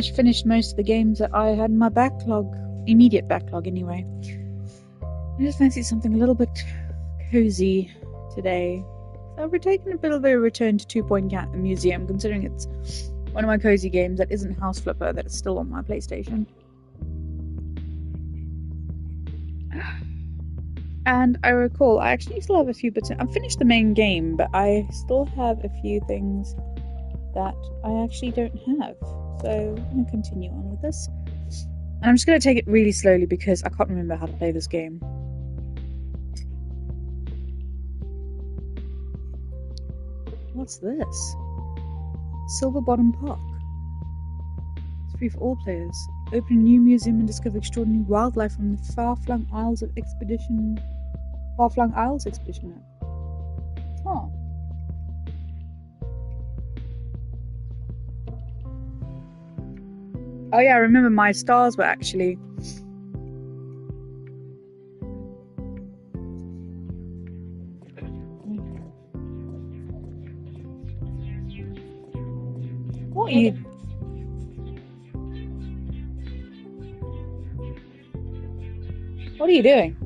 finished most of the games that I had in my backlog. Immediate backlog, anyway. I just fancy something a little bit cozy today. So we're taking a bit of a return to Two Point Museum, considering it's one of my cozy games that isn't House Flipper, that is still on my PlayStation. And I recall, I actually still have a few bits. I've finished the main game, but I still have a few things that I actually don't have. So I'm going to continue on with this. And I'm just going to take it really slowly because I can't remember how to play this game. What's this? Silver Bottom Park. It's free for all players. Open a new museum and discover extraordinary wildlife from the Far-Flung Isles Expedition map. Huh. Oh yeah, I remember my stars were actually... What are you... What are you doing?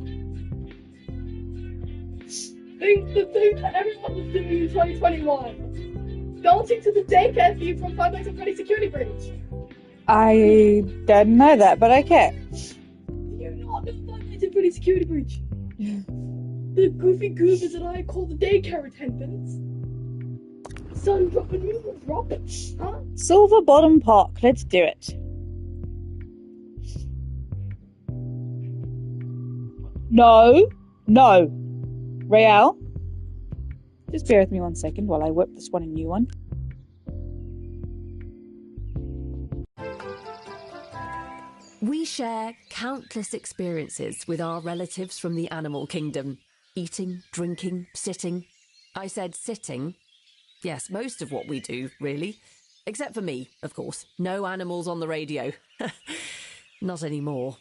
The thing that everyone was doing in 2021. Dancing to the daycare theme from Five Nights at Freddy's Security Breach. I didn't know that, but okay. You not know Five Nights at Freddy's Security Breach. The goofy goobers that I call the daycare attendants. Son, drop a new drop, huh? Silver Bottom Park, let's do it. No. Rael, just bear with me 1 second while I whip this one a new one. We share countless experiences with our relatives from the animal kingdom. Eating, drinking, sitting. I said sitting. Yes, most of what we do, really. Except for me, of course. No animals on the radio. Not anymore.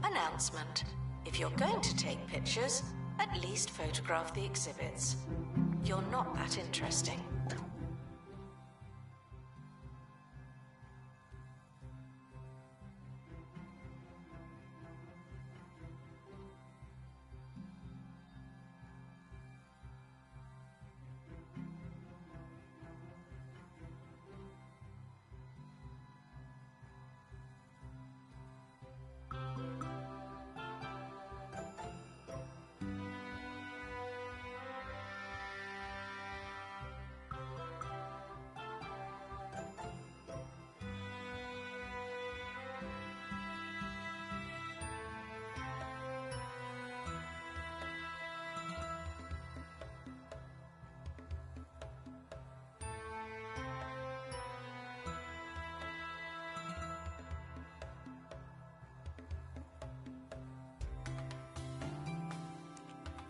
Announcement. If you're going to take pictures, at least photograph the exhibits. You're not that interesting.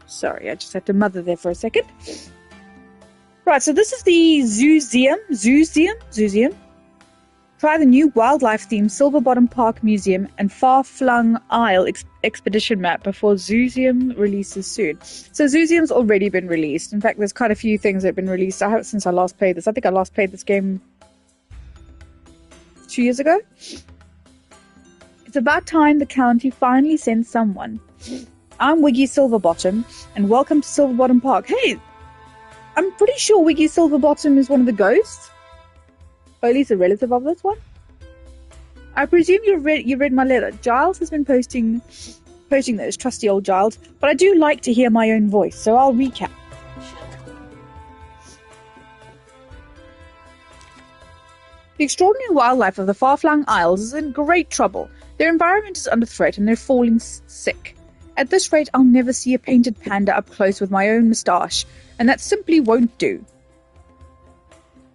Sorry, I just had to mother there for a second. Right, so this is the Zooseum. Try the new wildlife-themed Silver Bottom Park Museum and Far-Flung Isle Expedition map before Zooseum releases soon. So Zooseum's already been released. In fact, there's quite a few things that have been released since I last played this. I think I last played this game 2 years ago. It's about time the county finally sent someone. I'm Wiggy Silverbottom, and welcome to Silver Bottom Park. Hey, I'm pretty sure Wiggy Silverbottom is one of the ghosts. Or at least a relative of this one. I presume you read my letter. Giles has been posting those, trusty old Giles, but I do like to hear my own voice, so I'll recap. The extraordinary wildlife of the far-flung isles is in great trouble. Their environment is under threat and they're falling sick. At this rate, I'll never see a painted panda up close with my own moustache, and that simply won't do.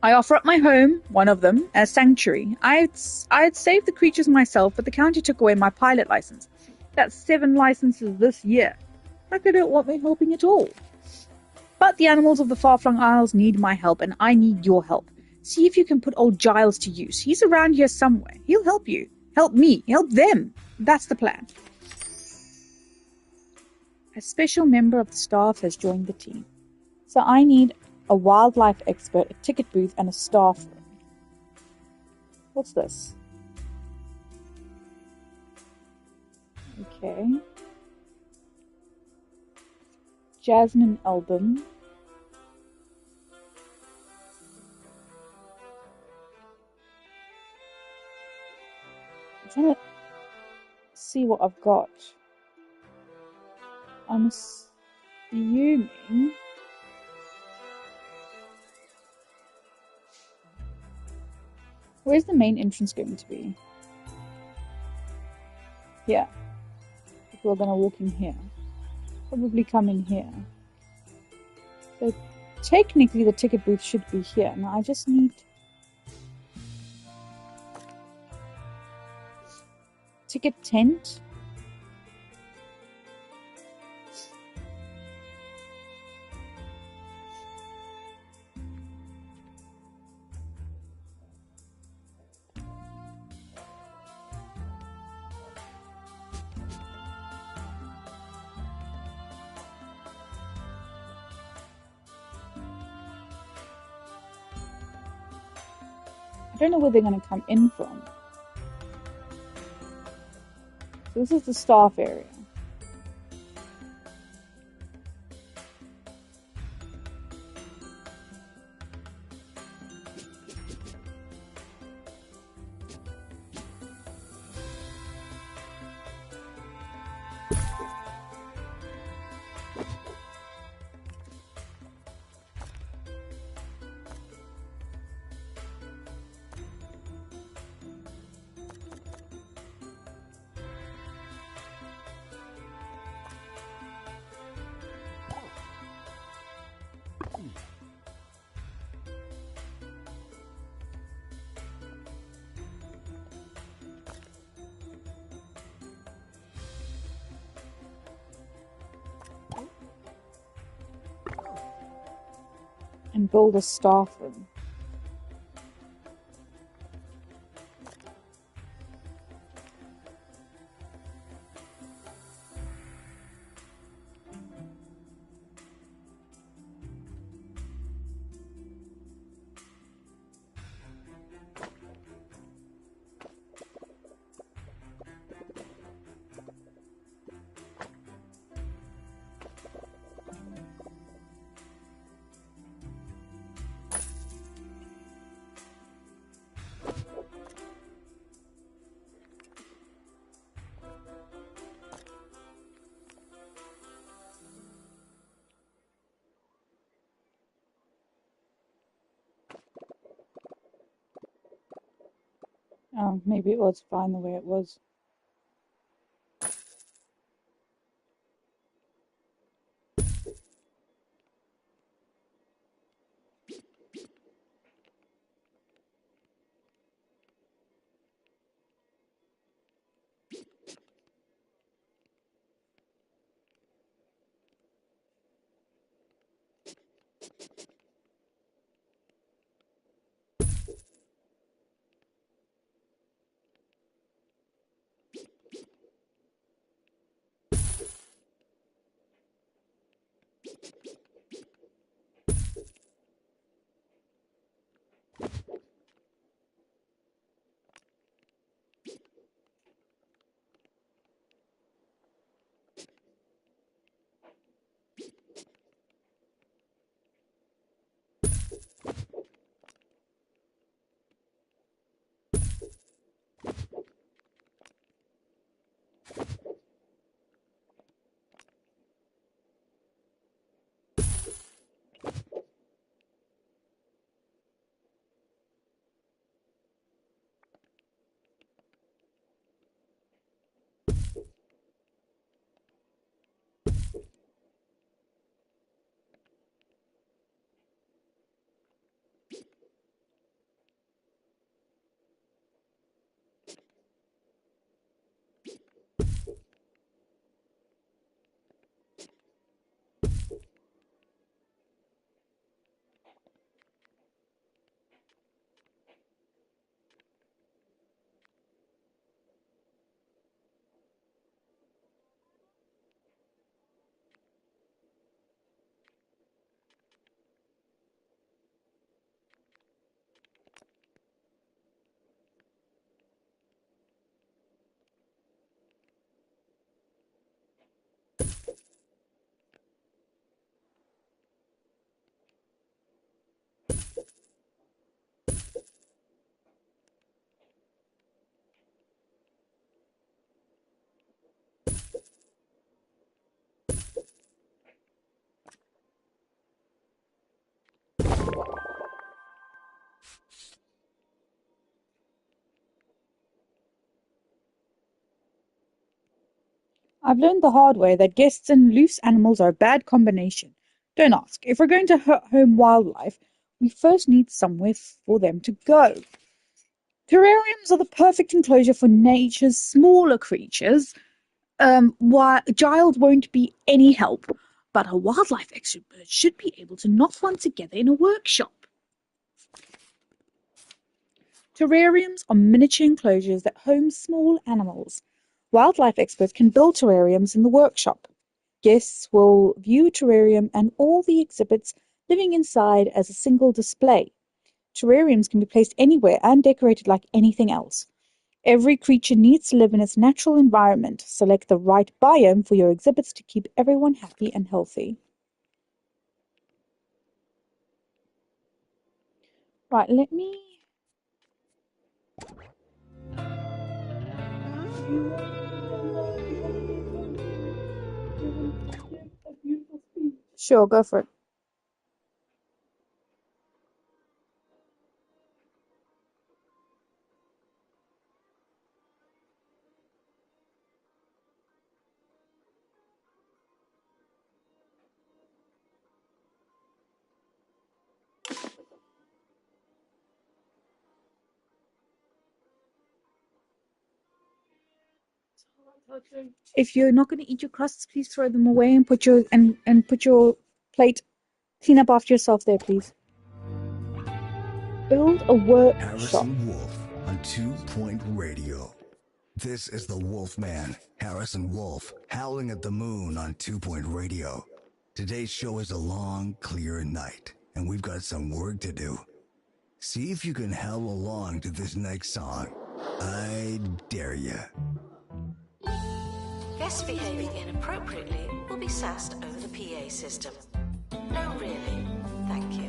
I offer up my home, one of them, as sanctuary. I had saved the creatures myself, but the county took away my pilot license. That's 7 licenses this year. Like they don't want me helping at all. But the animals of the far-flung isles need my help, and I need your help. See if you can put old Giles to use. He's around here somewhere. He'll help you. Help me. Help them. That's the plan. A special member of the staff has joined the team. So I need a wildlife expert, a ticket booth, and a staff room. What's this? Okay. Jasmine album. I'm trying to see what I've got. I'm assuming. Where's the main entrance going to be? Here. People are going to walk in here. Probably come in here. So technically the ticket booth should be here. Now I just need ticket tent. I don't know where they're going to come in from. So this is the staff area. And build a staff room. Oh, maybe it was fine the way it was. I've learned the hard way that guests and loose animals are a bad combination. Don't ask. If we're going to home wildlife, we first need somewhere for them to go. Terrariums are the perfect enclosure for nature's smaller creatures. Giles won't be any help, but a wildlife expert should be able to knot one together in a workshop. Terrariums are miniature enclosures that home small animals. Wildlife experts can build terrariums in the workshop. Guests will view a terrarium and all the exhibits living inside as a single display. Terrariums can be placed anywhere and decorated like anything else. Every creature needs to live in its natural environment. Select the right biome for your exhibits to keep everyone happy and healthy. Right, let me... Sure, go for it. If you're not going to eat your crusts, please throw them away and put your plate. Clean up after yourself there, please. Build a workshop. Harrison Wolf on 2 Point Radio. This is the Wolfman, Harrison Wolf, howling at the moon on 2 Point Radio. Today's show is a long, clear night, and we've got some work to do. See if you can howl along to this next song. I dare ya. Guests behaving inappropriately will be sassed over the PA system. No, really. Thank you.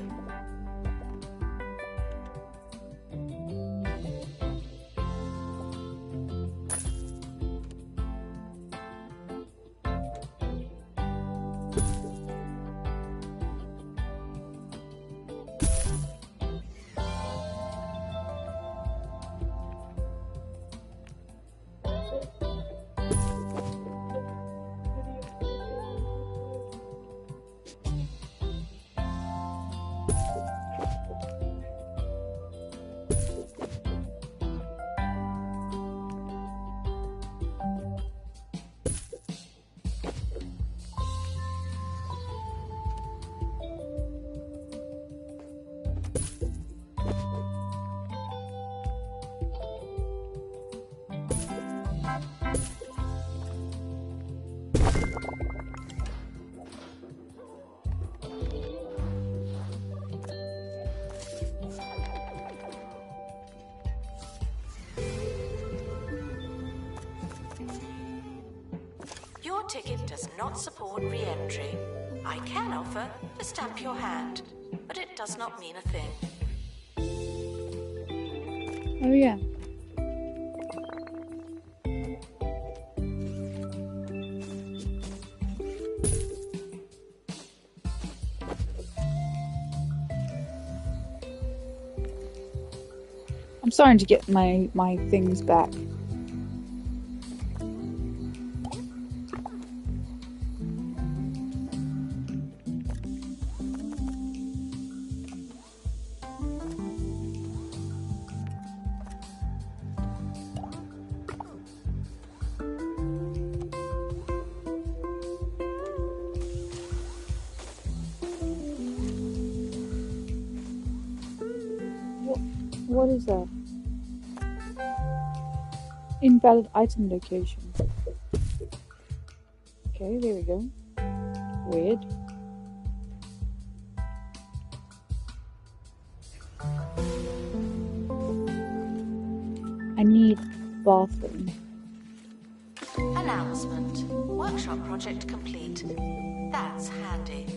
Your ticket does not support re-entry. I can offer to stamp your hand, but it does not mean a thing. Oh yeah. I'm starting to get my things back. What is that? Invalid item location. Okay, there we go. Weird. I need bathroom. Announcement. Workshop project complete. That's handy.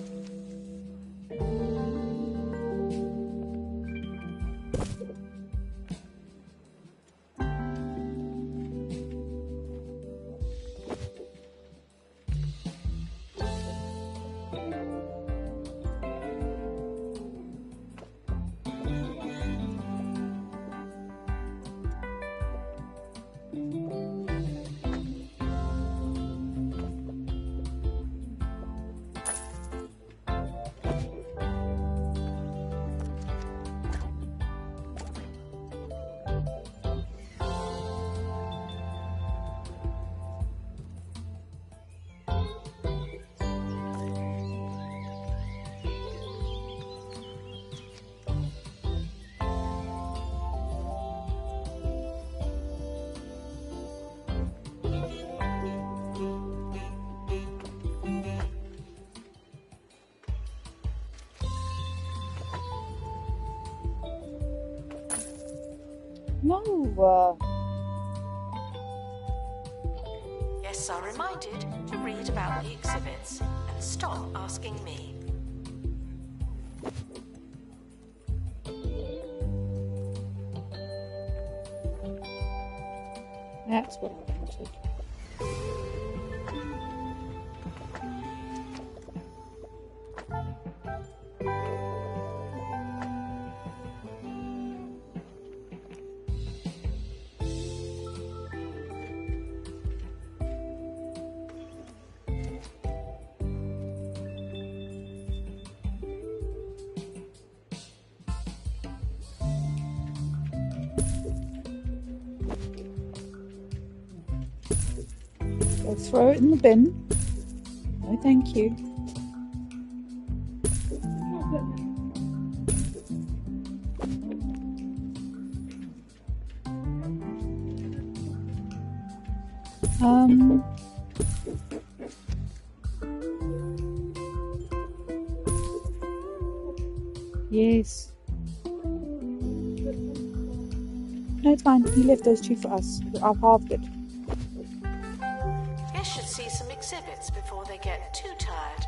No. Guests are reminded to read about the exhibits and stop asking me. That's what I wanted. I'll throw it in the bin. No, thank you. Yes. No, it's fine. He left those two for us. I've halved it. Guests should see some exhibits before they get too tired.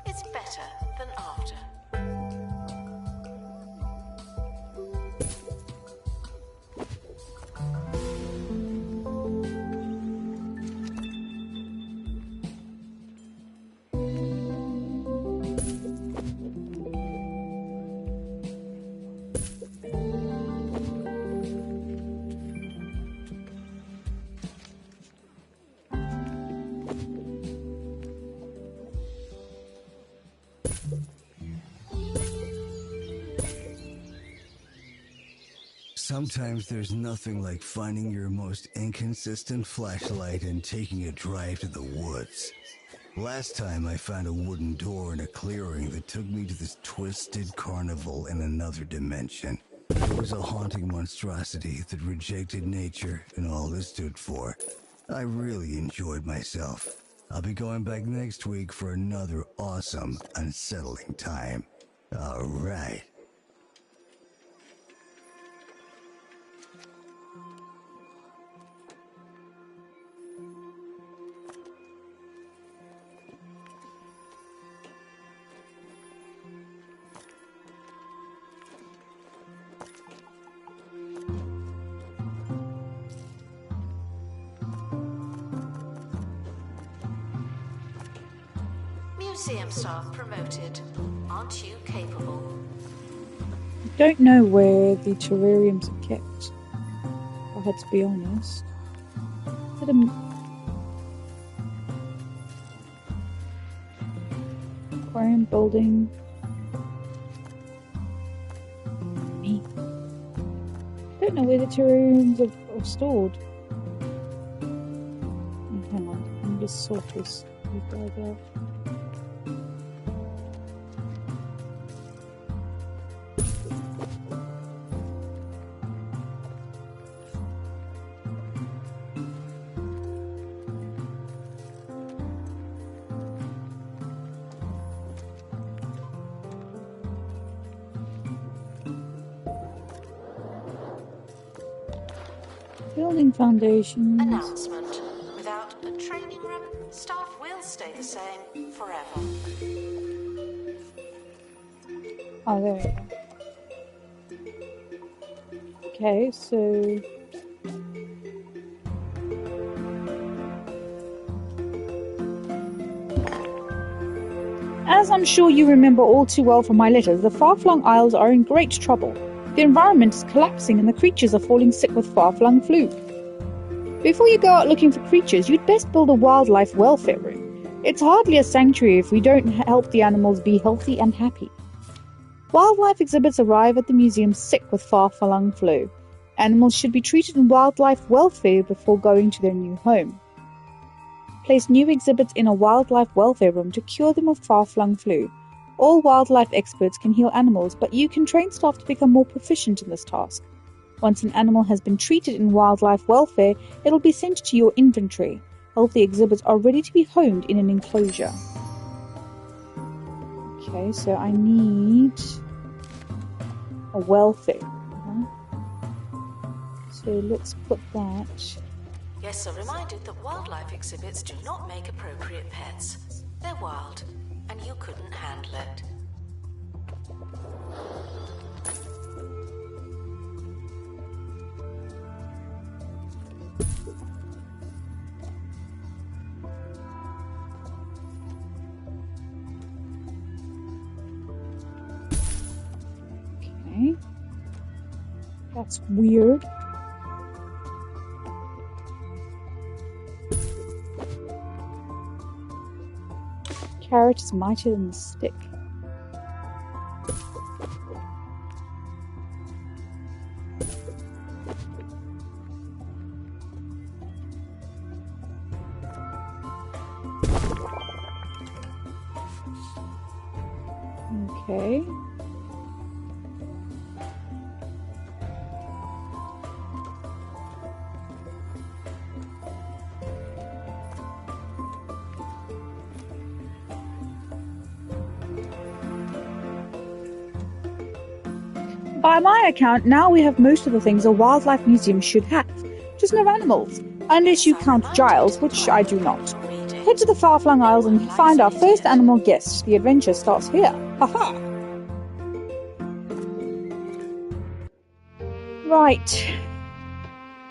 It's better than after. Sometimes there's nothing like finding your most inconsistent flashlight and taking a drive to the woods. Last time I found a wooden door in a clearing that took me to this twisted carnival in another dimension. It was a haunting monstrosity that rejected nature and all it stood for. I really enjoyed myself. I'll be going back next week for another awesome, unsettling time. All right. Museum staff promoted. Aren't you capable? I don't know where the terrariums are kept. I had to be honest. Is it aquarium building? Me. I don't know where the terrariums are stored. Oh, hang on, let me just sort these guys out. Building foundations. Announcement. Without a training room, staff will stay the same forever. Oh, there we go. Okay, so... As I'm sure you remember all too well from my letters, the far-flung isles are in great trouble. The environment is collapsing and the creatures are falling sick with far-flung flu. Before you go out looking for creatures, you'd best build a wildlife welfare room. It's hardly a sanctuary if we don't help the animals be healthy and happy. Wildlife exhibits arrive at the museum sick with far-flung flu. Animals should be treated in wildlife welfare before going to their new home. Place new exhibits in a wildlife welfare room to cure them of far-flung flu. All wildlife experts can heal animals, but you can train staff to become more proficient in this task. Once an animal has been treated in wildlife welfare, it'll be sent to your inventory. Healthy exhibits are ready to be homed in an enclosure. Okay, so I need a welfare. So let's put that. Guests are reminded that wildlife exhibits do not make appropriate pets. They're wild, and you couldn't handle it. Okay. That's weird. Carrot is mightier than the stick. Okay. By my account, now we have most of the things a wildlife museum should have. Just no animals. Unless you count Giles, which I do not. Head to the far-flung isles and find our first animal guest. The adventure starts here. Haha! Right.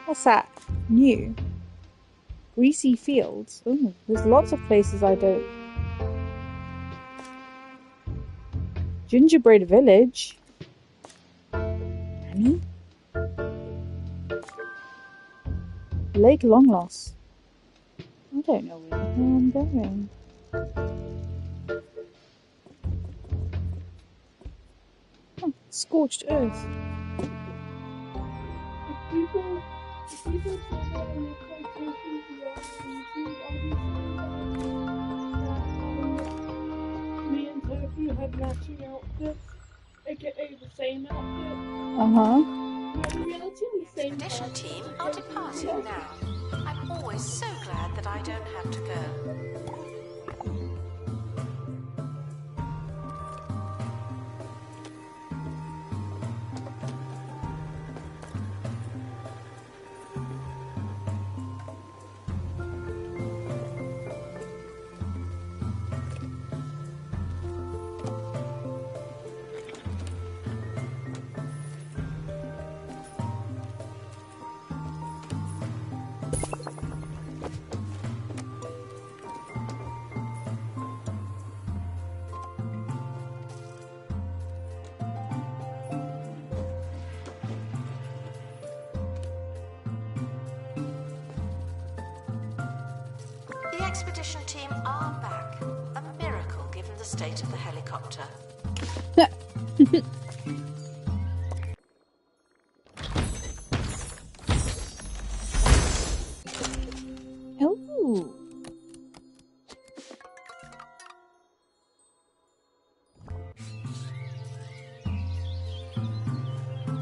What's that? New. Greasy fields. Ooh, there's lots of places I don't. Gingerbread village. Honey? Lake Longloss. I don't know where I'm going. Oh, scorched earth. People say that when you play Tofu beyond YouTube, me and Tofu had matching outfits, aka the same outfit. Uh-huh. We're relatively same. Expedition team are departing now. I'm always so glad that I don't have to go. The expedition team are back. A miracle given the state of the helicopter. Oh.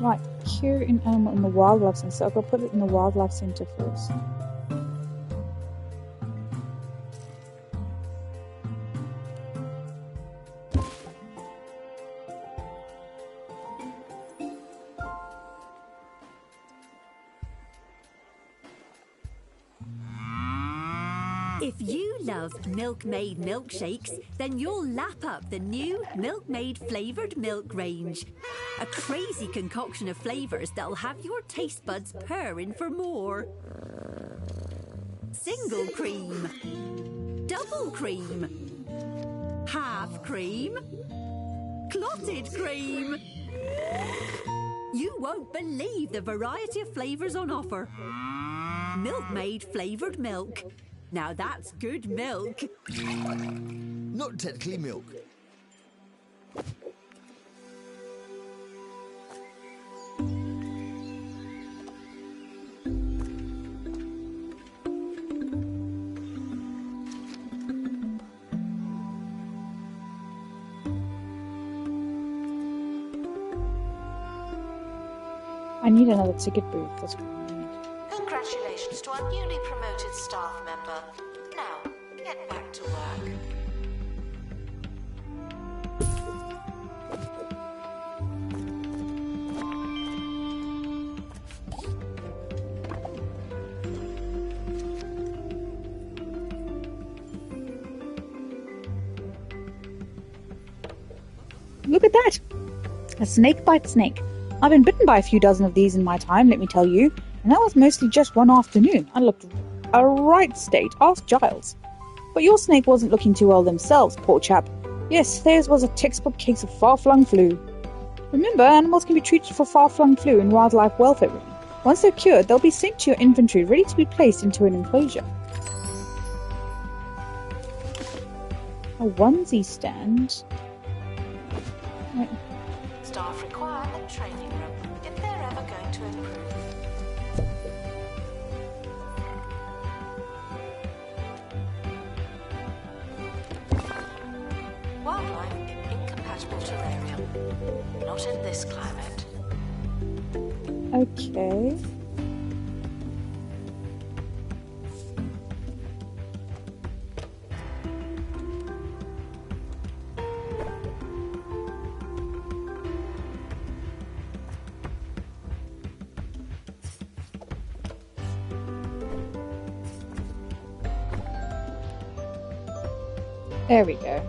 Right, cure an animal in the wildlife center. So I'll go put it in the wildlife center first. If you love Milkmaid milkshakes, then you'll lap up the new Milkmaid Flavoured Milk range. A crazy concoction of flavours that'll have your taste buds purring for more. Single cream. Double cream. Half cream. Clotted cream. You won't believe the variety of flavours on offer. Milkmaid Flavoured Milk. Now that's good milk. Not technically milk. I need another ticket booth. That's what I need. Congratulations to our newly promoted staff member. Now, get back to work. Look at that! A snake bites snake. I've been bitten by a few dozen of these in my time, let me tell you, and that was mostly just one afternoon. I looked a right state. Ask Giles. But your snake wasn't looking too well themselves, poor chap. Yes, theirs was a textbook case of far-flung flu. Remember, animals can be treated for far-flung flu in wildlife welfare room. Once they're cured, they'll be sent to your inventory, ready to be placed into an enclosure. A onesie stand. Wait. Staff require a training room if they're ever going to improve. Wildlife in incompatible terrarium. Not in this climate. Okay. There we go.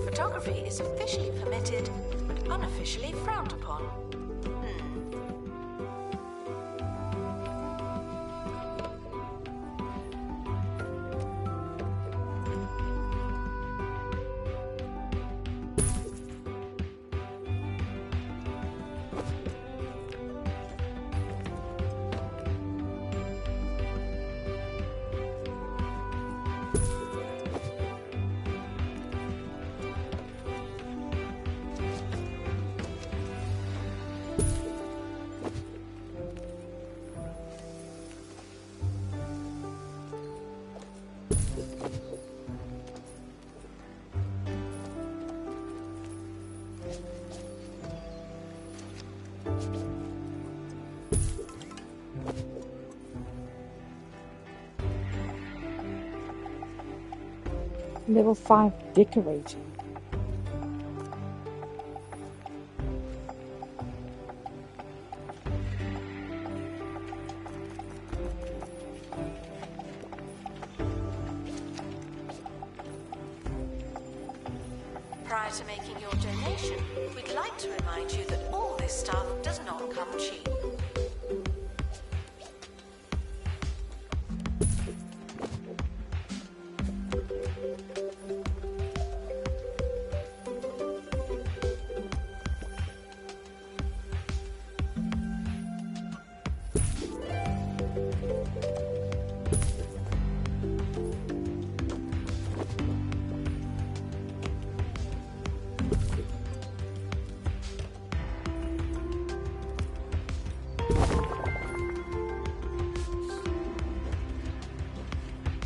Photography is officially permitted, but unofficially frowned upon. Level 5 decorating. Prior to making your donation, we'd like to remind you that all this stuff does not come cheap.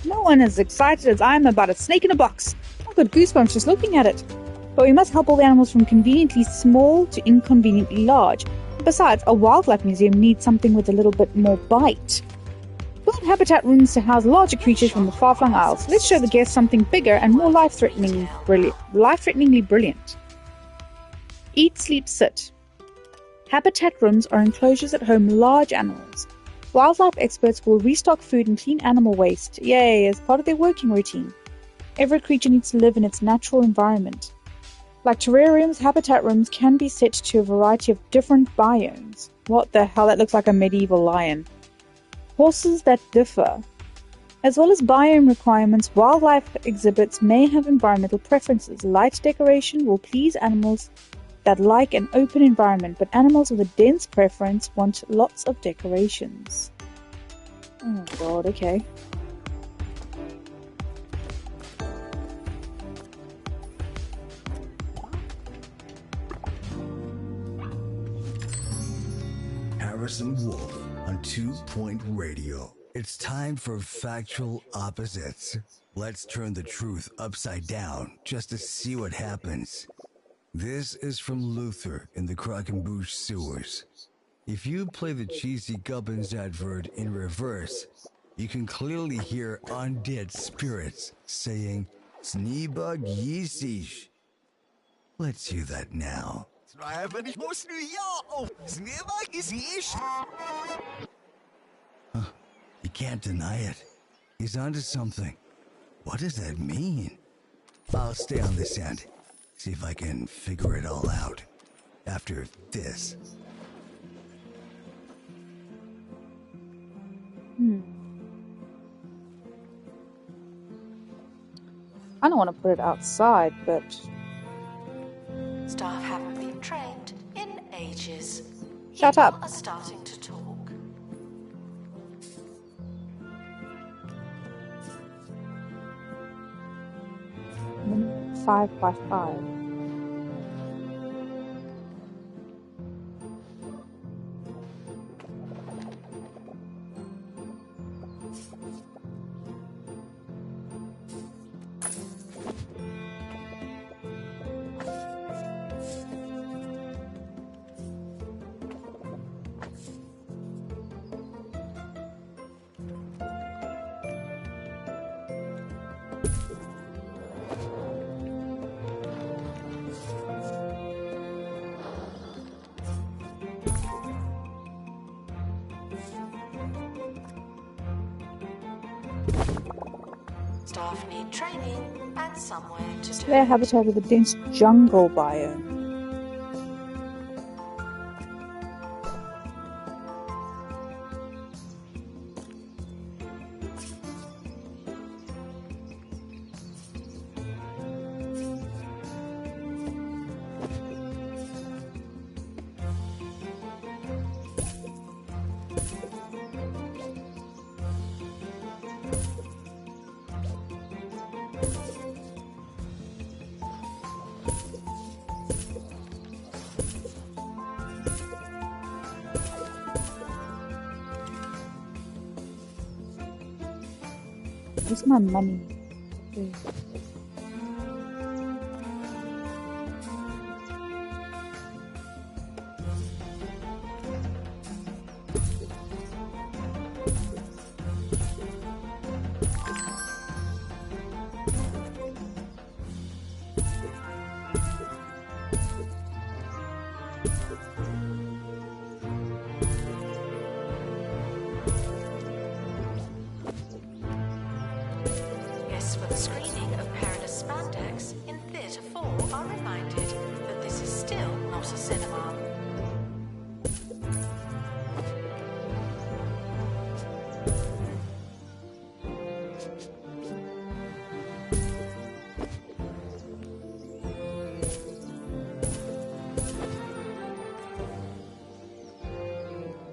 No one is excited as I am about a snake in a box. I've got goosebumps just looking at it. But we must help all the animals from conveniently small to inconveniently large. Besides, a wildlife museum needs something with a little bit more bite. Build habitat rooms to house larger creatures from the far-flung isles. Let's show the guests something bigger and more life-threateningly brilliant. Eat, sleep, sit. Habitat rooms are enclosures that home large animals. Wildlife experts will restock food and clean animal waste, yay, as part of their working routine. Every creature needs to live in its natural environment. Like terrariums, habitat rooms can be set to a variety of different biomes. What the hell, that looks like a medieval lion. Horses that differ. As well as biome requirements, wildlife exhibits may have environmental preferences. Light decoration will please animals that like an open environment, but animals with a dense preference want lots of decorations. Oh god, okay. Harrison Wolf on 2 Point Radio. It's time for Factual Opposites. Let's turn the truth upside down just to see what happens. This is from Luther in the Krakenbush sewers. If you play the cheesy Gubbins advert in reverse, you can clearly hear undead spirits saying, Sneebug Yeesish. Let's hear that now. You can't deny it. He's onto something. What does that mean? I'll stay on this end. See if I can figure it all out. After this. I don't want to put it outside, but Staff haven't been trained in ages. Shut People up. are starting to talk. 5 by 5. Staff need training and somewhere to do Their it. habitat with a dense jungle biome. Where's my money? Guests for the screening of Perilous Spandex in Theatre 4 are reminded that this is still not a cinema.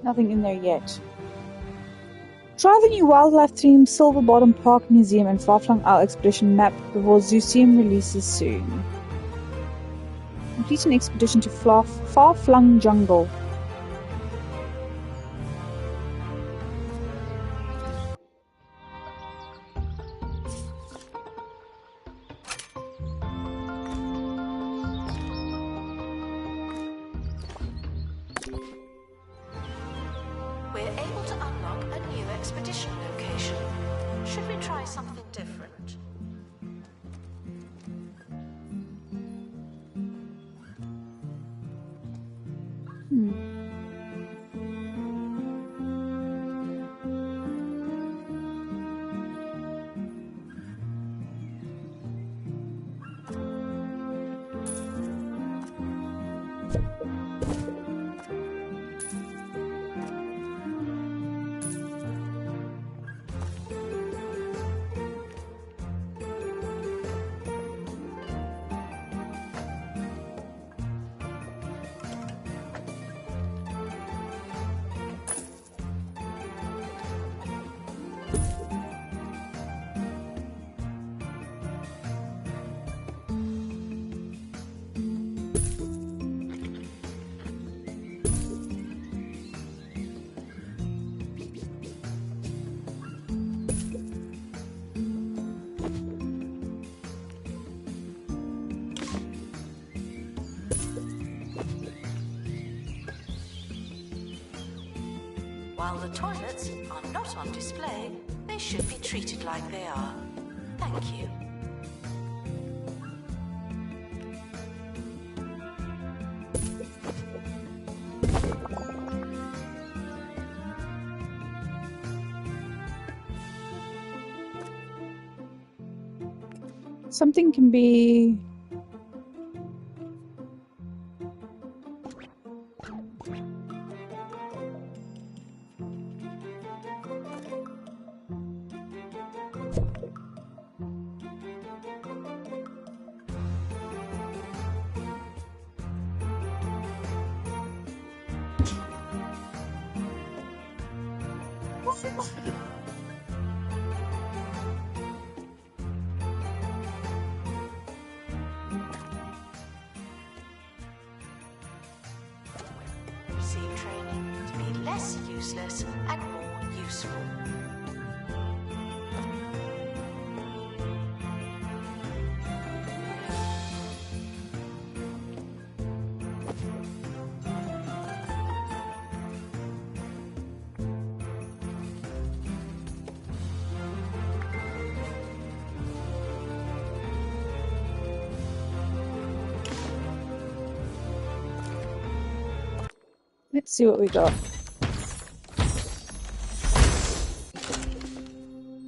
Nothing in there yet. Try the new wildlife-themed Silver Bottom Park Museum and Far-Flung Isle Expedition map before Zooseum releases soon. Complete an expedition to Far-Flung Jungle. We're able to unlock a new expedition location. Should we try something different? While the toilets are not on display, they should be treated like they are. Thank you. Something can be... Receive training to be less useless and more useful. Let's see what we got.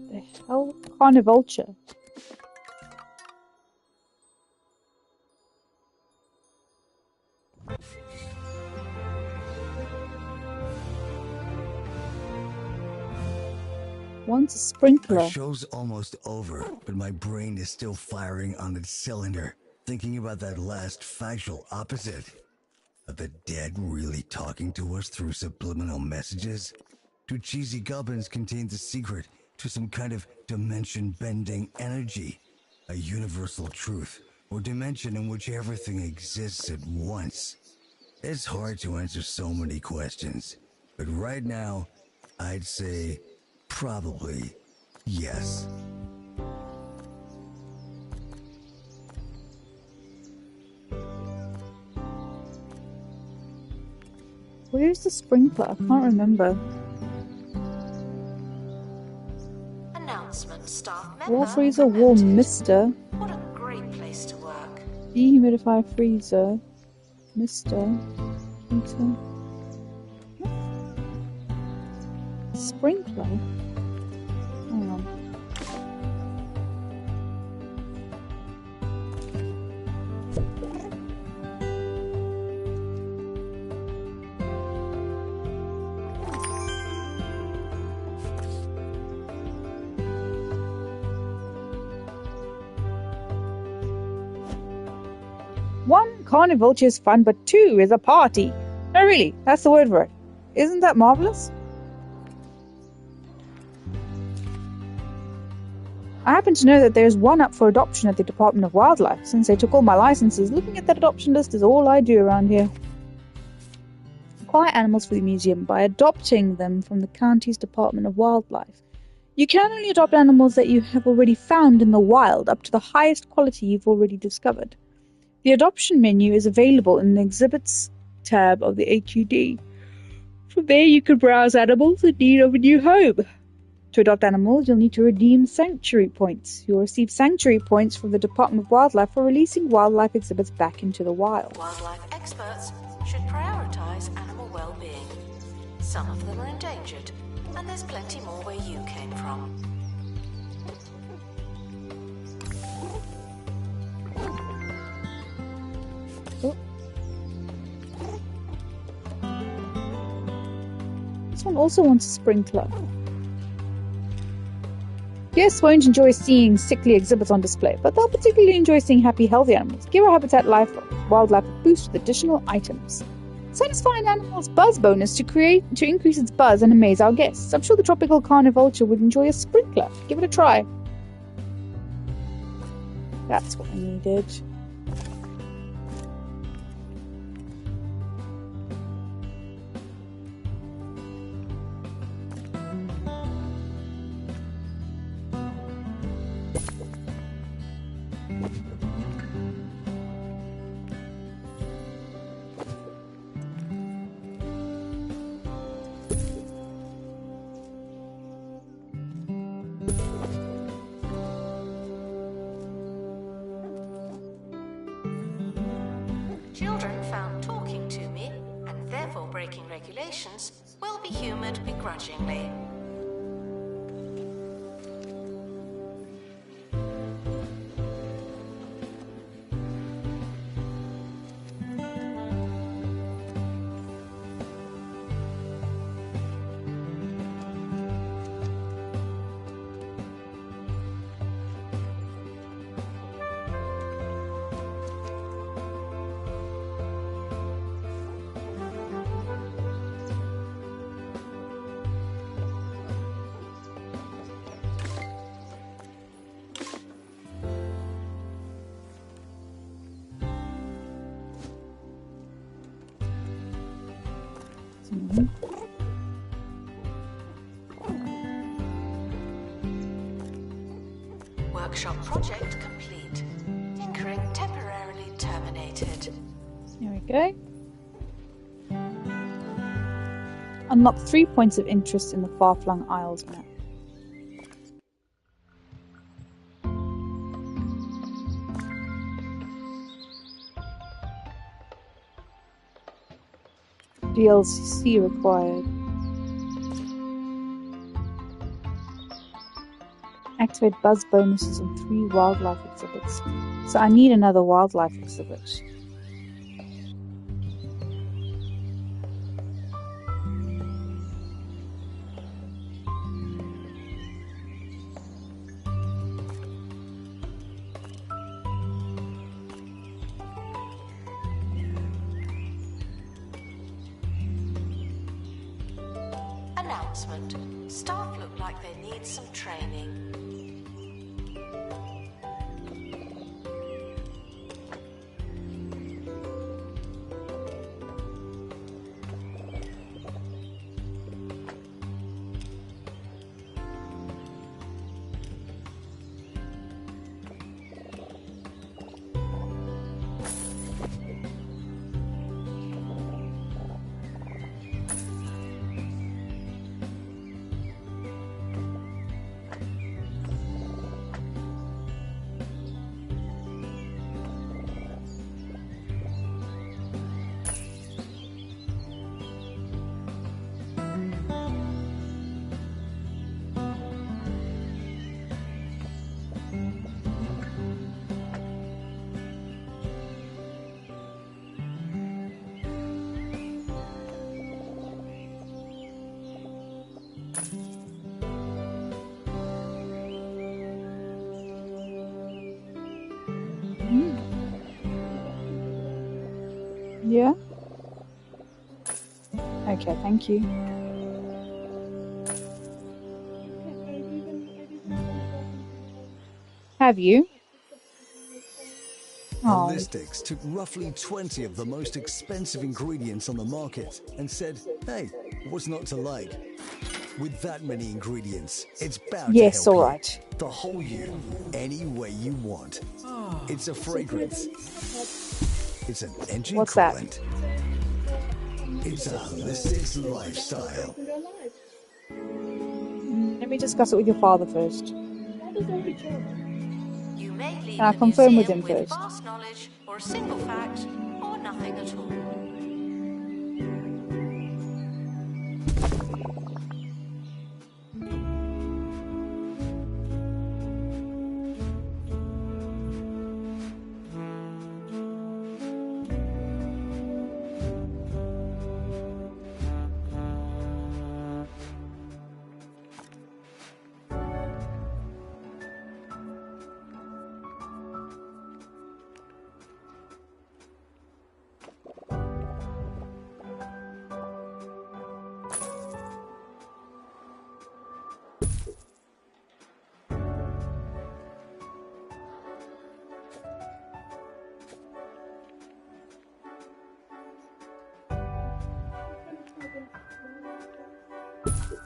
The hell? Carnivulture. Once a sprinkler. Our show's almost over, but my brain is still firing on its cylinder, thinking about that last factual opposite. Are the dead really talking to us through subliminal messages? Do cheesy goblins contain the secret to some kind of dimension-bending energy? A universal truth, or dimension in which everything exists at once? It's hard to answer so many questions, but right now, I'd say probably yes. Where's the sprinkler? I can't remember. Announcement, staff member. Wall freezer, wall mister. What a great place to work. Dehumidifier, freezer. Mister. Heater. Sprinkler? Hang on. One, carnivulture is fun, but two is a party. No, really, that's the word for it. Isn't that marvelous? I happen to know that there's one up for adoption at the Department of Wildlife. Since they took all my licenses, looking at that adoption list is all I do around here. Acquire animals for the museum by adopting them from the county's Department of Wildlife. You can only adopt animals that you have already found in the wild, up to the highest quality you've already discovered. The adoption menu is available in the Exhibits tab of the HUD. From there you can browse animals in need of a new home. To adopt animals, you'll need to redeem sanctuary points. You'll receive sanctuary points from the Department of Wildlife for releasing wildlife exhibits back into the wild. Wildlife experts should prioritize animal well-being. Some of them are endangered, and there's plenty more where you came from. This one also wants a sprinkler. Guests won't enjoy seeing sickly exhibits on display, but they'll particularly enjoy seeing happy, healthy animals. Give our Habitat Wildlife a boost with additional items. Satisfy an animal's buzz bonus to increase its buzz and amaze our guests. I'm sure the tropical carnivulture would enjoy a sprinkler. Give it a try. That's what I needed. children found talking to me, and therefore breaking regulations, will be humoured begrudgingly. Workshop project complete. Tinkering temporarily terminated. There we go. Unlock 3 points of interest in the Far-Flung Isles map. DLC required. Activate buzz bonuses on 3 wildlife exhibits. So I need another wildlife exhibit. Announcement. Staff look like they need some training. Yeah? Okay, thank you. Have you? Oh, Ballistics took roughly 20 of the most expensive ingredients on the market and said, hey, what's not to like? With that many ingredients, it's bound yes, to help all you. right. The whole you, any way you want. It's a fragrance. It's an engine What's that? coolant. It's a holistic lifestyle. Let me discuss it with your father first. You may leave Can I the confirm with museum him first? vast knowledge, or a single fact, or nothing at all.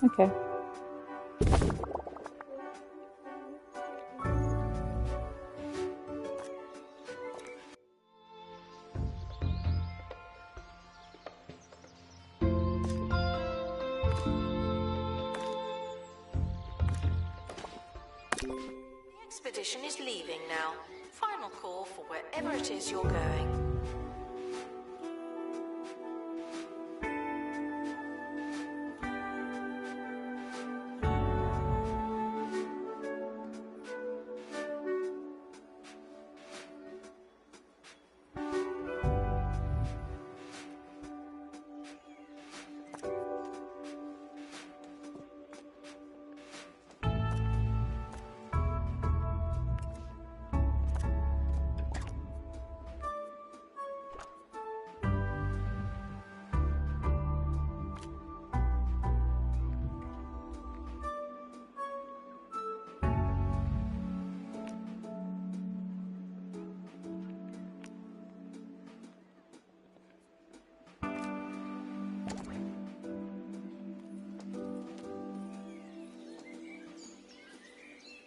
Okay. The expedition is leaving now. Final call for wherever it is you're going.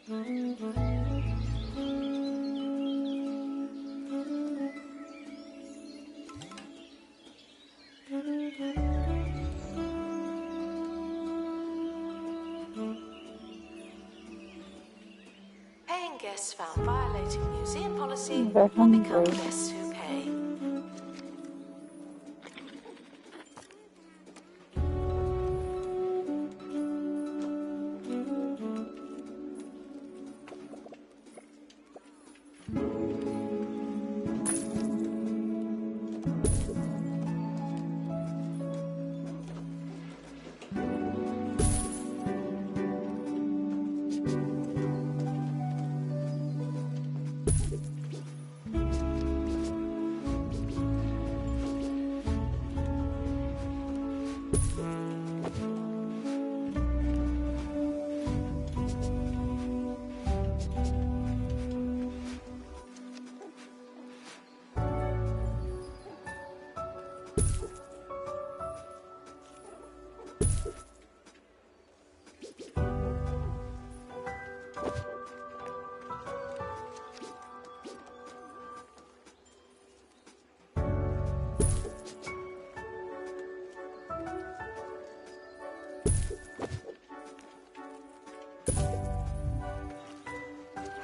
Paying guests found violating museum policy They're will become hungry. guests who pay.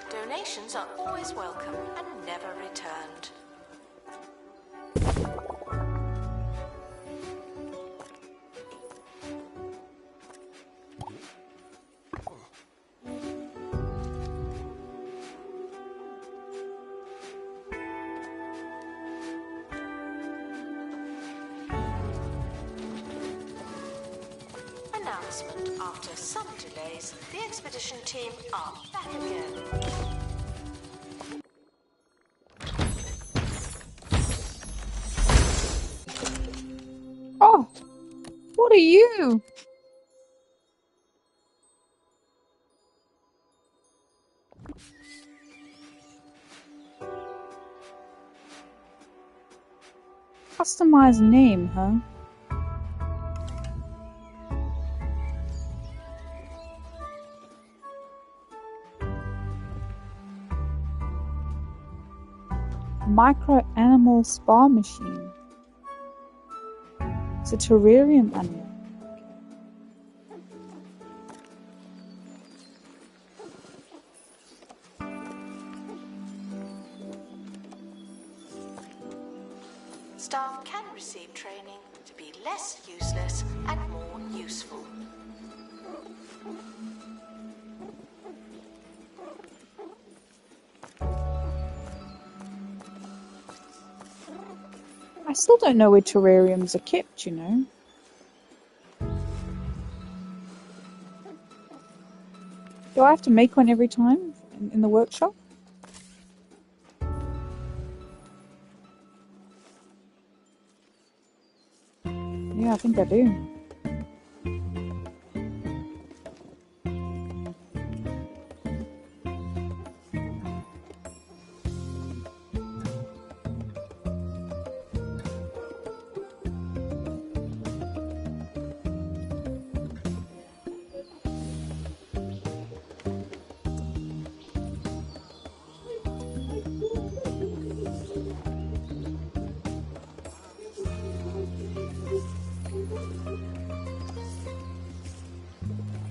Donations are always welcome and never returned. Announcement: after some delays, the expedition team are back again. Oh, what are you? Customize name, huh? Micro animal spa machine. It's a terrarium animal. Staff can receive training to be less useless and more useful. I still don't know where terrariums are kept, you know. Do I have to make one every time in the workshop? Yeah, I think I do.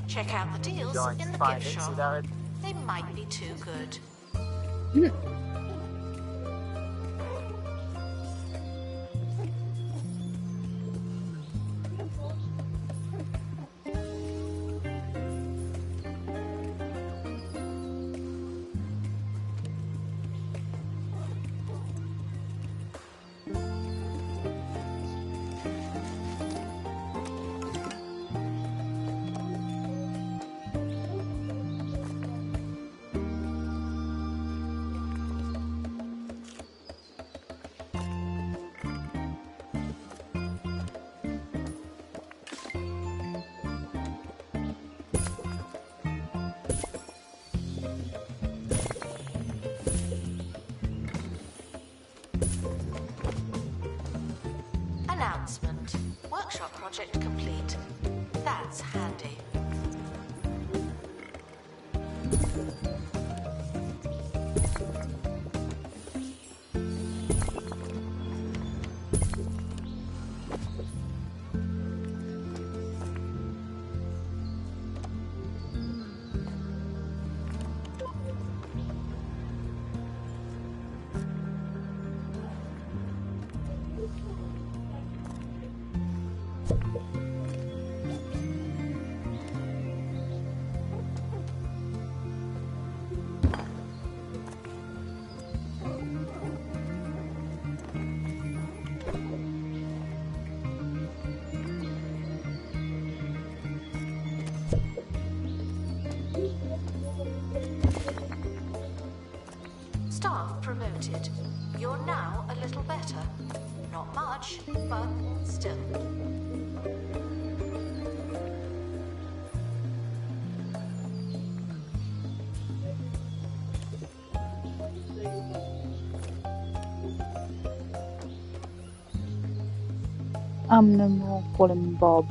Check out the deals Going in to the find gift it, shop. sweetheart. They might be too good. Announcement. Workshop project complete. That's handy. Staff promoted. You're now a little better. Not much, but still. No more call him Bob.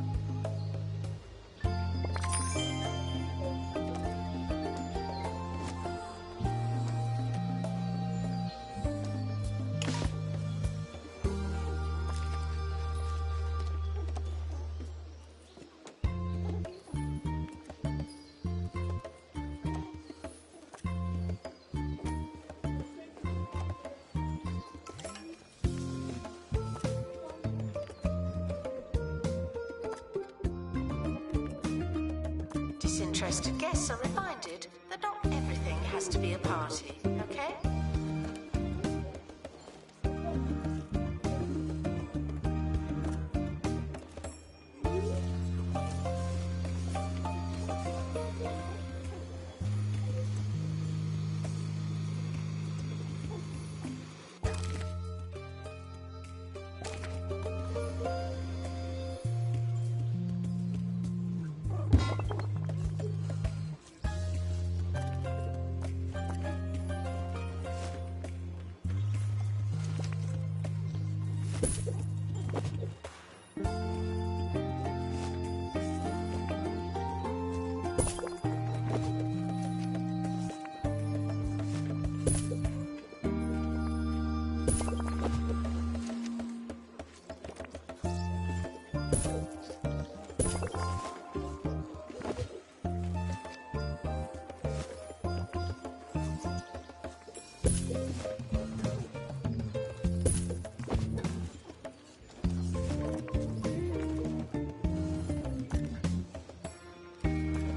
Disinterested guests are reminded that not everything has to be a party, okay?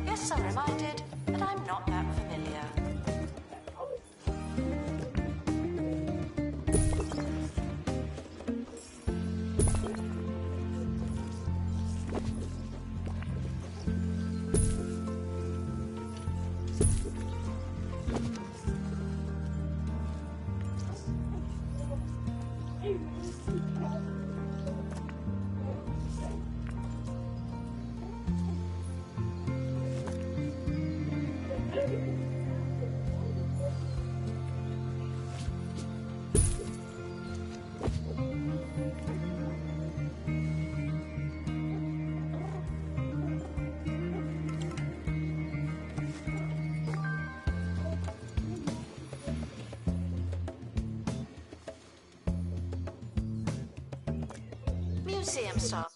Guests are reminded that I'm not that familiar. Museum staff.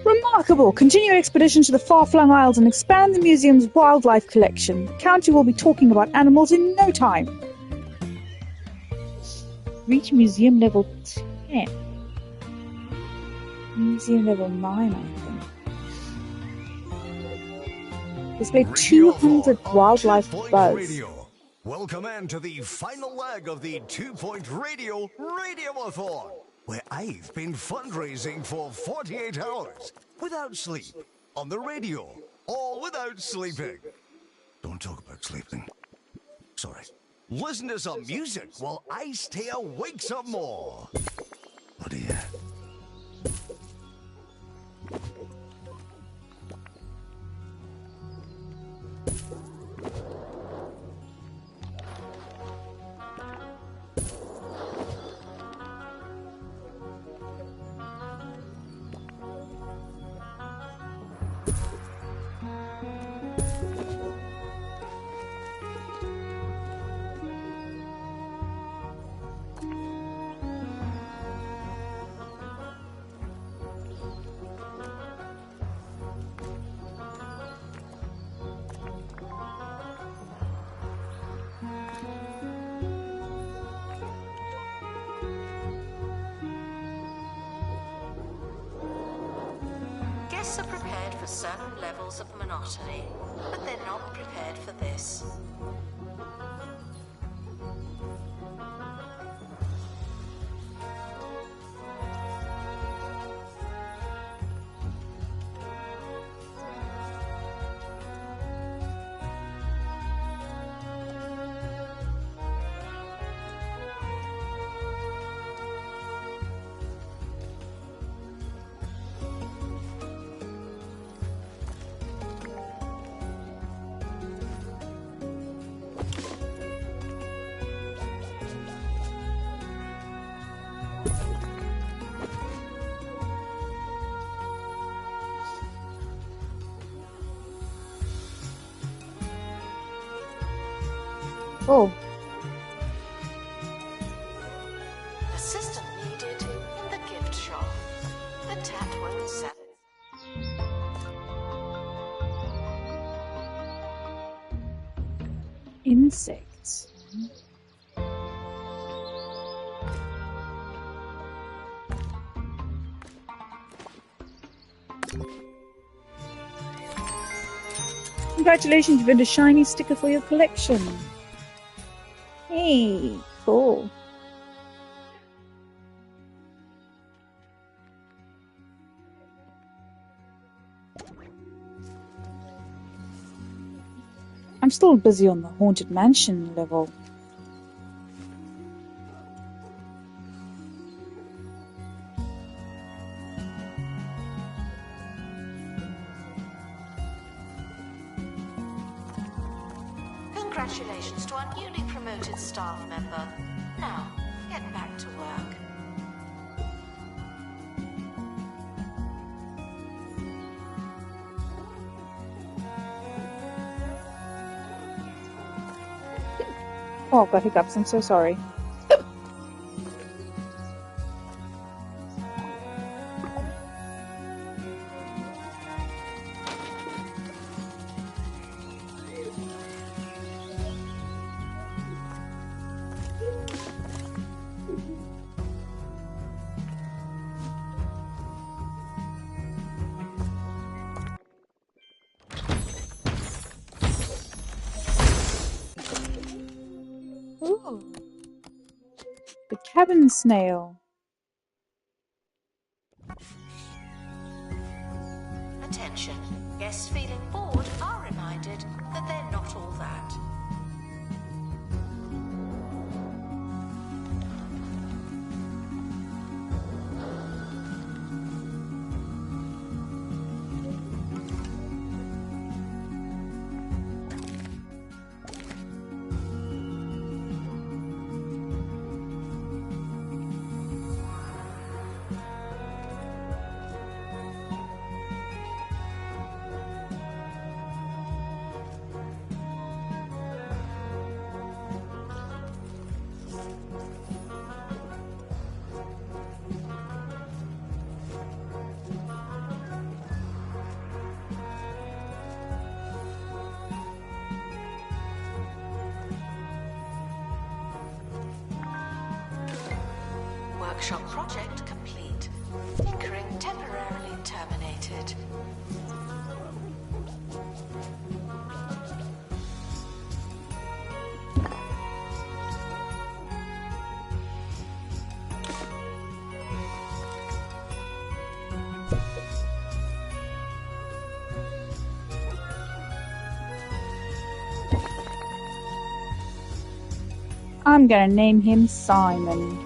Remarkable! Continue your expedition to the far-flung isles and expand the museum's wildlife collection. The county will be talking about animals in no time. Reach museum level 10. Museum level 9, I think. Display 200 wildlife buzz. Radio. Welcome in to the final leg of the 2 Point Radio Radioathon, where I've been fundraising for 48 hours without sleep, on the radio, or without sleeping. Don't talk about sleeping. Sorry. Listen to some music while I stay awake some more. Oh dear. Monks are prepared for certain levels of monotony, but they're not prepared for this. Oh, Assistant needed in the gift shop. The tat won't sell. insects. Congratulations, you've earned a shiny sticker for your collection. Hey, cool. I'm still busy on the Haunted Mansion level. Congratulations to our newly promoted staff member. Now, get back to work. Oh, I've got hiccups, I'm so sorry. Ooh. The cabin snail. Attention. Guests feeling bored are reminded that they're not all that. Workshop project complete. Tinkering temporarily terminated. I'm gonna name him Simon.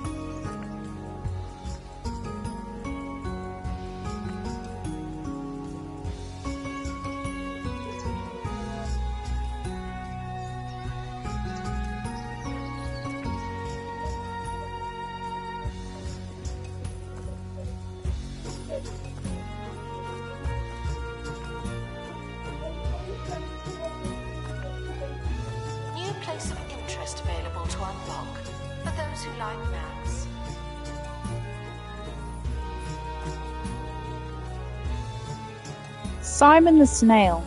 New place of interest available to unlock for those who like maths. Simon the Snail.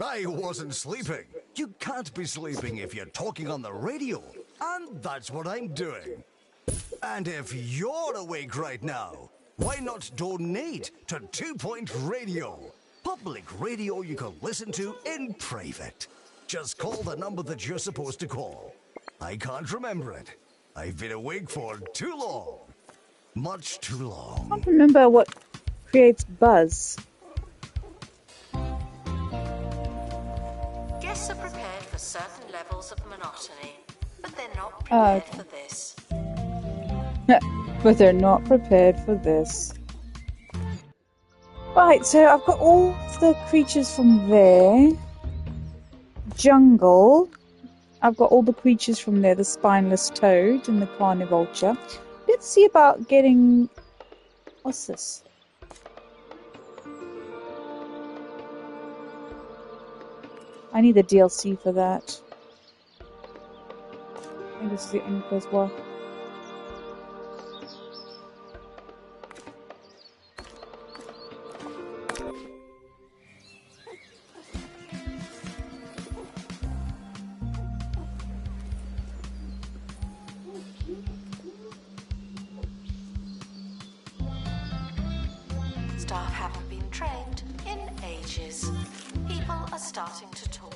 I wasn't sleeping. You can't be sleeping if you're talking on the radio. And that's what I'm doing. And if you're awake right now, why not donate to 2 Point Radio? Public radio you can listen to in private. Just call the number that you're supposed to call. I can't remember it. I've been awake for too long. Much too long. I can't remember what creates buzz. Guests are prepared for certain levels of monotony, but they're not prepared for this. But they're not prepared for this. Right, so I've got all the creatures from there. Jungle. I've got all the creatures from there. The spineless toad and the carnivulture. Let's see about getting... What's this? I need the DLC for that. I think this is the info as well. Staff haven't been trained in ages. People are starting to talk.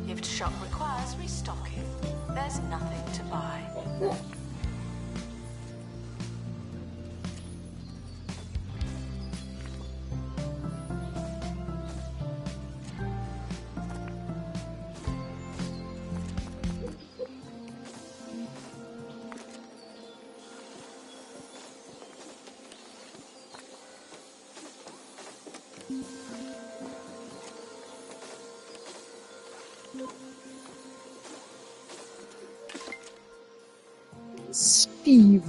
Gift shop requires restocking. There's nothing to buy. Steve.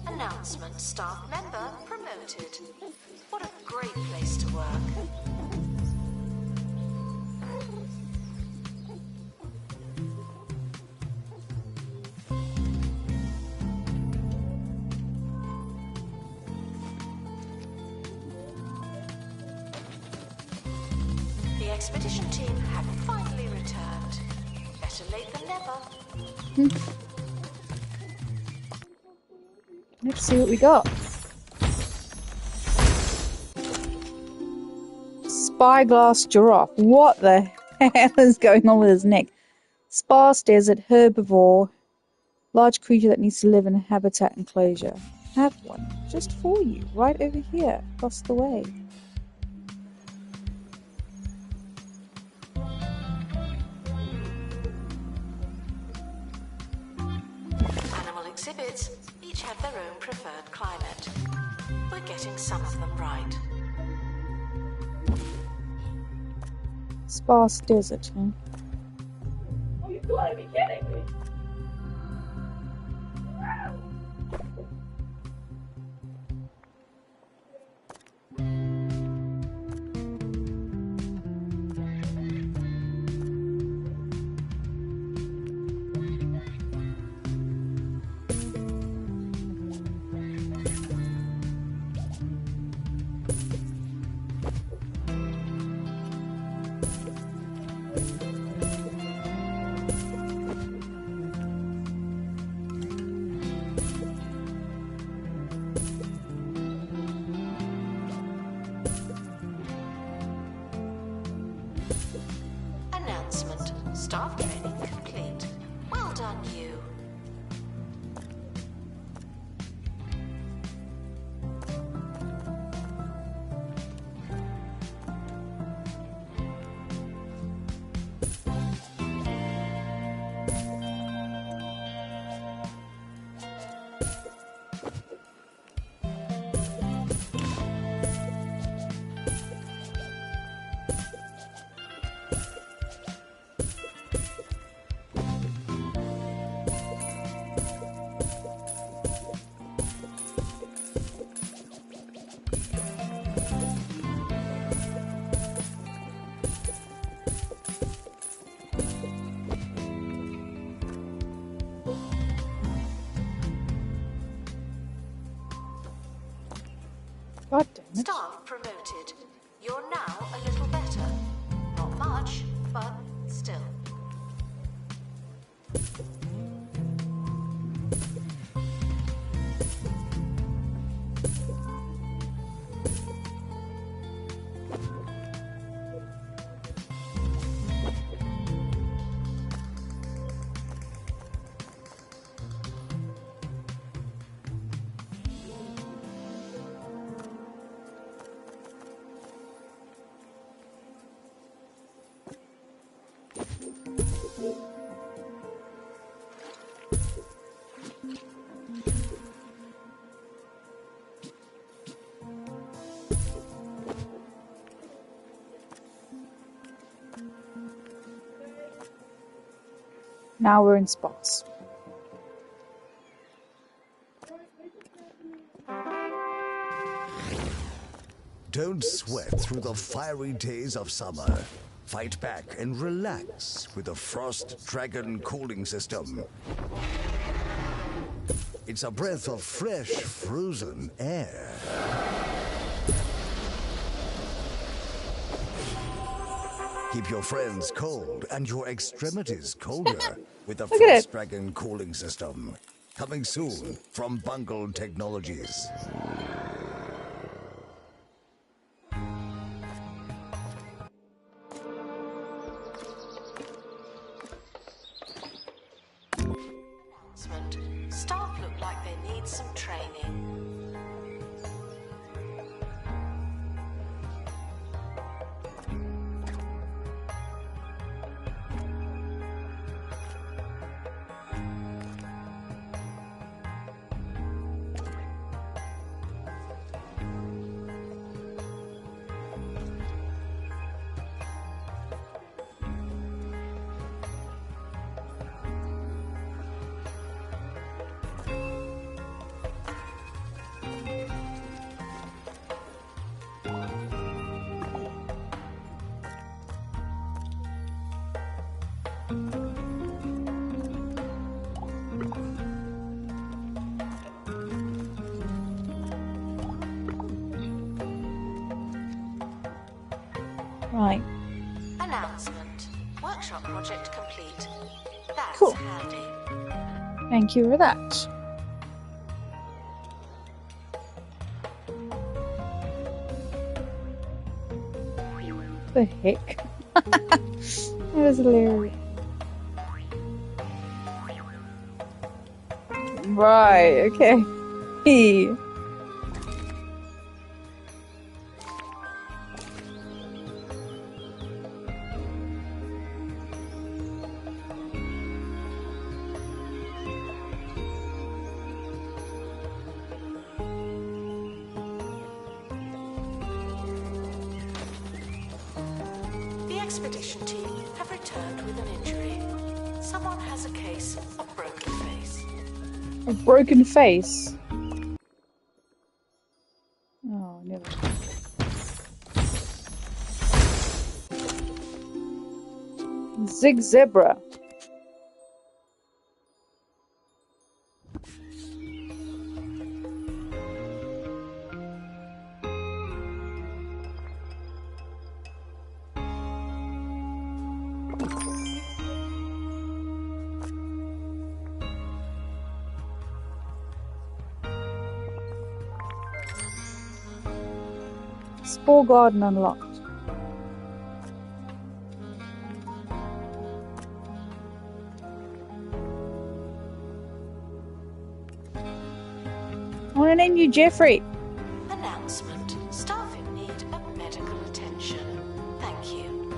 Announcement: staff member promoted. What a great place to work. The expedition team have finally returned. Better late than never. Let's see what we got. Spyglass giraffe. What the hell is going on with his neck? Sparse desert herbivore. Large creature that needs to live in a habitat enclosure. Have one. Just for you. Right over here. Across the way. Animal exhibits each have their own preferred climate. We're getting some of them right. Sparse desert, huh? Oh, you gotta be kidding me! Staff training complete. Well done, you. God damn it. Staff promoted. You're now a little better. Not much, but still. Now we're in spots. Don't sweat through the fiery days of summer. Fight back and relax with the Frost Dragon cooling system. It's a breath of fresh, frozen air. Keep your friends cold and your extremities colder with the Look at Frost it. Dragon cooling system. Coming soon from Bungle Technologies. Announcement. Staff look like they need some training. Right. Announcement. Workshop project complete. That's Cool. handy. Thank you for that. The heck? That was hilarious. Right, okay. Hey. The expedition team have returned with an injury. Someone has a case of broken face. A broken face. Oh, never. Zig Zebra. Spore Garden unlocked. I want to name you Jeffrey. Announcement. Staff in need of medical attention. Thank you.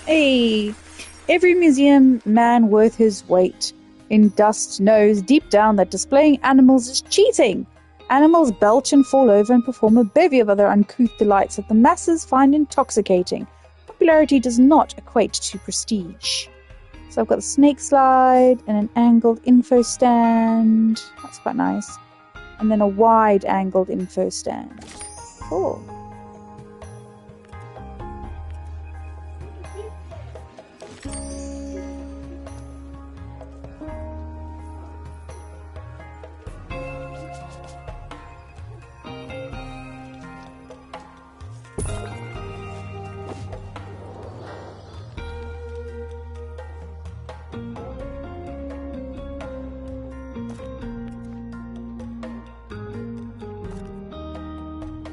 Hey, every museum man worth his weight in dust knows deep down that displaying animals is cheating. Animals belch and fall over and perform a bevy of other uncouth delights that the masses find intoxicating. Popularity does not equate to prestige. So I've got the snake slide and an angled info stand. That's quite nice. And then a wide angled info stand. Cool.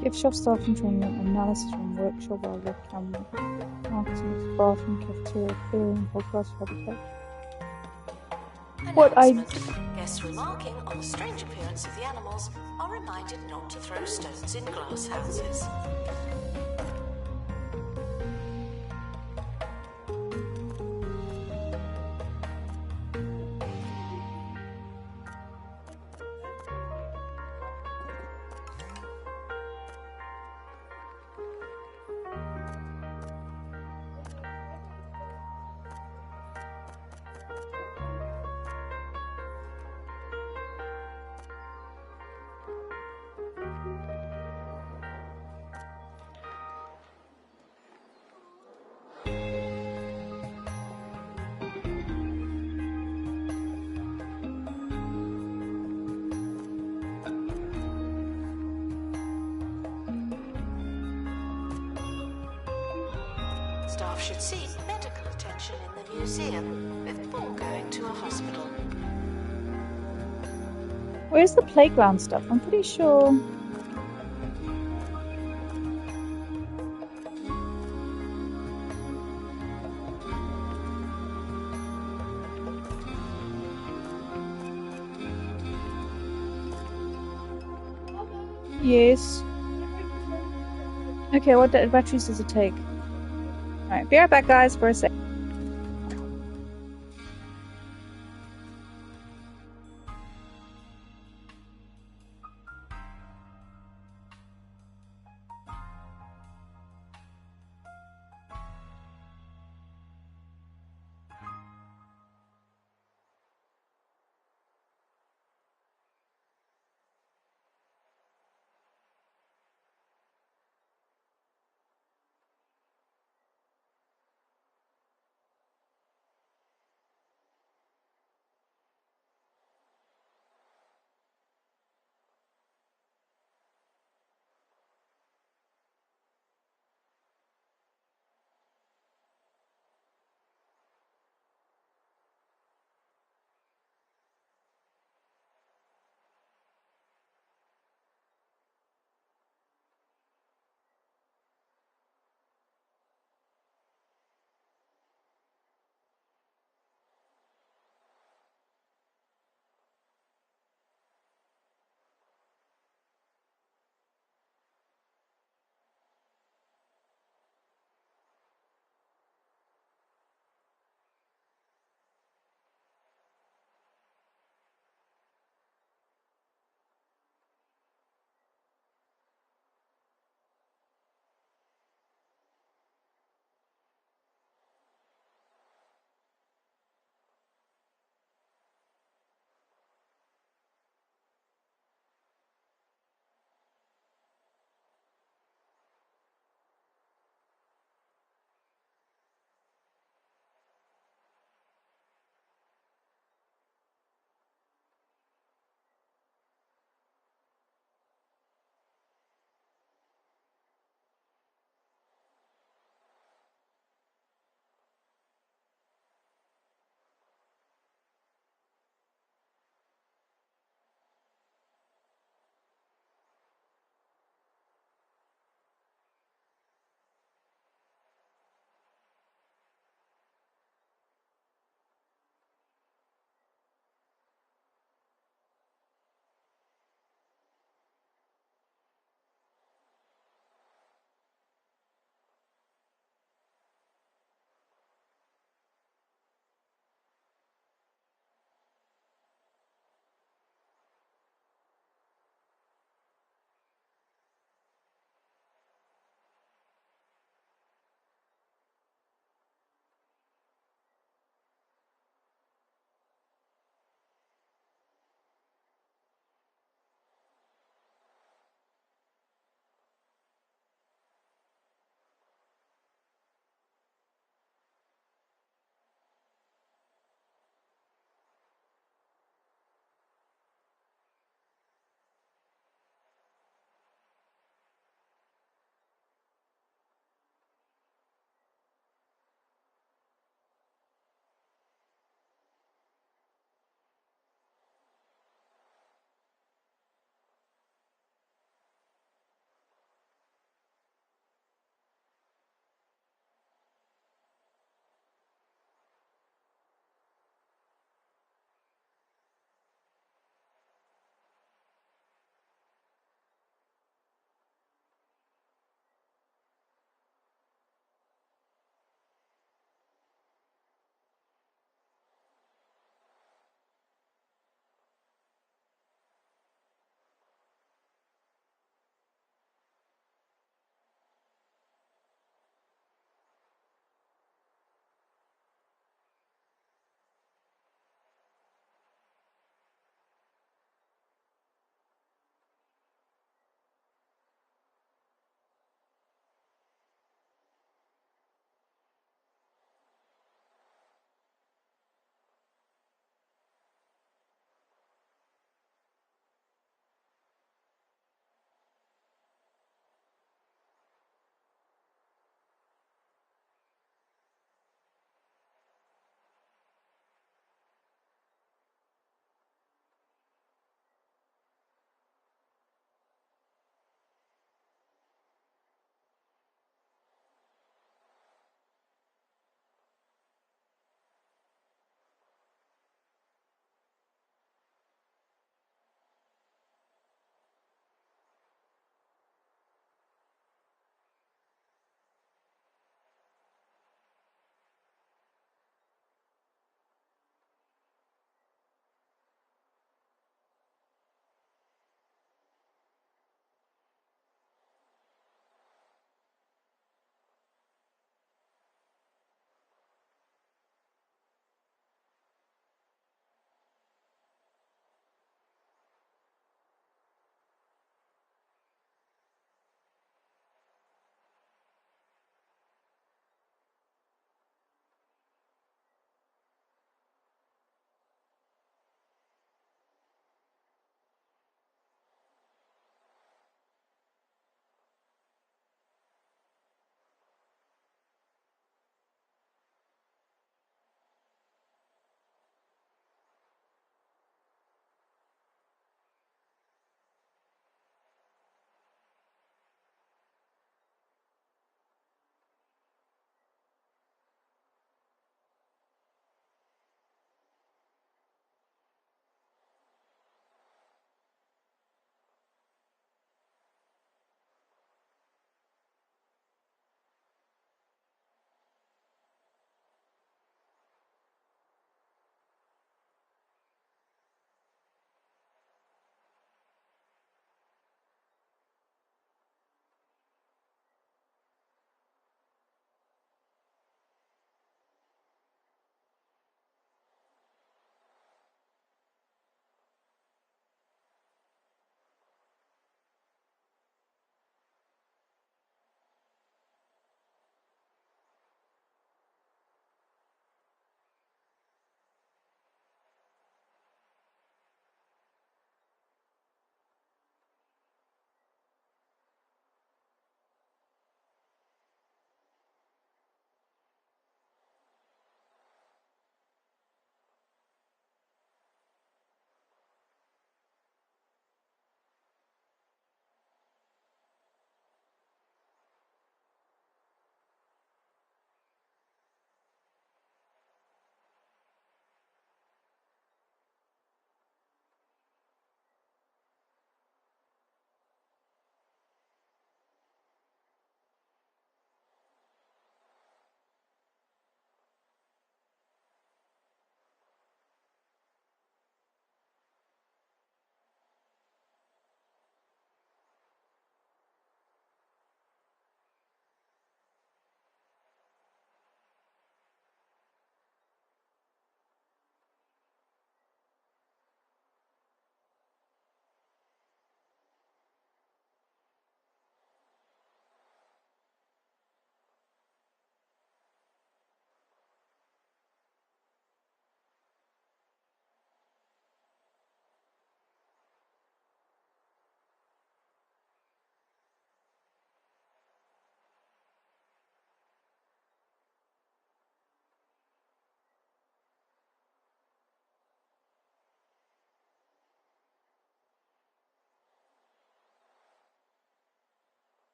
Gift shop, staff and training room, analysis room, workshop, wildlife camera, marketing, bathroom, cafeteria, aquarium, podcast, habitat. What I Announcement. Guests remarking on the strange appearance of the animals are reminded not to throw stones in glass houses. Staff should seek medical attention in the museum before going to a hospital. Where's the playground stuff? I'm pretty sure. Yes. Okay, what batteries does it take? Alright, be right back, guys, for a sec.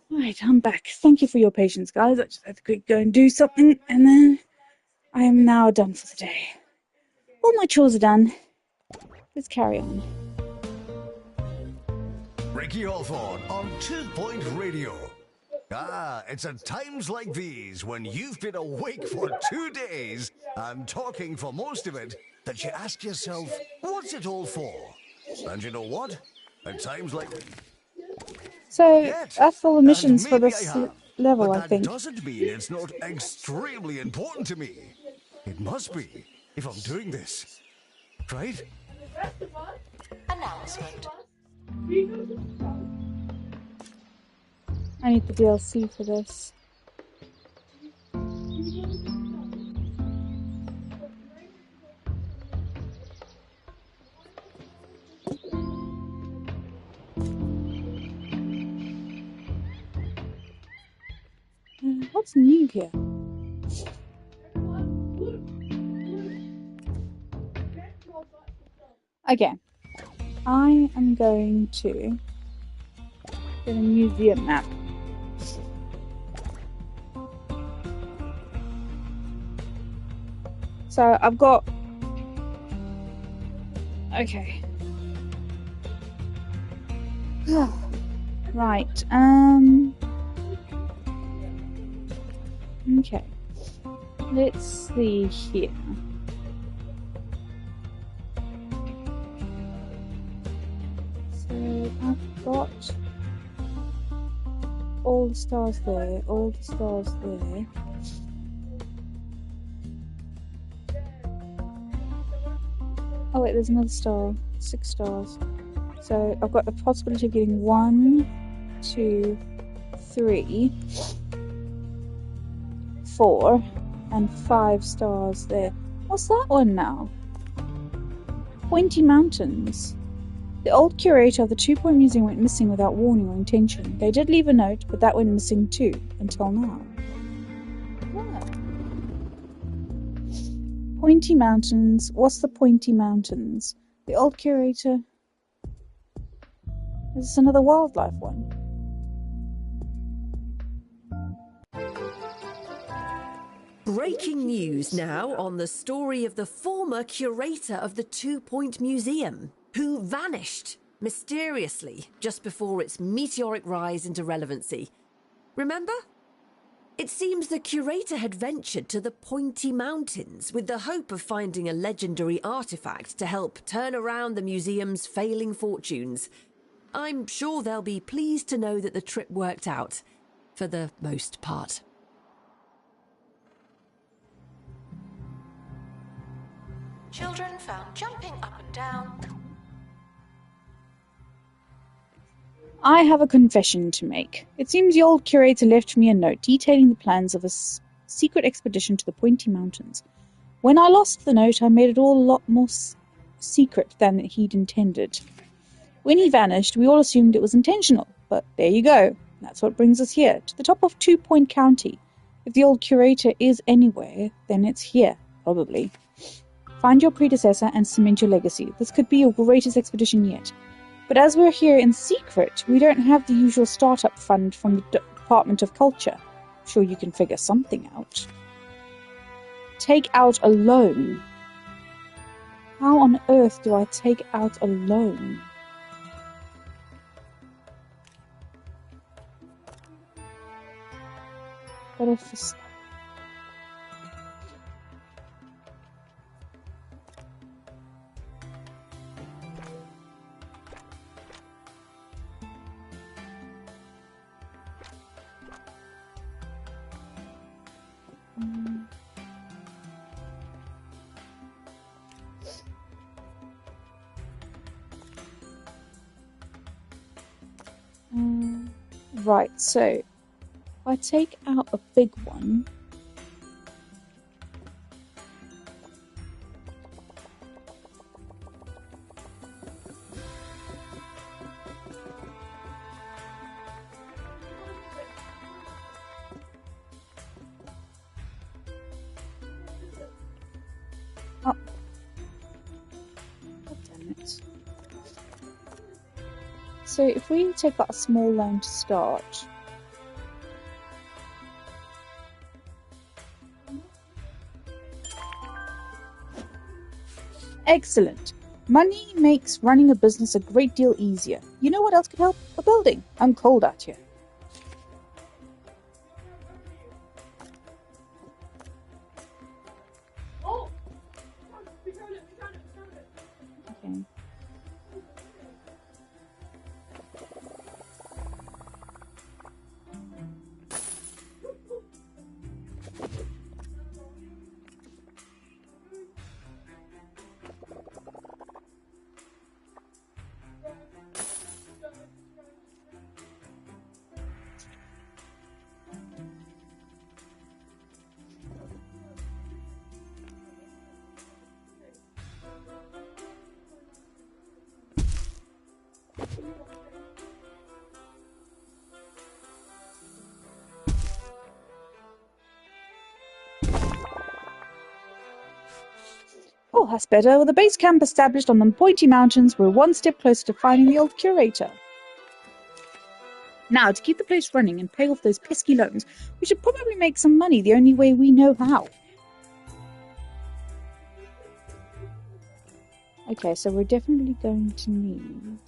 Right, I'm back. Thank you for your patience, guys. I just had to quick go and do something, and then I am now done for the day. All my chores are done. Let's carry on. Ricky Hawthorne on 2 Point Radio. Ah, it's at times like these when you've been awake for 2 days and talking for most of it that you ask yourself, what's it all for? And you know what? At times like So, Yet, that's all the and missions for maybe this I have, level, but I that think. doesn't mean it's not extremely important to me. It must be if I'm doing this, right? Announcement. I need the DLC for this. What's new here? Okay. I am going to get a museum map. So I've got... Okay. Right, okay. Let's see here. So I've got all the stars there, all the stars there. Oh wait, there's another star. 6 stars. So I've got the possibility of getting 1, 2, 3, 4, and 5 stars there. What's that one now? Pointy Mountains. The old curator of the 2 Point Museum went missing without warning or intention. They did leave a note, but that went missing too, until now. Ah. Pointy Mountains. What's the Pointy Mountains? The old curator... Is this another wildlife one? Breaking news now on the story of the former curator of the 2 Point Museum, who vanished mysteriously just before its meteoric rise into relevancy. Remember? It seems the curator had ventured to the Pointy Mountains with the hope of finding a legendary artifact to help turn around the museum's failing fortunes. I'm sure they'll be pleased to know that the trip worked out, for the most part. Children found jumping up and down. I have a confession to make. It seems the old curator left me a note detailing the plans of a secret expedition to the Pointy Mountains. When I lost the note, I made it all a lot more secret than he'd intended. When he vanished, we all assumed it was intentional, but there you go. That's what brings us here, to the top of 2 Point County. If the old curator is anywhere, then it's here, probably. Find your predecessor and cement your legacy. This could be your greatest expedition yet. But as we're here in secret, we don't have the usual startup fund from the Department of Culture. I'm sure you can figure something out. Take out a loan. How on earth do I take out a loan? But if... Right, so if I take out a big one, oh, damn it. So if we take out a small loan to start, Excellent. Money makes running a business a great deal easier. You know what else could help? A building. I'm cold out here. Oh! We found it! Okay. Oh, that's better. With a base camp established on the Pointy Mountains, we're one step closer to finding the old curator. Now, to keep the place running and pay off those pesky loans, we should probably make some money the only way we know how. Okay, so we're definitely going to need...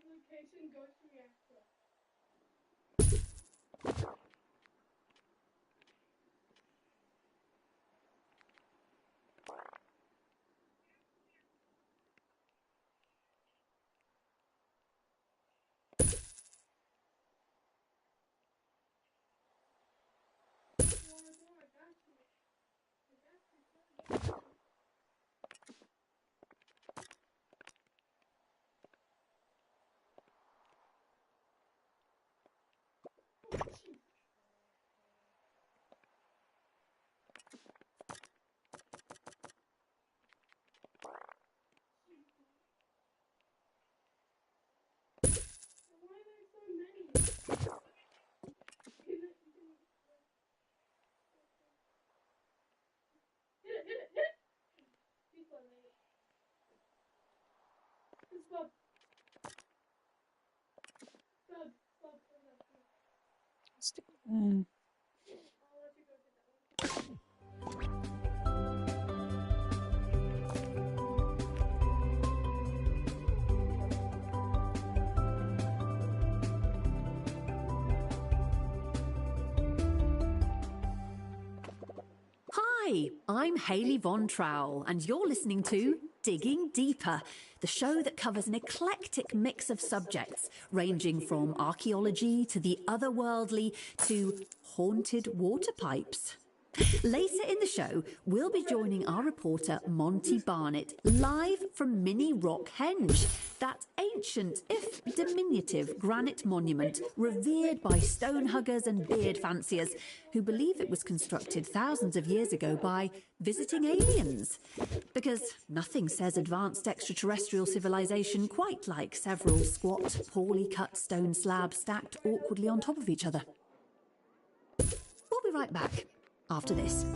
Location goes to reactor. Stick. Hi, I'm Hayley Von Trowell, and you're listening to Digging Deeper, the show that covers an eclectic mix of subjects, ranging from archaeology to the otherworldly to haunted water pipes. Later in the show, we'll be joining our reporter Monty Barnett live from Mini Rock Henge, that ancient, if diminutive, granite monument revered by stone huggers and beard fanciers who believe it was constructed thousands of years ago by visiting aliens. Because nothing says advanced extraterrestrial civilization quite like several squat, poorly cut stone slabs stacked awkwardly on top of each other. We'll be right back after this.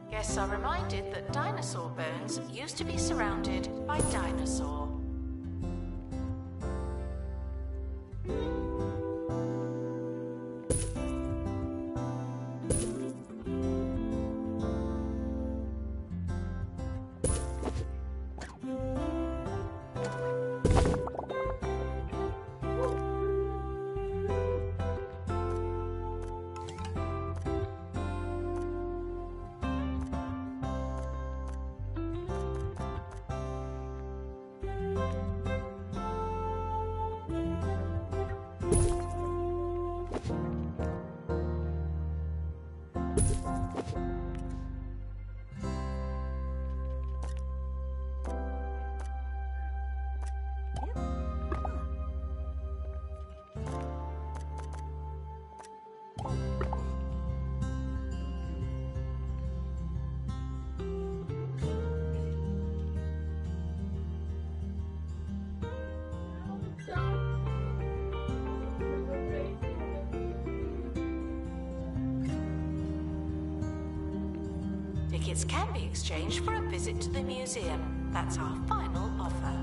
Guests are reminded that dinosaur bones used to be surrounded by dinosaur. Tickets can be exchanged for a visit to the museum. That's our final offer.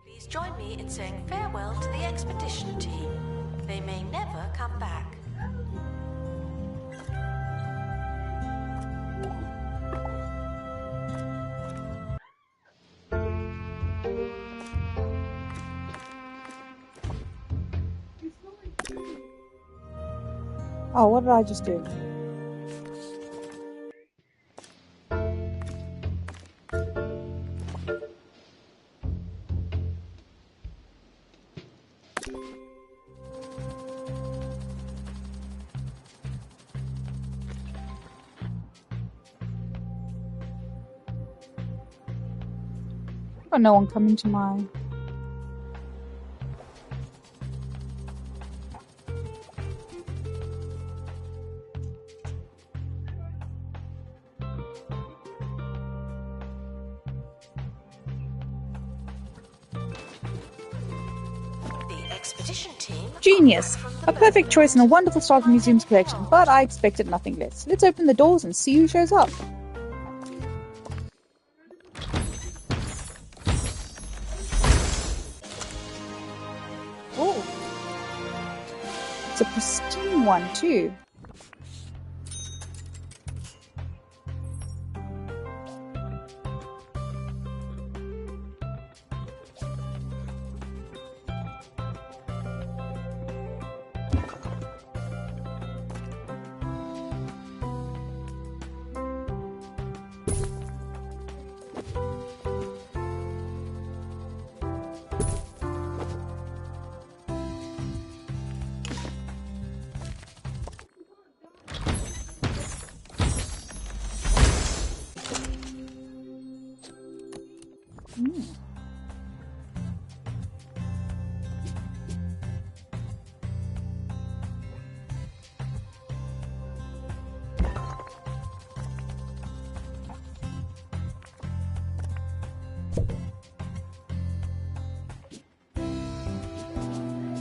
Please join me in saying farewell to the expedition team. They may never come back. Oh, what did I just do? Got no one coming to my... Genius! A perfect choice and a wonderful start to the museum's collection, but I expected nothing less. Let's open the doors and see who shows up. Oh! It's a pristine one, too.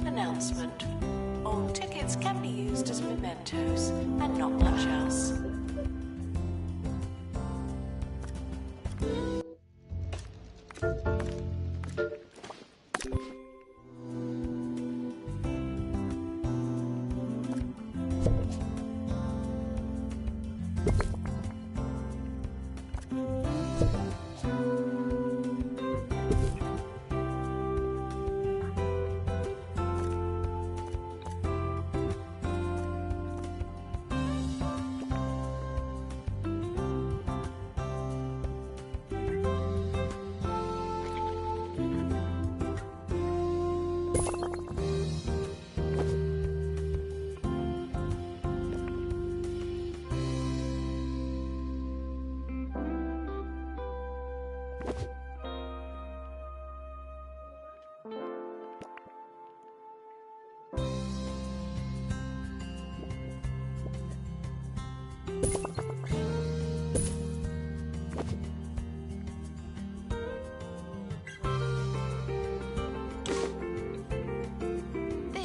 Announcement. All tickets can be used as mementos and not much else.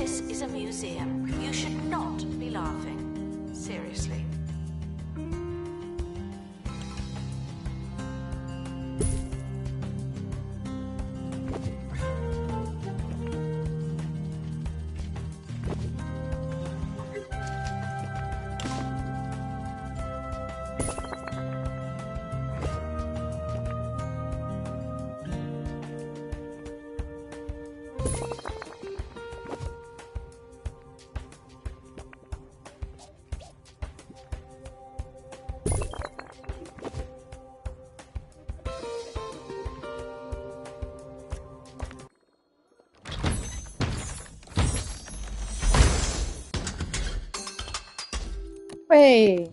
This is a museum. You should not be laughing. Seriously. Hey.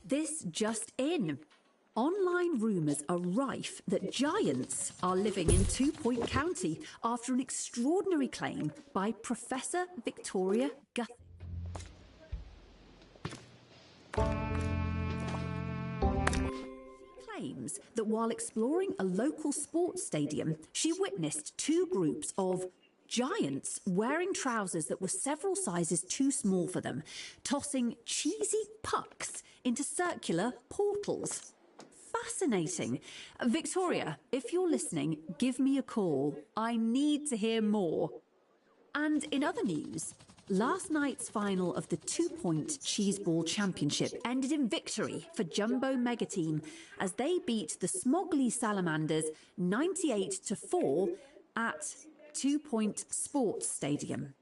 This just in. Online rumours are rife that giants are living in 2 Point County after an extraordinary claim by Professor Victoria Guthrie. Claims that while exploring a local sports stadium, she witnessed 2 groups of giants wearing trousers that were several sizes too small for them, tossing cheesy pucks into circular portals. Fascinating. Victoria, if you're listening, give me a call. I need to hear more. And in other news, last night's final of the 2 Point Cheeseball Championship ended in victory for Jumbo Mega Team as they beat the Smogley Salamanders 98-4 at 2 Point Sports Stadium.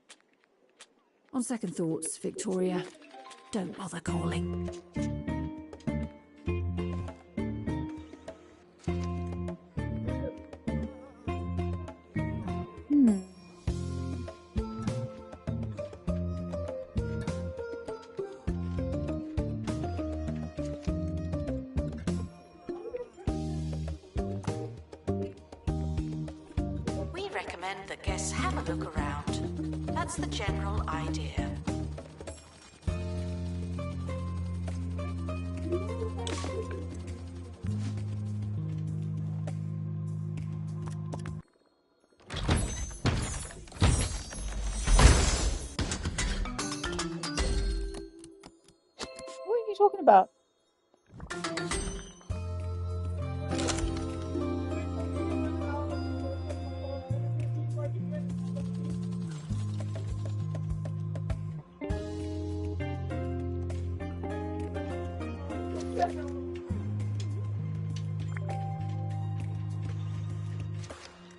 On second thoughts, Victoria, don't bother calling. We recommend that guests have a look around. That's the general idea. What are you talking about?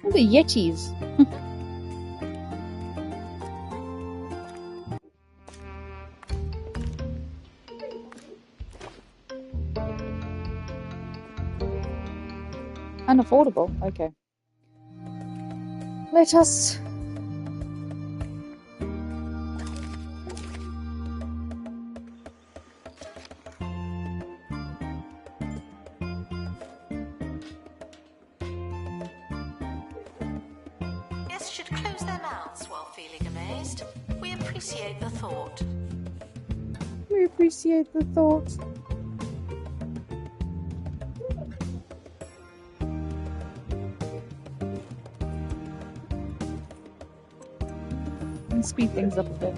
Oh, the Yetis. Unaffordable. Okay. Let us. Guests should close their mouths while feeling amazed. We appreciate the thought. We appreciate the thought. And speed things up a bit.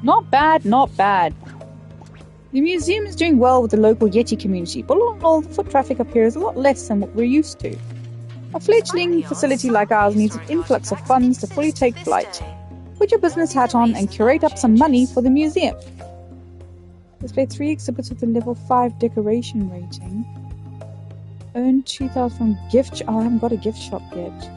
Not bad, not bad. The museum is doing well with the local Yeti community, but all in all, the foot traffic up here is a lot less than what we're used to. A fledgling facility like ours needs an influx of funds to fully take flight. Put your business hat on and curate up some money for the museum. Display 3 exhibits with a level 5 decoration rating. Earn 2,000 from gift shop. Oh, I haven't got a gift shop yet.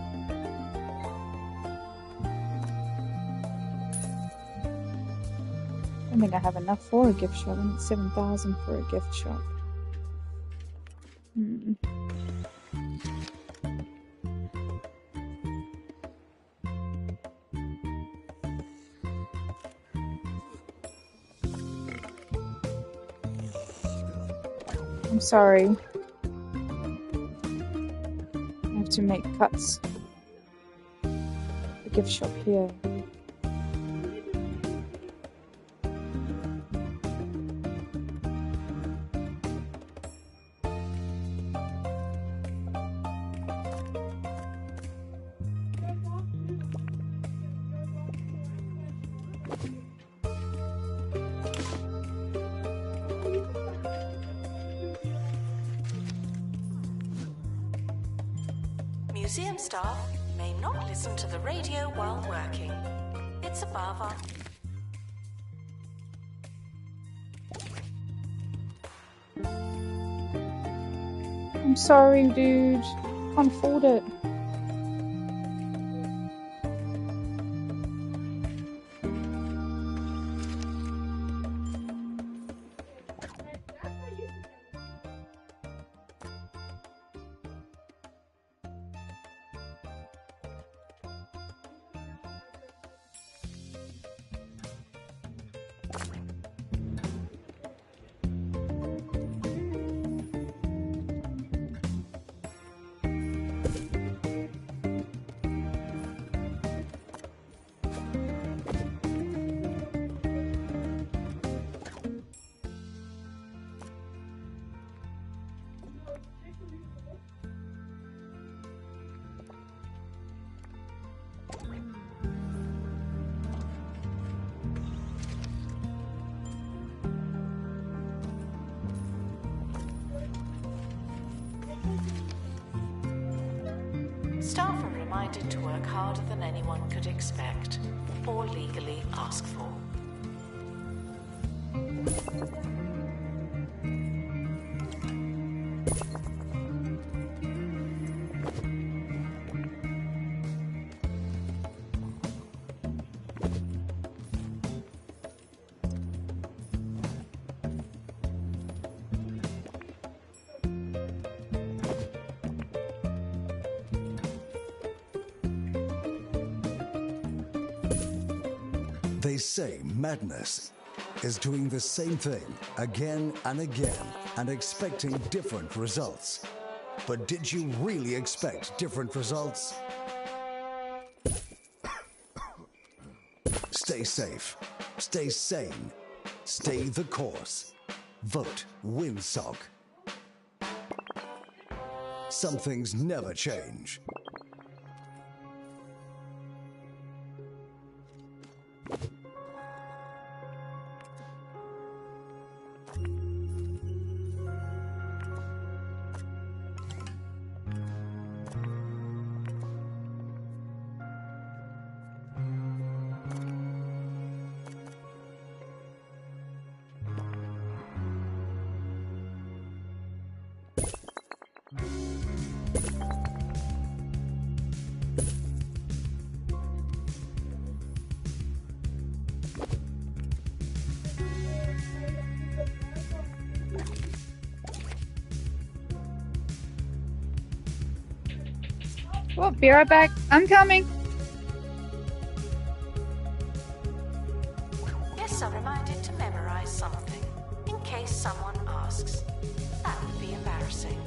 I don't think I have enough for a gift shop. I need 7,000 for a gift shop. I'm sorry. I have to make cuts. The gift shop here. Museum staff may not listen to the radio while working. It's above our... I'm sorry, dude. Can't afford it. Staff are reminded to work harder than anyone could expect or legally ask for. They say madness is doing the same thing again and again and expecting different results. But did you really expect different results? Stay safe, stay sane, stay the course. Vote WinSock. Some things never change. Well, be right back. I'm coming. Yes, I'm reminded to memorize something in case someone asks. That would be embarrassing.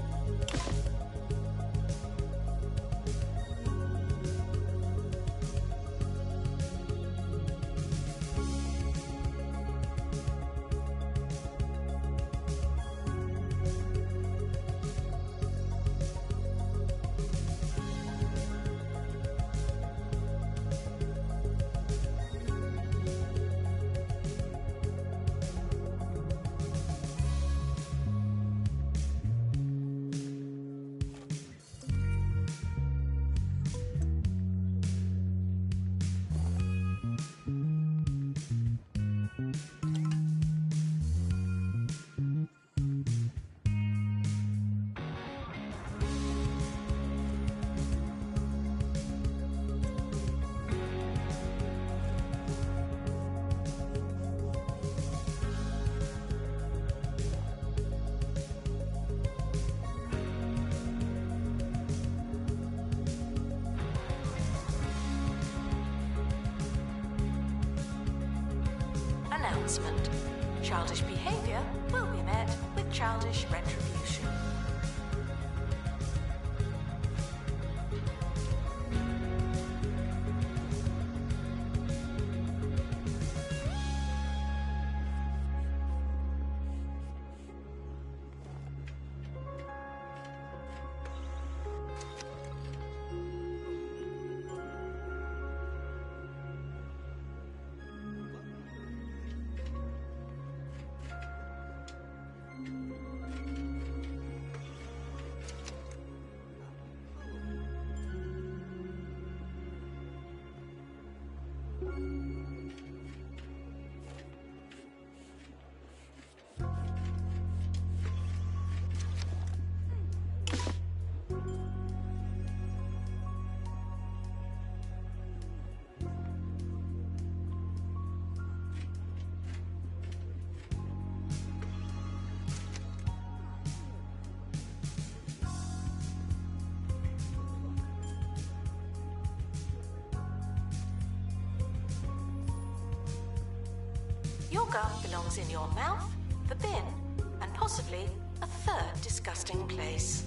announcement. Childish behavior will be met with childish retribution. Your gum belongs in your mouth, the bin, and possibly a third disgusting place.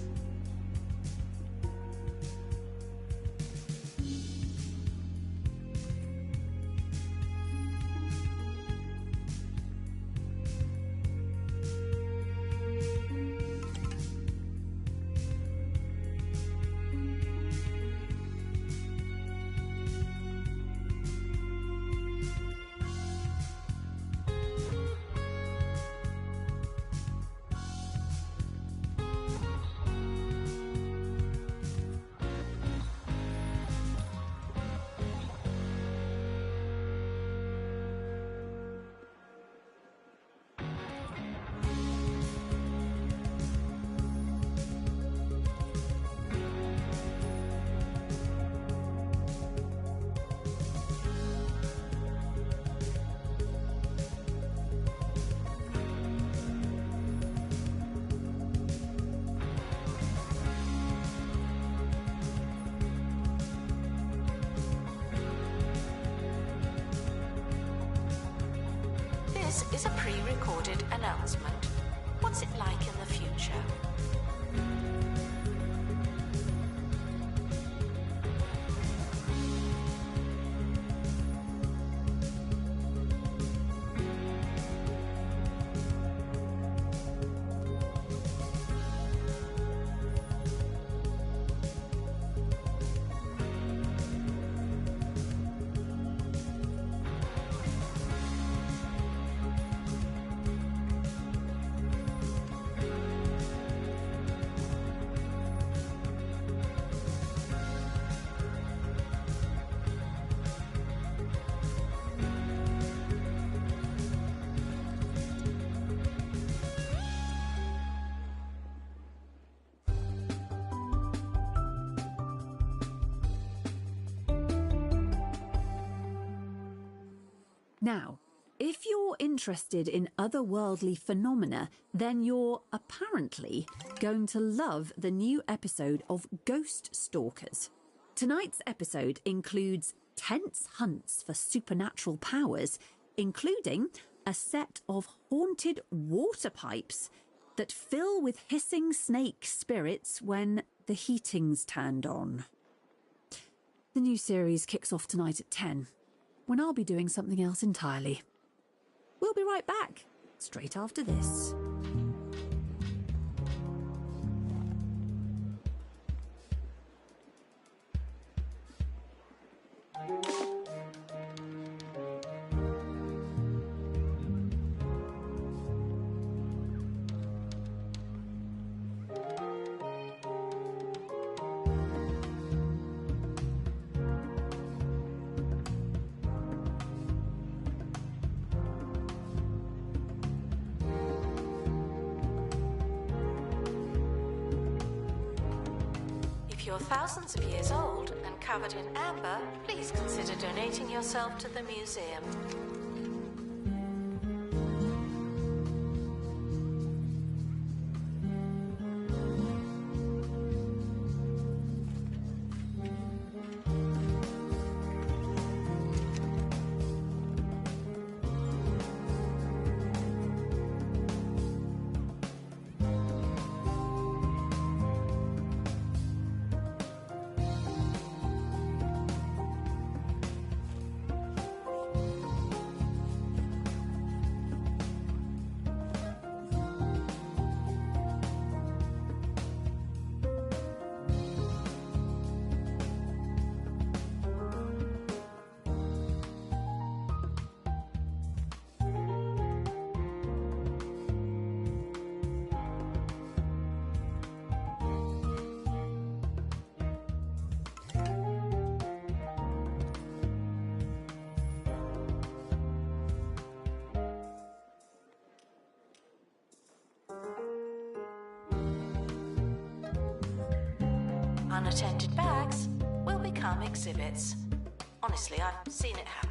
This is a pre-recorded announcement. What's it like in the future? Now, if you're interested in otherworldly phenomena, then you're apparently going to love the new episode of Ghost Stalkers. Tonight's episode includes tense hunts for supernatural powers, including a set of haunted water pipes that fill with hissing snake spirits when the heating's turned on. The new series kicks off tonight at 10. When I'll be doing something else entirely. We'll be right back, straight after this. If you're thousands of years old and covered in amber, please consider donating yourself to the museum. unattended bags will become exhibits. Honestly, I've seen it happen.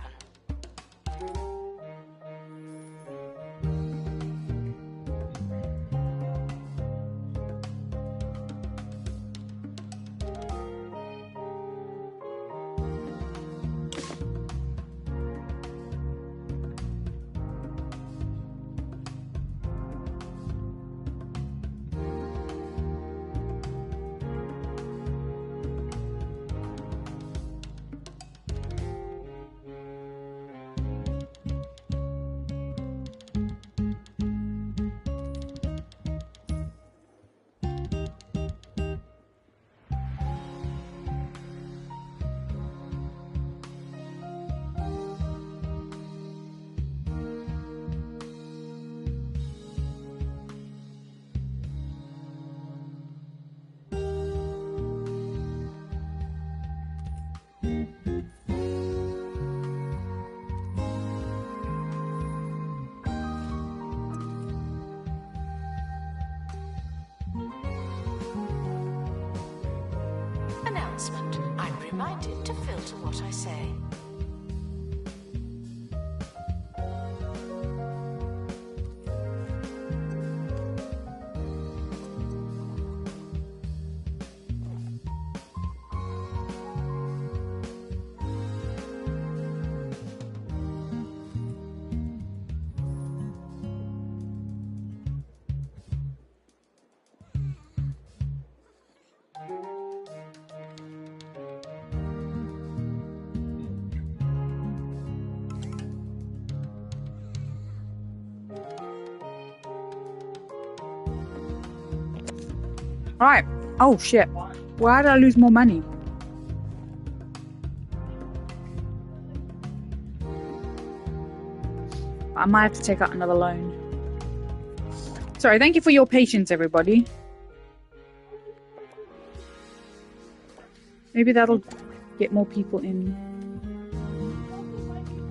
Announcement. I'm reminded to filter what I say. Right. Oh shit. Why did I lose more money? I might have to take out another loan. Sorry, thank you for your patience, everybody. Maybe that'll get more people in.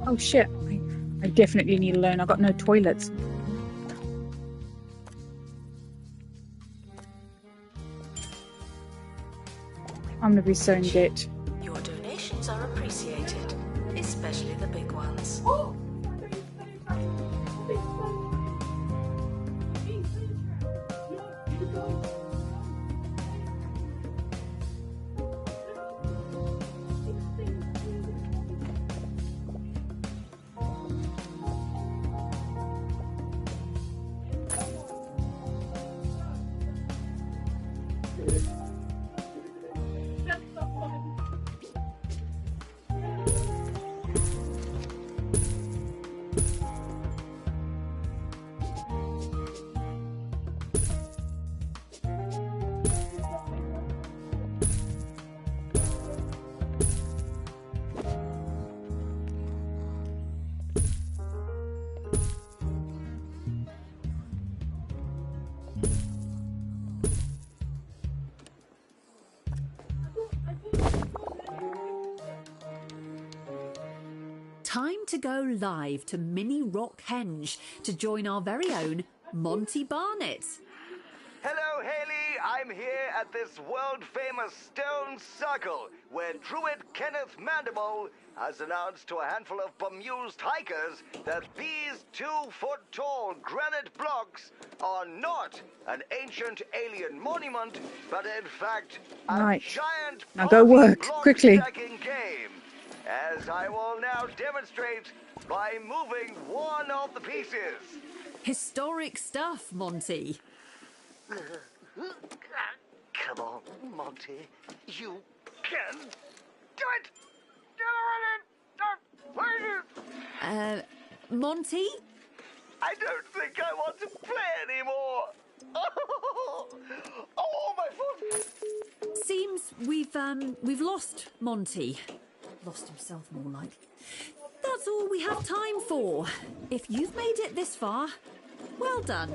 Oh shit. I definitely need a loan. I've got no toilets. I'm gonna be so in debt. Your donations are appreciated, especially the big ones. Time to go live to Mini Rock Henge to join our very own Monty Barnett. Hello, Haley. I'm here at this world-famous stone circle where Druid Kenneth Mandible has announced to a handful of bemused hikers that these 2-foot-tall granite blocks are not an ancient alien monument, but in fact a giant now go work block quickly. stacking game. As I will now demonstrate by moving one of the pieces. Historic stuff, Monty. Come on, Monty. You can do it! Monty? I don't think I want to play anymore. Oh, my foot! Seems we've lost Monty. Lost himself, more like. That's all we have time for. If you've made it this far, well done.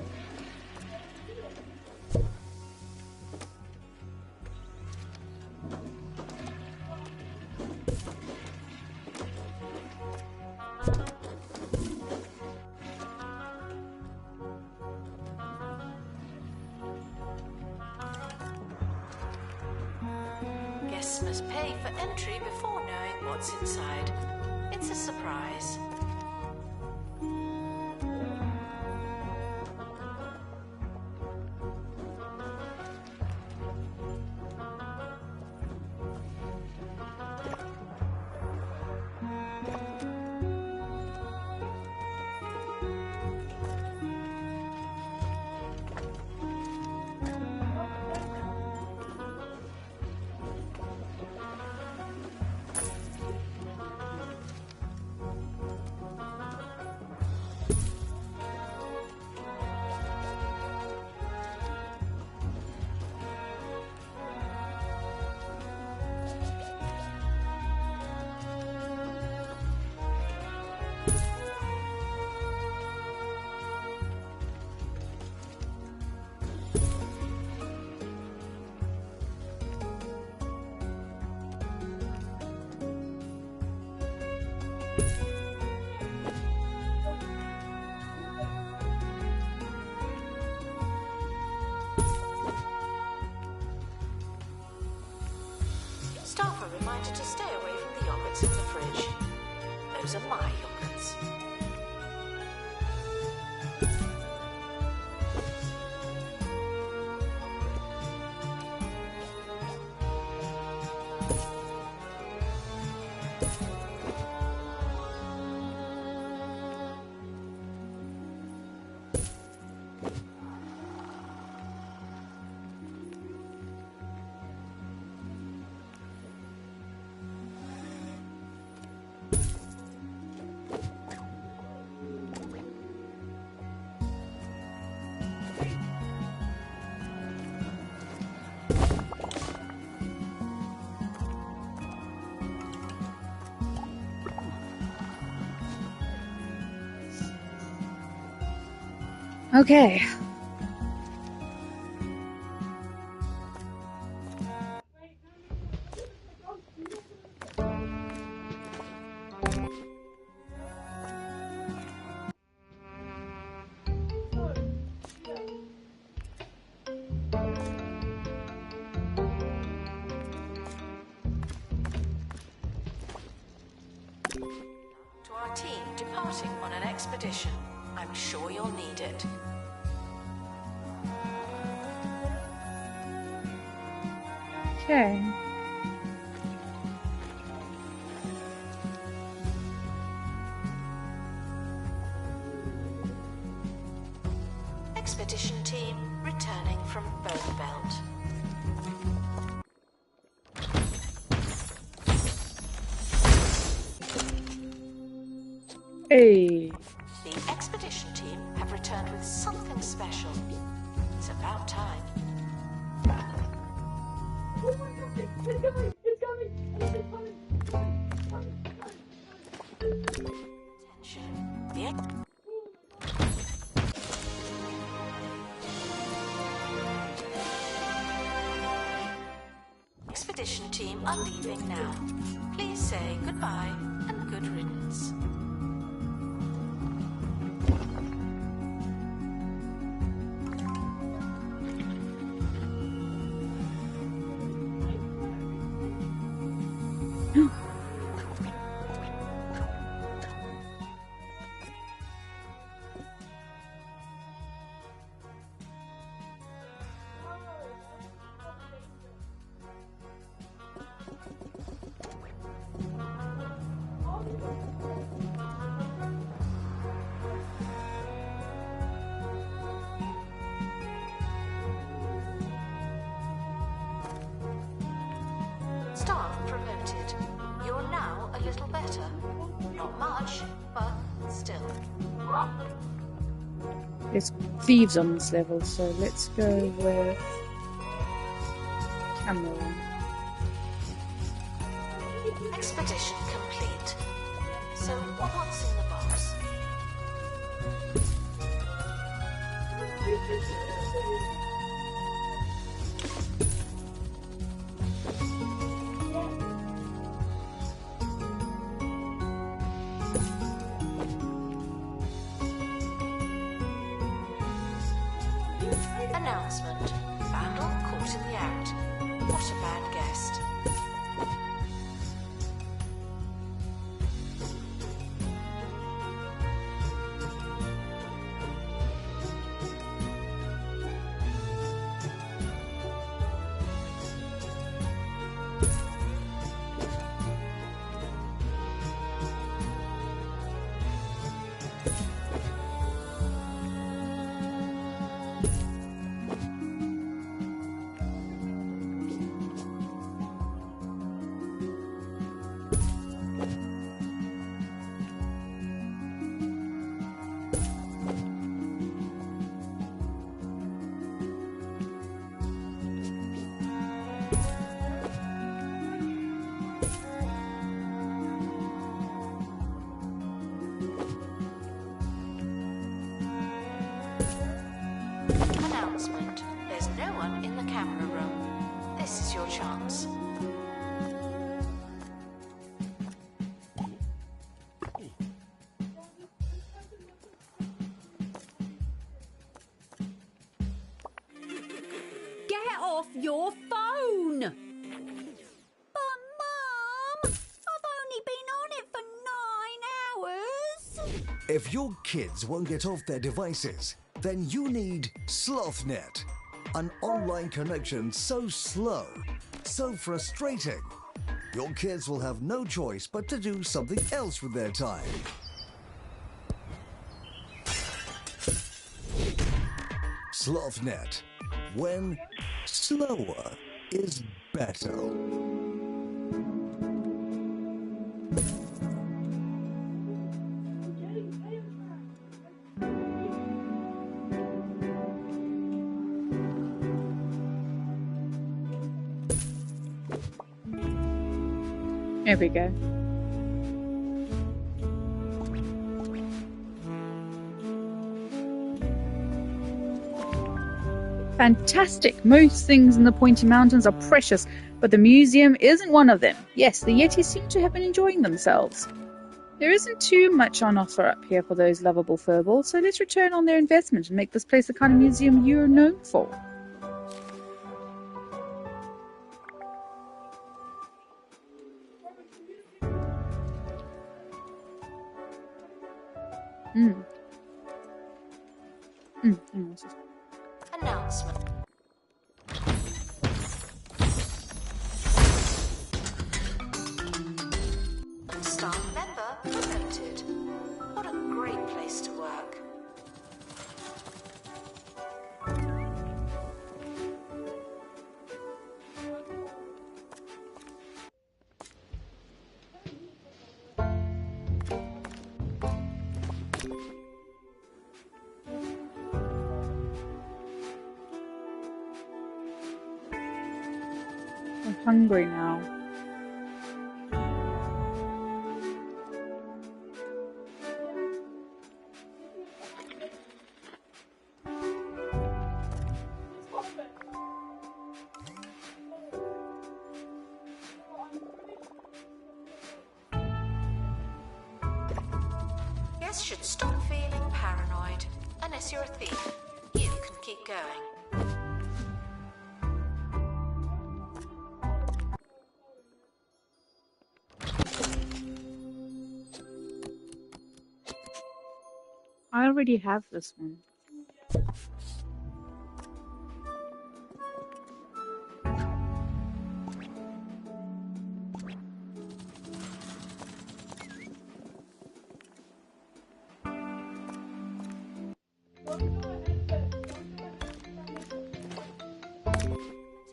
Guests must pay for entry before knowing what's inside. It's a surprise. Staff are reminded to stay away from the yogurts in the fridge. Those are my yogurts. Okay. To our team departing on an expedition. I'm sure you'll need it. Okay. Expedition team returning from Bone Belt. Hey. The expedition team have returned with something special. It's about time. Oh my god, it's coming! It's coming! It's coming! Attention. The expedition team are leaving now. Please say goodbye and good riddance. Staff promoted. You're now a little better. Not much, but still. There's thieves on this level, so let's go with Cameron. Expedition complete. So what's in the box? Announcement. Vandal caught in the act. What a bad guest. Announcement. There's no one in the camera room. This is your chance. Get off your phone! But, Mum, I've only been on it for 9 hours. If your kids won't get off their devices, then you need SlothNet, an online connection so slow, so frustrating. Your kids will have no choice but to do something else with their time. SlothNet, when slower is better. There we go. Fantastic! Most things in the Pointy Mountains are precious, but the museum isn't one of them. Yes, the Yetis seem to have been enjoying themselves. There isn't too much on offer up here for those lovable furballs, so let's return on their investment and make this place the kind of museum you're known for. Announcement. Staff member promoted. What a great place to work. I'm hungry now. Guests should stop feeling paranoid. Unless you're a thief, you can keep going. I already have this one.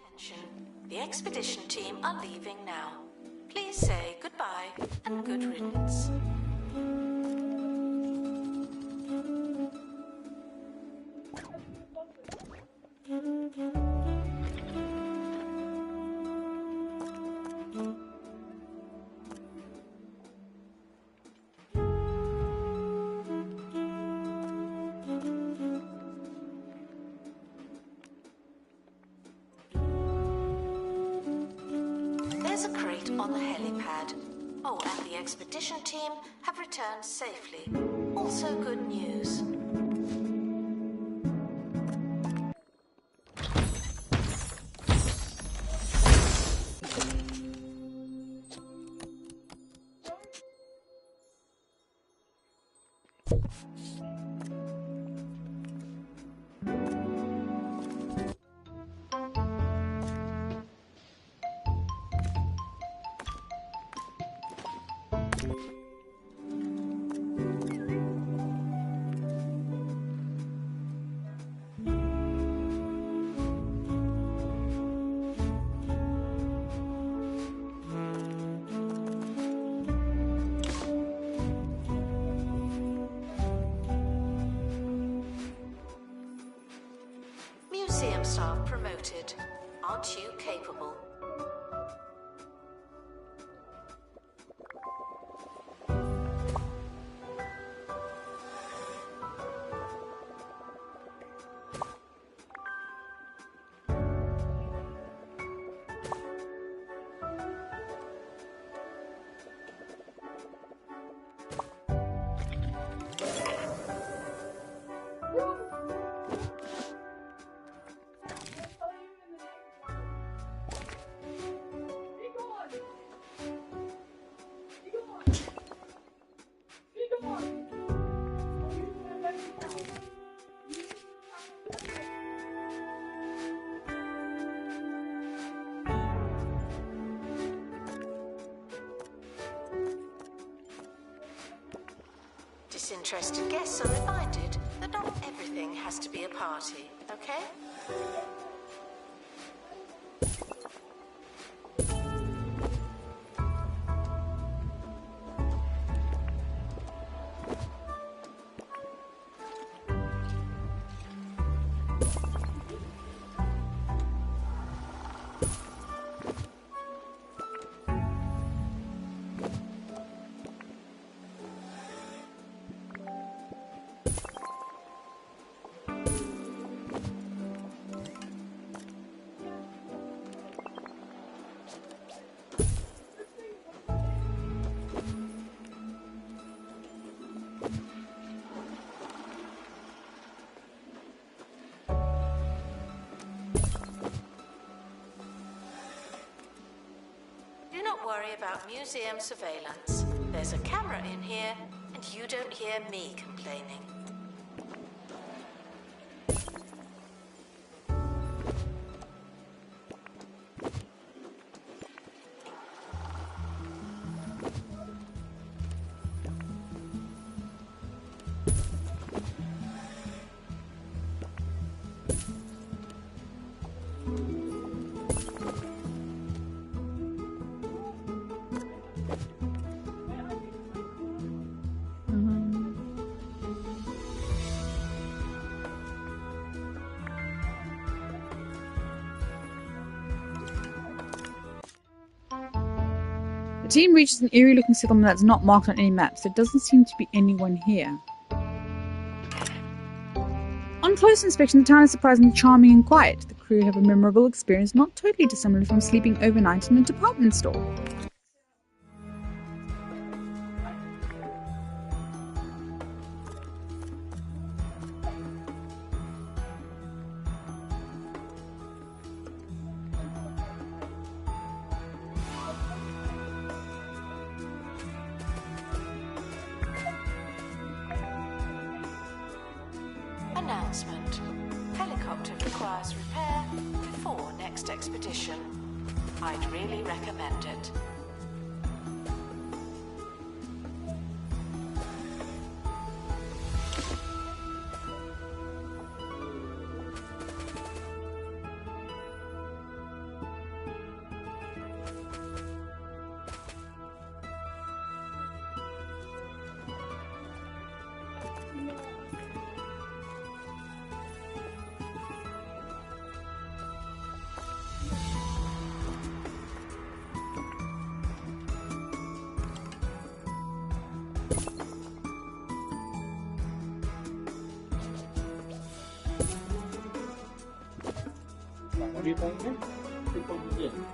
Attention. The expedition team are leaving now. Please say goodbye and good riddance. There's a crate on the helipad. Oh, and the expedition team have returned safely. Also good news. Museum staff promoted. Aren't you capable? disinterested guests are reminded that not everything has to be a party, okay? Worry about museum surveillance. There's a camera in here, and you don't hear me complaining. The team reaches an eerie-looking settlement that's not marked on any maps. There doesn't seem to be anyone here. On close inspection, the town is surprisingly charming and quiet. The crew have a memorable experience not totally dissimilar from sleeping overnight in a department store. Announcement. Helicopter requires repair before next expedition. I'd really recommend it.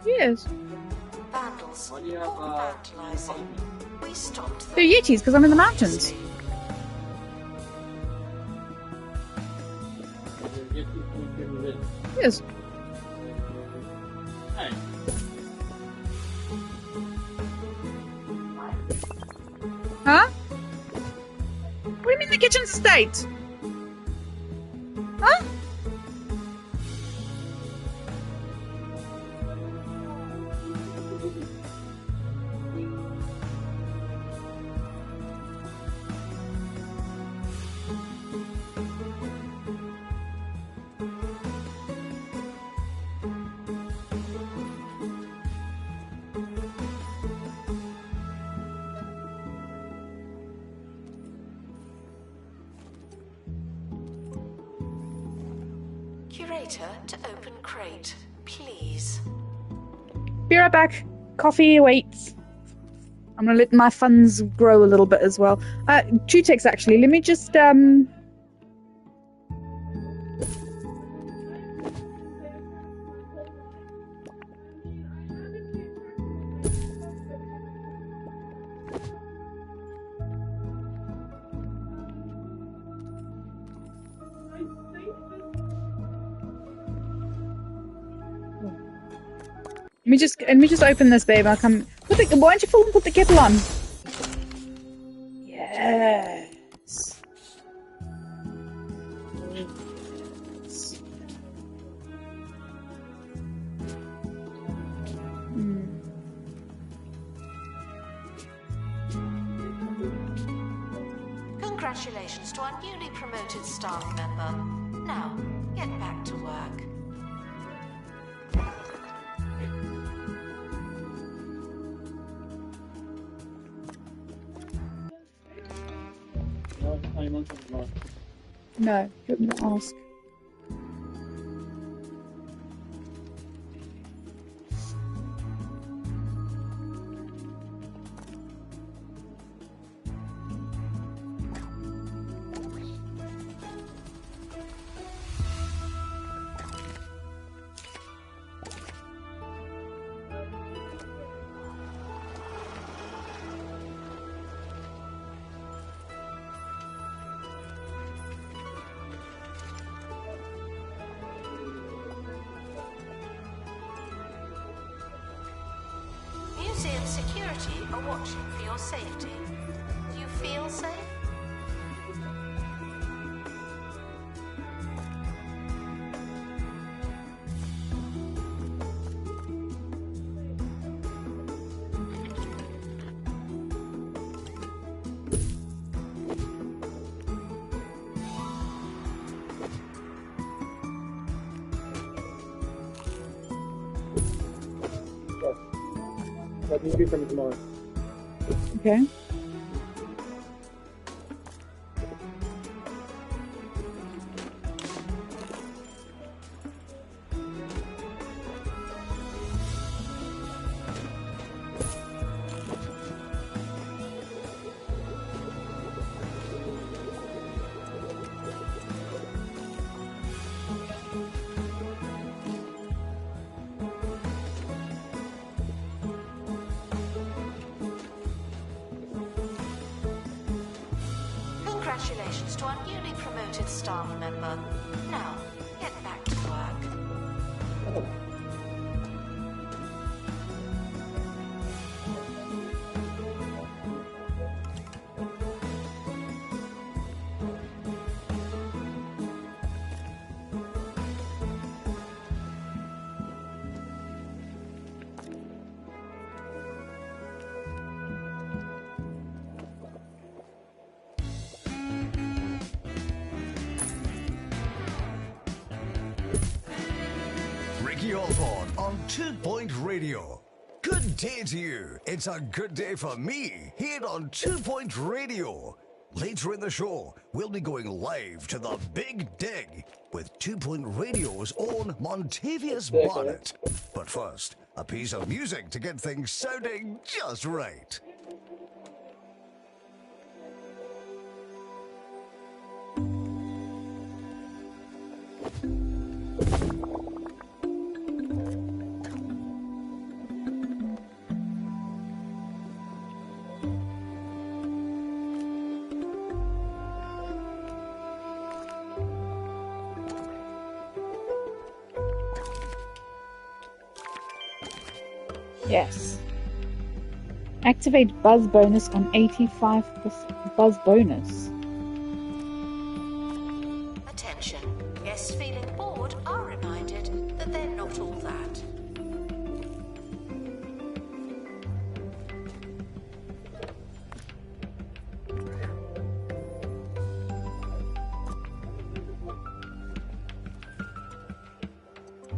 Yes. Vandals. Vandalizing. We stopped them. They're Yetis because I'm in the mountains. Yes. Huh? What do you mean the kitchen state? Huh? Curator to open crate, please. Be right back. Coffee awaits. I'm gonna let my funds grow a little bit as well. Two ticks actually. Let me just Let me just open this, babe. I'll come. Why don't you fill and put the kettle on? Yes. Congratulations to our newly promoted staff member. Now, get back to work. No, you're going to ask. Museum security are watching for your safety. Do you feel safe? What do you do from tomorrow? Okay. Congratulations to our newly promoted staff member. Now, get back to work. Ricky Althorn on 2 Point Radio. Good day to you. It's a good day for me here on 2 Point Radio. Later in the show, we'll be going live to the Big Dig with 2 Point Radio's own Montavious Bonnet. But first, a piece of music to get things sounding just right. Yes. Activate Buzz Bonus on 85% Buzz Bonus. Attention. Guests feeling bored are reminded that they're not all that.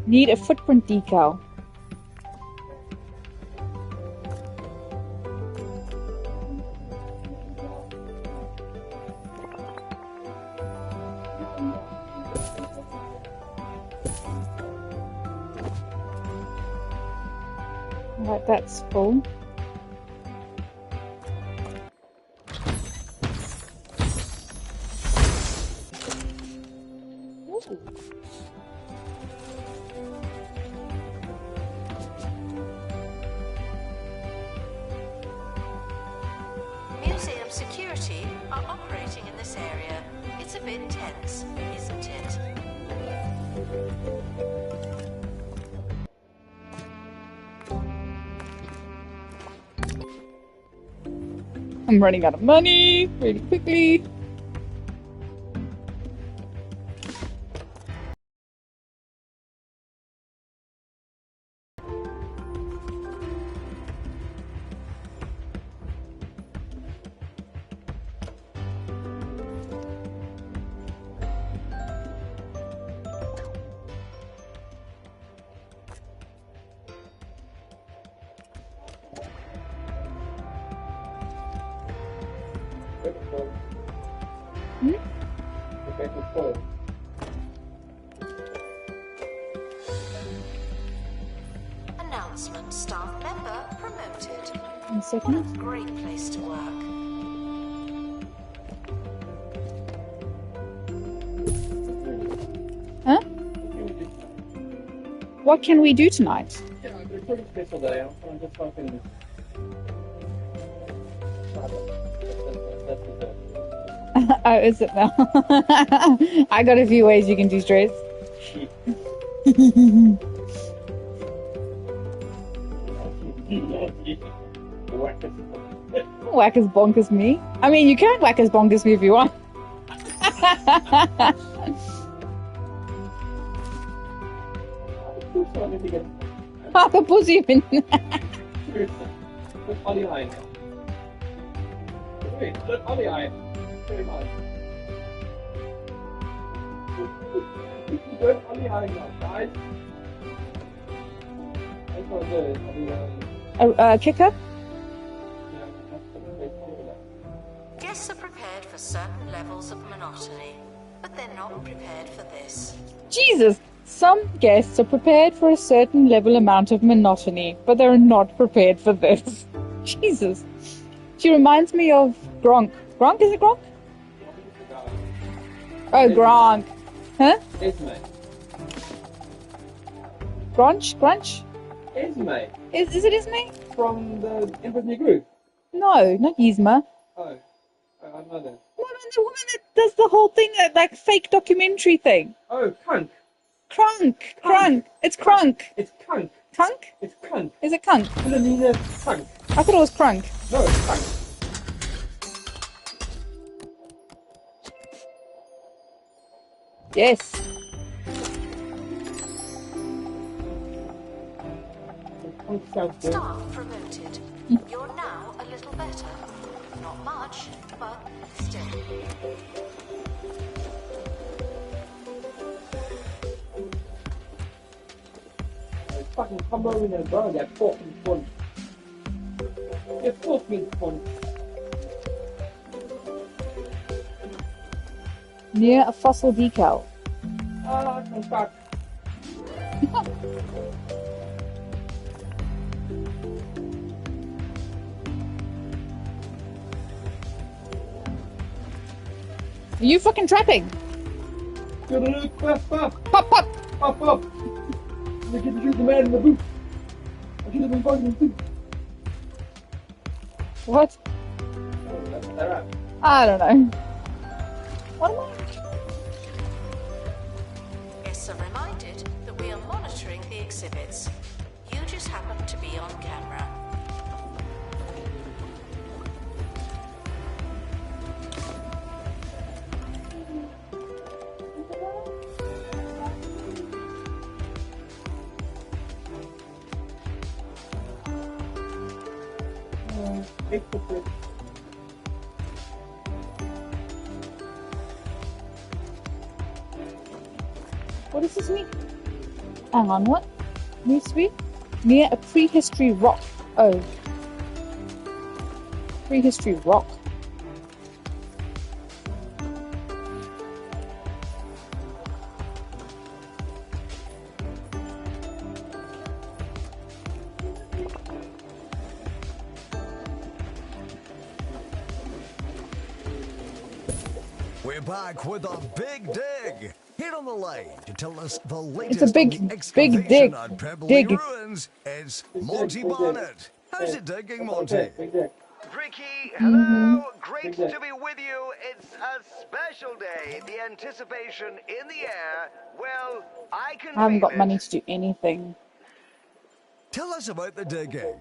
Need a footprint decal. Right, that's full. Ooh. Museum security are operating in this area. It's a bit tense, isn't it? I'm running out of money really quickly. spoiled. Announcement: staff member promoted. 1 second. Great place to work. Huh? What can we do tonight? Yeah, it's a pretty special day. I'm just hoping. That's the Oh, is it now? I got a few ways you can do stress. Whack as bonkers me. I mean, you can whack as bonkers me if you want. Half a pussy. Ollie High now. Wait, let Ollie High. Very much. Let Ollie High now, guys. That's what it is. Kick up? Guests are prepared for certain levels of monotony, but they're not prepared for this. Jesus! Some guests are prepared for a certain level amount of monotony, but they're not prepared for this. Jesus. She reminds me of Gronk. Gronk? Is it Gronk? Oh, Gronk. Huh? Esme. Grunch? Esme. Is it Ismay? From the Emperor's New Groove. No, not Yzma. Oh, I know that. The woman that does the whole thing, that like fake documentary thing. Oh, Kunk. Crunk. It's Crunk. It's Kunk. Kunk? It's Kunk. Is it Kunk? Philomena Kunk. I thought it was Crunk. No, it's Kunk. Yes. Kunk sounds good. Staff promoted. You're now a little better. Not much, but still. Fucking come over in a bro, that fucking fun. You're fucking fun. Near a fossil decal. Ah, I'm back. Are you fucking trapping? Pop, pop, Pop, pop! pop, pop. I get to shoot the man in the boot. I should have been fucking in the boot. What? Oh, that's right. I don't know. What am I? Guests are reminded that we are monitoring the exhibits. You just happen to be on camera. What does this mean? Hang on, what? New sweet? Near a prehistory rock. Oh. Prehistory rock. We're back with a big dig. Here on the line to tell us the latest It's a big, on the big excavation dig. on Pebbley Dig. Ruins. It's Monty Barnett. How's it digging, Monty? Ricky, hello. Great to be with you. It's a special day. The anticipation in the air. Well, I can I haven't feel got money it. to do anything. Tell us about the digging.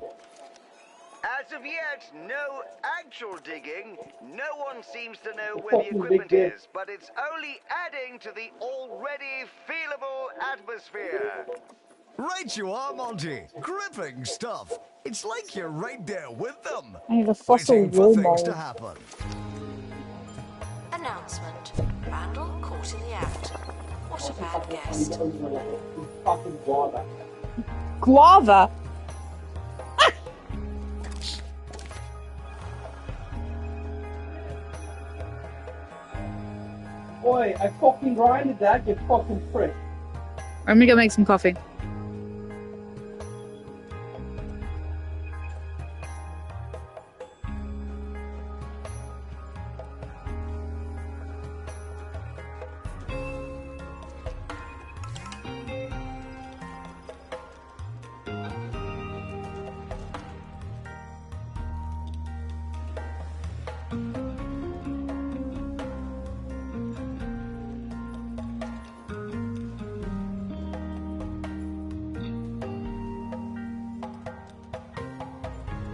As of yet, no actual digging. No one seems to know where the equipment is, but it's only adding to the already feelable atmosphere. Right you are, Monty. Gripping stuff. It's like you're right there with them. I need a fossil Waiting for wall things mold. to happen. Announcement. Randall caught in the act. What a bad guest. Fucking guava. Guava! Oi, I fucking grinded that, you fucking prick. I'm gonna go make some coffee.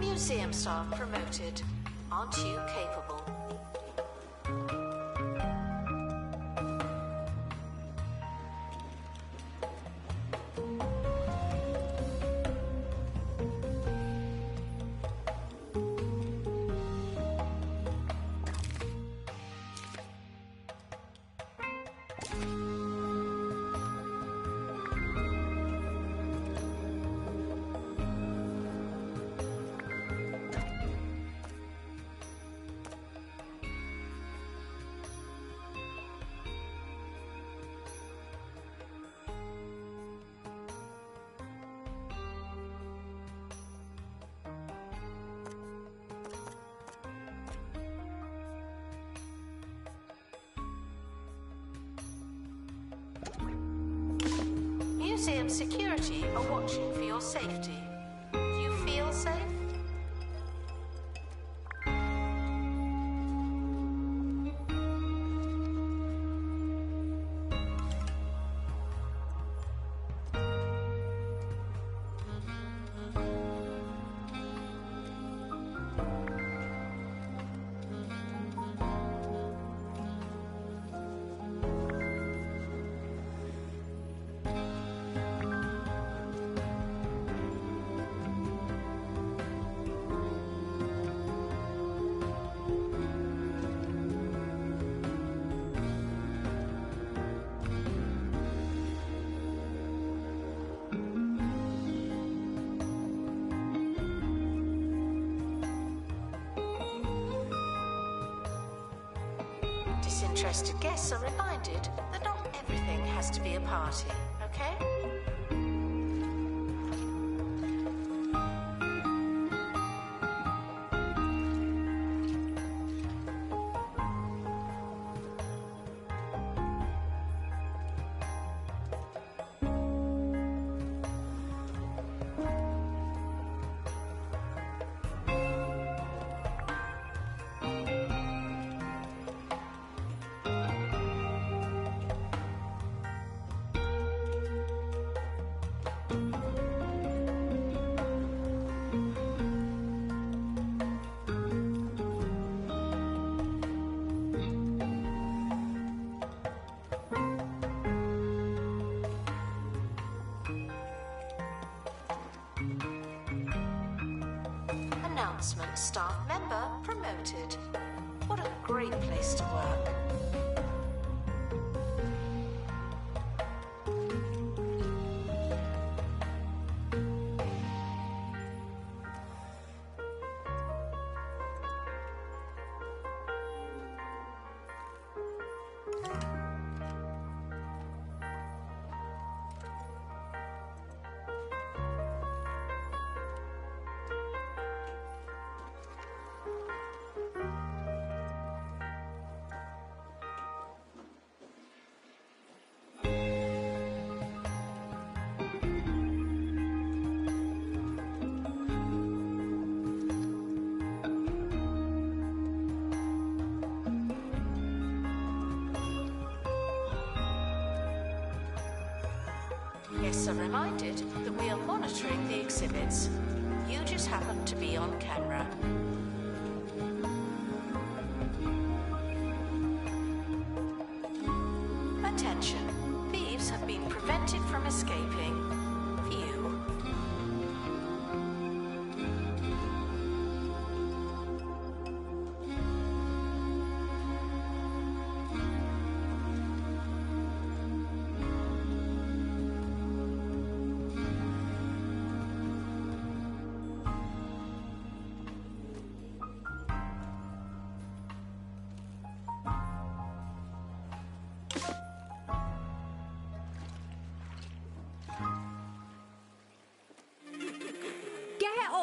Museum staff promoted. Aren't you capable? Museum security are watching for your safety. Do you feel safe? Disinterested guests are reminded that not everything has to be a party, okay? Announcement: staff member promoted. What a great place to work. Guests are reminded that we are monitoring the exhibits. You just happen to be on camera. Attention. Thieves have been prevented from escaping. View.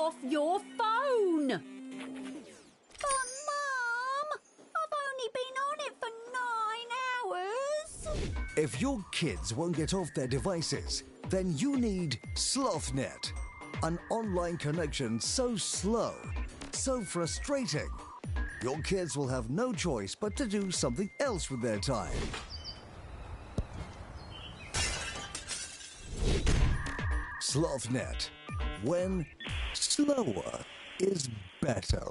off your phone! But, Mum, I've only been on it for 9 hours. If your kids won't get off their devices, then you need Slothnet, an online connection so slow, so frustrating. Your kids will have no choice but to do something else with their time. Slothnet, when slower is better.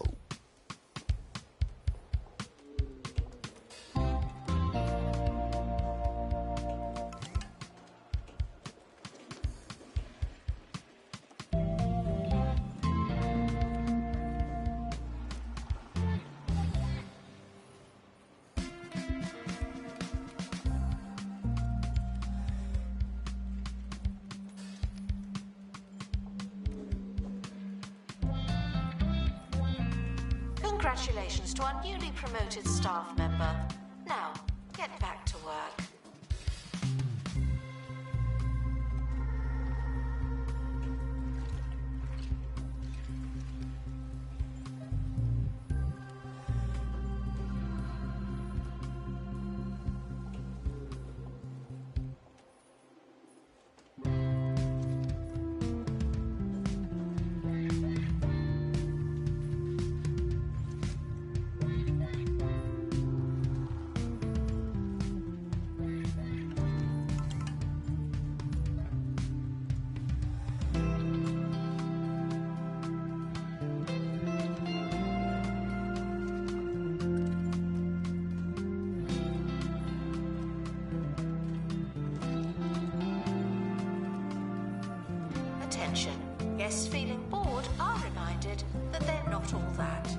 Congratulations to our newly promoted staff member. Now, get back to work. Attention. Guests feeling bored are reminded that they're not all that.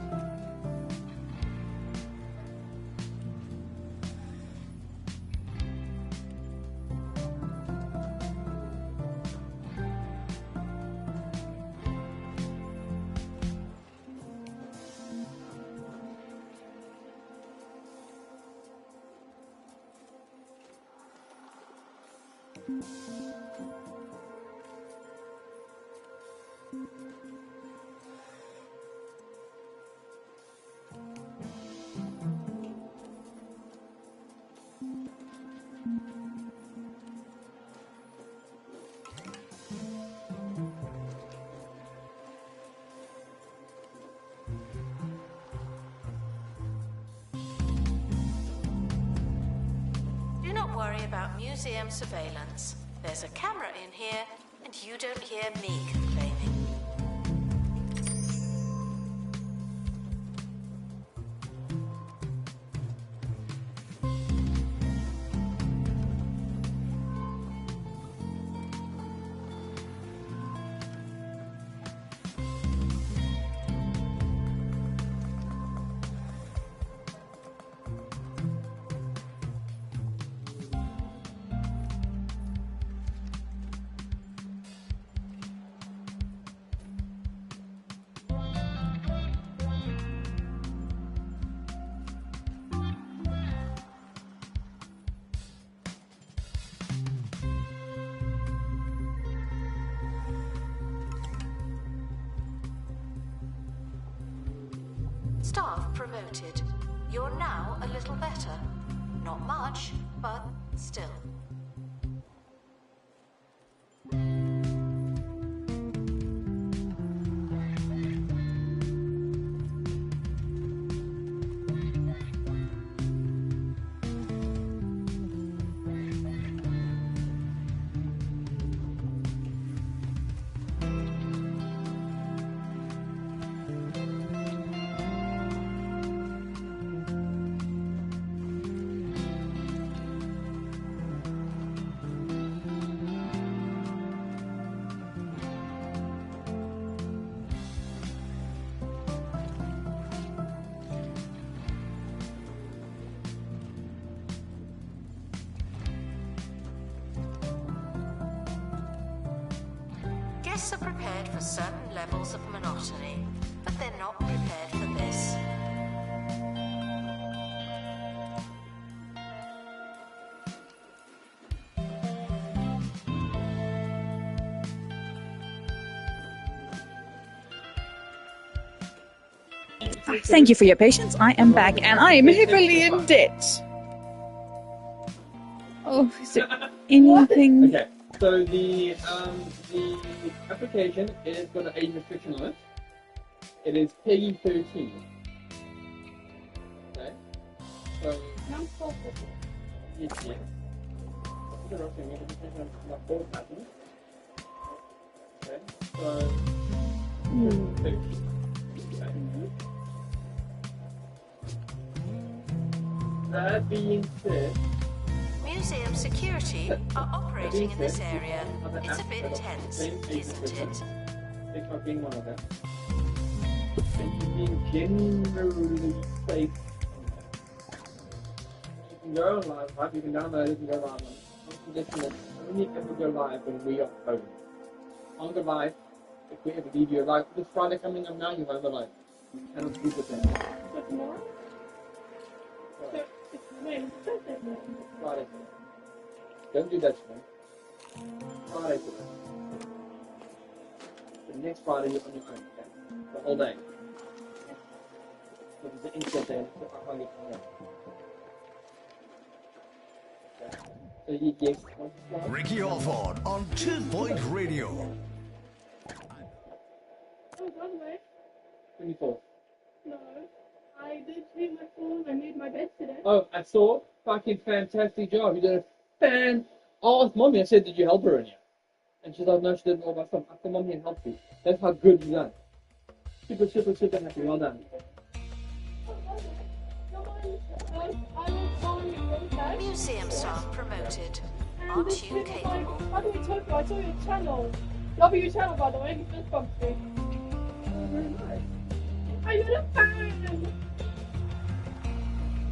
Do not worry about museum surveillance. There's a camera in here, and you don't hear me complaining. Staff promoted. You're now a little better. Not much, but still. Guests are prepared for certain levels of monotony, but they're not prepared for this. Thank you for your patience. I am back, and I am heavily in debt. Oh, is there anything? Okay, so the application is got an age restriction on it. It is Peggy 13. Okay, so I'm so yes, yes. Okay, so 13. That being said, Museum security are operating in this area. It's a bit tense, isn't it? It's not being one of them. And you being generally safe. You can go live, right? You can download it and go live on it. One condition is only ever go live when we are home. On go live, if we ever leave you alive, this Friday coming up now, you won't go live. You cannot sleep with them. So tomorrow? So it's when? Thursday? Friday. Don't do that to me. Friday. The next Friday you're on your own, okay? The whole day. So there's an insert there, so I can't get from there. Okay. So you guess what's the plan? Ricky Alford on 2 Point Radio. Oh, by the way, 24. no. I did clean my floors. I made my bed today. Oh, I saw. Fucking fantastic job. You did a fan. Oh, it's Mommy. I said, did you help her in here? And she's like, no, she didn't all by herself. I said, Mommy, and help you. That's how good you done. Super, super, super happy. Well done. Museum staff promoted. Aren't you capable? How do we talk about? I saw your channel. Love your channel, by the way. You just bumped me. Very nice. I'm a fan.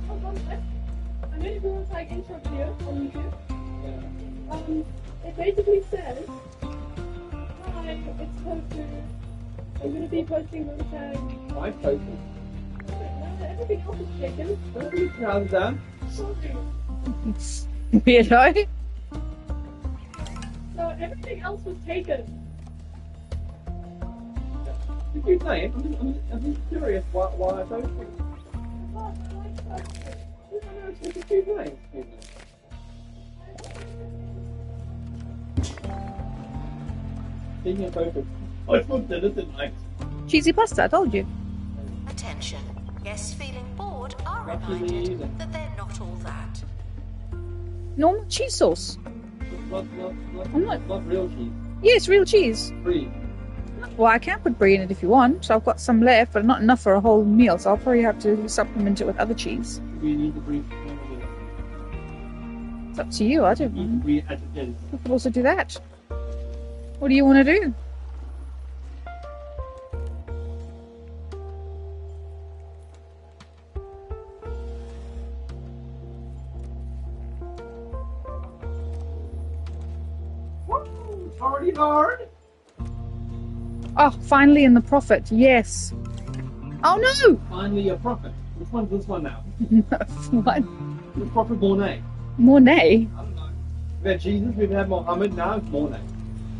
Hold on a sec. I made a Google Tag intro video on YouTube. It basically says, hi, it's Tofu. I'm going to be posting Google Tag. I posted. Everything else is taken. Don't be proud of that. Sorry. Weirdo. So everything else was taken. You keep playing. I'm just curious why I posted. What? I like Tofu. You just keep playing. Speaking of focus, I looked at it tonight. Cheesy pasta, I told you. Attention. Guests feeling bored are Actually, reminded that they're not all that. Normal cheese sauce. Not real cheese. Yes, real cheese. Free. Well, I can put brie in it if you want, so I've got some left, but not enough for a whole meal, so I'll probably have to supplement it with other cheese. We need the brie. It's up to you, I don't Eat the know. brie as it is. We could also do that. What do you want to do? It's already hard. Oh, finally in the profit, yes. Oh no! Finally a prophet. Which one's this one now? What? The prophet Mornay. Mornay? I don't know. We've had Jesus, we've had Mohammed, now it's Mornay.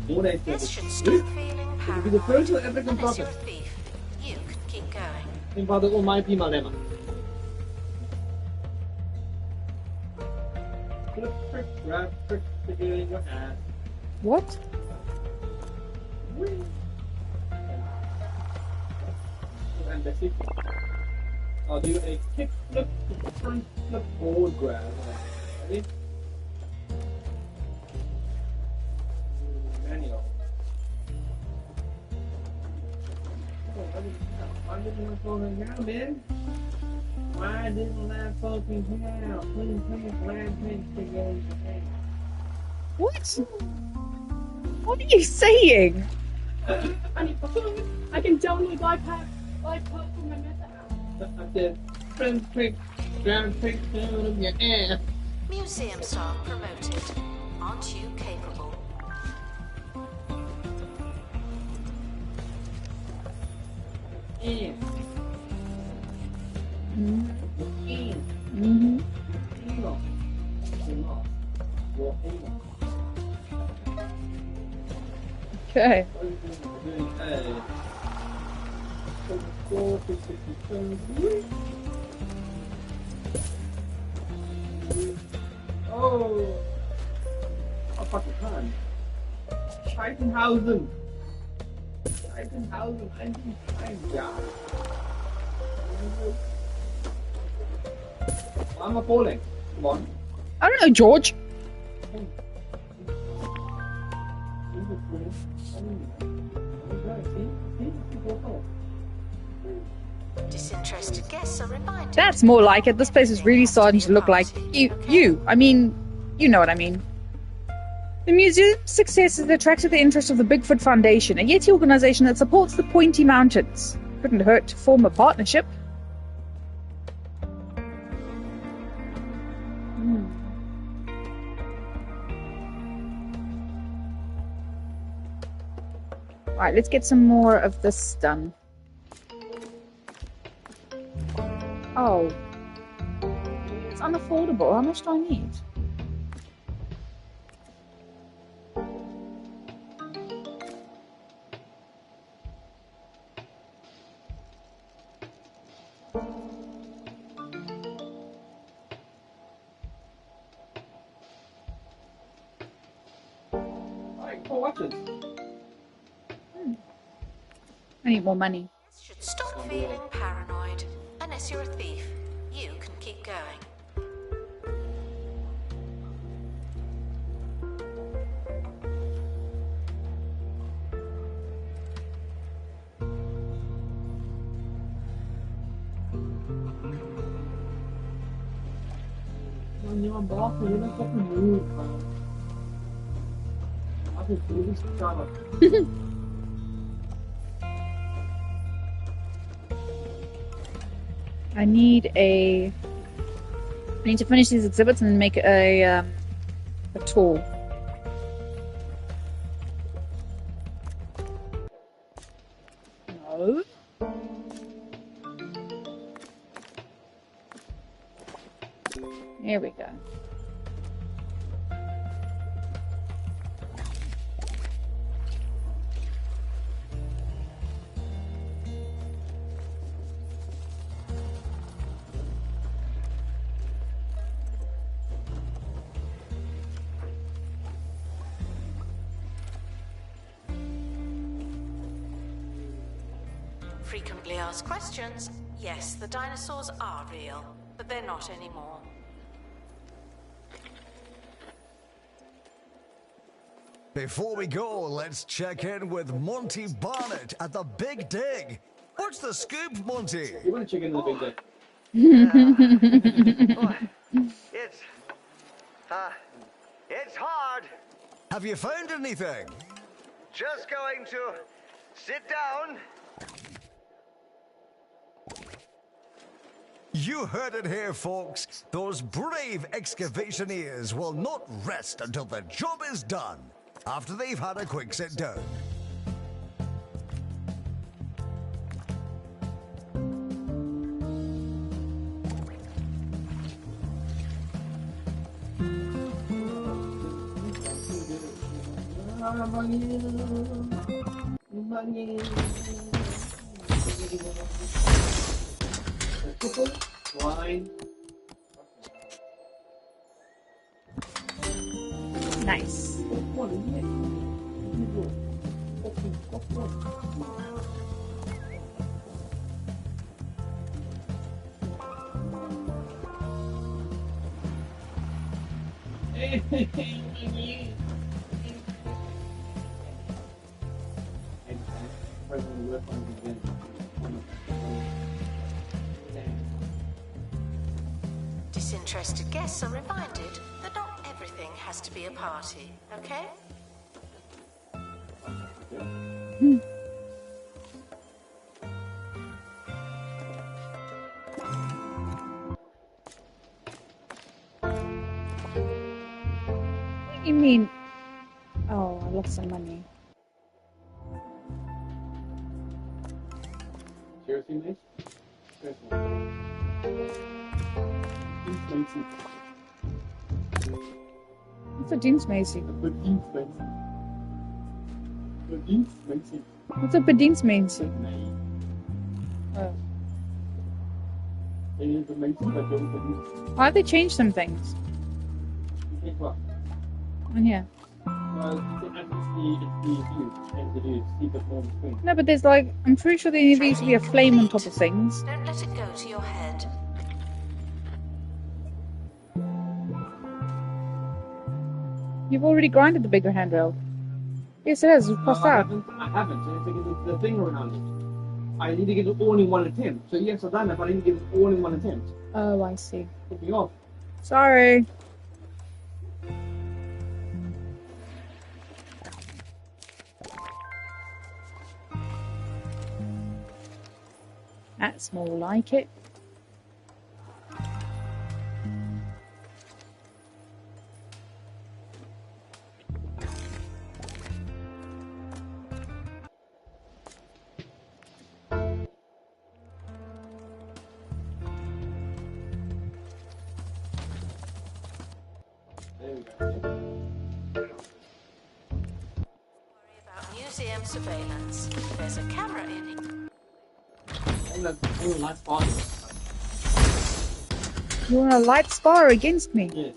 Mornay This says should it. stop feeling It'll be the paranoid. first African Unless you're a prophet. thief, you can keep going. And by the Almighty Malema. Flip, frick, grab, frick, stick it in your hand. What? Whee! And that's it. I'll do a kick flip, front flip, forward grab. Ready? Manual. Why didn't I fucking count, man? Why didn't I fucking count? Please, land pins to go in your hand. What? What are you saying? I need food. I can download iPad from my Meta app. I said, front trick, ground trick, down of your ass. Museum staff promoted. Aren't you capable? Yeah. Mm-hmm. Okay. 4, 262. Oh! I fucking can. Scheitenhausen! Scheitenhausen, 1, ja. Why am I falling? Come on. I don't know, George. Disinterested guests are reminded. That's more like it. This place is really starting to look like you. I mean, you know what I mean. The museum's success has attracted the interest of the Bigfoot Foundation, a Yeti organization that supports the Pointy Mountains. Couldn't hurt to form a partnership. Right, let's get some more of this done. Oh. It's unaffordable. How much do I need? Alright, go watch it. I need more money. Should stop feeling paranoid. Unless you're a thief, you can keep going. Man, you're boss, you're not fucking move, man. I just do this to I need to finish these exhibits and make a tool. No. Here we go. Frequently asked questions. Yes, the dinosaurs are real, but they're not anymore. Before we go, let's check in with Monty Barnett at the Big Dig. What's the scoop, Monty? You want to check in the Big Dig? It's hard. Have you found anything? Just going to sit down. You heard it here, folks. Those brave excavationeers will not rest until the job is done, after they've had a quick sit down. Money. Wine. Nice. Disinterested guests are reminded that not everything has to be a party, okay? What do you mean? Oh, I lost some money. Seriously, mate? Seriously. What's a Dienstmäßig? What's a Bedienstmäßig? Oh. It is amazing, but don't Why have they changed some things? think what? On here. Well, you can actually see the view and the see the phone screen. No, but there's like, I'm pretty sure there needs to be a flame on top of things. Don't let it go to your head. You've already grinded the bigger handrail. Yes, it has. It's No, crossed I out. haven't. I have to get the thing around it. I need to get it all in one attempt. So yes, I've done it, but I need to get it all in one attempt. Oh, I see. Put me off. Sorry. That's more like it. There we go. Worry about museum surveillance. There's a camera in here. Nice spot. You want a light spar against me? Yes.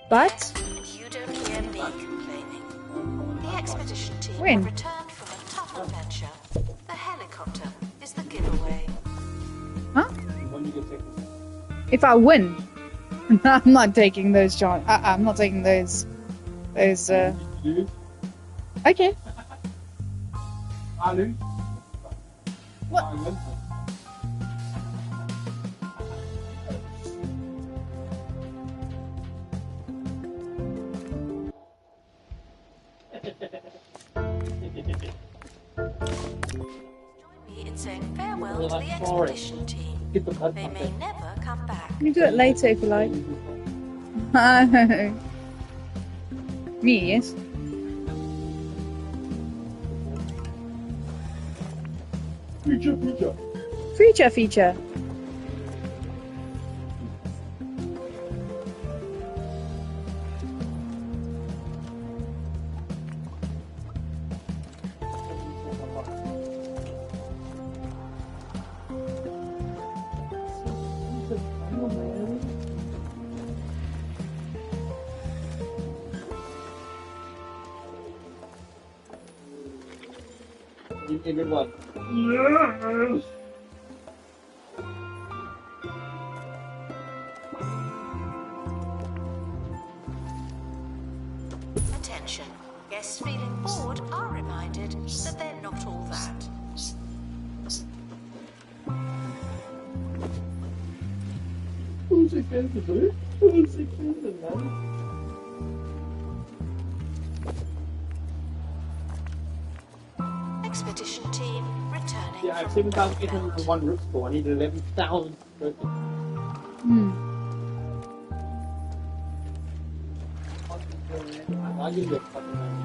But You don't hear me complaining. The expedition team When? have returned from a tough adventure. The helicopter is the giveaway. huh? When you get seconds. If I win, I'm not taking those chances. I'm not taking those. Those. You Okay. I lose. What? I win. Join me in saying farewell Well, to the that's boring. expedition team. Get the blood They may never come back. You can do it later if you like. Me, yes. Future. Feature. Give me a good one. Yes! Attention. Guests feeling bored are reminded that they're not all that. Who's it going to do? Who's it going to do? Expedition team returning Yeah, I have from 7,801 root score. I need 11,000. I'll give you a fucking man.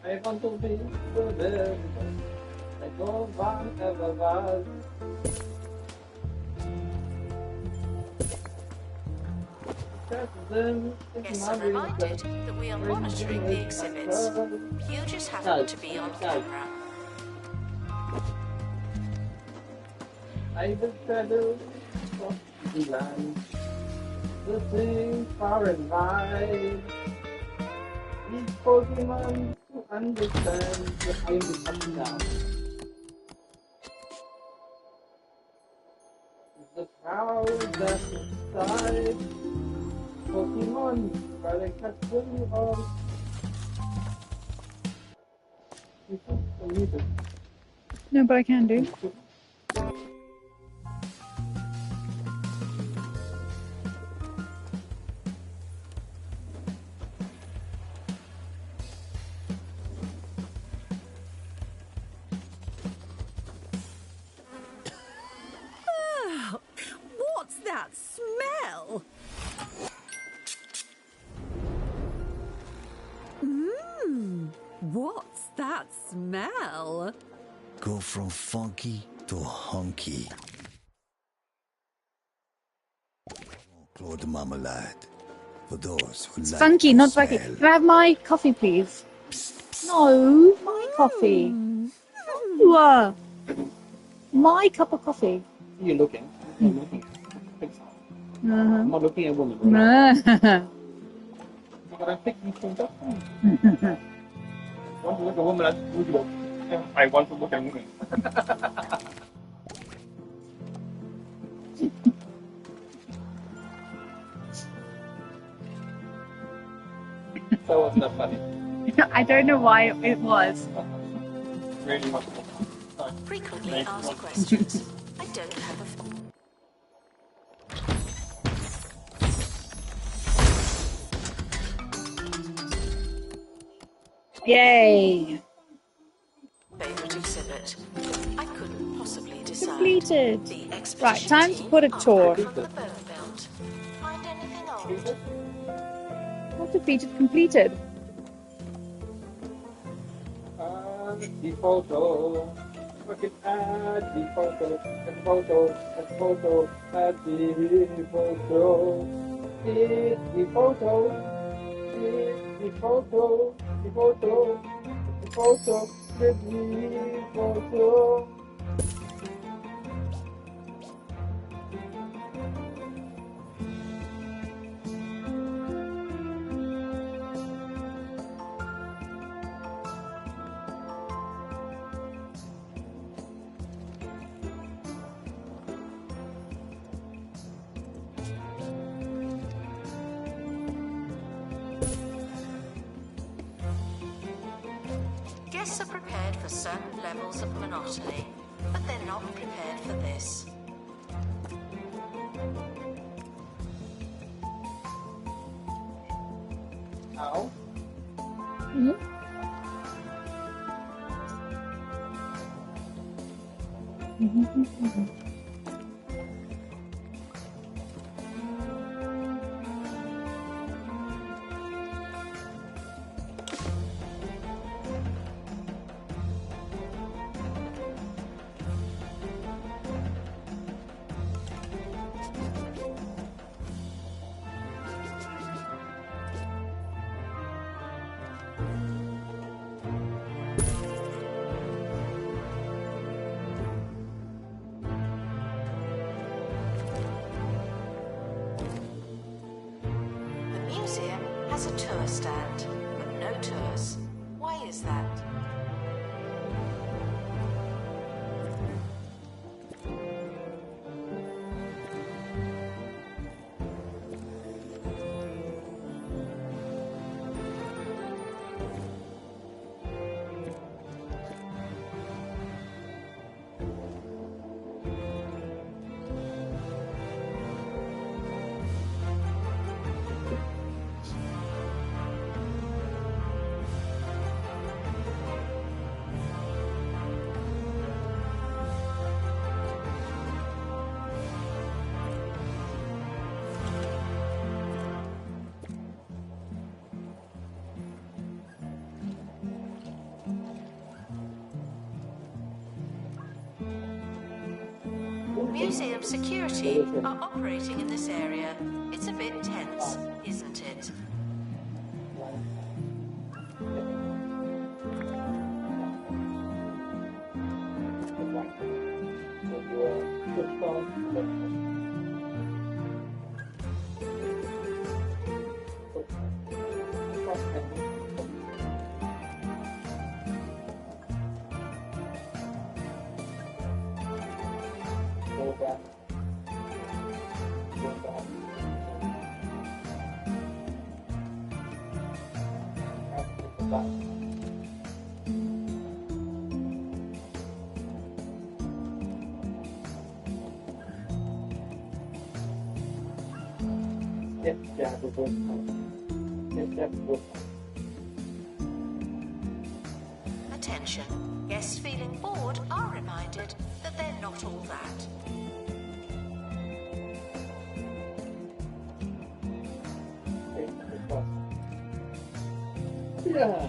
I want to be forever. I don't want ever was. Guests are reminded that we are monitoring the exhibits. You just happen to be on camera. I will travel across the land, the things far and wide. These Pokemon to understand the aim is up and down. The power that's inside Pokemon, but I catch them all. You should believe it. No, but I can do. What's that smell? Go from funky to hunky. Claude Marmalade. For those who It's like funky, the not funky. smell. Can I have my coffee, please? No, my coffee. You are. My cup of coffee. You're looking. You're looking. I'm not looking at women. But I'm picking things up. Want to look at a woman, I want to look at a woman. That wasn't that funny. I don't know why it was. Really much. Frequently asked questions. I don't have a... Yay! Favorite exhibit. I couldn't possibly decide. Completed. The expedition Right, time to team put a are tour. back on the boat belt. Find anything old? Not defeated, completed. The photo. Look at the photo. The photo. The photo. At the photo. It's the photo. It's the photo. The photo. The photo. The photo. Guests are prepared for certain levels of monotony, but they're not prepared for this. Ow. The museum has a tour stand, but no tours. Why is that? Museum security are operating in this area. It's a bit tense, isn't it? Attention. Guests feeling bored are reminded that they're not all that. Yeah.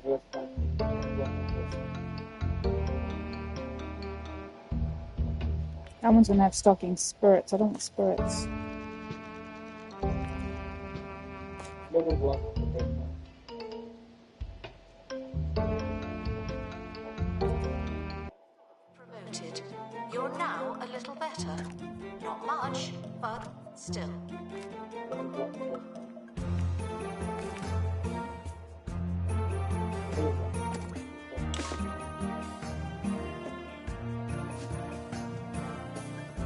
reverse punch. That one's gonna have stocking spirits. I don't want spirits. Double block. Promoted. You're now a little better. Not much, but still.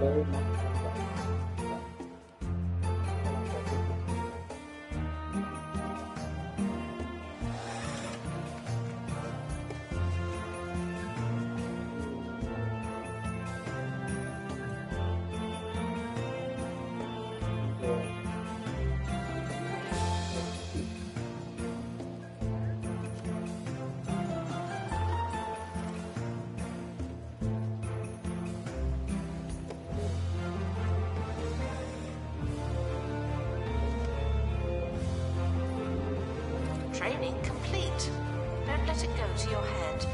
Very much. Training complete. Don't let it go to your head.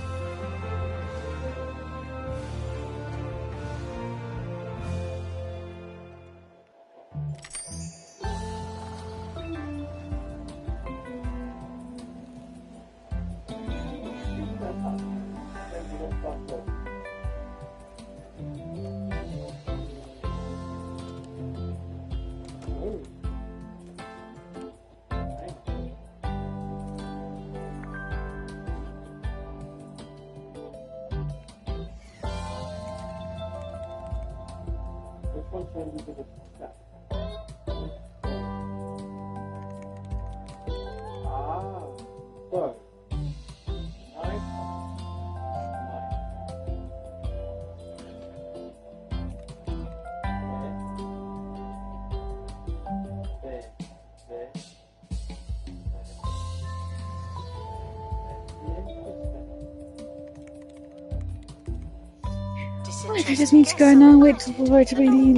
Right, we just need to go now and wait for it to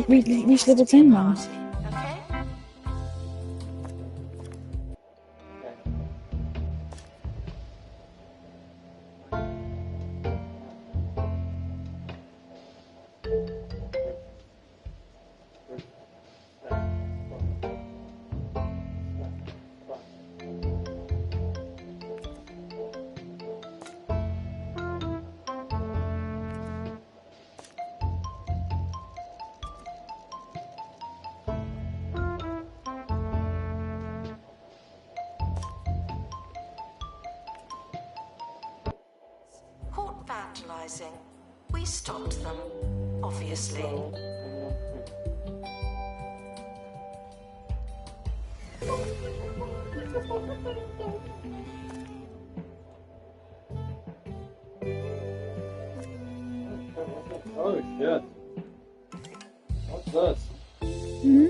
reach level 10 now. Okay? Caught vandalizing. We stopped them, obviously. Oh shit. What's this? Hmm?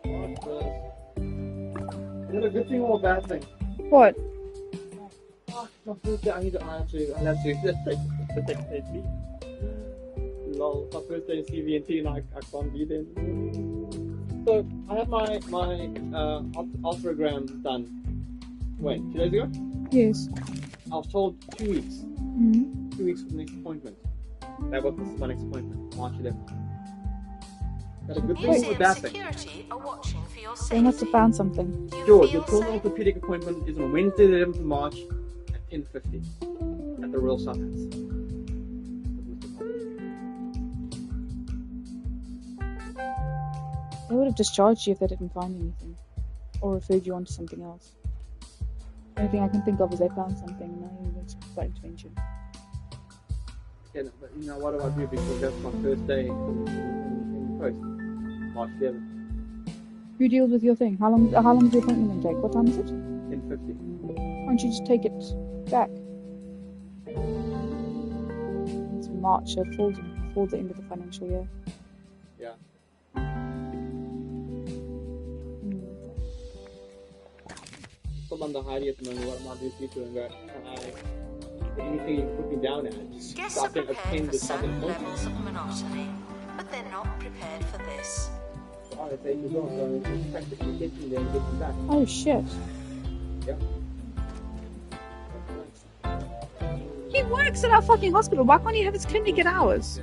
What's this? Is it a good thing or a bad thing? What? Fuck, my first day I have to lol, my first day in CVNT and I can't be there. So I had my ultragram done. Wait, 2 days ago? Yes. I was told 2 weeks. Hmm? 2 weeks for the next appointment. That was my next appointment, March 11th. That a good thing or a Museum bad thing? security are watching for your They must safety. have found something. Do you George, feel your total safe? orthopedic appointment is on Wednesday, the 11th of March at 10:50 at the Royal Southampton. They would have discharged you if they didn't find anything. Or referred you on to something else. The only thing I can think of is they found something and now you went for intervention. Okay, but you know, what do I do because that's my first day in post, March 11th, Who deals with your thing? How long does your appointment then take? What time is it? 10:50. Why don't you just take it back? It's March, so it falls the end of the financial year. Yeah. Still under Heidi at the moment, what am I doing to you and go, anything you put me down at, just Guests so I are can prepared attend for the second certain appointment. levels of monotony, but they're not prepared for this. RSH as well, so it's practically getting there and getting back. Oh shit. Yeah. He works at our fucking hospital. Why can't he have his clinic at ours?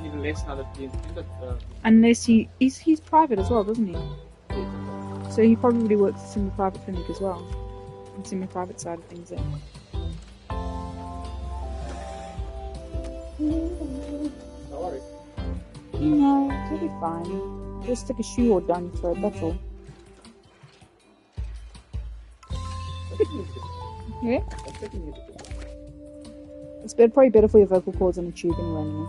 Even less now that he's Unless he's private as well, doesn't he? So he probably works at semi-private clinic as well. And semi-private side of things there. no worries. No, it'll be fine. Just stick a shoe or down your throat, that's all. Yeah? It's probably better for your vocal cords than a tube anyway.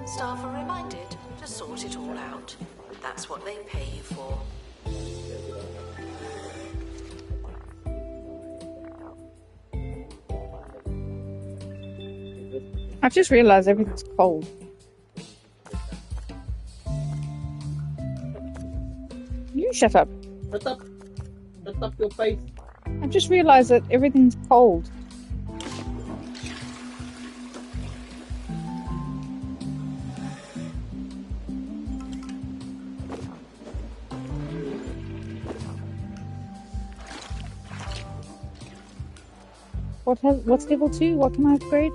Staff are reminded to sort it all out. That's what they pay you for. I've just realised everything's cold. You shut up. Shut up. Shut up your face. I've just realised that everything's cold. What's level 2? What can I upgrade?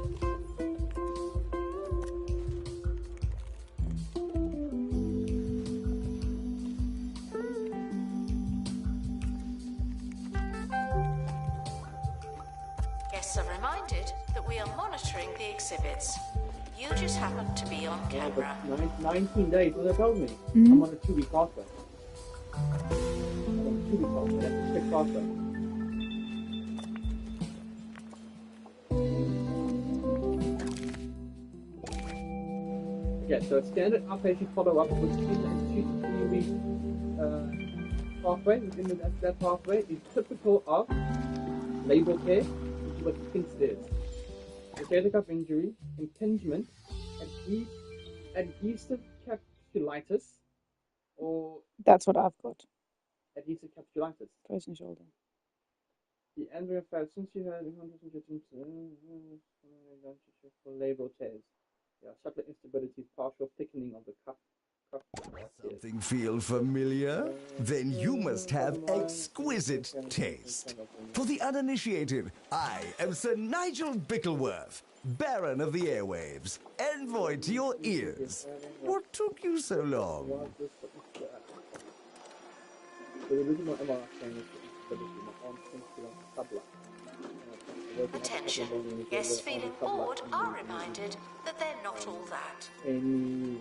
Guests are reminded that we are monitoring the exhibits. You just happen to be on camera. 19 days, what they told me. Mm-hmm. I'm on a 2-week pathway. I'm on a 2-week pathway. That's a quick pathway. Yeah, so a standard outpatient follow-up with 2 to 3 week pathway. Within that pathway is typical of labor care, which is what he thinks it is. Rotator cuff injury, impingement, adhesive capsulitis, or That's what I've got. adhesive capsulitis. Frozen shoulder. The Andrea Fab, since you had for labral tears. Yeah, subtle instability, partial thickening of the cuff. Something feel familiar? Then you must have exquisite taste. For the uninitiated, I am Sir Nigel Bickleworth, Baron of the Airwaves, envoy to your ears. What took you so long? The original MRI scan is instability, not on subla. Attention, guests feeling bored are reminded that they're not all that. Any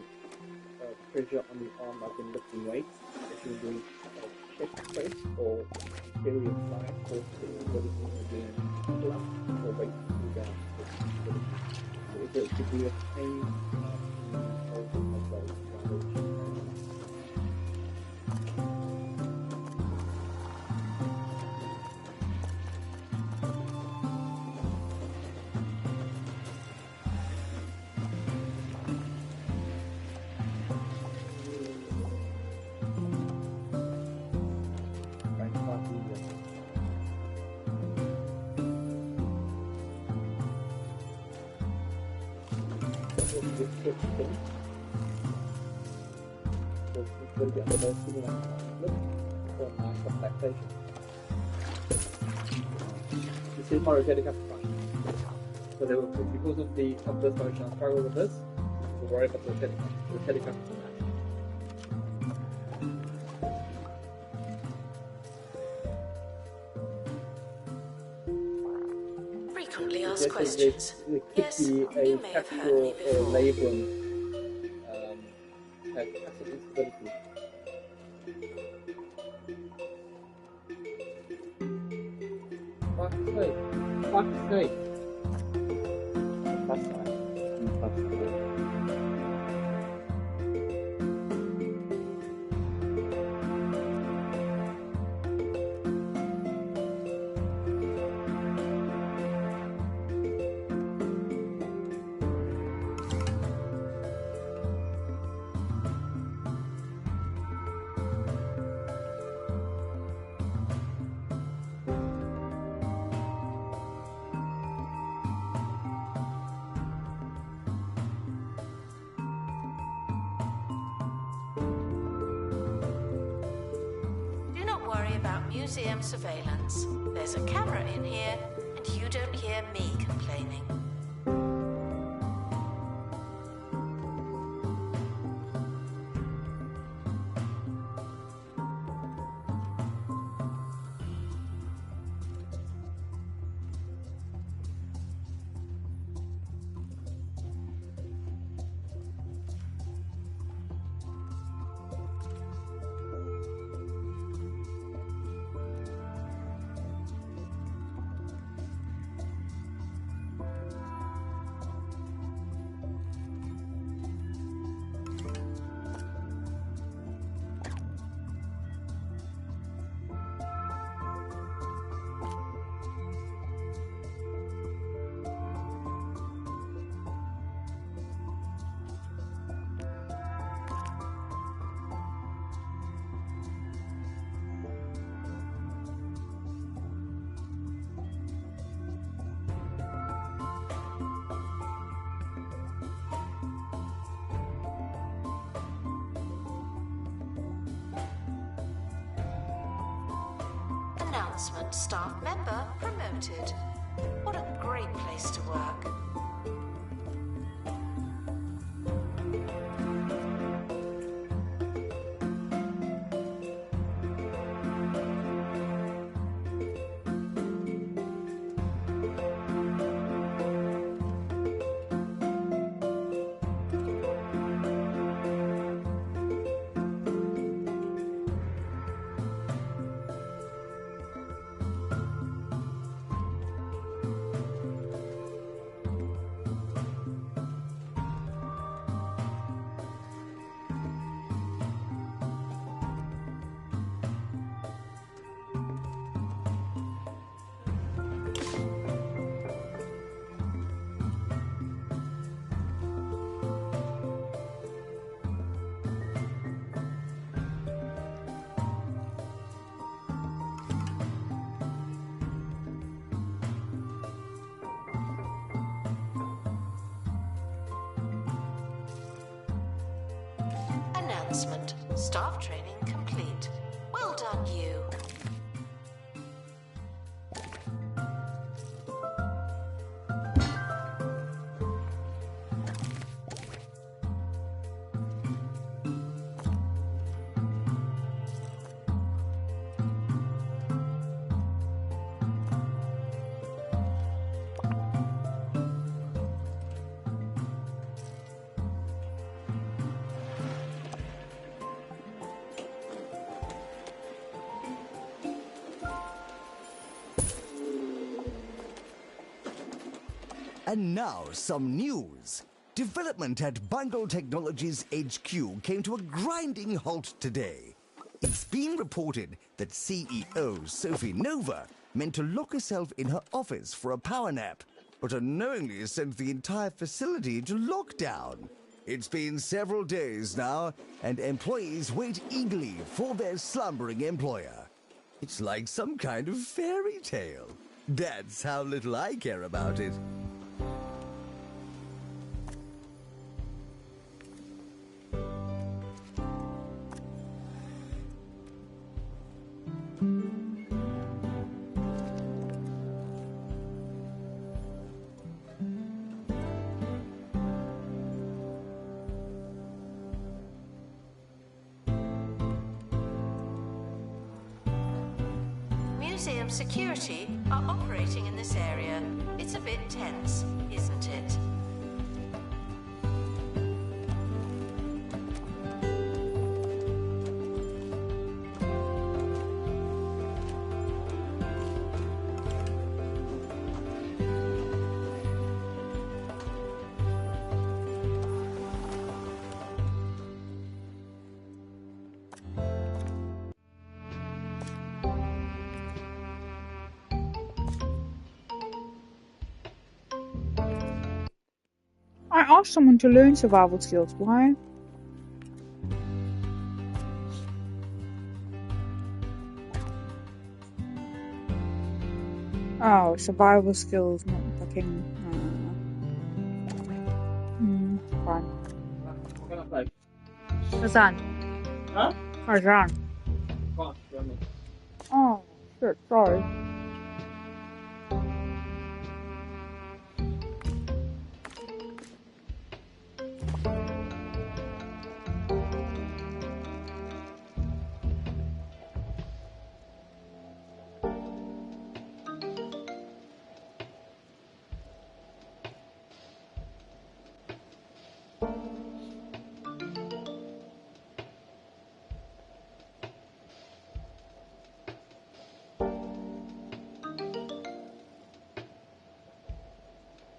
pressure on the arm, I've been lifting weights, especially doing chest press or anterior side, or doing pull-up or weight pull down. So it's a degree of pain as well. This is my rotator cuff spine. So they were, because of this motion, I struggle with this. So worry about the rotator cuff spine. Frequently asked questions. There could Yes, be a you may have heard capsule me or before. labrum has passive instability. Fuck's sake. Fuck's sake. Plus side. Plus side. museum surveillance. There's a camera in here, and you don't hear me complaining. Announcement: staff member promoted. What a great place to work. Announcement: staff training complete. Well done, you. And now, some news. Development at Bundle Technologies HQ came to a grinding halt today. It's been reported that CEO Sophie Nova meant to lock herself in her office for a power nap, but unknowingly sent the entire facility to lockdown. It's been several days now, and employees wait eagerly for their slumbering employer. It's like some kind of fairy tale. That's how little I care about it. Museum security are operating in this area. It's a bit tense, isn't it? I asked someone to learn survival skills. Why? Oh, survival skills, not fucking. Fine. What can I play? Kazan. Huh? Kazan. Fast, run it. Oh, Shit, sorry.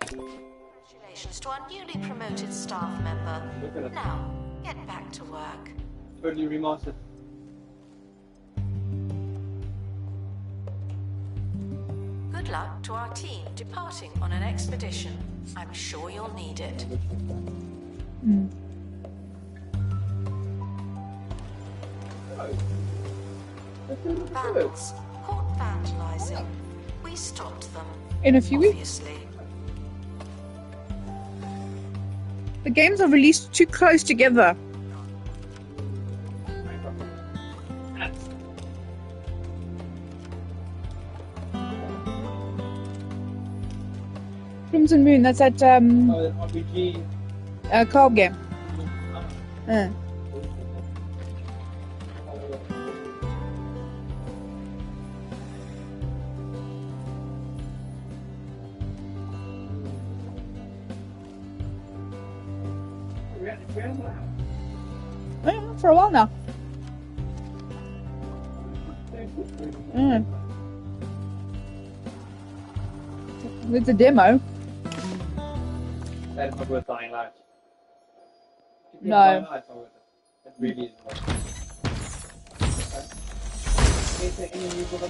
Congratulations to our newly promoted staff member. Look at it. Now, get back to work. Totally remastered. Good luck to our team departing on an expedition. I'm sure you'll need it. Vandals caught vandalizing. We stopped them. In a few weeks. Obviously. The games are released too close together. Crimson Moon, that's that Oh, the RPG. card game. Yeah, for a while now. It's a demo. That's not worth Dying Light. No. Dying Light's not worth it. It really isn't worth it. Is there any news on the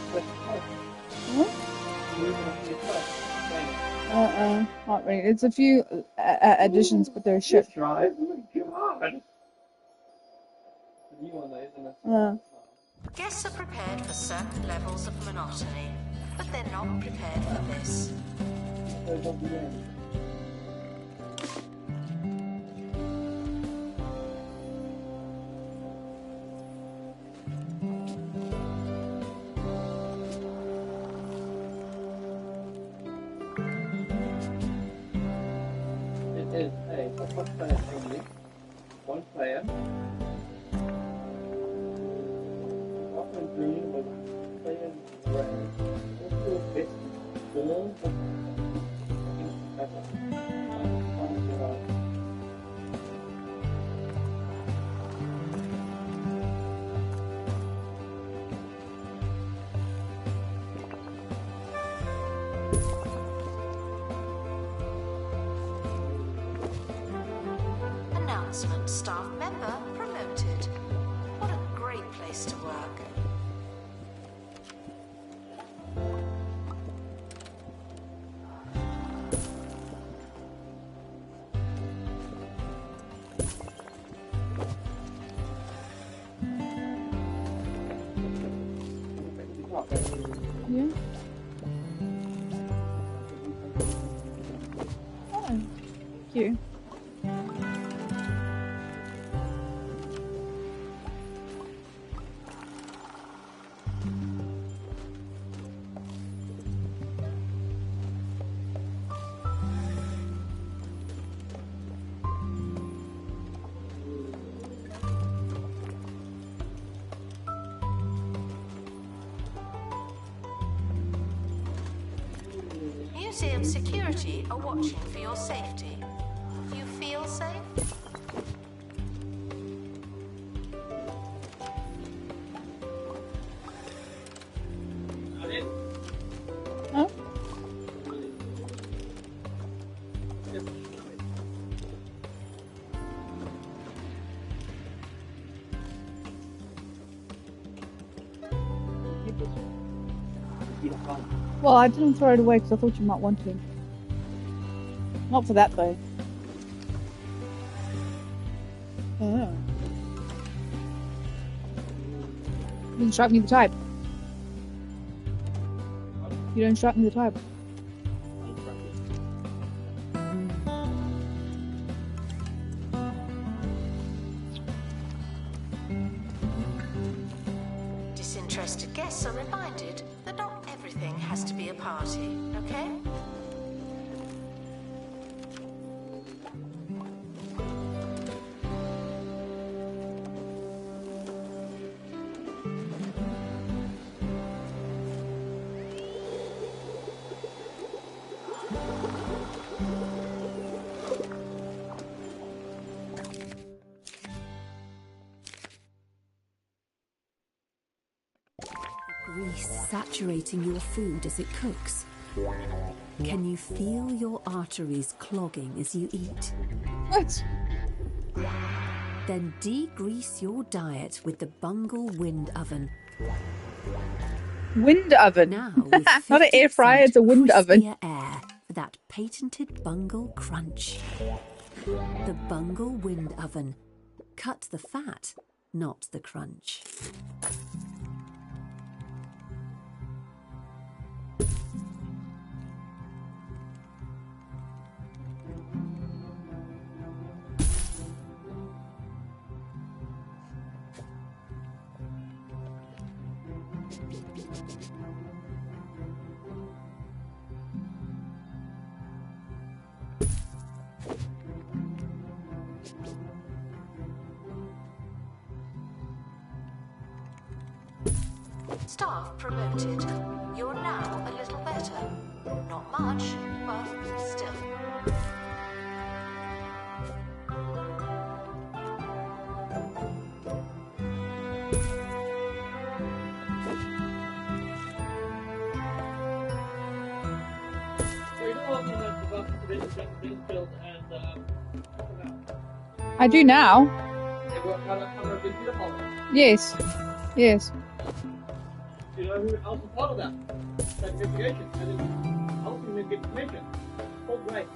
Not really. It's a few additions, but they're shit. Drive? Oh my god. The new one though, isn't it? Guests are prepared for certain levels of monotony, but they're not prepared for this. It is a one player only. One player. Often green with players red. Also best form of Announcement: staff member promoted. What a great place to work. Yeah. Oh, thank you. Museum security are watching for your safety. You feel safe? Huh? Well, I didn't throw it away because I thought you might want to. Not for that though. Oh. You didn't strike me the type. You don't strike me the type. Disinterested guests are reminded everything has to be a party, okay? Grease saturating your food as it cooks. Can you feel your arteries clogging as you eat? What? Then degrease your diet with the Bungle Wind Oven. Wind oven. Now, with Not an air fryer, it's a wind oven. crispier air for that patented Bungle crunch. The Bungle Wind Oven. Cut the fat, not the crunch. Staff promoted. You're now a little better. Not much, but still. I do now. Yes. Yes. Do you know who else is part of that? That investigation and then helping them get information. Oh, great.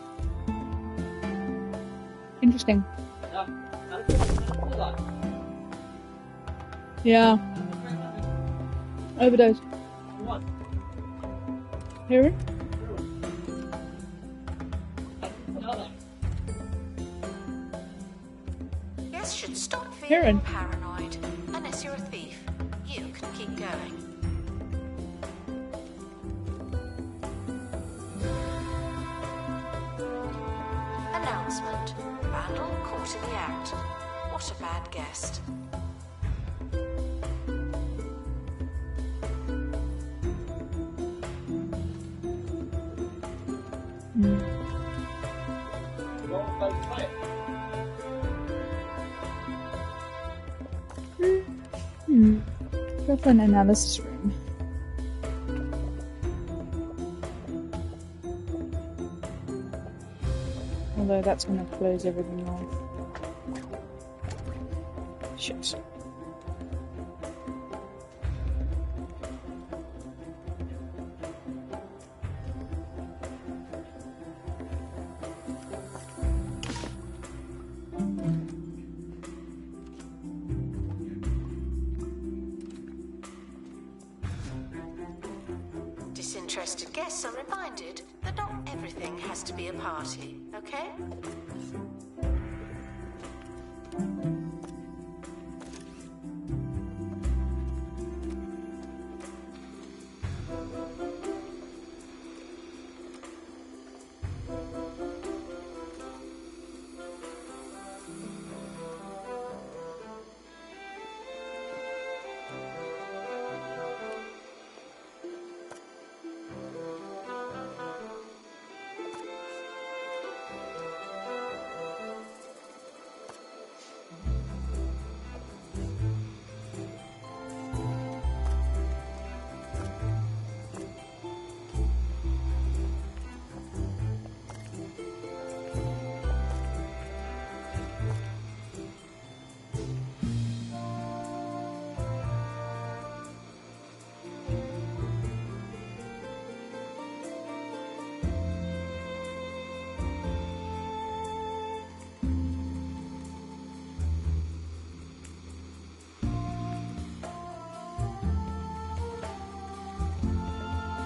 Interesting. Hold on. Yeah. Overdose. What? Heroin? Yes, should stop feeling Heron. paranoid. Unless you're a thief, you can keep going. Announcement. Randall caught in the act. What a bad guest. Go for an analysis room. Although that's going to close everything off. Shit. Disinterested guests are reminded that not everything has to be a party, okay?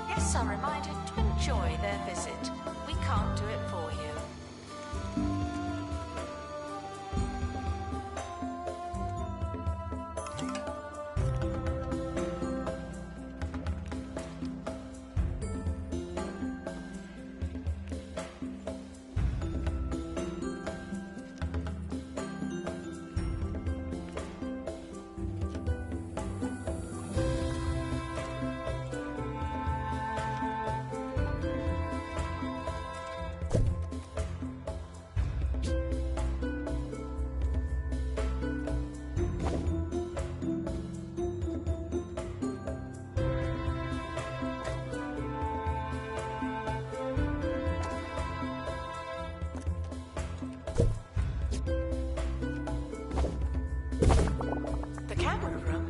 Guests are reminded to enjoy their visit. We can't do it for you.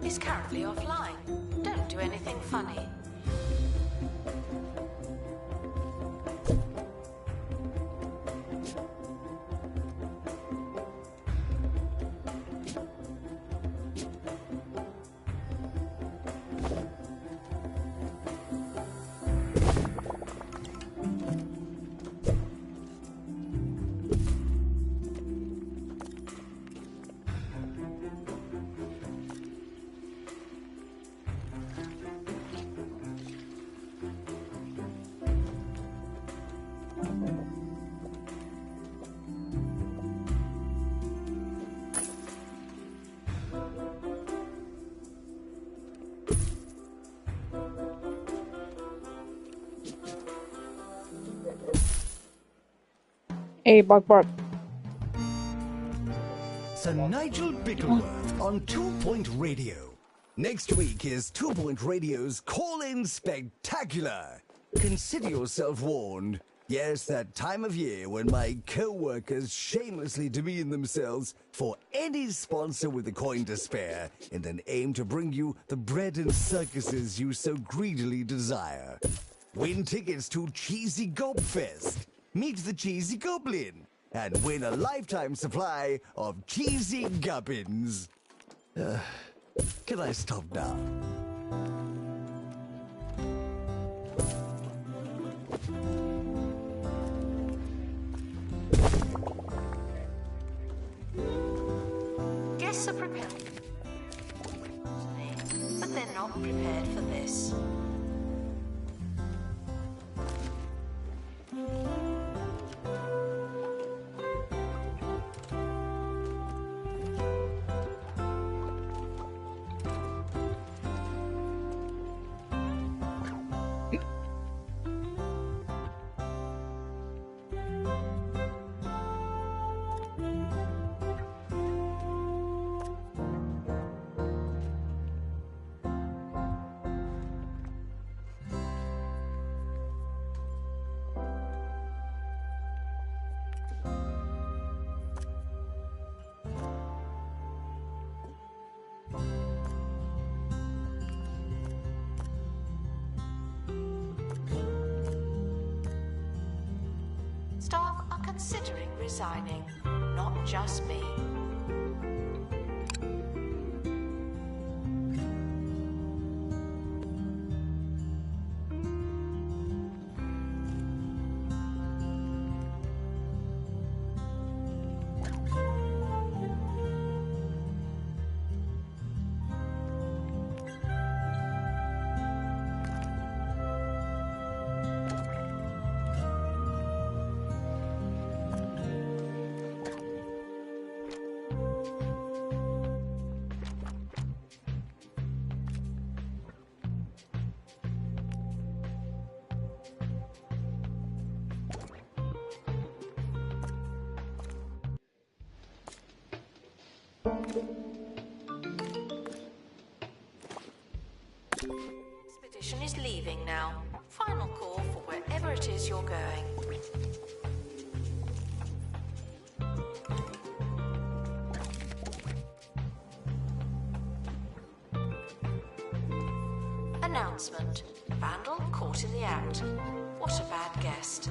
is currently offline. Don't do anything funny. Hey, bark, bark. Sir Nigel Bickleworth on 2 Point Radio. Next week is 2 Point Radio's Call-In Spectacular. Consider yourself warned. Yes, that time of year when my co-workers shamelessly demean themselves for any sponsor with a coin to spare and then aim to bring you the bread and circuses you so greedily desire. Win tickets to Cheesy Gobfest. Meet the Cheesy Goblin and win a lifetime supply of cheesy gubbins. Can I stop now? Guests are prepared, but they're not prepared for this. Staff are considering resigning, not just me. Expedition is leaving now. Final call for wherever it is you're going. Announcement. Vandal caught in the act. What a bad guest.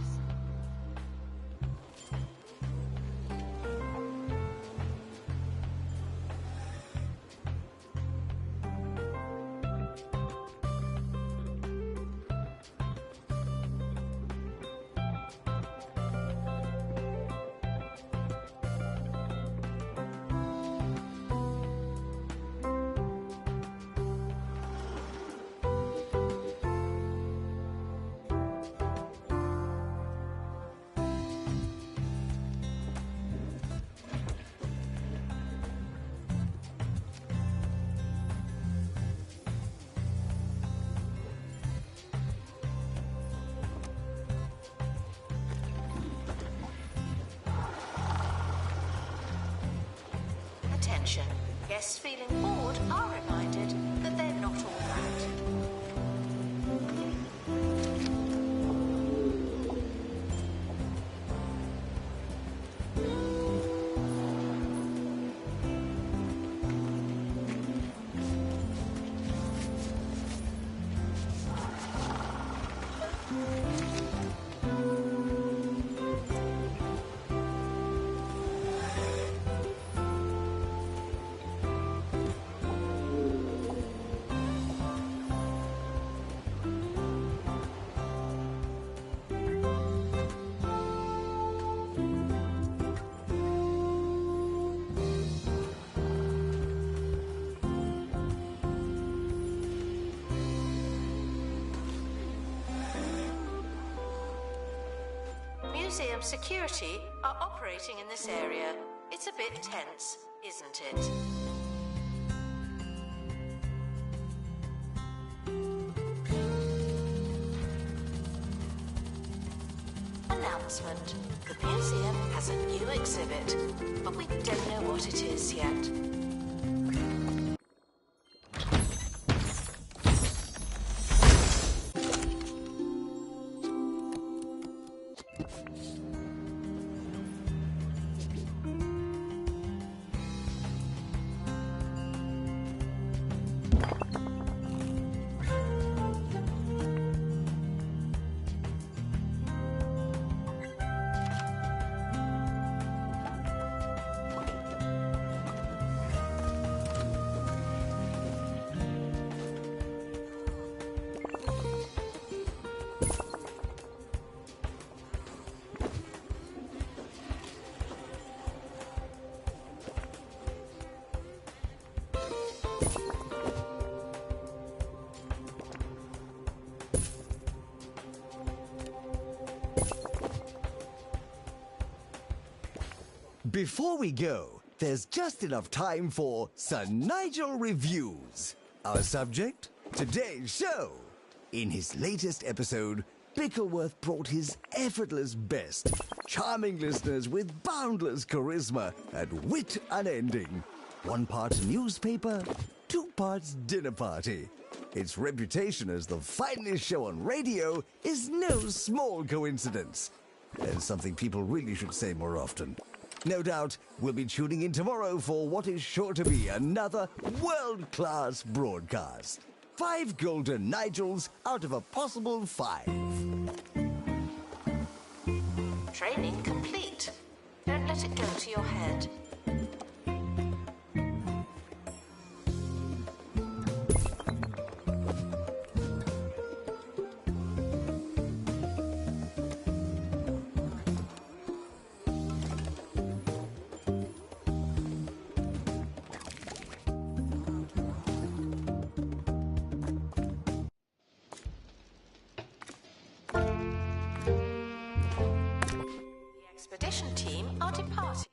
Attention. Guests feeling bored are reminded that they're not all that. Museum security are operating in this area. It's a bit tense, isn't it? Announcement. The museum has a new exhibit, but we don't know what it is yet. Before we go, there's just enough time for Sir Nigel Reviews. Our subject? Today's show. In his latest episode, Bickleworth brought his effortless best, charming listeners with boundless charisma and wit unending. 1 part newspaper, 2 parts dinner party. Its reputation as the finest show on radio is no small coincidence. And something people really should say more often. No doubt we'll be tuning in tomorrow for what is sure to be another world-class broadcast. 5 golden Nigels out of a possible 5. Training complete. Don't let it go to your head. Expedition team are departing.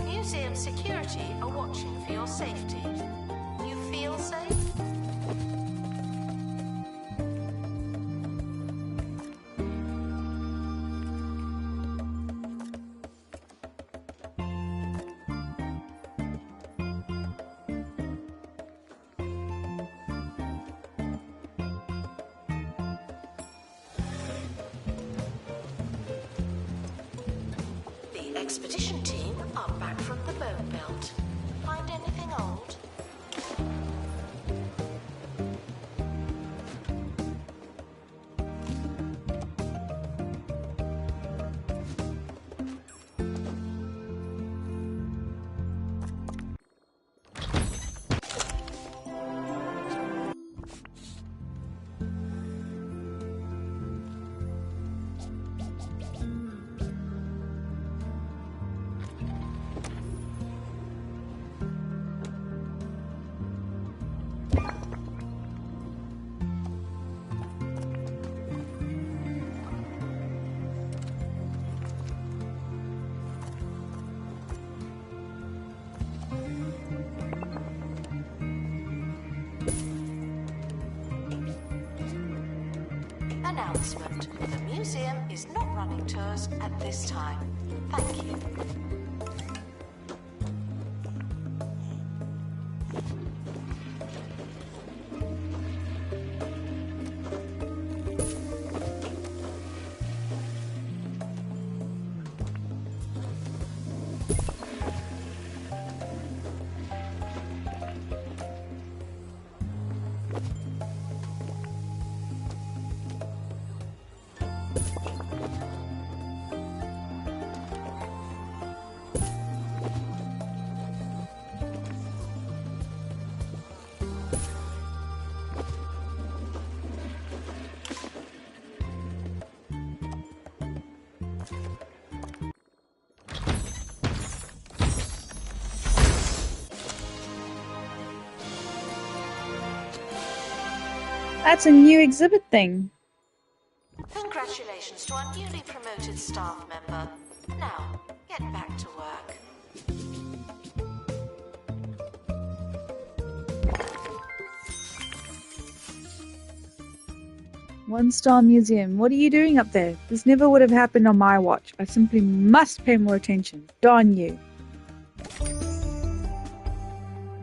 Museum security are watching for your safety. You feel safe? The expedition team are back from the bone belt. Find anything old? Announcement. The museum is not running tours at this time. Thank you. That's a new exhibit thing. Congratulations to our newly promoted staff member. Now, get back to work. One-star museum. What are you doing up there? This never would have happened on my watch. I simply must pay more attention. Darn you.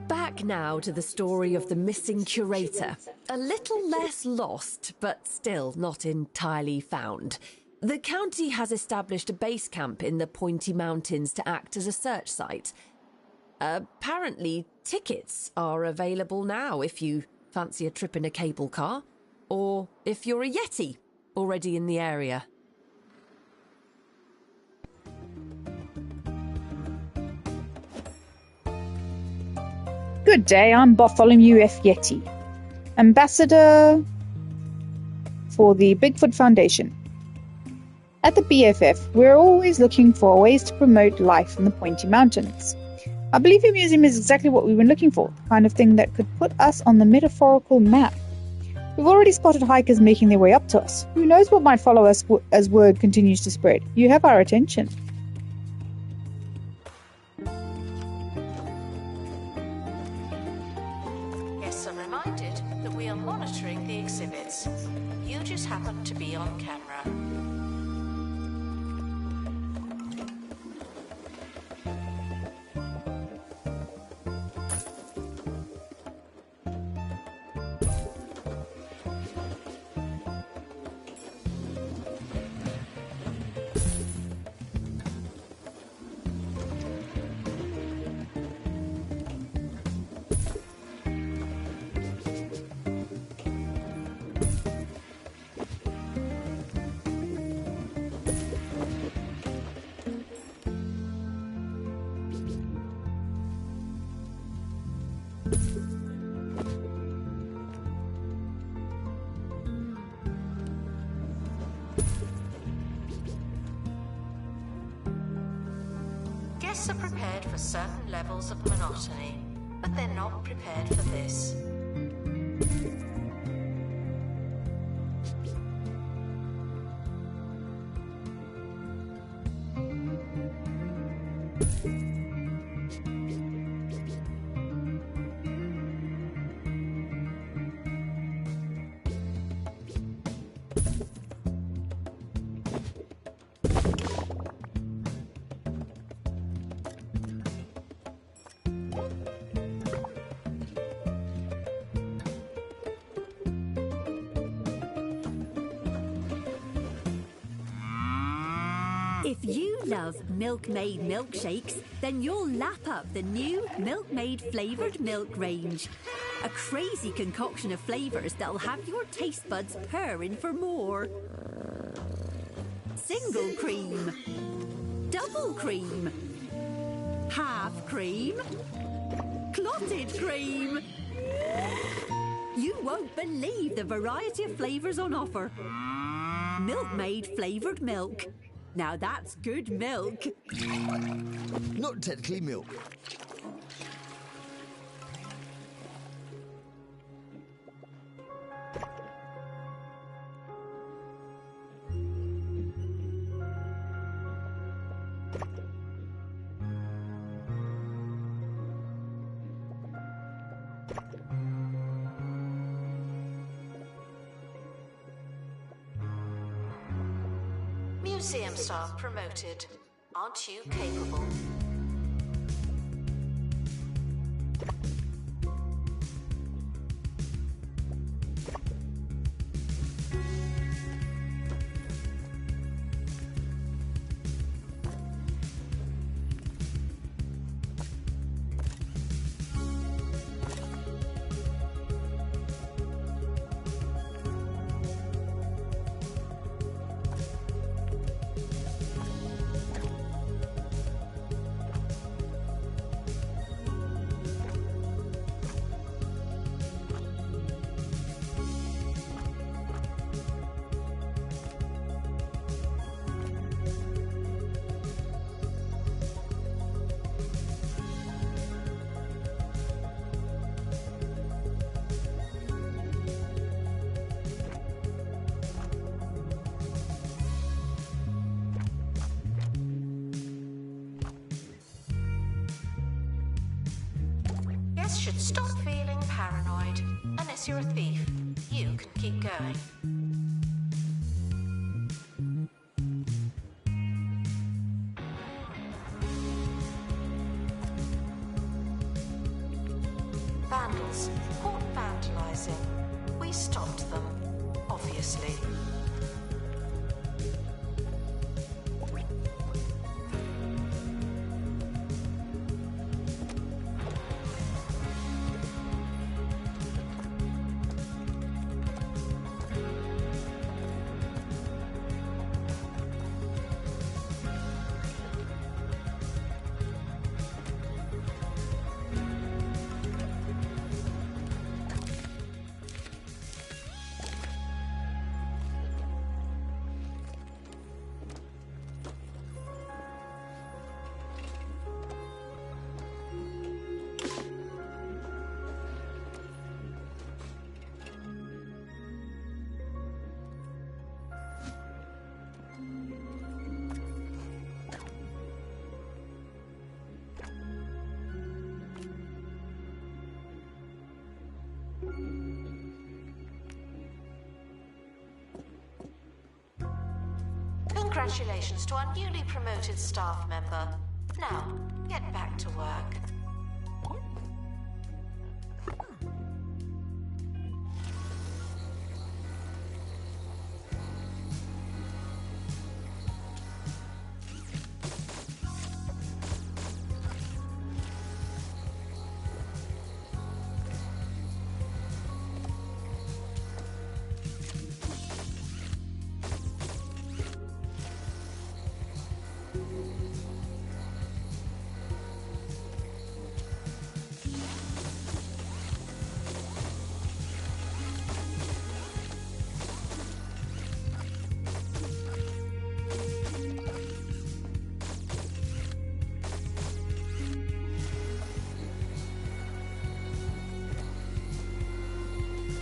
Back now to the story of the missing curator. A little less lost, but still not entirely found. The county has established a base camp in the Pointy Mountains to act as a search site. Apparently, tickets are available now if you fancy a trip in a cable car, or if you're a Yeti already in the area. Good day, I'm Bartholomew F. Yeti, Ambassador for the Bigfoot Foundation. At the BFF, we're always looking for ways to promote life in the Pointy Mountains. I believe your museum is exactly what we've been looking for, the kind of thing that could put us on the metaphorical map. We've already spotted hikers making their way up to us. Who knows what might follow us as word continues to spread? You have our attention. Guests are reminded that we are monitoring the exhibits. You just happen to be on camera. Guests are prepared for certain levels of monotony, but they're not prepared for this. If you love Milkmaid milkshakes, then you'll lap up the new Milkmaid Flavoured Milk range. A crazy concoction of flavours that'll have your taste buds purring for more. Single cream, double cream, half cream, clotted cream. You won't believe the variety of flavours on offer. Milkmaid Flavoured Milk. Now that's good milk. Not technically milk. Museum staff promoted. Aren't you capable? This should stop feeling paranoid. Unless you're a thief, you can keep going. Vandals caught vandalizing. We stopped them, obviously. Congratulations to our newly promoted staff member. Now, get back to work.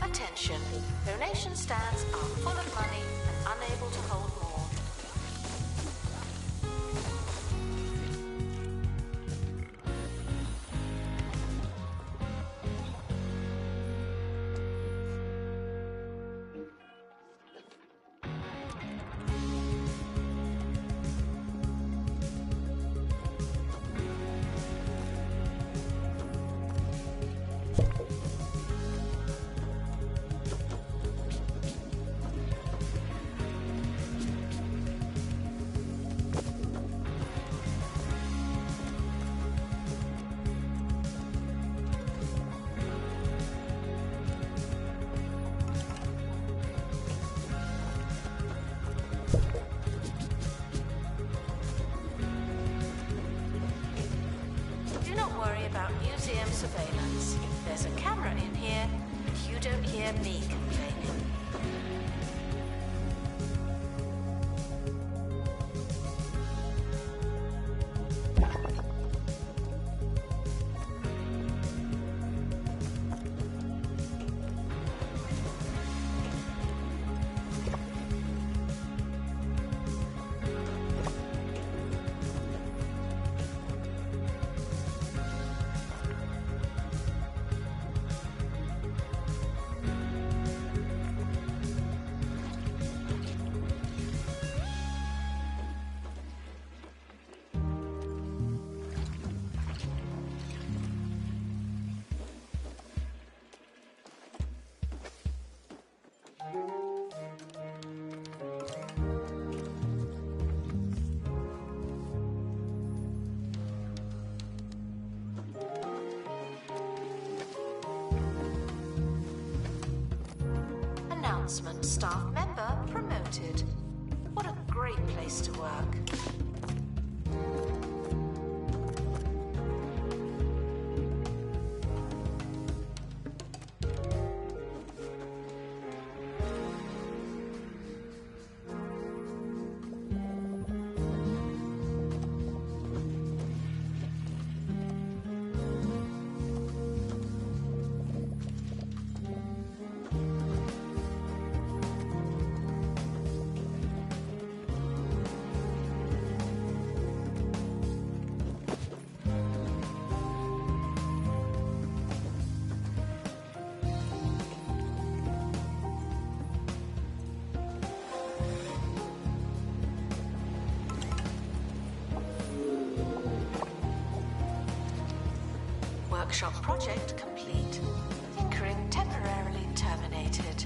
Attention, donation stands are full of money and unable to hold more. Do not worry about museum surveillance. There's a camera in here, and you don't hear me complaining. Announcement: staff member promoted. What a great place to work. Workshop project complete. Tinkering temporarily terminated.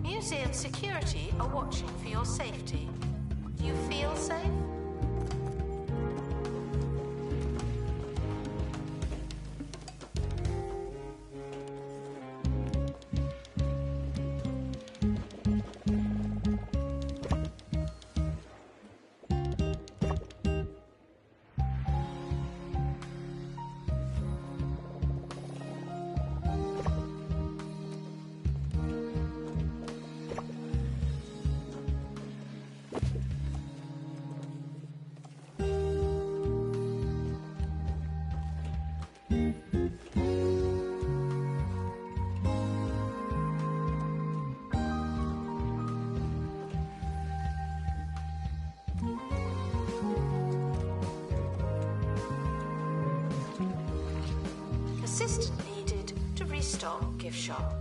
Museum security are watching for your safety. Do you feel safe? Assistant needed to restock gift shop.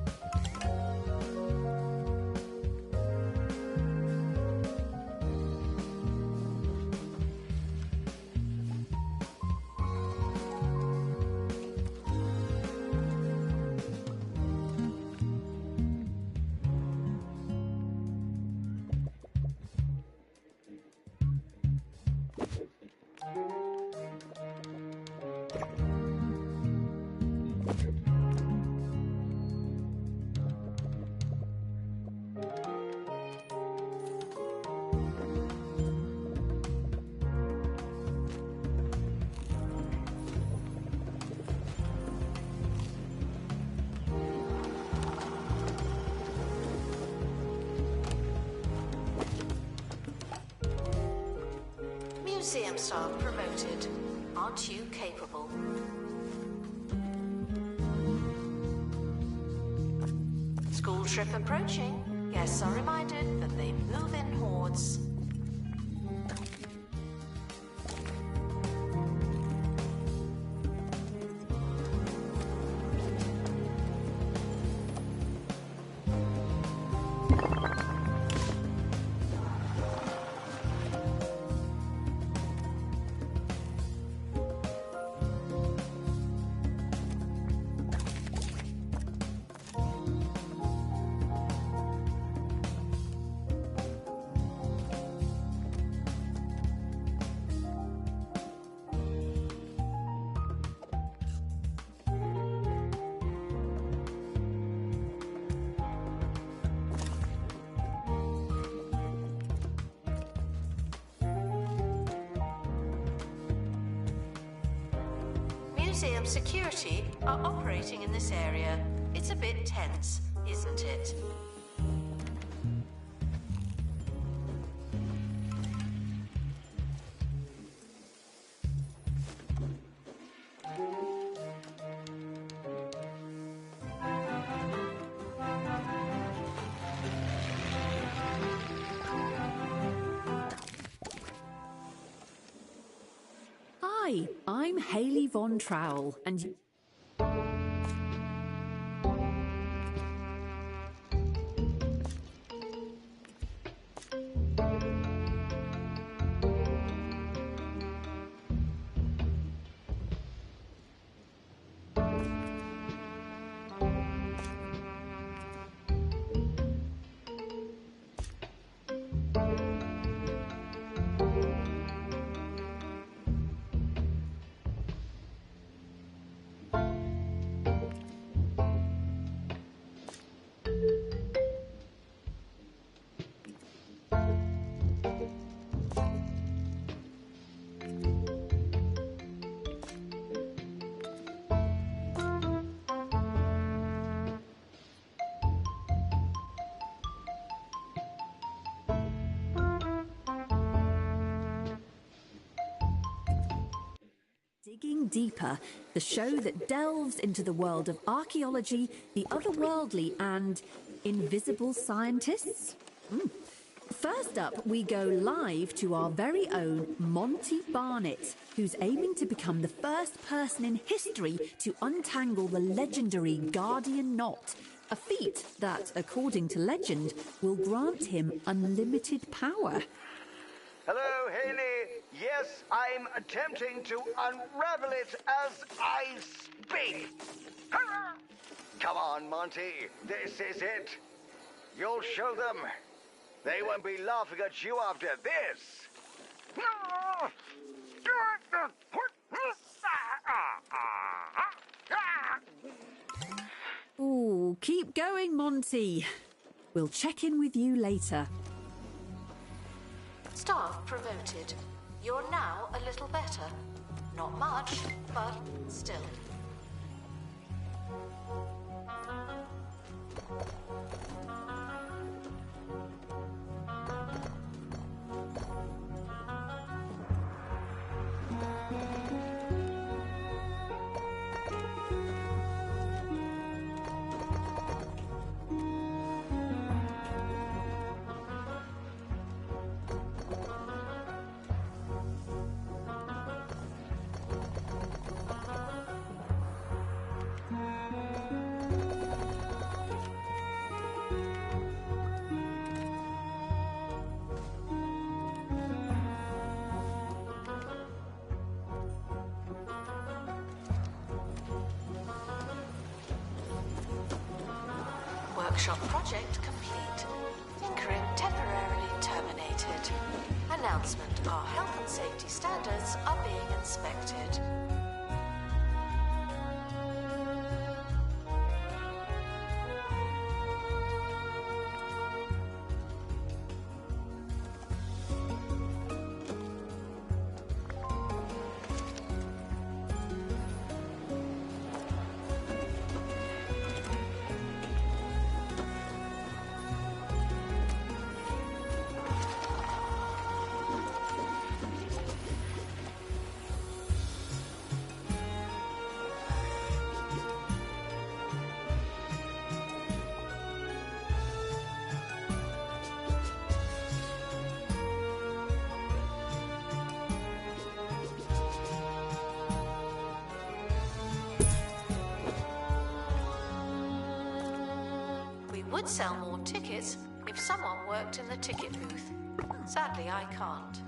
Museum staff promoted. Aren't you capable? School trip approaching. Guests are reminded that they move in hordes. Museum security are operating in this area. It's a bit tense, isn't it? Hi, I'm Hayley Von Trowell, and Going Deeper, the show that delves into the world of archaeology, the otherworldly, and invisible scientists. First up, we go live to our very own Monty Barnett, who's aiming to become the first person in history to untangle the legendary Guardian Knot, a feat that, according to legend, will grant him unlimited power. Hello, Haley. Yes, I'm attempting to unravel it as I speak. Come on, Monty. This is it. You'll show them. They won't be laughing at you after this. Ooh, keep going, Monty. We'll check in with you later. Staff promoted. You're now a little better. Not much, but still. Workshop project complete. Tinkering temporarily terminated. Announcement: our health and safety standards are being inspected. Would sell more tickets if someone worked in the ticket booth. Sadly, I can't.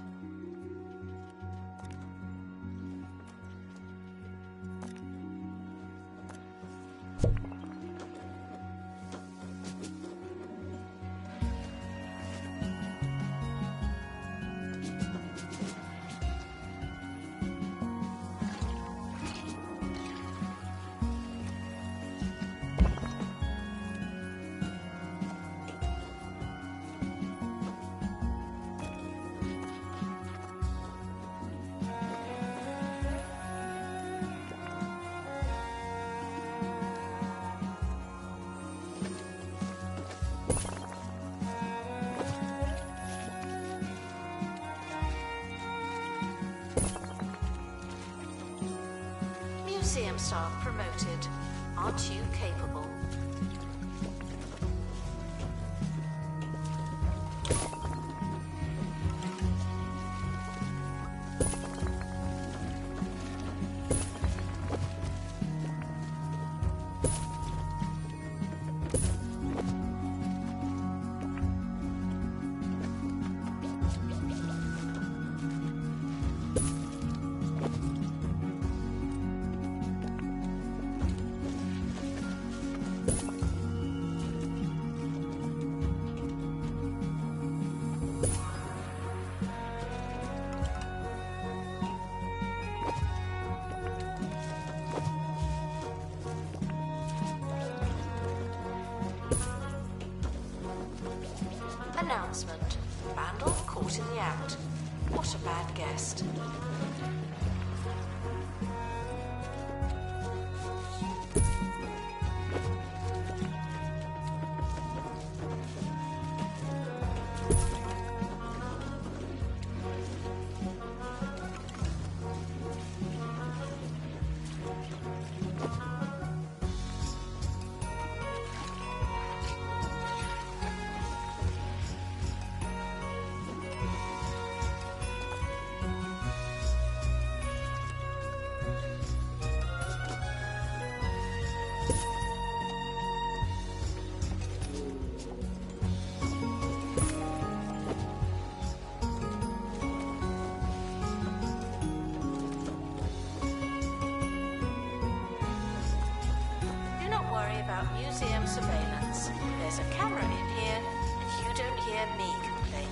Museum staff promoted. Aren't you capable? Announcement. Vandal caught in the act. What a bad guest. about museum surveillance. There's a camera in here, and you don't hear me complaining.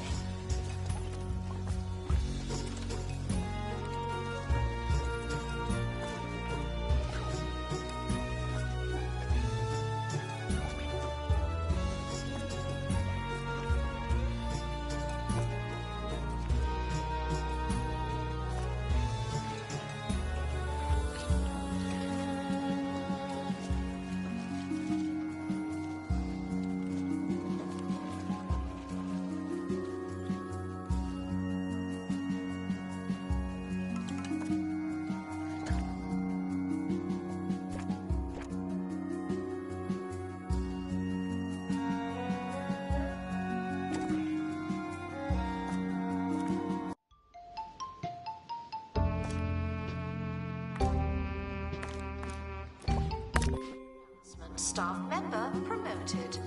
Staff member promoted.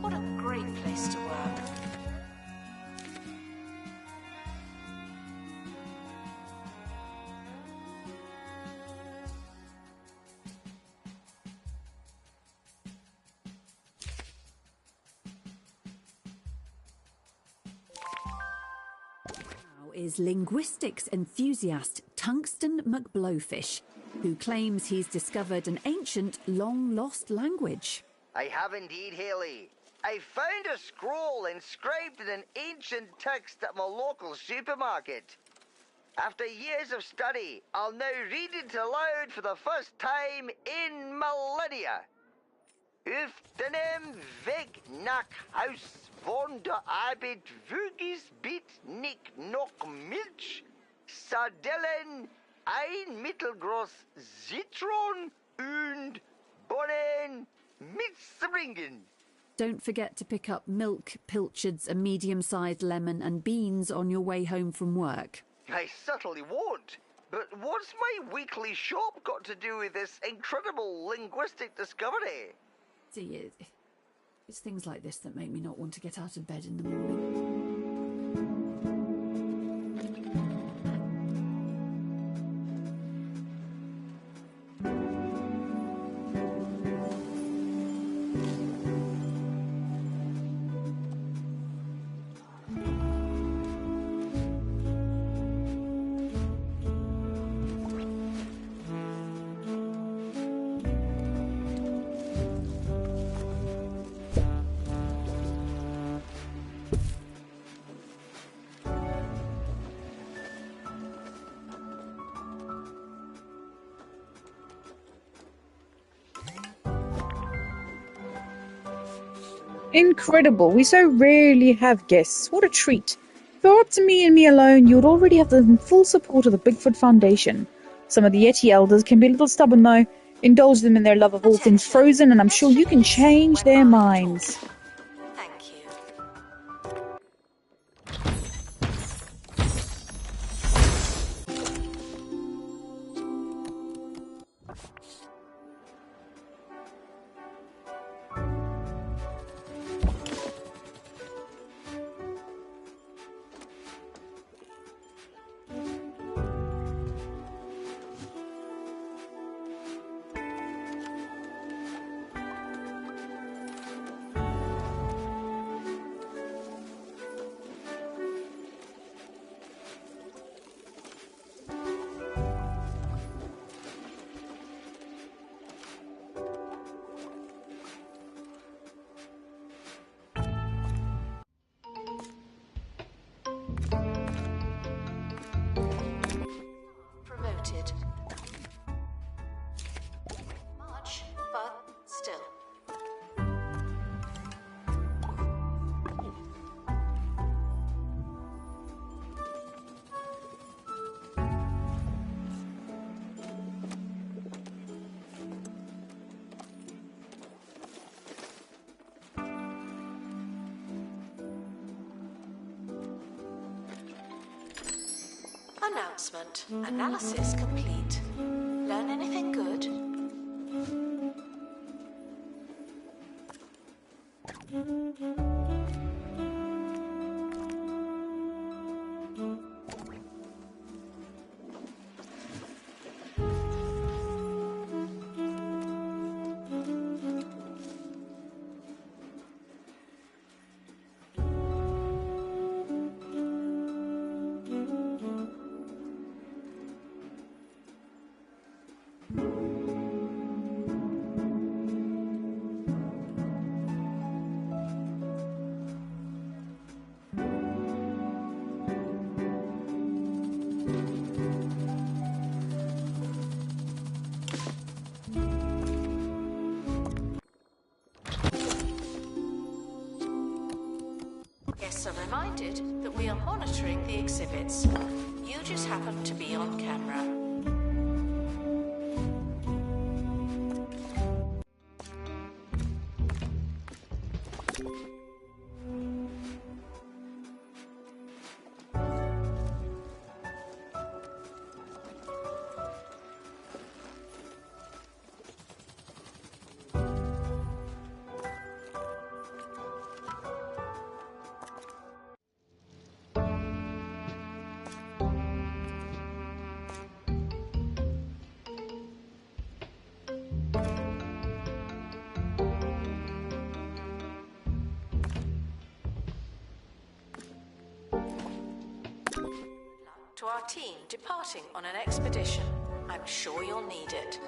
What a great place to work. Now is linguistics enthusiast Tungsten McBlowfish, who claims he's discovered an ancient, long-lost language. I have indeed, Haley. I found a scroll inscribed in an ancient text at my local supermarket. After years of study, I'll now read it aloud for the first time in millennia. Uftenem weg nach Haus von der Arbeit Vugis bit nick noch Milch, Sardellen, ein mittelgroß Zitron und Bonnen mitbringen. Don't forget to pick up milk, pilchards, a medium-sized lemon and beans on your way home from work. I certainly won't. But what's my weekly shop got to do with this incredible linguistic discovery? See, it's things like this that make me not want to get out of bed in the morning. Incredible. We so rarely have guests. What a treat. If it were up to me and me alone, you would already have the full support of the Bigfoot Foundation. Some of the Yeti elders can be a little stubborn though. Indulge them in their love of all things frozen and I'm sure you can change their minds. Thank you. Promoted. Much, but still. Announcement. Analysis complete. Learn anything good? Guests are reminded that we are monitoring the exhibits. You just happen to be on camera. To our team departing on an expedition. I'm sure you'll need it.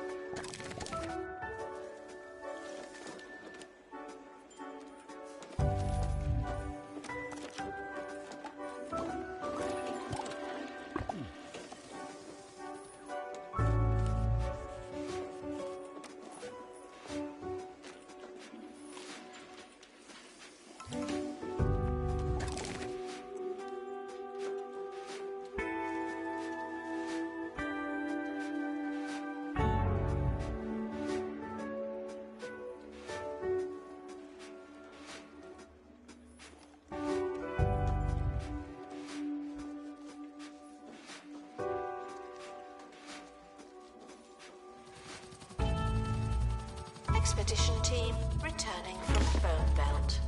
Expedition team returning from Bone Belt.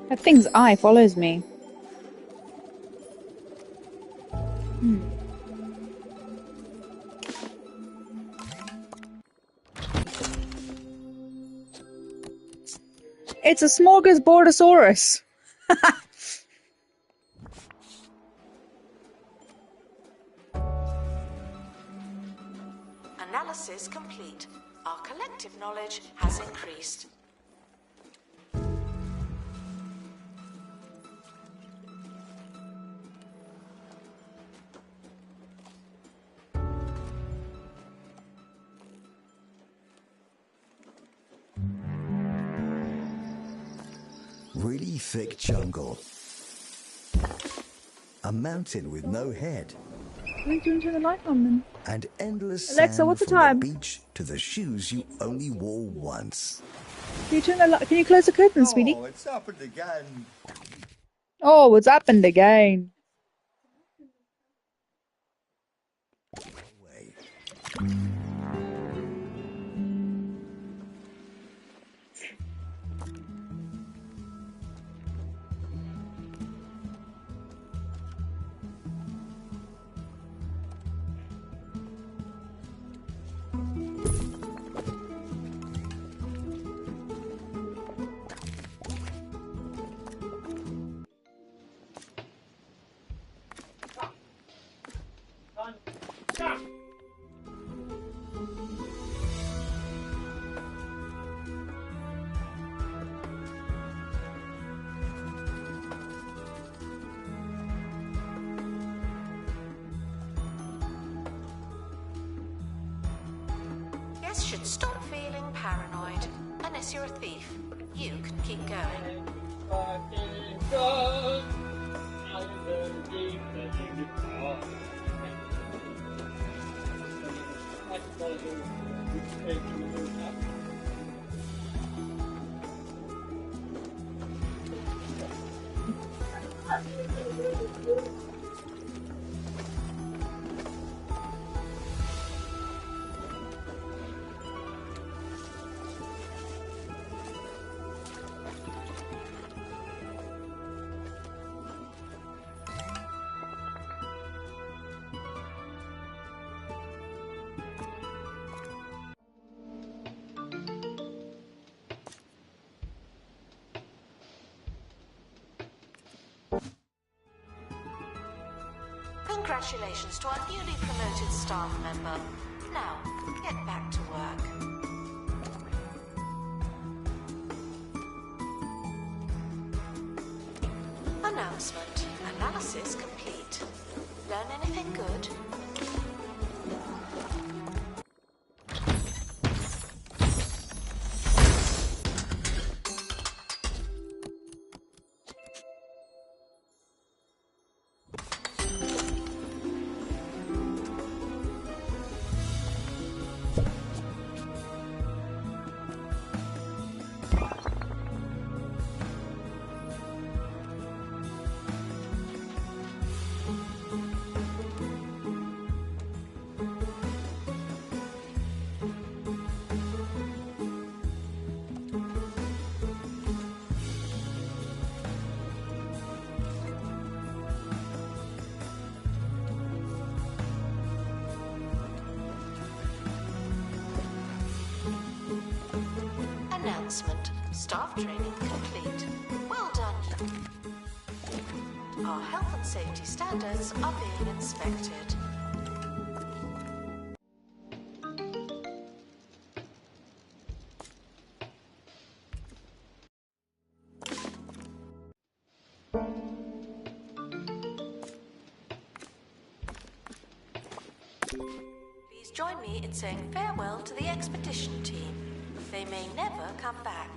That thing's eye follows me. It's a smorgasbordosaurus. Analysis complete. Our collective knowledge has increased. Really thick jungle. A mountain with no head. What are you doing to the light on then? And endless Alexa, sand what's the from time? the beach to the shoes you only wore once. Can you turn the light? Can you close the curtain, sweetie? Oh, it's happened again. Oh, what's happened again? Guests should stop feeling paranoid. Unless you're a thief, you can keep going. Congratulations to our newly promoted staff member. Now, get back to work. Announcement. Analysis complete. Learn anything good? Announcement. Staff training complete. Well done. Our health and safety standards are being inspected. Please join me in saying farewell to the expedition team. They may never come back.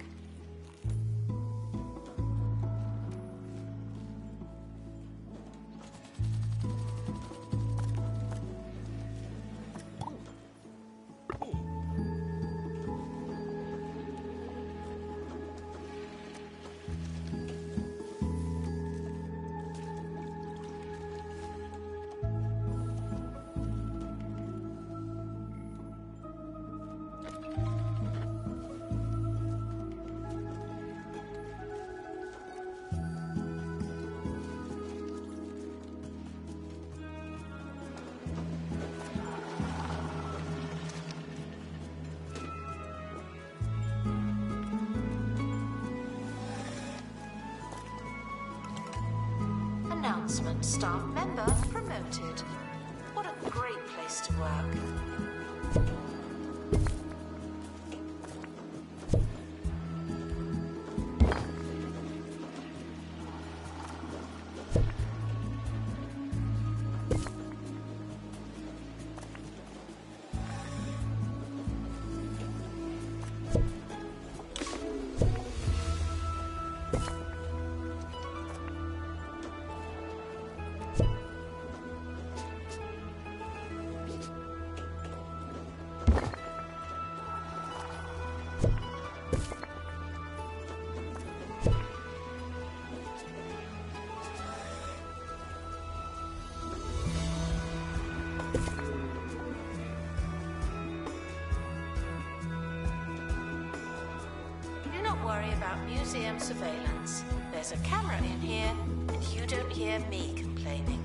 Announcement. Staff member promoted. What a great place to work. Do not worry about museum surveillance. There's a camera in here, and you don't hear me complaining.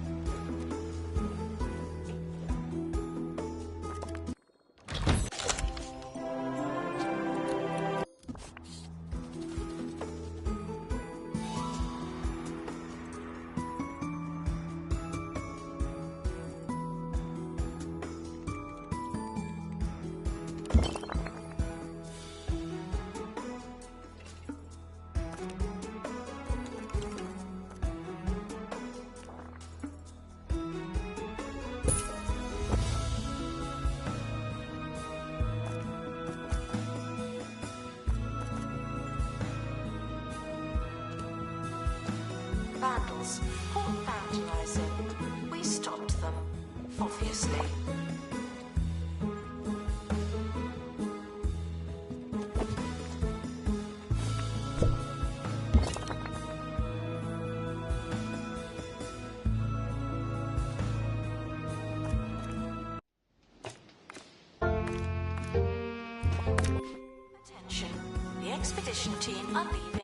Vandals caught vandalizing. We stopped them, obviously. Attention, the expedition team are leaving.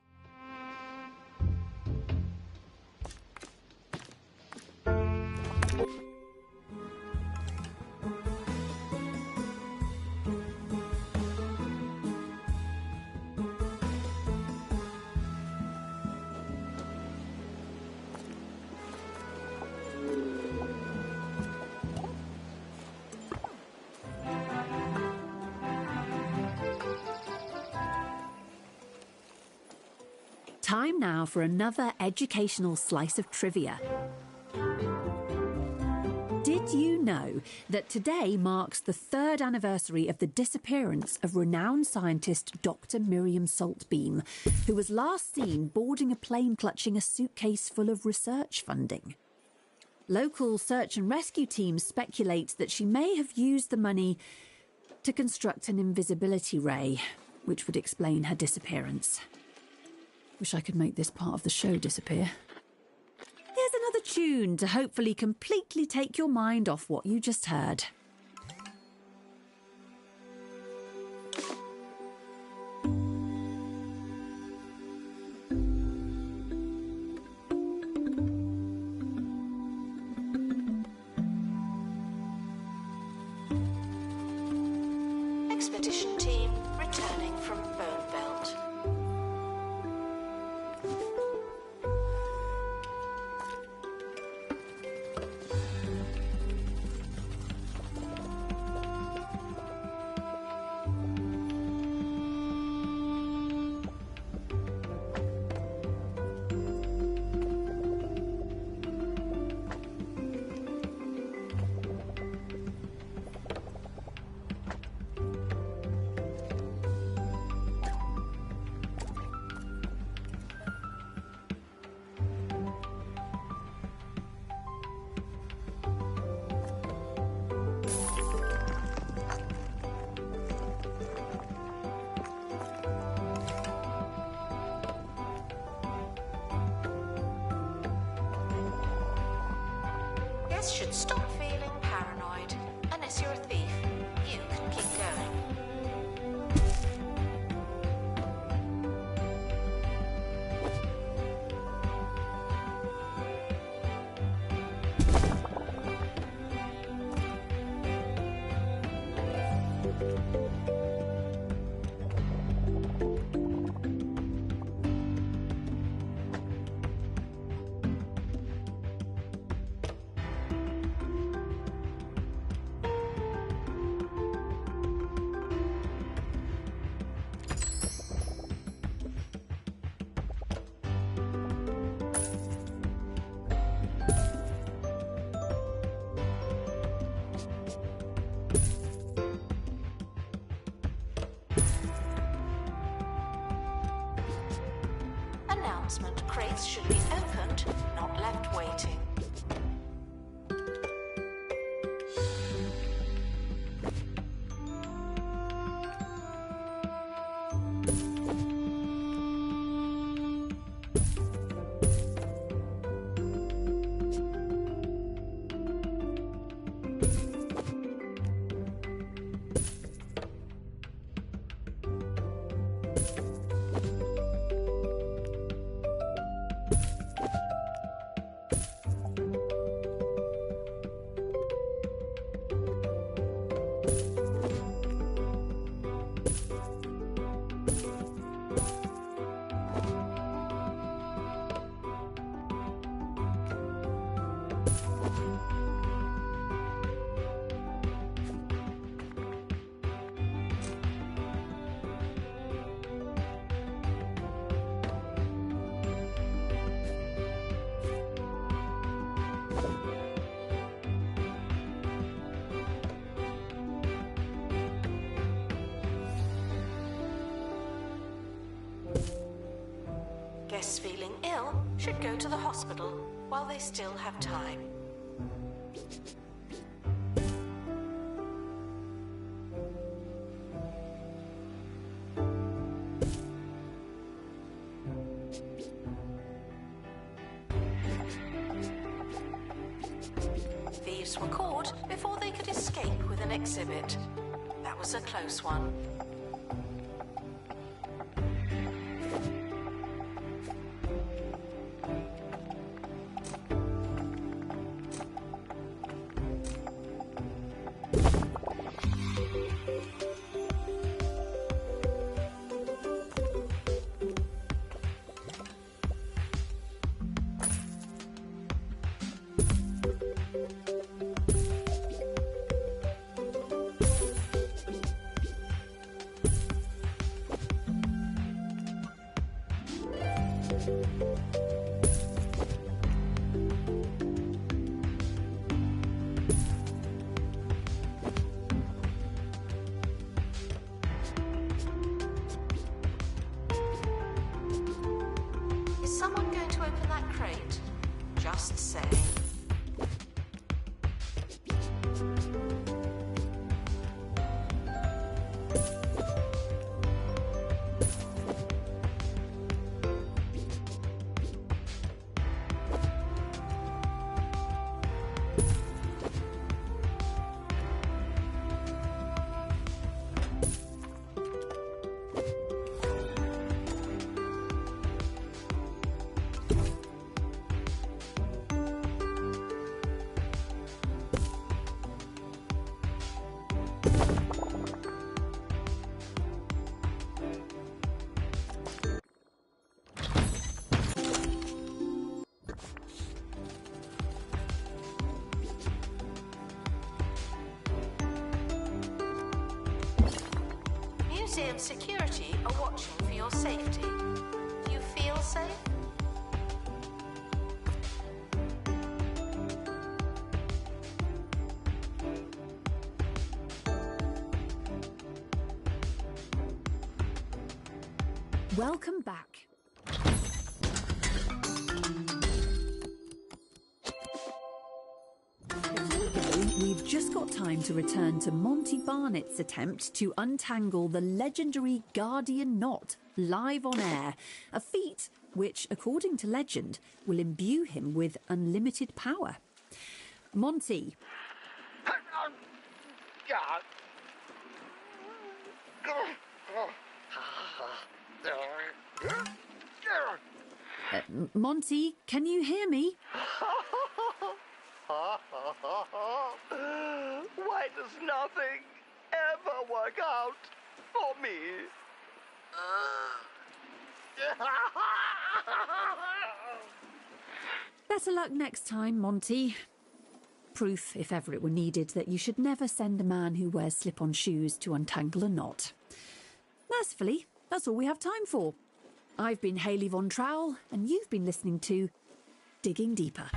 Time now for another educational slice of trivia. Did you know that today marks the 3rd anniversary of the disappearance of renowned scientist Dr. Miriam Saltbeam, who was last seen boarding a plane clutching a suitcase full of research funding? Local search and rescue teams speculate that she may have used the money to construct an invisibility ray, which would explain her disappearance. Wish I could make this part of the show disappear. Here's another tune to hopefully completely take your mind off what you just heard. Expedition team returning from Bone Belt. Guests should stop feeling paranoid. Unless you're a thief, you can keep going. Announcement: crates should be opened, not left waiting. Guests feeling ill should go to the hospital while they still have time. Thieves were caught before they could escape with an exhibit. That was a close one. Is someone going to open that crate? Just saying. Museum security are watching for your safety. Do you feel safe? Welcome back. We've just got time to return to Monty Barnett's attempt to untangle the legendary Guardian Knot live on air, a feat which, according to legend, will imbue him with unlimited power. Monty. Monty, can you hear me? Why does nothing ever work out for me? Better luck next time, Monty. Proof, if ever it were needed, that you should never send a man who wears slip-on shoes to untangle a knot. Mercifully, that's all we have time for. I've been Hayley Von Trowell, and you've been listening to Digging Deeper.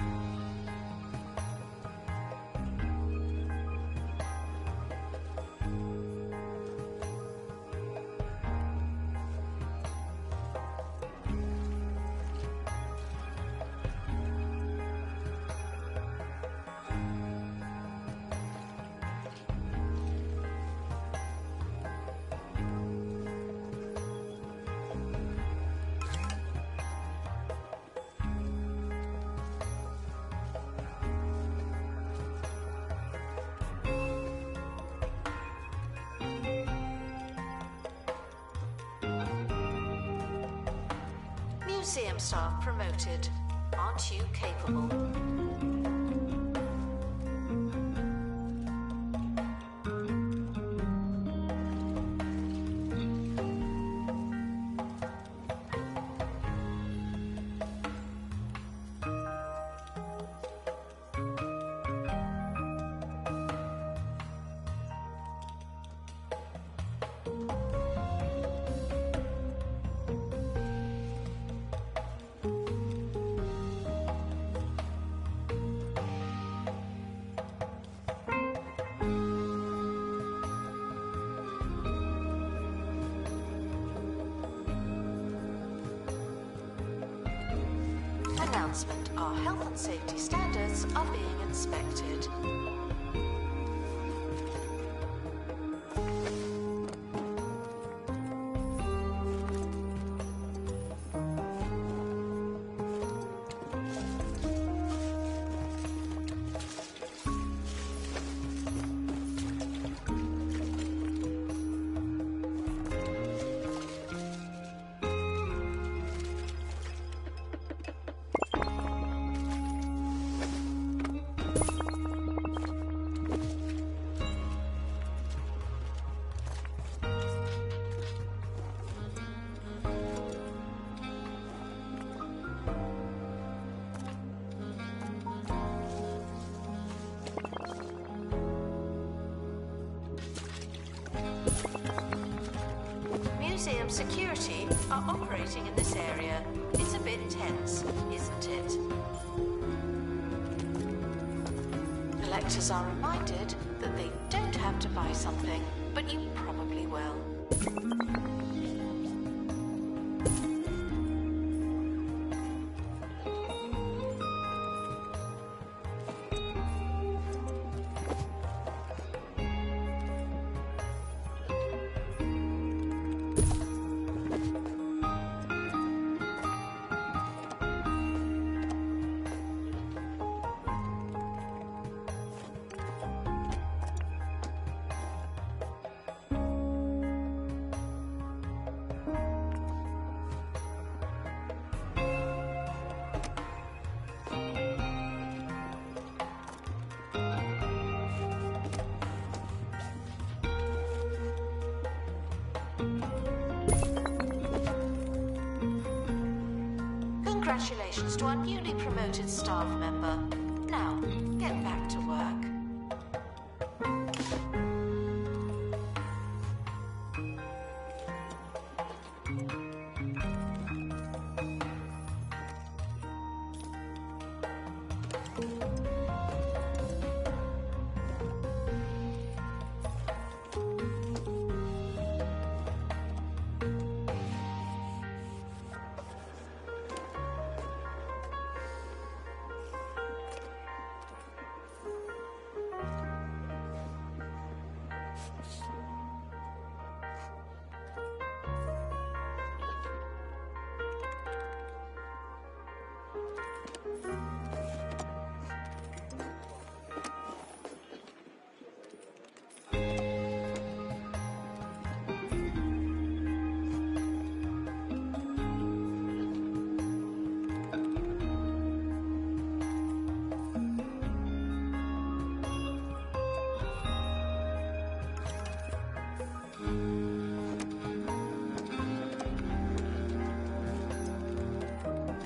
Museum staff promoted. Aren't you capable? Announcement. Our health and safety standards are being inspected. Museum security are operating in this area. It's a bit bit tense, isn't it? Collectors are reminded that they don't have to buy something, but you probably will. Congratulations to our newly promoted staff member. Now, get back to work.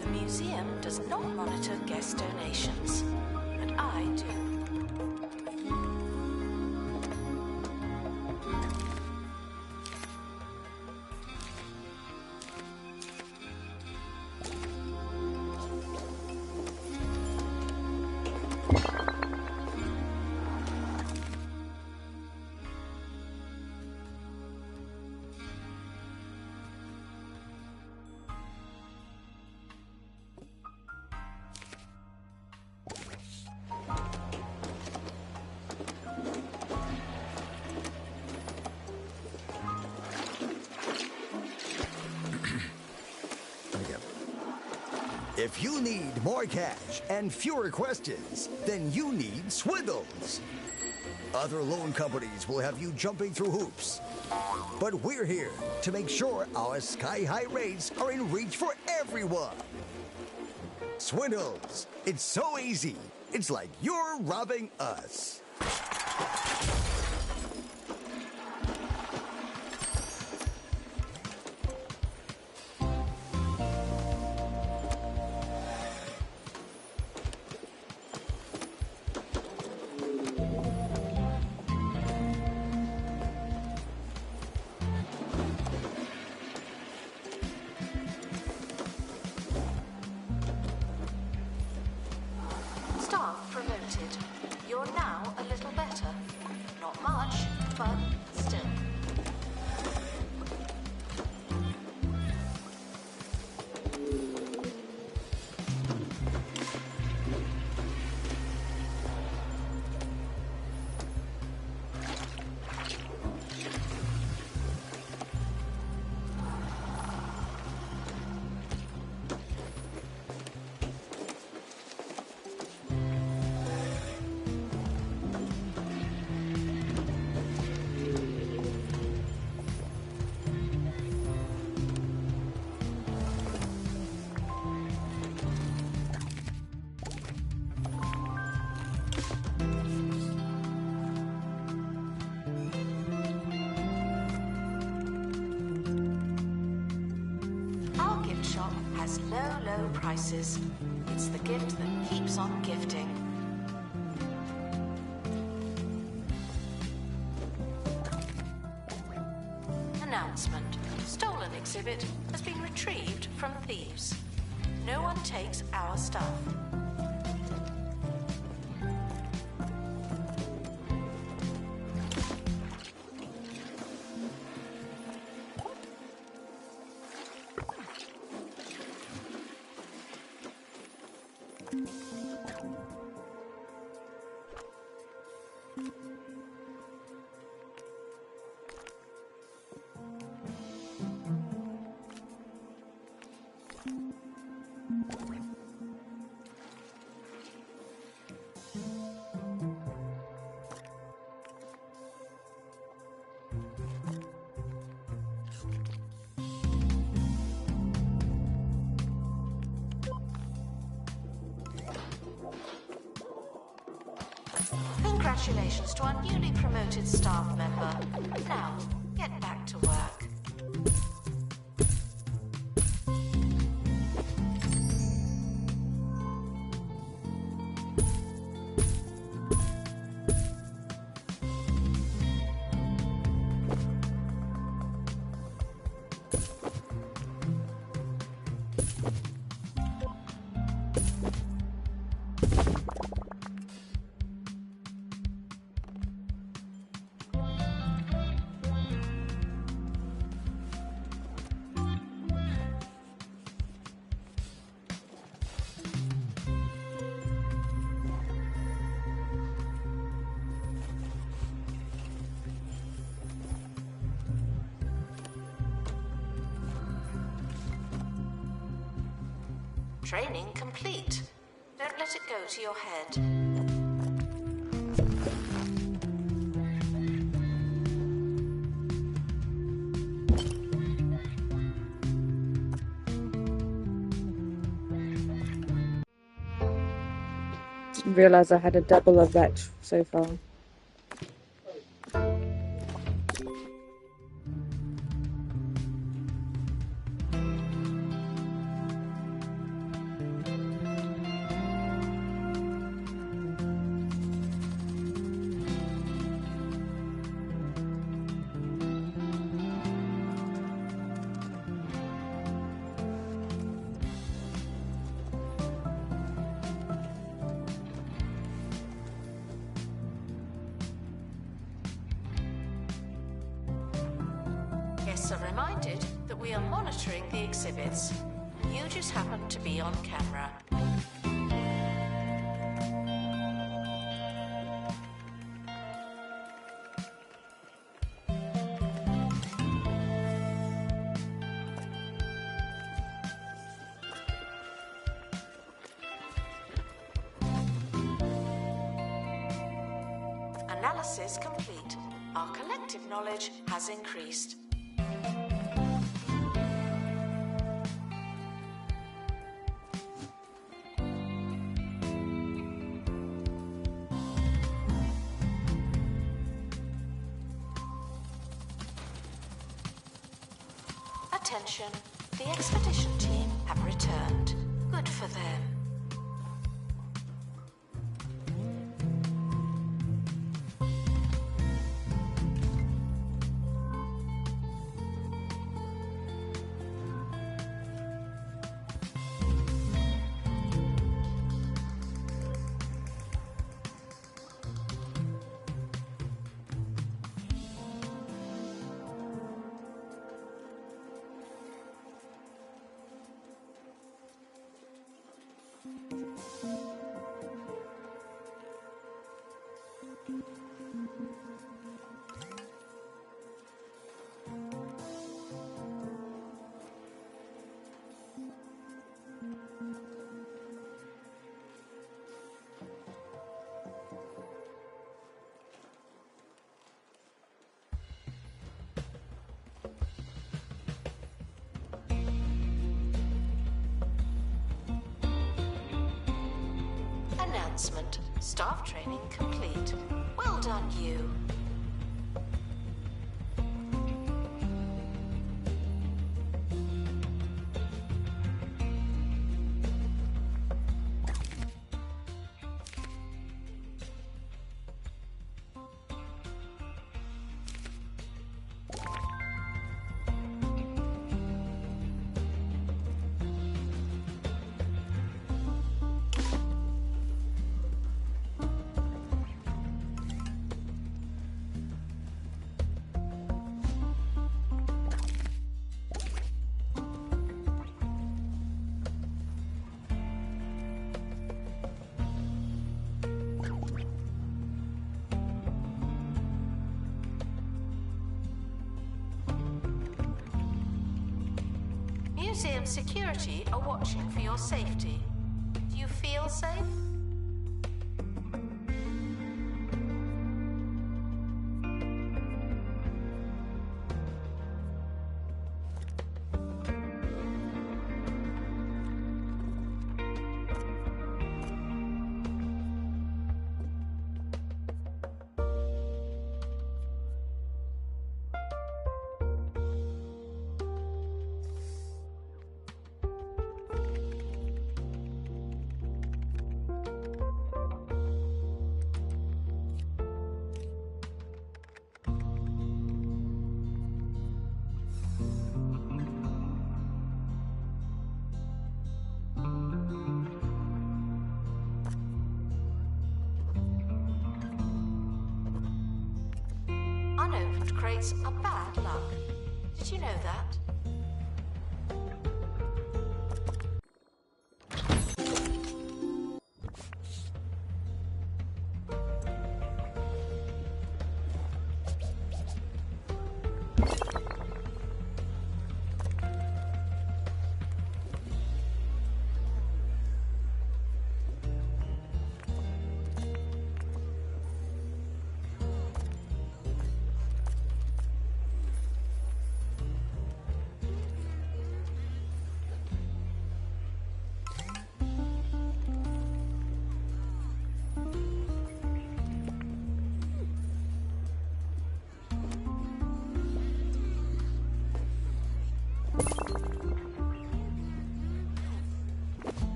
The museum does not monitor guest donations, but I do. If you need more cash and fewer questions, then you need Swindles. Other loan companies will have you jumping through hoops. But we're here to make sure our sky-high rates are in reach for everyone. Swindles, it's so easy. It's like you're robbing us. Staff promoted. You're now a little better. Not much, but still. Has low prices. It's the gift that keeps on gifting. Announcement. Stolen exhibit has been retrieved from thieves. no one takes our stuff. Congratulations to our newly promoted staff member. Now, get back to work. Training complete. Don't let it go to your head. Didn't realise I had a double of that so far. Guests are reminded that we are monitoring the exhibits. You just happen to be on camera. Analysis complete. Our collective knowledge has increased. Attention, the expedition team have returned. Good for them. Announcement. Staff training complete. Well done, you. museum security are watching for your safety. Do you feel safe? Unopened crates are bad luck. Did you know that?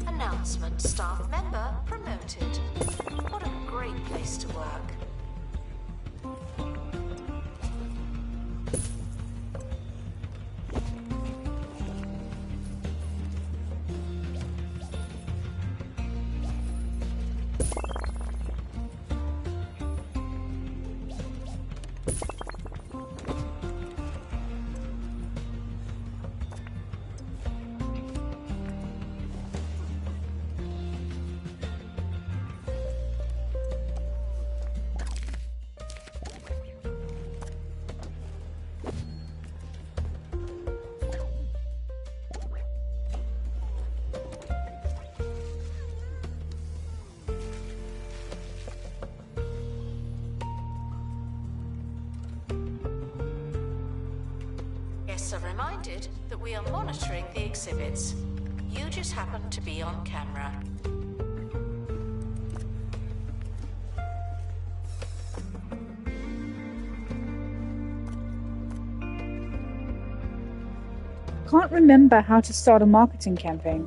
Announcement: staff member promoted. What a great place to work. Guests are reminded that we are monitoring the exhibits. You just happen to be on camera. Can't remember how to start a marketing campaign.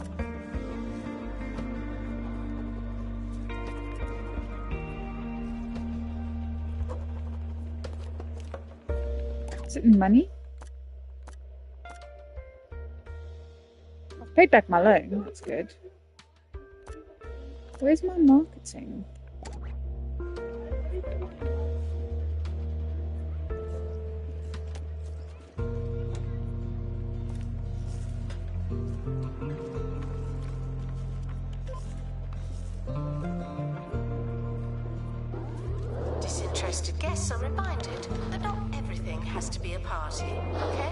Is it in money? I've paid back my loan, that's good. Where's my marketing? Disinterested guests are reminded that not everything has to be a party, okay?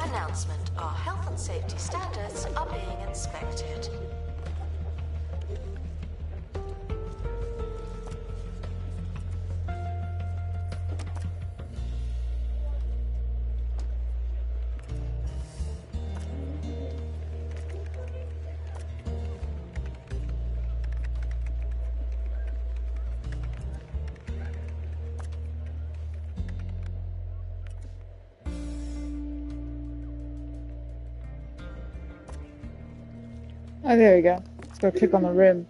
Announcement: our health and safety standards are being inspected. Oh, there we go. Let's go click on the room.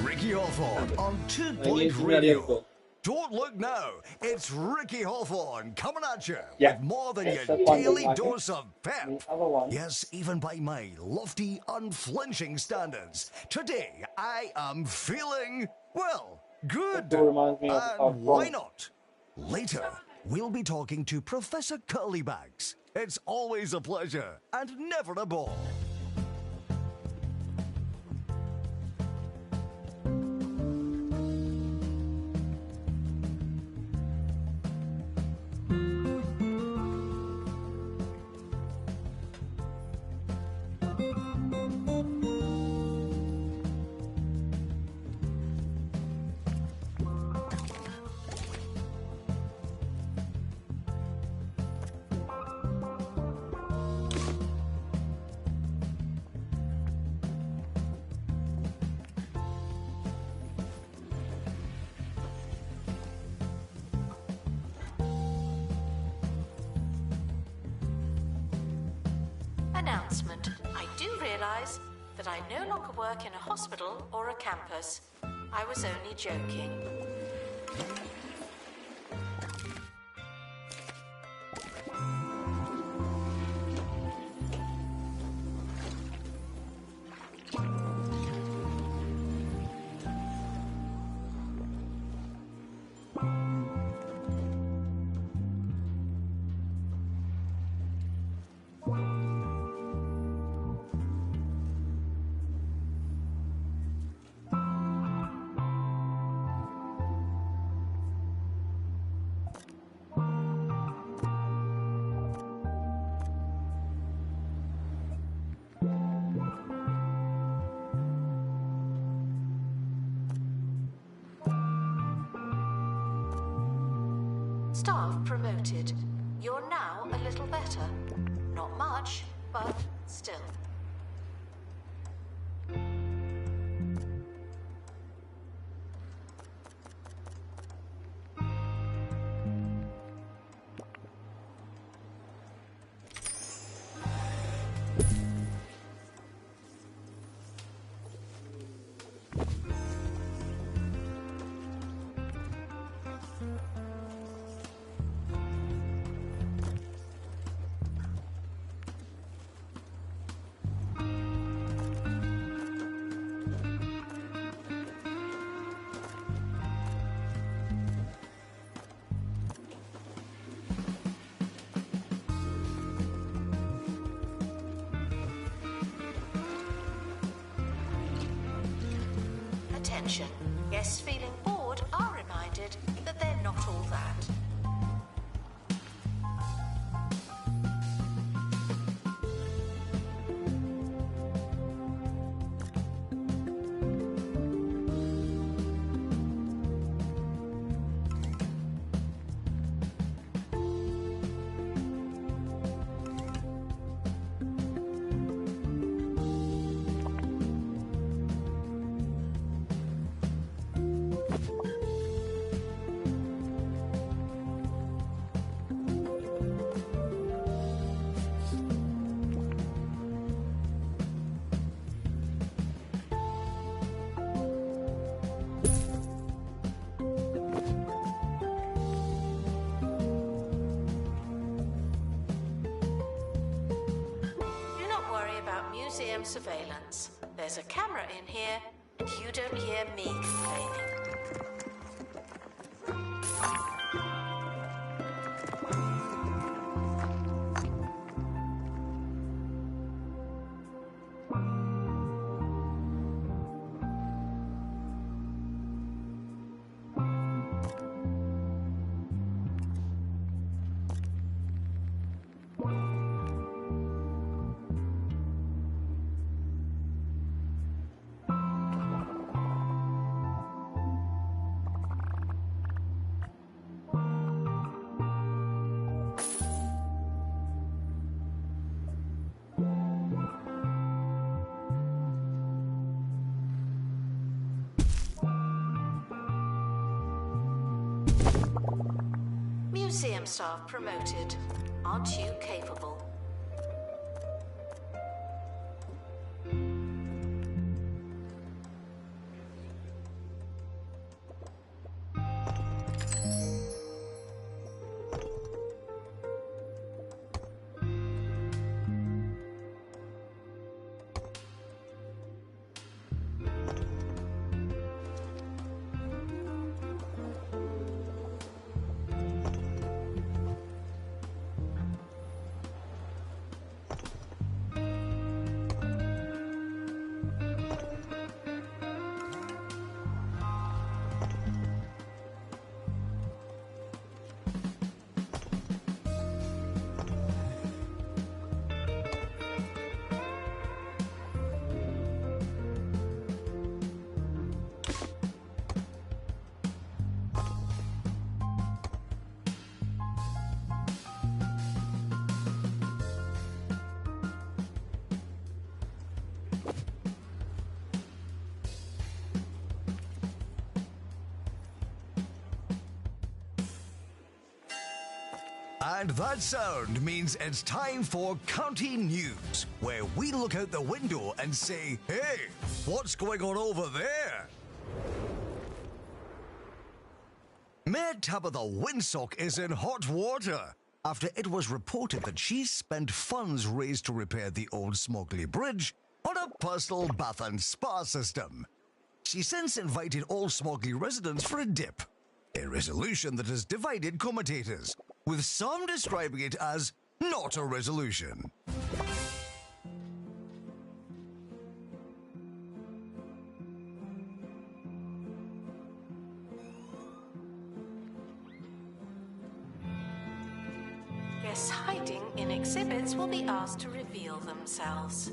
Ricky Hawthorne on 2 Point Radio. Don't look now, it's Ricky Hawthorne coming at you with more than your daily dose of pep. Yes, even by my lofty, unflinching standards. Today, I am feeling, well, good. And why not? Later, we'll be talking to Professor Curlybags. It's always a pleasure and never a bore. Announcement. I do realise that I no longer work in a hospital or a campus. I was only joking. Staff promoted. You're now a little better. Not much, but still. Attention. Guests feeling bored are reminded that they're not all that. Museum surveillance. There's a camera in here, and you don't hear me complaining. Museum staff promoted. Aren't you capable? And that sound means it's time for County News, where we look out the window and say, hey, what's going on over there? Mayor Tabitha Winsock is in hot water after it was reported that she spent funds raised to repair the old Smogley Bridge on a personal bath and spa system. She since invited all Smogley residents for a dip, a resolution that has divided commentators, with some describing it as not a resolution. Guests hiding in exhibits will be asked to reveal themselves.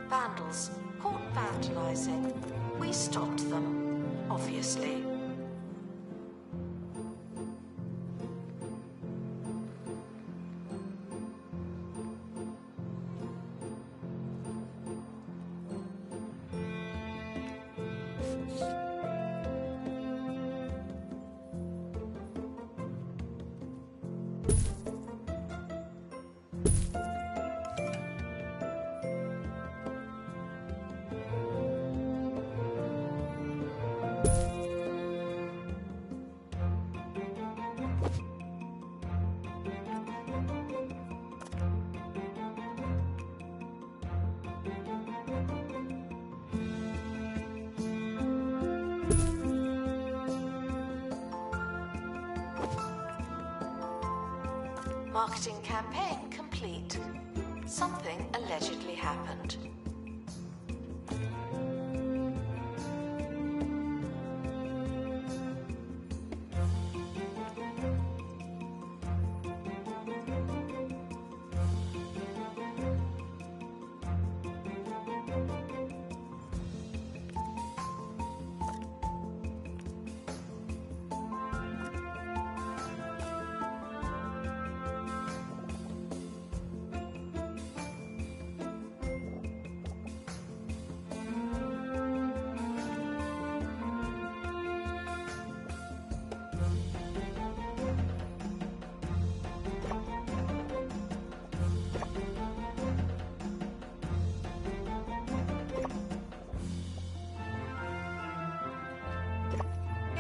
Vandals caught vandalizing. We stopped them, obviously. Marketing campaign complete. Something allegedly happened.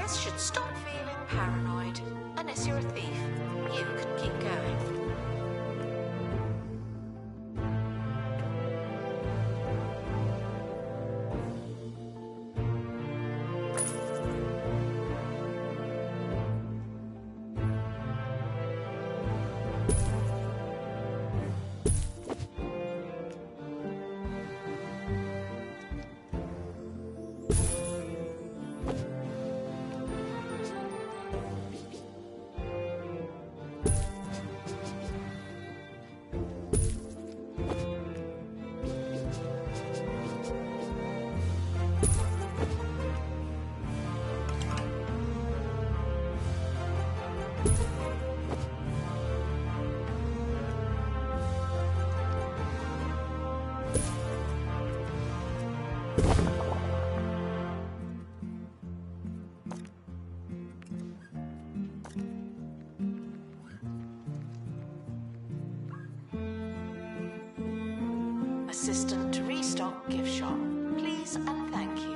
Should stop feeling paranoid. Unless you're a thief, you can keep going. Assistant to restock gift shop. Please and thank you.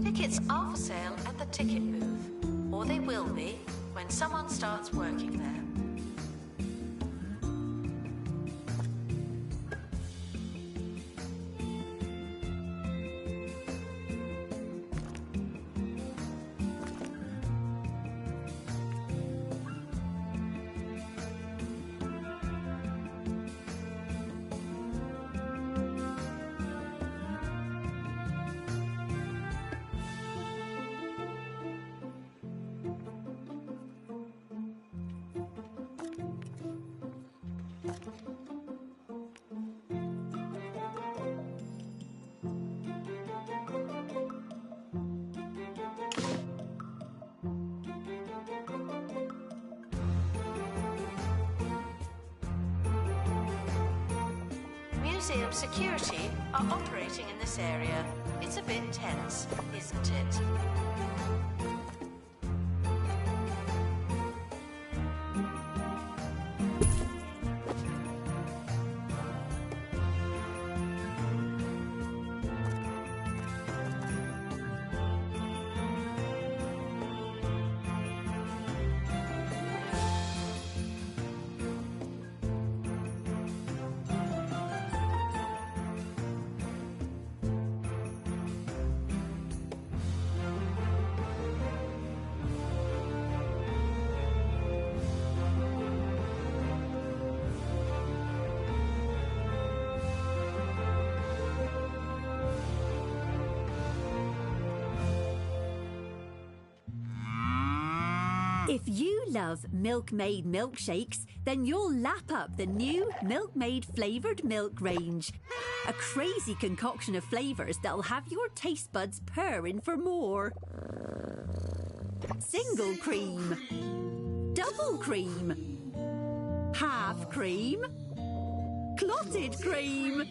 Tickets are for sale at the ticket booth, or they will be when someone starts working there. Museum security are operating in this area. It's a bit tense, isn't it? If you love Milkmaid milkshakes, then you'll lap up the new Milkmaid flavoured milk range. A crazy concoction of flavours that'll have your taste buds purring for more. Single cream. Double cream. Half cream. Clotted cream.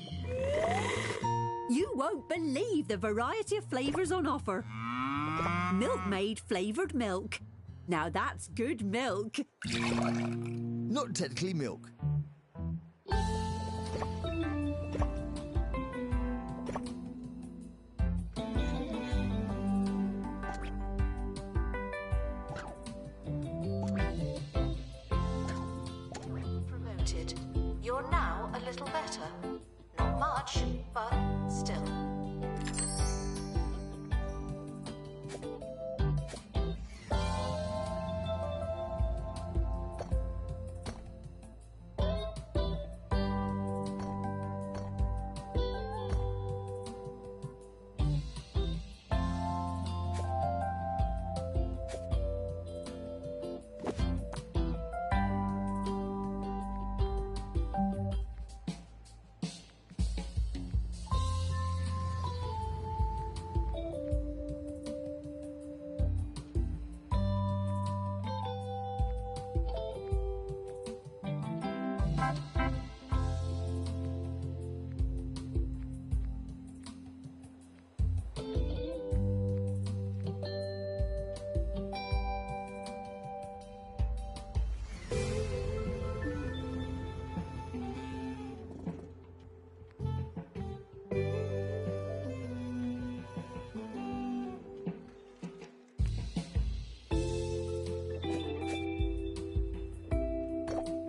You won't believe the variety of flavours on offer. Milkmaid flavoured milk. Now that's good milk. Not technically milk. Promoted. You're now a little better. Not much, but still.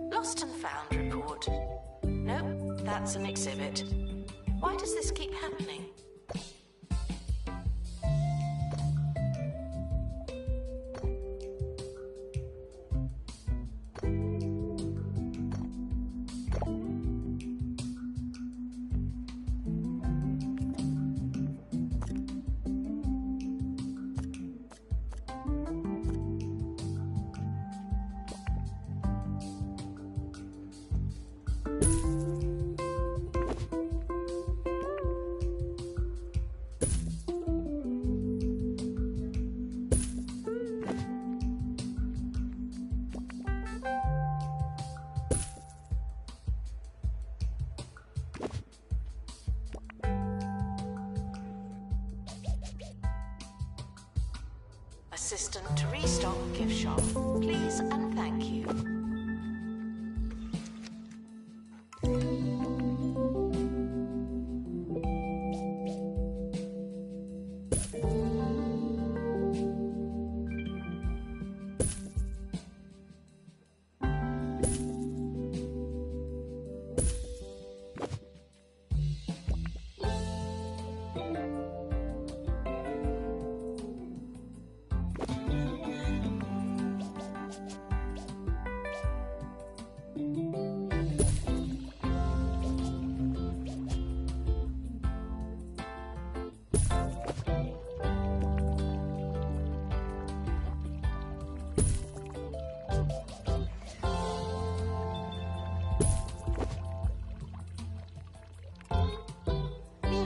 Lost and found report. Nope, that's an exhibit. Why does this keep happening? Assistant to restock gift shop. Please and thank you.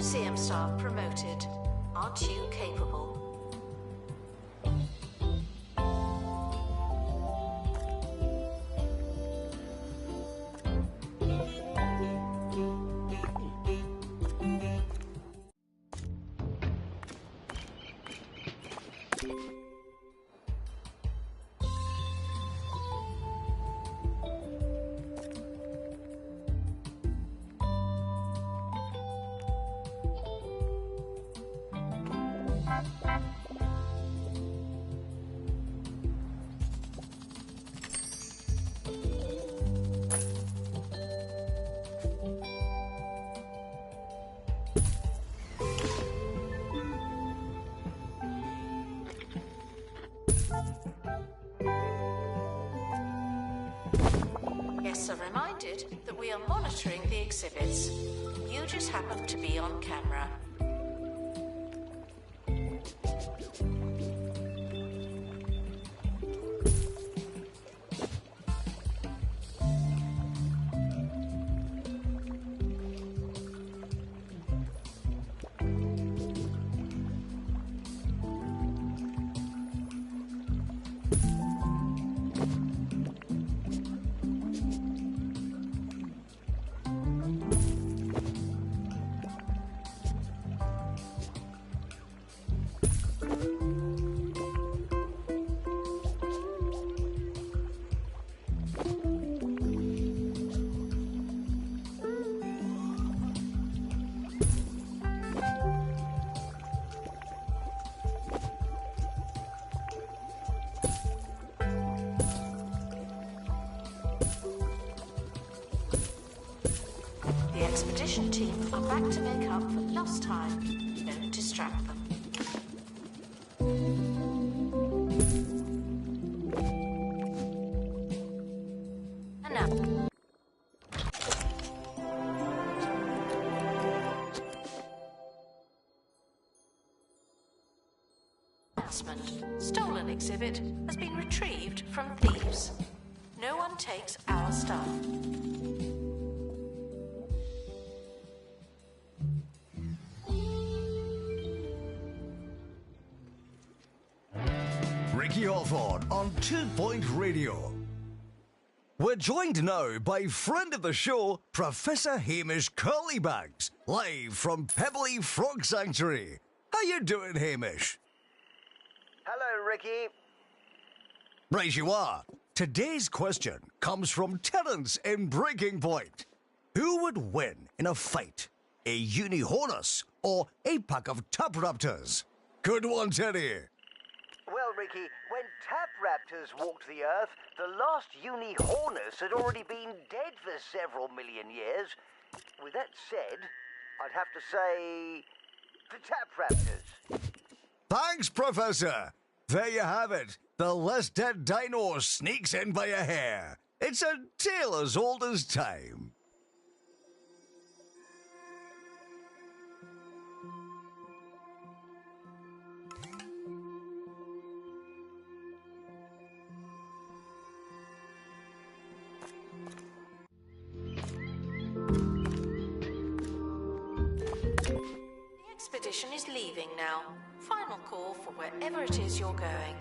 Museum staff promoted. Aren't you capable? Guests are reminded that we are monitoring the exhibits. You just happen to be on camera. The expedition team are back to make up for lost time. Don't distract them. And now. Announcement. Stolen exhibit has been retrieved from thieves. No one takes our stuff. Ricky Hawthorne on 2 Point Radio. We're joined now by friend of the show, Professor Hamish Curlybags, live from Pebbly Frog Sanctuary. How you doing, Hamish? Hello, Ricky. Right you are. Today's question comes from Terence in Breaking Point. Who would win in a fight? A Unihornus or a pack of Tap Raptors? Good one, Terry. Well, Ricky, when tap raptors walked the Earth, the last Unihornus had already been dead for several million years. With that said, I'd have to say the tap raptors. Thanks, Professor. There you have it. The less dead dino sneaks in by a hair. It's a tale as old as time. The expedition is leaving now. Final call for wherever it is you're going.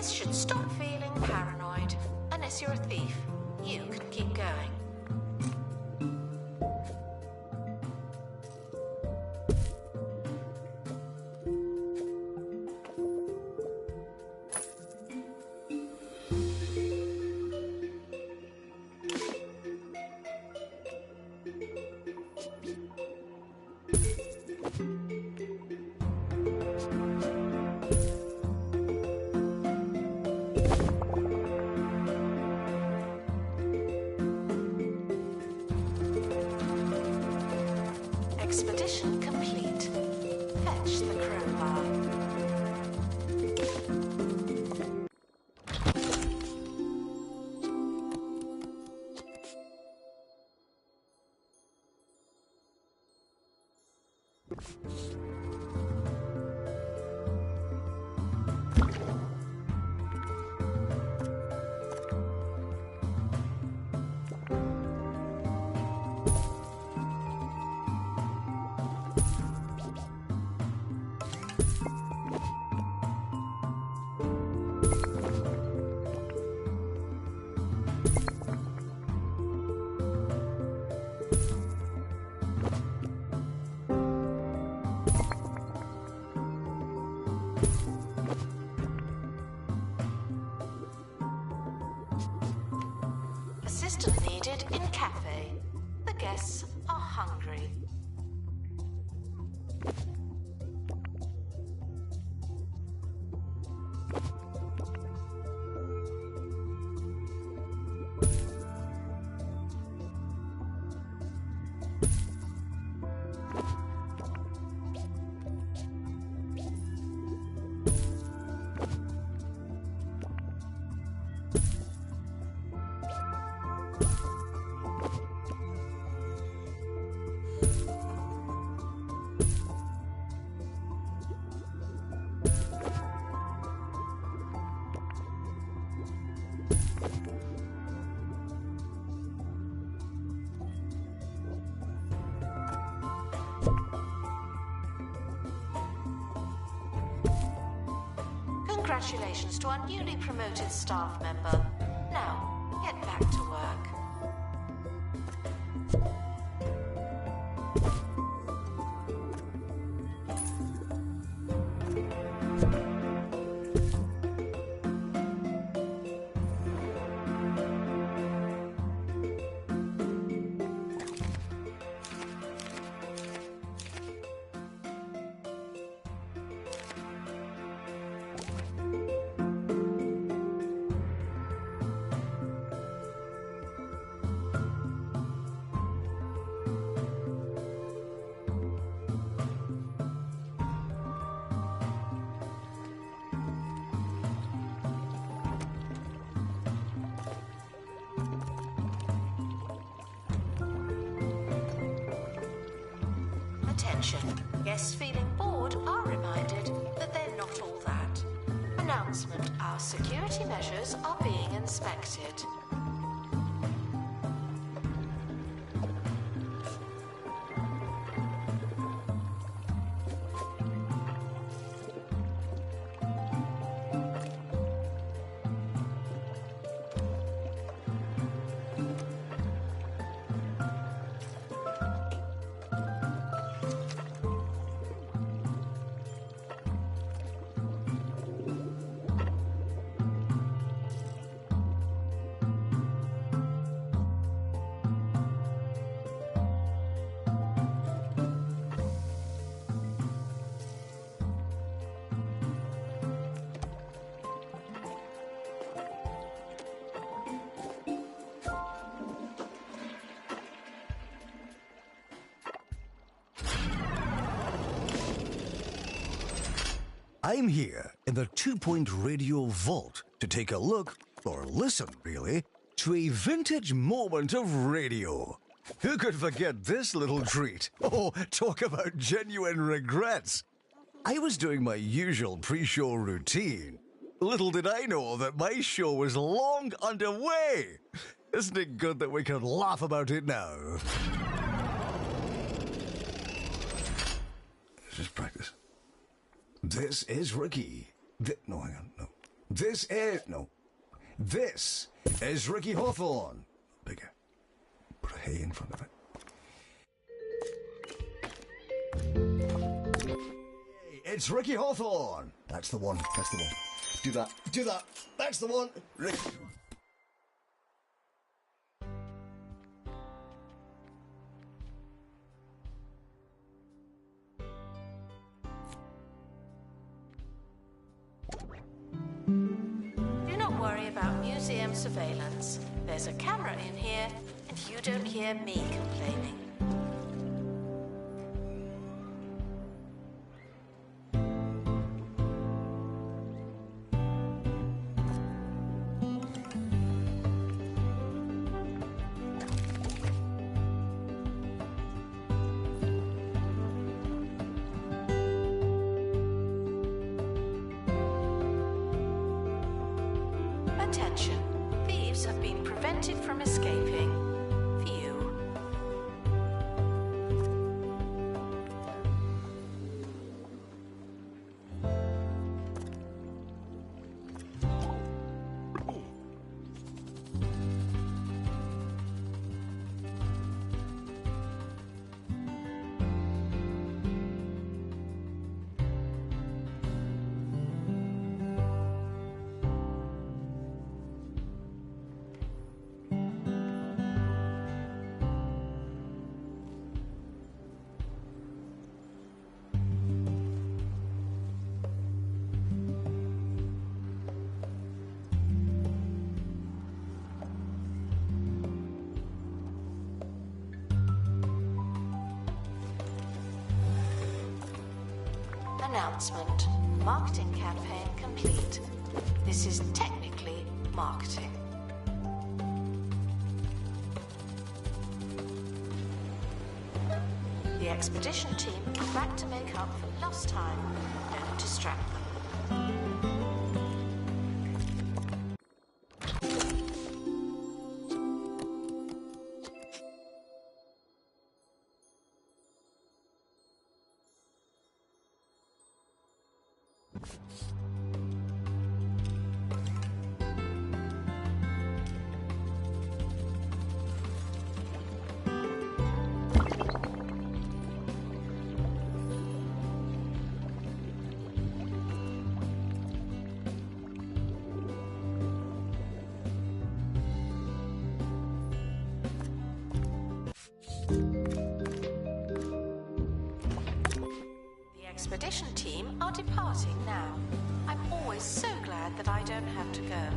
Should stop feeling paranoid. Unless you're a thief, you can keep going. Expedition complete. Fetch the crowbar. Assistant needed in cafe. The guests are hungry. Congratulations to our newly promoted staff member. Now, get back to work. Attention. Guests feeling bored are reminded that they're not all that. Announcement. Our security measures are being inspected. I'm here in the 2 Point Radio Vault to take a look, or listen really, to a vintage moment of radio. Who could forget this little treat? Oh, talk about genuine regrets. I was doing my usual pre-show routine. Little did I know that my show was long underway. Isn't it good that we can laugh about it now? Just practice. This is Ricky. No, hang on, no. This is Ricky Hawthorne. Bigger. Put a hey in front of it. Hey, it's Ricky Hawthorne. That's the one. Do that. That's the one. Ricky. Do not worry about museum surveillance. There's a camera in here, and you don't hear me complaining. prevented from escaping for you. Announcement. Marketing campaign complete. This is technically marketing. The expedition team are back to make up for lost time. Don't distract them. Expedition team are departing now. I'm always so glad that I don't have to go.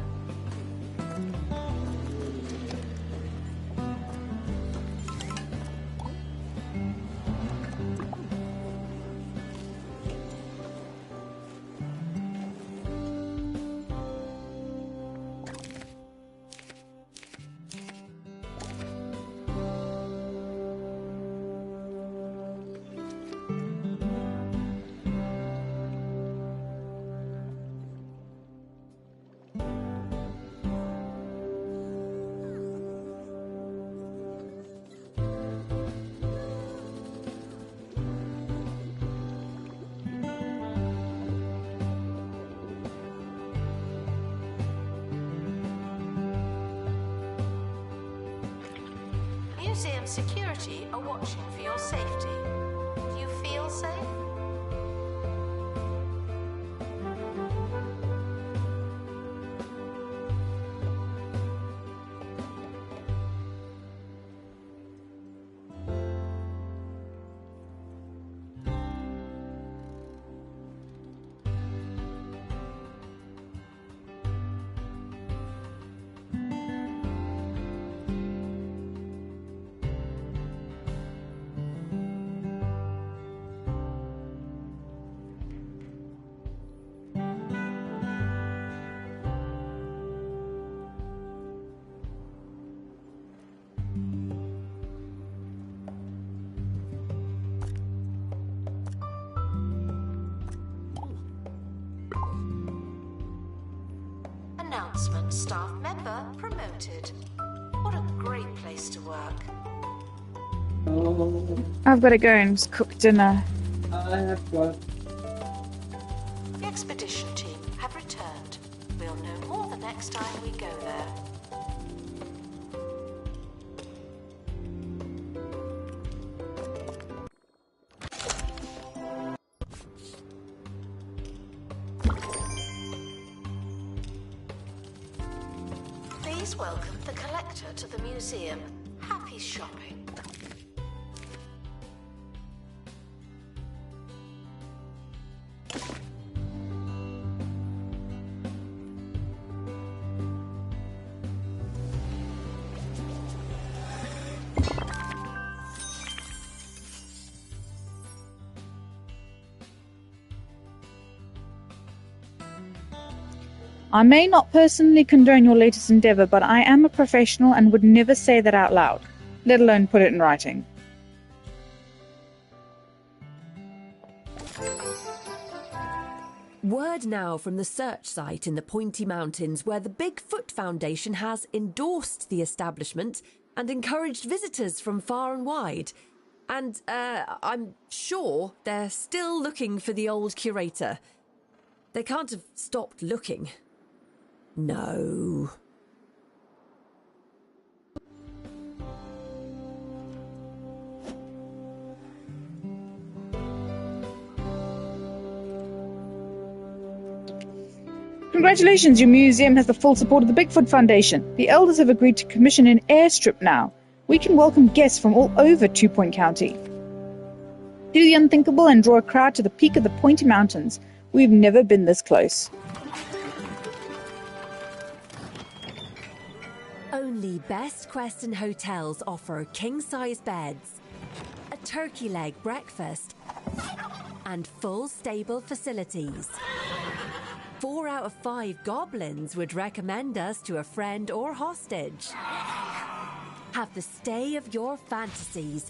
Museum security are watching for your safety. Do you feel safe? Announcement. Staff member promoted. What a great place to work. Oh, I've got to go and cook dinner. I have got. The expedition team have returned. We'll know more the next time we go there. Please welcome the collector to the museum. Happy shopping. I may not personally condone your latest endeavor, but I am a professional and would never say that out loud, let alone put it in writing. Word now from the search site in the Pointy Mountains, where the Bigfoot Foundation has endorsed the establishment and encouraged visitors from far and wide. And I'm sure they're still looking for the old curator. They can't have stopped looking. No. Congratulations, your museum has the full support of the Bigfoot Foundation. The elders have agreed to commission an airstrip now. We can welcome guests from all over Two Point County. Do the unthinkable and draw a crowd to the peak of the Pointy Mountains. We've never been this close. Only Best Queston hotels offer king-size beds, a turkey leg breakfast, and full stable facilities. 4 out of 5 goblins would recommend us to a friend or hostage. Have the stay of your fantasies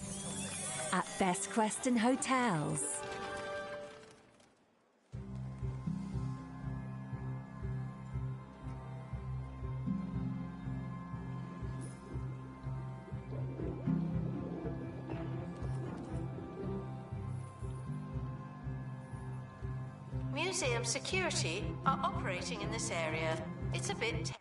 at Best Queston Hotels. Museum security are operating in this area. It's a bit tense.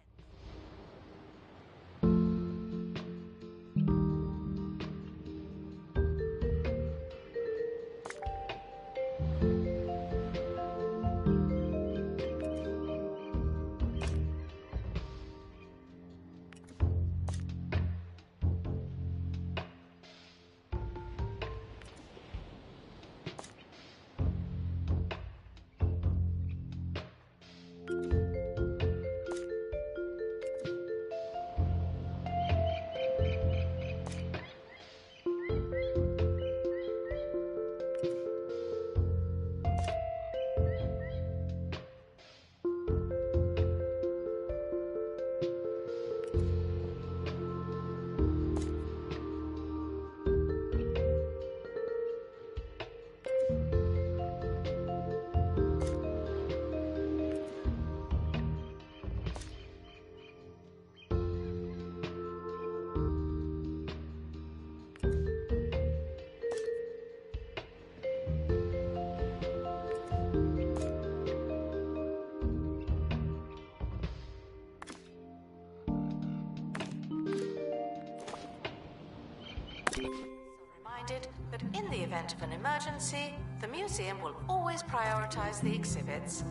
But in the event of an emergency, the museum will always prioritize the exhibits.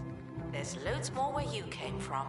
There's loads more where you came from.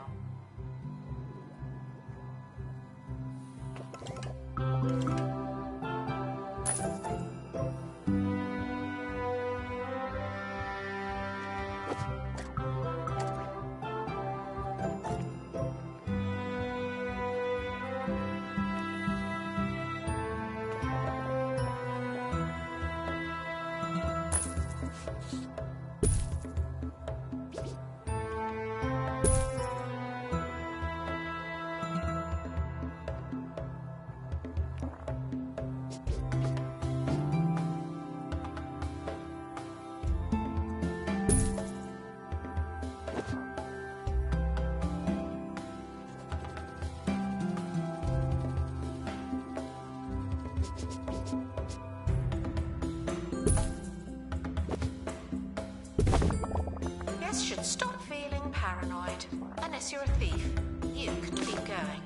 Should stop feeling paranoid. Unless you're a thief, you can keep going.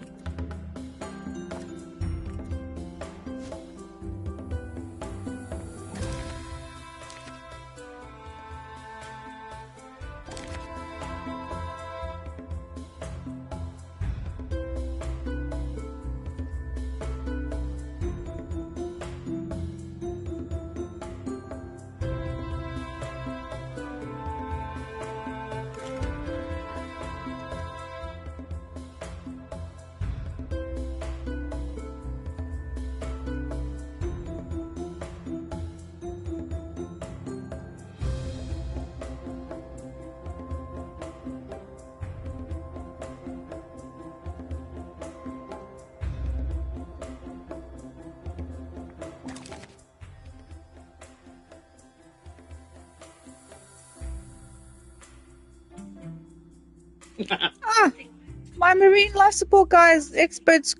My marine life support guys, experts,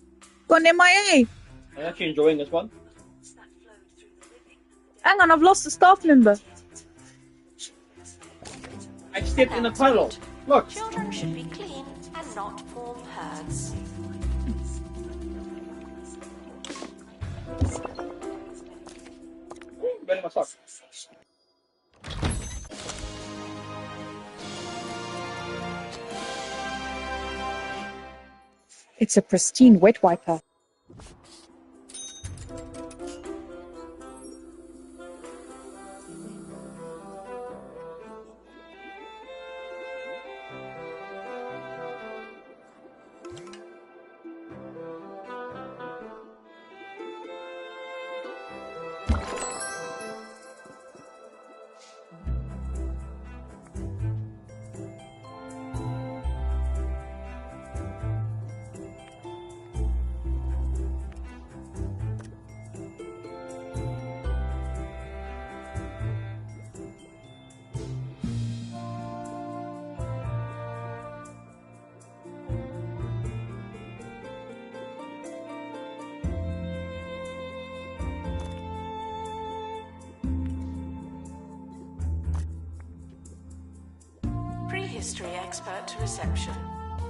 gone MIA. I'm actually enjoying this one. Hang on, I've lost a staff member. I stepped in a puddle. Look. Children should be clean and not form herds. Burning my sock. It's a pristine wet wiper. Prehistory expert to reception.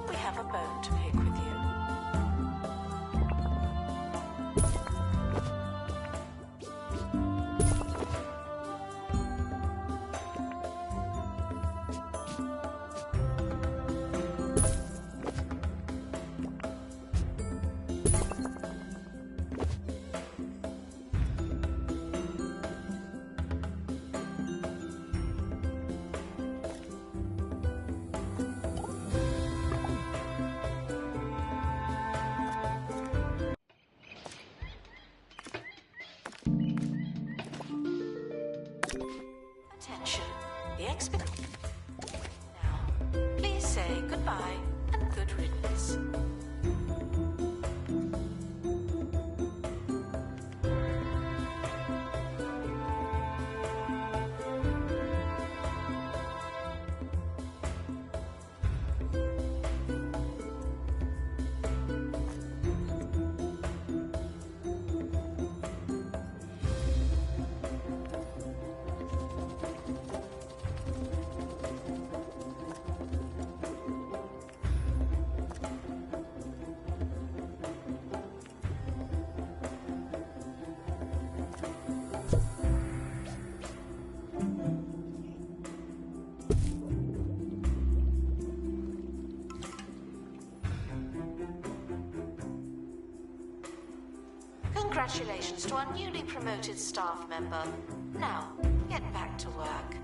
We have a bone to pick with you. Attention, the expert. Now, please say goodbye and good riddance. Congratulations to our newly promoted staff member. Now, get back to work.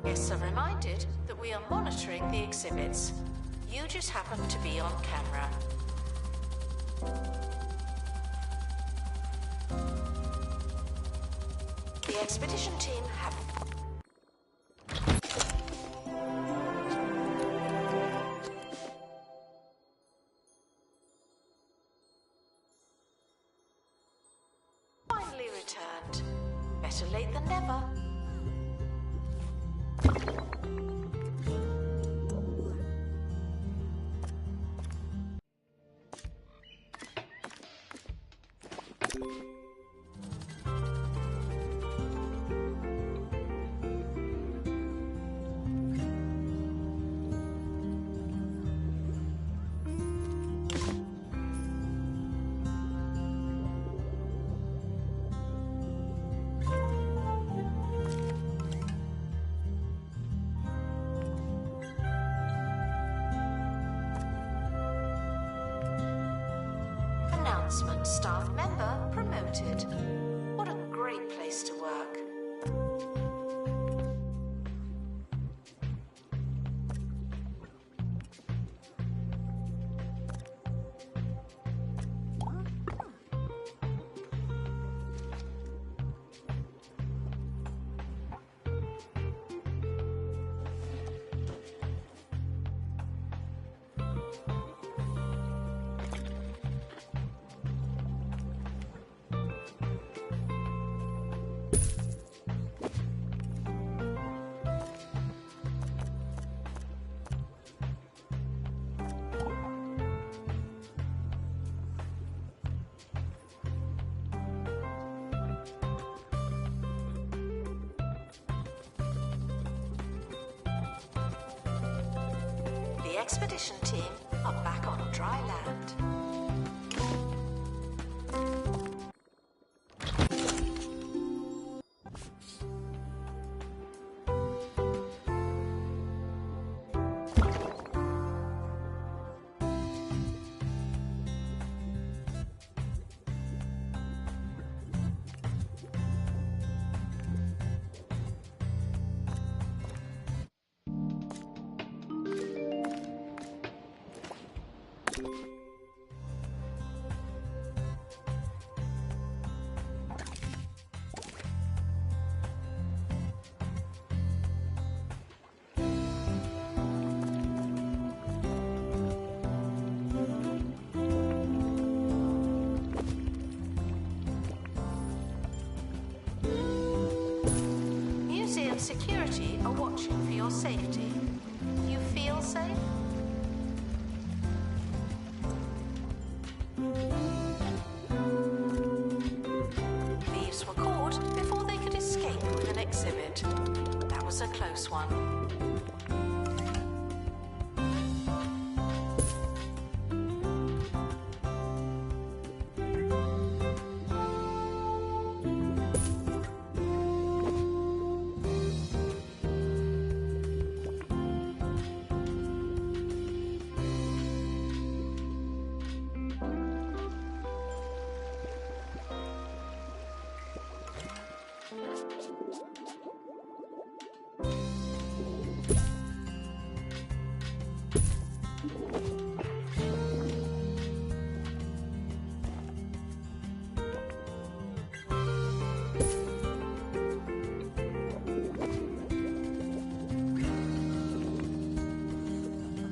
Guests are reminded that we are monitoring the exhibits. You just happen to be on camera. The expedition team have... finally returned. Better late than never. Announcement: staff member promoted. What a great place to work. The expedition team are back on dry land. Security are watching for your safety. You feel safe? Thieves were caught before they could escape with an exhibit. That was a close one.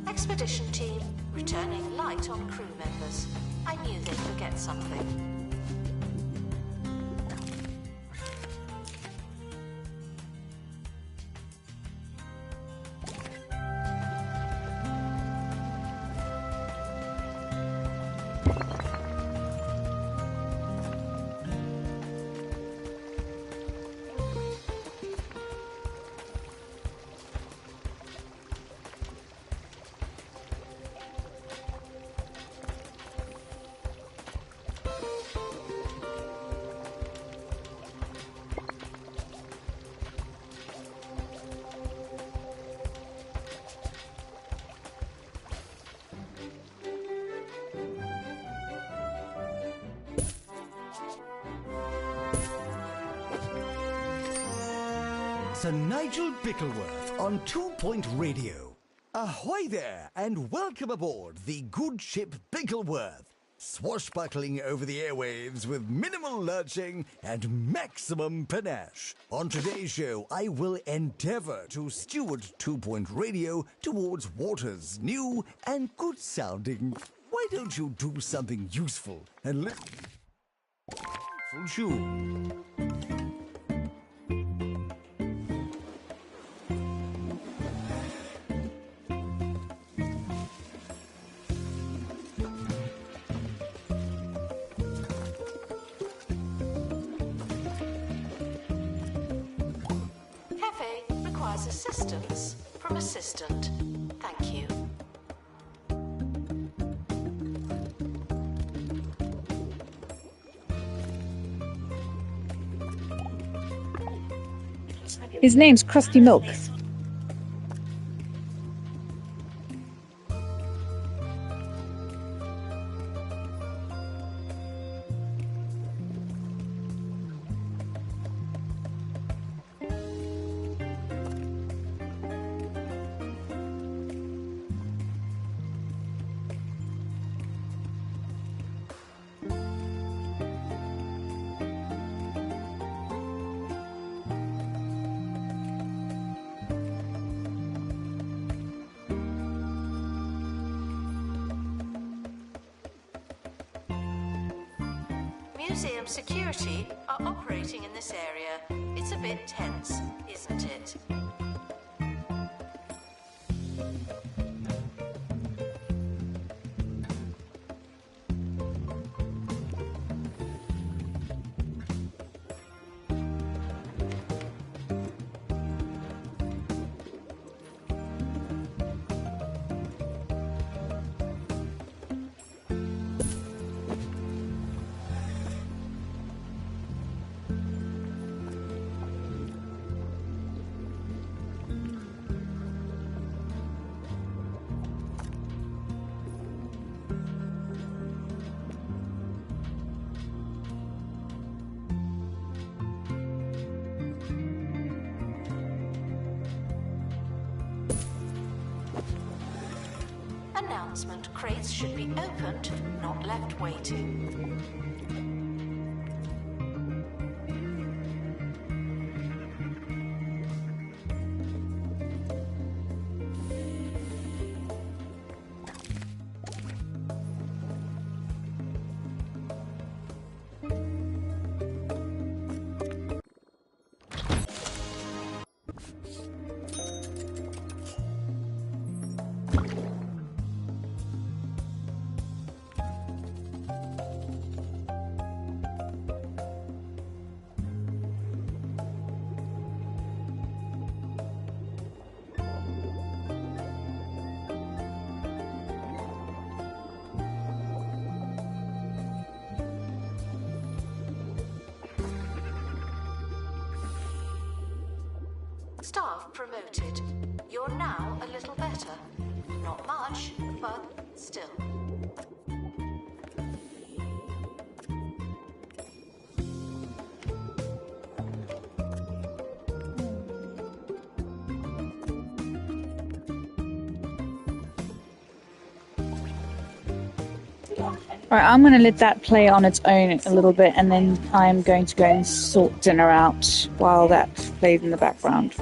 Expedition team, returning light on crew members. I knew they'd forget something. Sir Nigel Bickleworth on 2 Point Radio. Ahoy there, and welcome aboard the good ship Bickleworth, swashbuckling over the airwaves with minimal lurching and maximum panache. On today's show, I will endeavor to steward 2 Point Radio towards waters new and good sounding. Why don't you do something useful and listen? Full tune. Assistance from assistant. Thank you. His name's Krusty Milk. museum security are operating in this area. It's a bit tense, isn't it? Announcement: crates should be opened, not left waiting. Staff promoted. You're now a little better. Not much, but still. Alright, I'm going to let that play on its own a little bit, and then I'm going to go and sort dinner out while that plays in the background.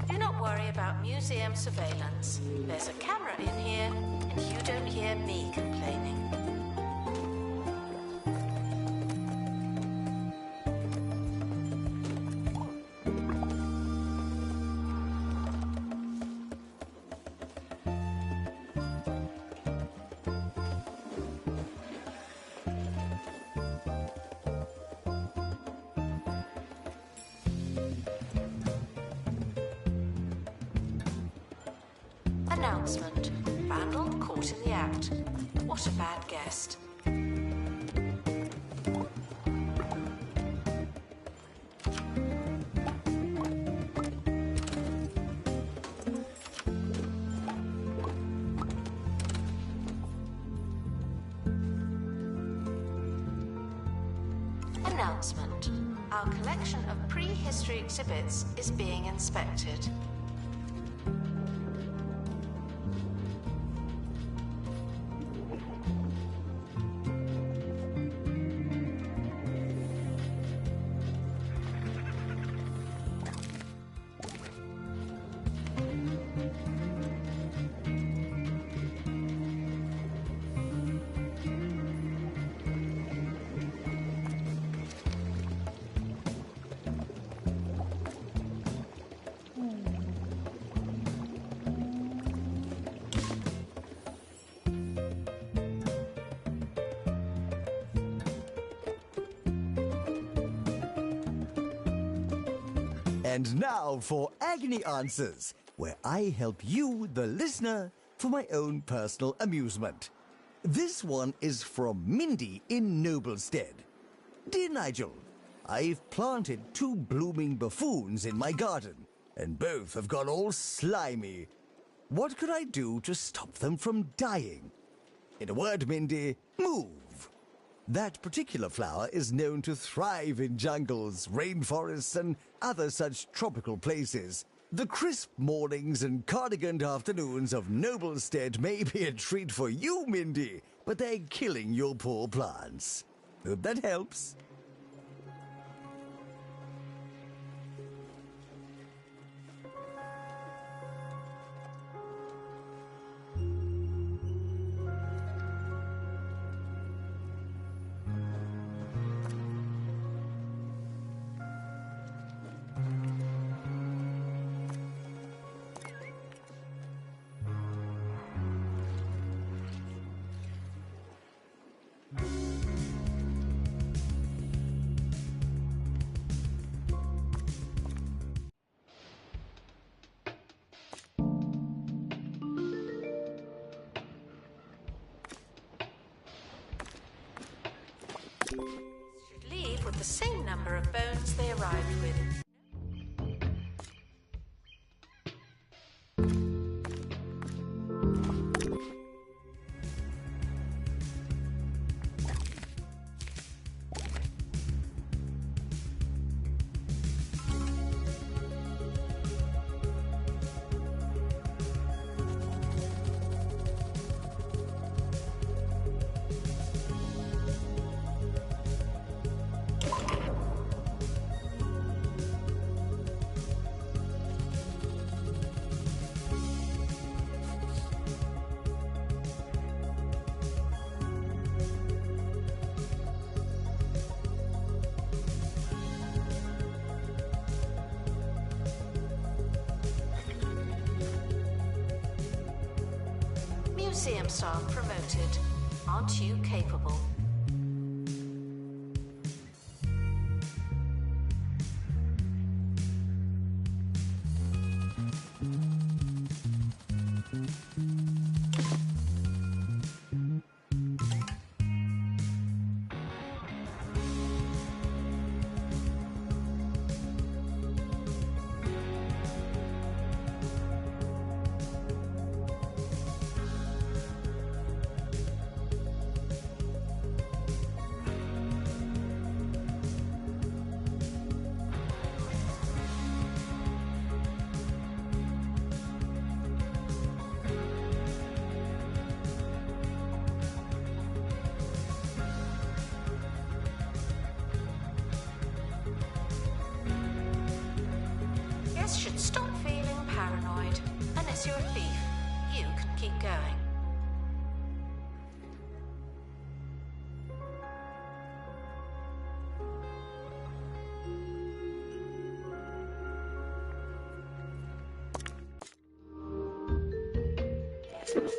Do not worry about museum surveillance. There's a camera in here, and you don't hear me complaining. Announcement. Vandal caught in the act. What a bad guest. Announcement. Our collection of prehistory exhibits is being inspected. And now for Agony Answers, where I help you, the listener, for my own personal amusement. This one is from Mindy in Noblestead. Dear Nigel, I've planted 2 blooming buffoons in my garden, and both have gone all slimy. What could I do to stop them from dying? In a word, Mindy, move. That particular flower is known to thrive in jungles, rainforests, and other such tropical places. The crisp mornings and cardiganed afternoons of Noblestead may be a treat for you, Mindy, but they're killing your poor plants. Hope that helps. Should leave with the same number of bones they arrived with. Museum staff promoted. Aren't you capable? Guess should stop feeling paranoid. Unless you're a thief, you can keep going.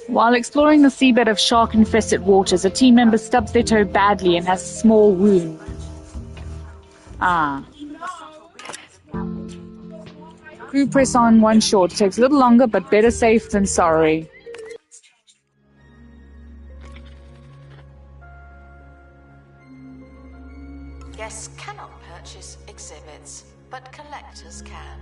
While exploring the seabed of shark-infested waters, a team member stubs their toe badly and has a small wound. Crew press on one short. Takes a little longer, but better safe than sorry. Guests cannot purchase exhibits, but collectors can.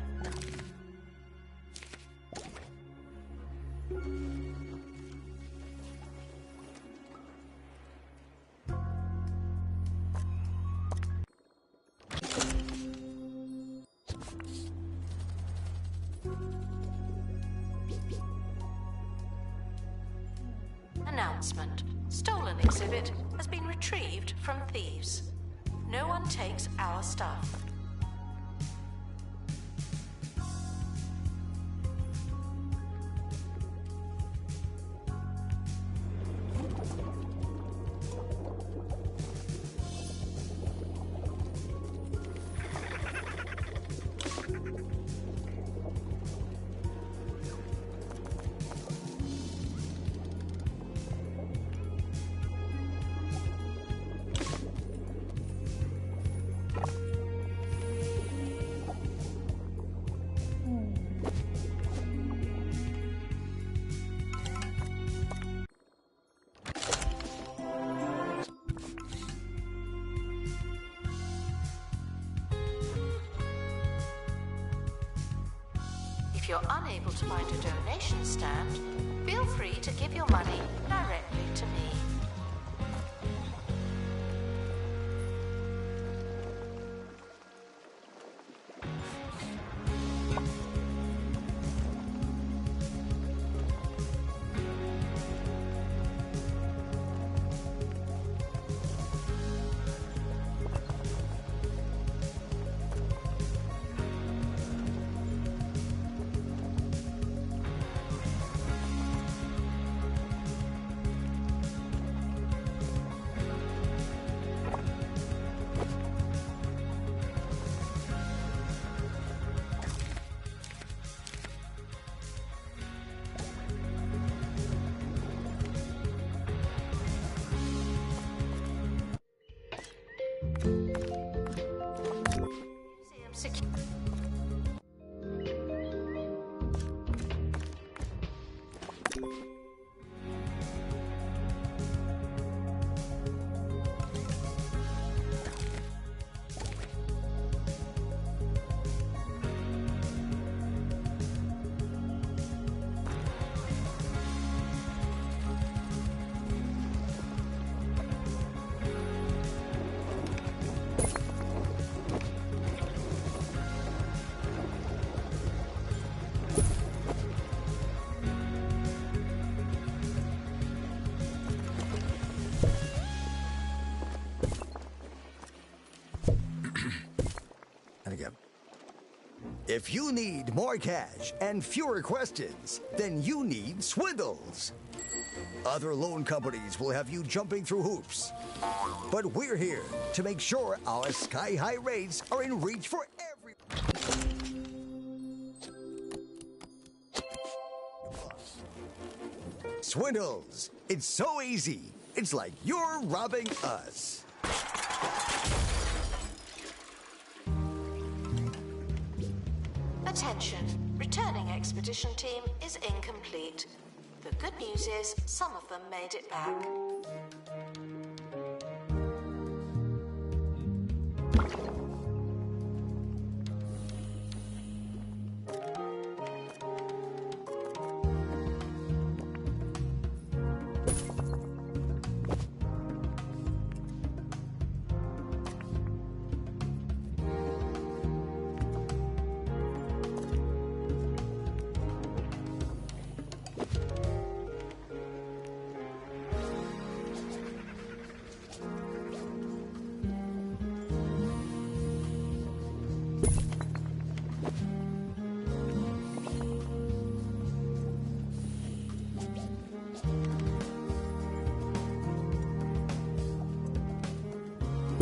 Announcement. Stolen exhibit has been retrieved from thieves. No one takes our stuff. If you're unable to find a donation stand, feel free to give your money directly to me. If you need more cash and fewer questions, then you need Swindles. Other loan companies will have you jumping through hoops. But we're here to make sure our sky-high rates are in reach for everyone. Swindles. It's so easy. It's like you're robbing us. Attention. Returning expedition team is incomplete. The good news is some of them made it back.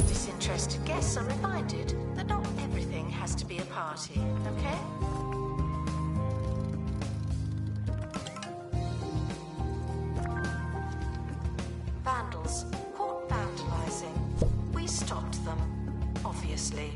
Disinterested guests are reminded that not everything has to be a party, okay? Vandals caught vandalizing. We stopped them, obviously.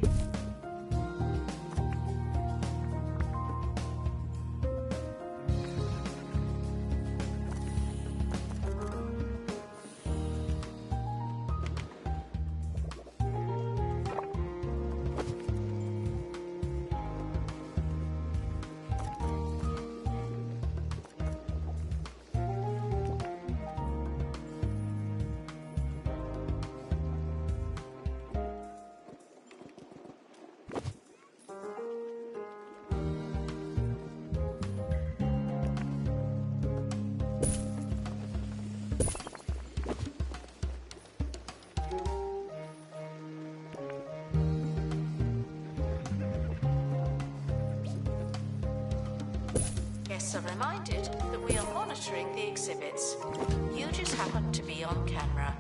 Guests are reminded that we are monitoring the exhibits. You just happen to be on camera.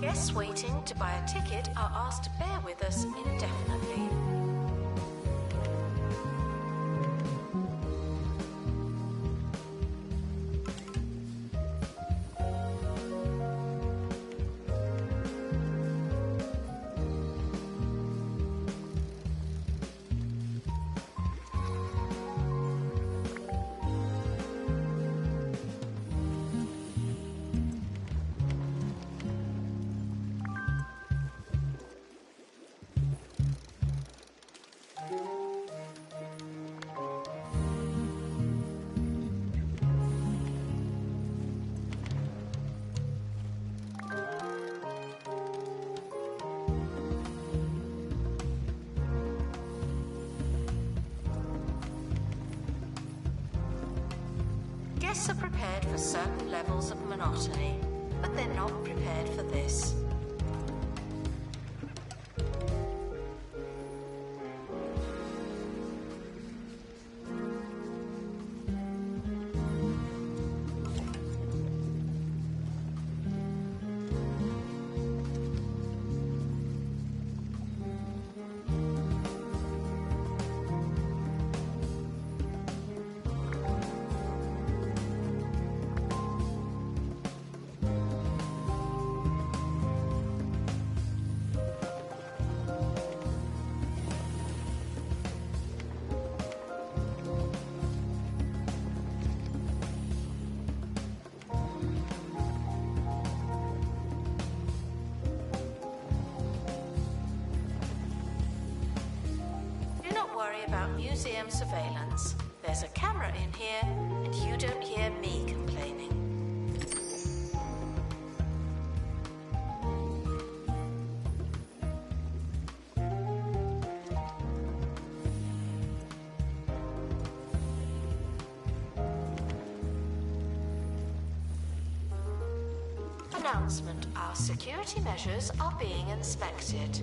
Guests waiting to buy a ticket are asked to bear with us indefinitely. Guests are prepared for certain levels of monotony, but they're not prepared for this. about museum surveillance. There's a camera in here, and you don't hear me complaining. Announcement: our security measures are being inspected.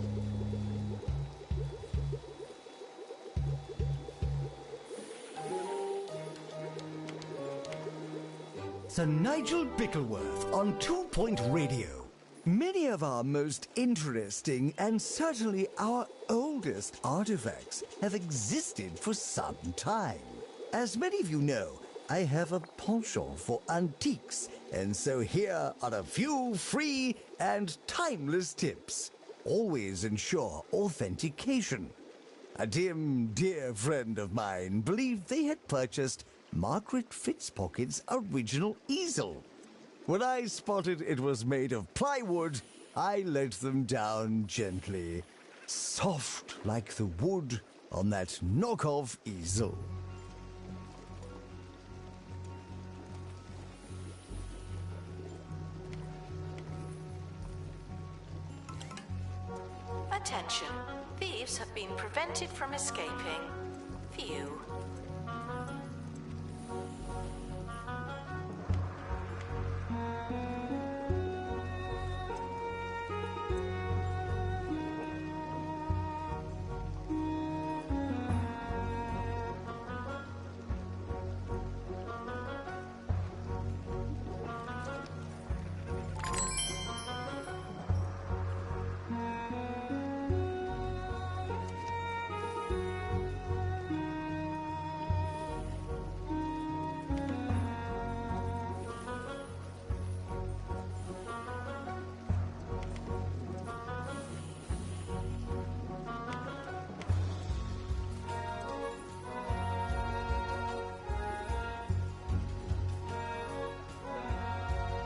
Sir Nigel Bickleworth on 2 Point Radio. Many of our most interesting and certainly our oldest artifacts have existed for some time. As many of you know, I have a penchant for antiques, and so here are a few free and timeless tips. Always ensure authentication. A dim, dear friend of mine believed they had purchased Margaret Fitzpocket's original easel. When I spotted it was made of plywood, I let them down gently, soft like the wood on that knockoff easel. Attention, thieves have been prevented from escaping. Phew.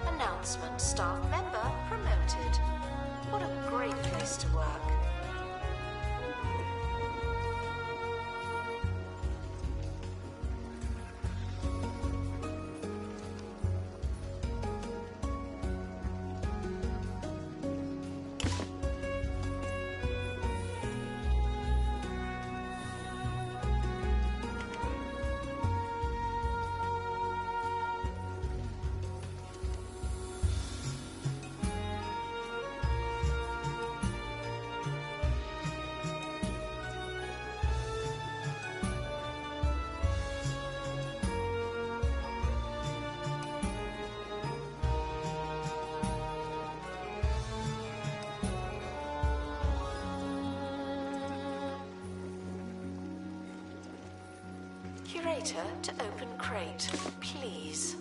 Announcement: staff member promoted. What a great place to work. Curator to open crate, please.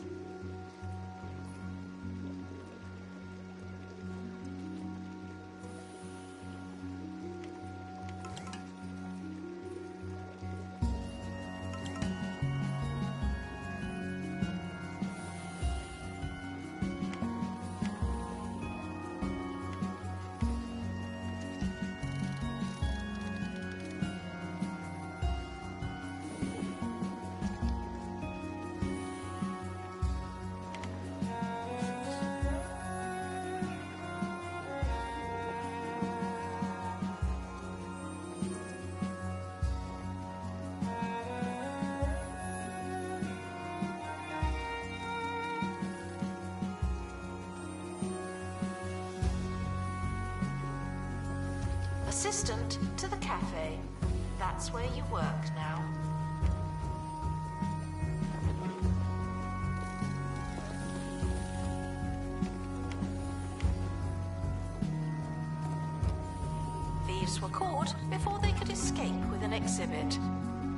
Assistant to the cafe. That's where you work now. Thieves were caught before they could escape with an exhibit.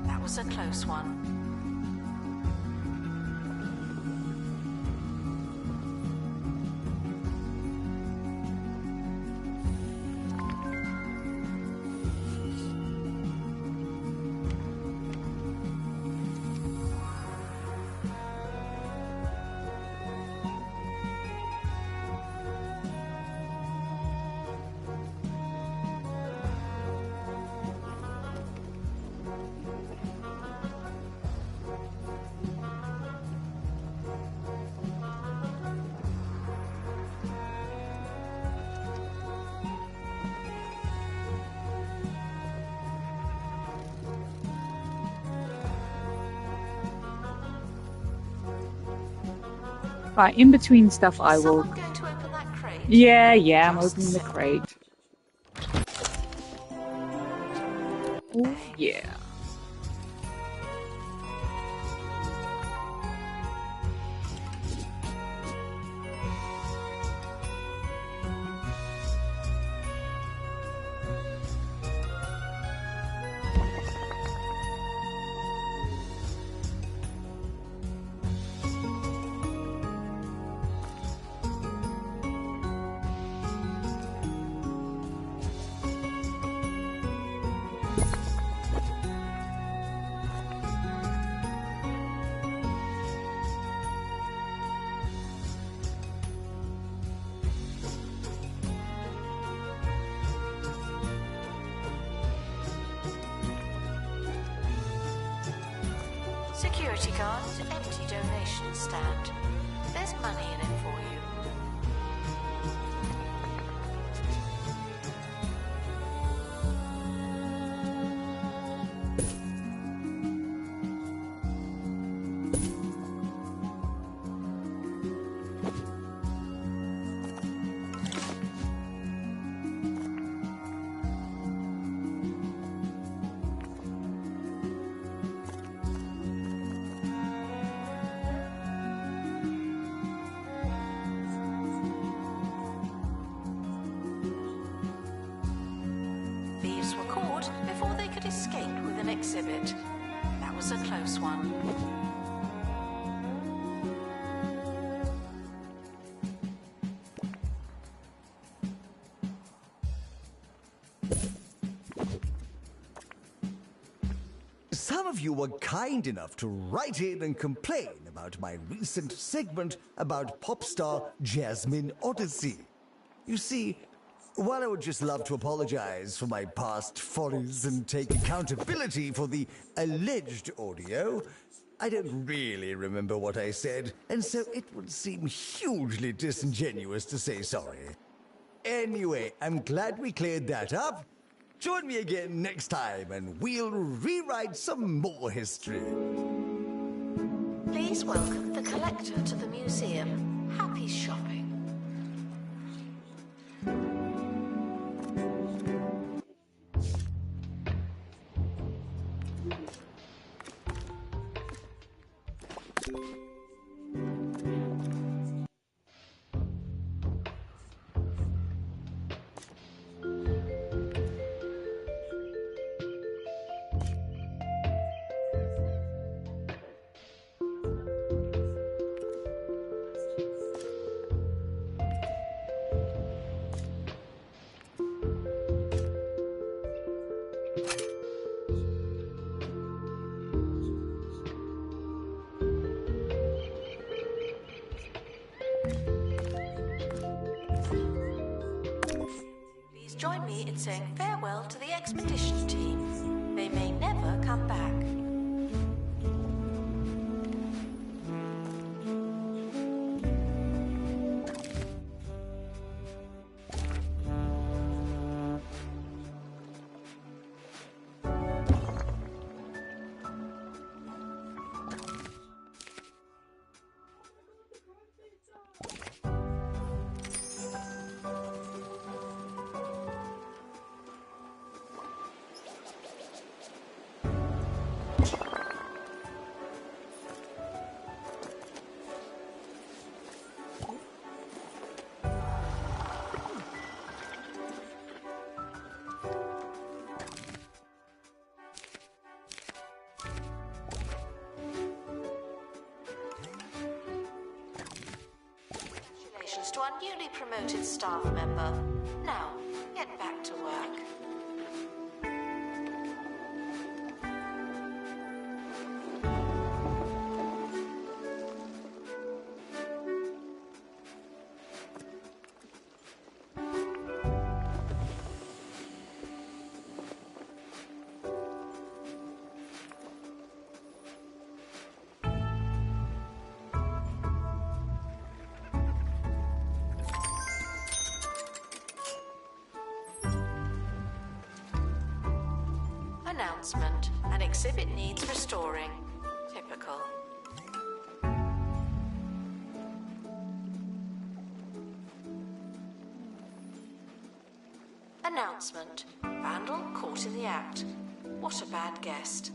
That was a close one. Right, in between stuff I will... Someone going to open that crate? Yeah, I'm opening the crate. Oh, yeah. Security guard, empty donation stand. There's money in it for you. Thieves were caught before they could escape with an exhibit. That was a close one. Some of you were kind enough to write in and complain about my recent segment about pop star Jasmine Odyssey. You see, while I would just love to apologize for my past follies and take accountability for the alleged audio, I don't really remember what I said, and so it would seem hugely disingenuous to say sorry. Anyway, I'm glad we cleared that up. Join me again next time and we'll rewrite some more history. Please welcome the collector to the museum. Happy shopping. Join me in saying farewell to the expedition team. They may never come back. To our newly promoted staff member. Now, get back to work. Announcement. An exhibit needs restoring. Typical. announcement. Vandal caught in the act. What a bad guest.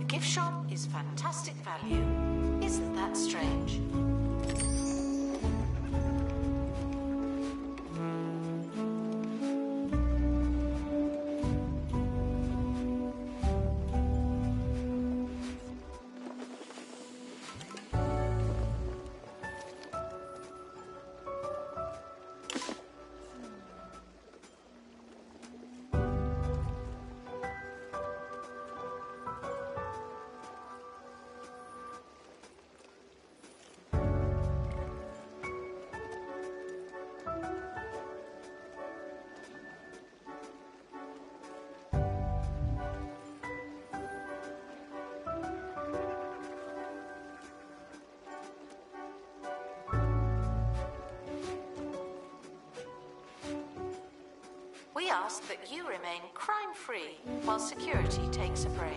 Gift shop is fantastic value. Isn't that strange? We ask that you remain crime-free while security takes a break.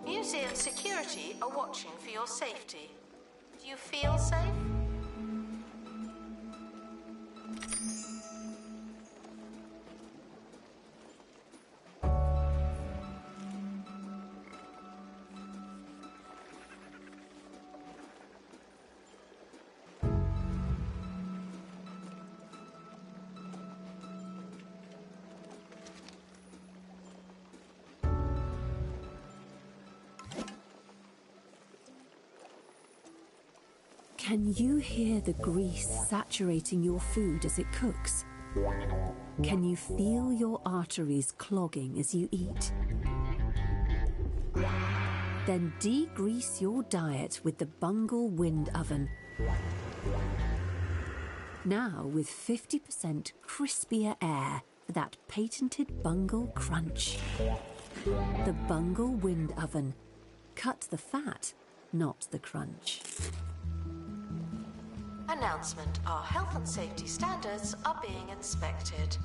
Museum security are watching for your safety. Do you feel safe? Can you hear the grease saturating your food as it cooks? Can you feel your arteries clogging as you eat? Then degrease your diet with the Bungle Wind Oven. Now with 50% crispier air for that patented Bungle Crunch. The Bungle Wind Oven. Cut the fat, not the crunch. Announcement: our health and safety standards are being inspected.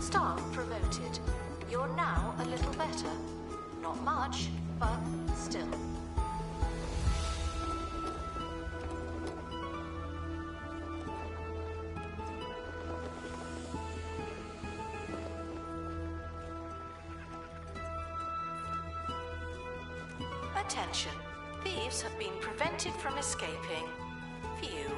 Staff promoted. You're now a little better. Not much, but still. Attention. Thieves have been prevented from escaping. Phew.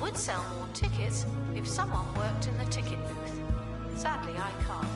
Would sell more tickets if someone worked in the ticket booth. Sadly, I can't.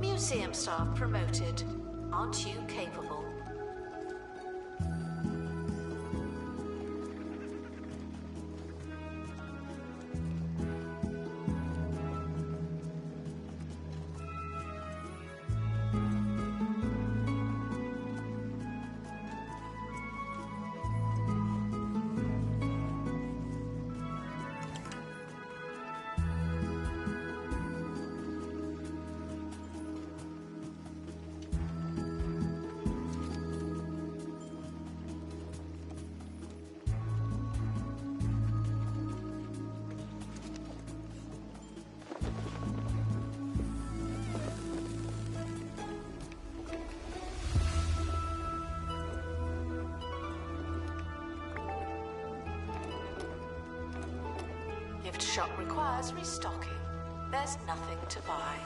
Museum staff promoted. Aren't you capable? Gift shop requires restocking. There's nothing to buy.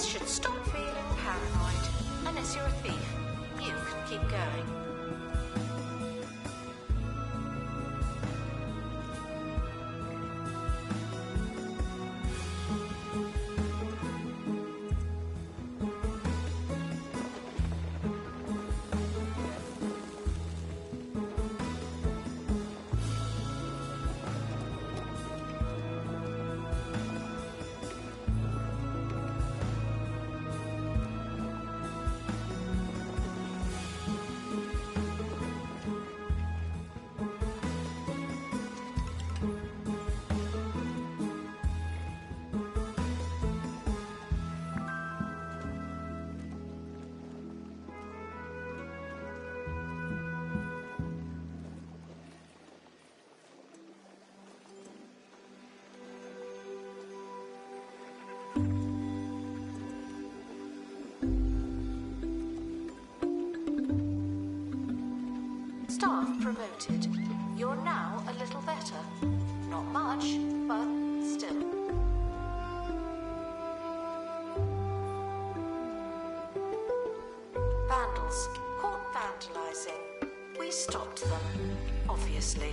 Should stop feeling paranoid. Unless you're a thief, you can keep going. Staff promoted. You're now a little better. Not much, but still. Vandals. Caught vandalizing. We stopped them, obviously.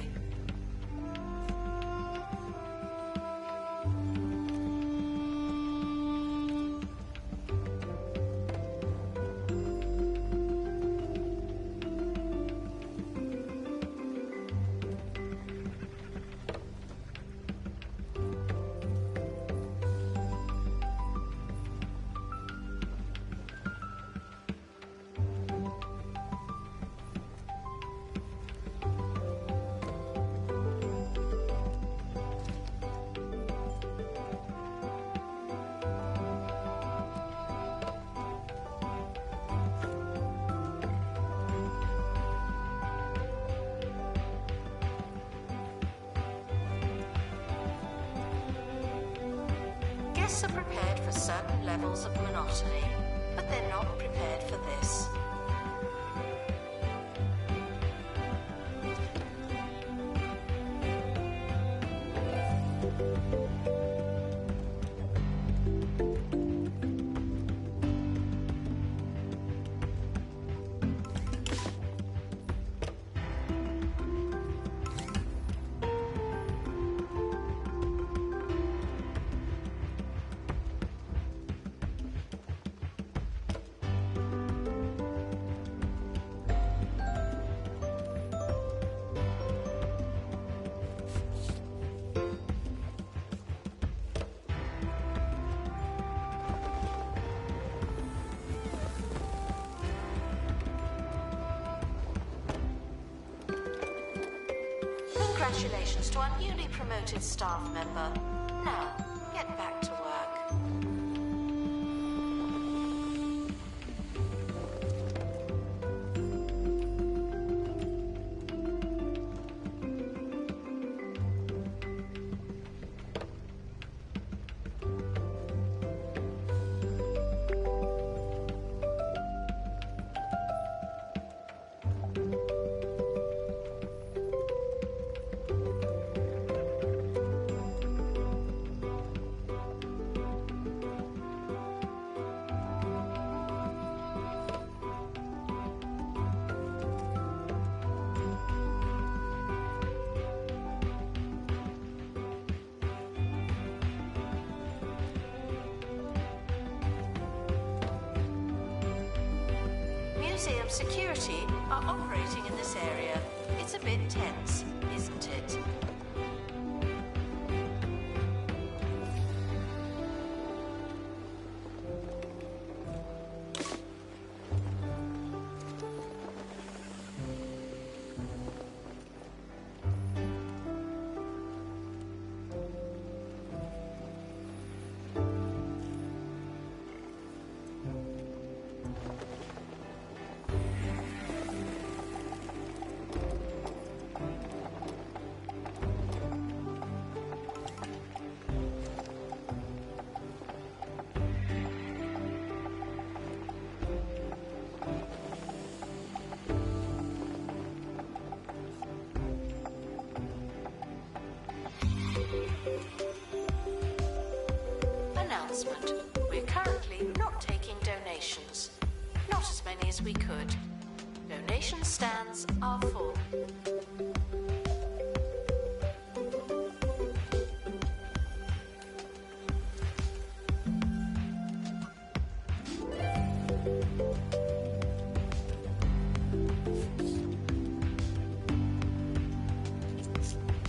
Guests are prepared for certain levels of monotony, but they're not prepared for this. Congratulations to our newly promoted staff member. Now, get back to work. Museum security are operating in this area. It's a bit tense, isn't it? Announcement. We're currently not taking donations. Not as many as we could. Donation stands are full.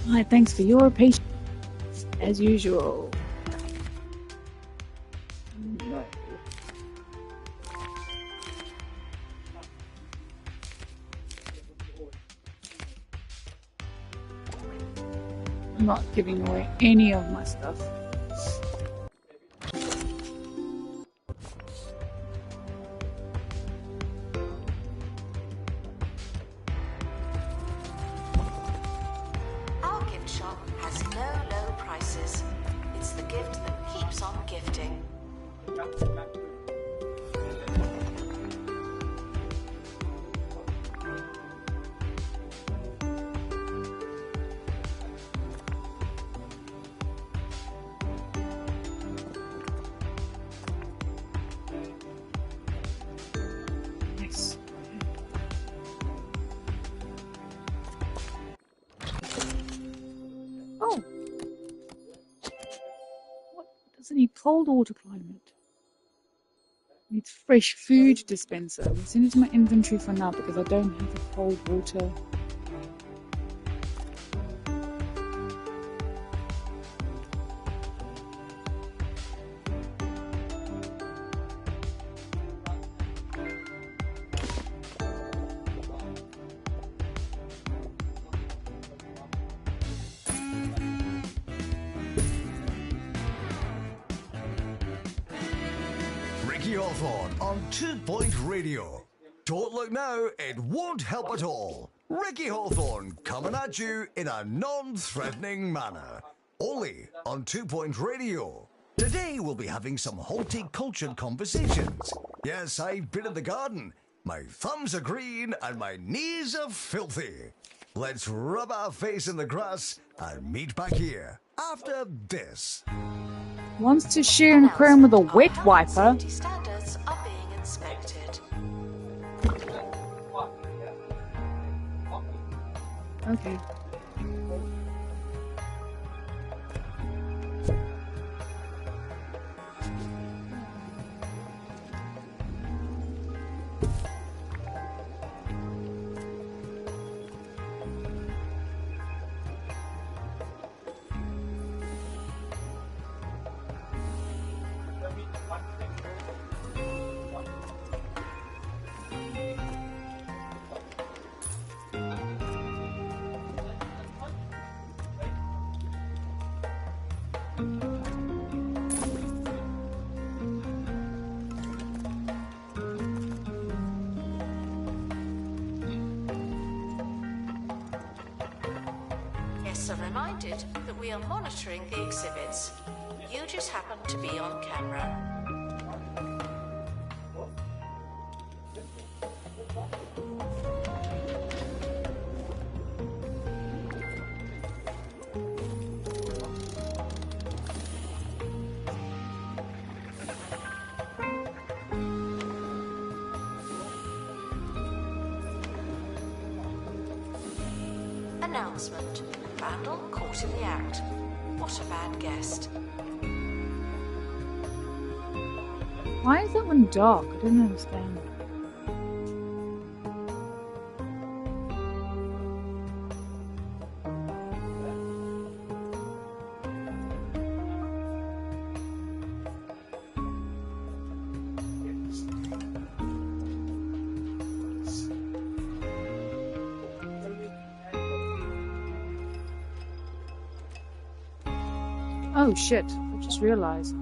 Hi, thanks for your patience, as usual. No. I'm not giving away any of my stuff. Our gift shop has no low prices. It's the gift that keeps on gifting. Nice. also need cold water climate. Needs fresh food dispenser. We'll send it to my inventory for now because I don't have a cold water. Ricky Hawthorne on 2 Point Radio. Don't look now, it won't help at all. Ricky Hawthorne coming at you in a non-threatening manner. Only on 2 Point Radio. Today we'll be having some horticultured conversations. Yes, I've been in the garden. My thumbs are green and my knees are filthy. Let's rub our face in the grass and meet back here after this. Wants to share an aquarium with a wet wiper. Safety standards are being inspected. Okay. Guests are reminded that we are monitoring the exhibits. You just happen to be on camera. Announcement. Vandal caught in the act. What a bad guest. Why is that one dark? I don't understand. Oh shit, I just realized.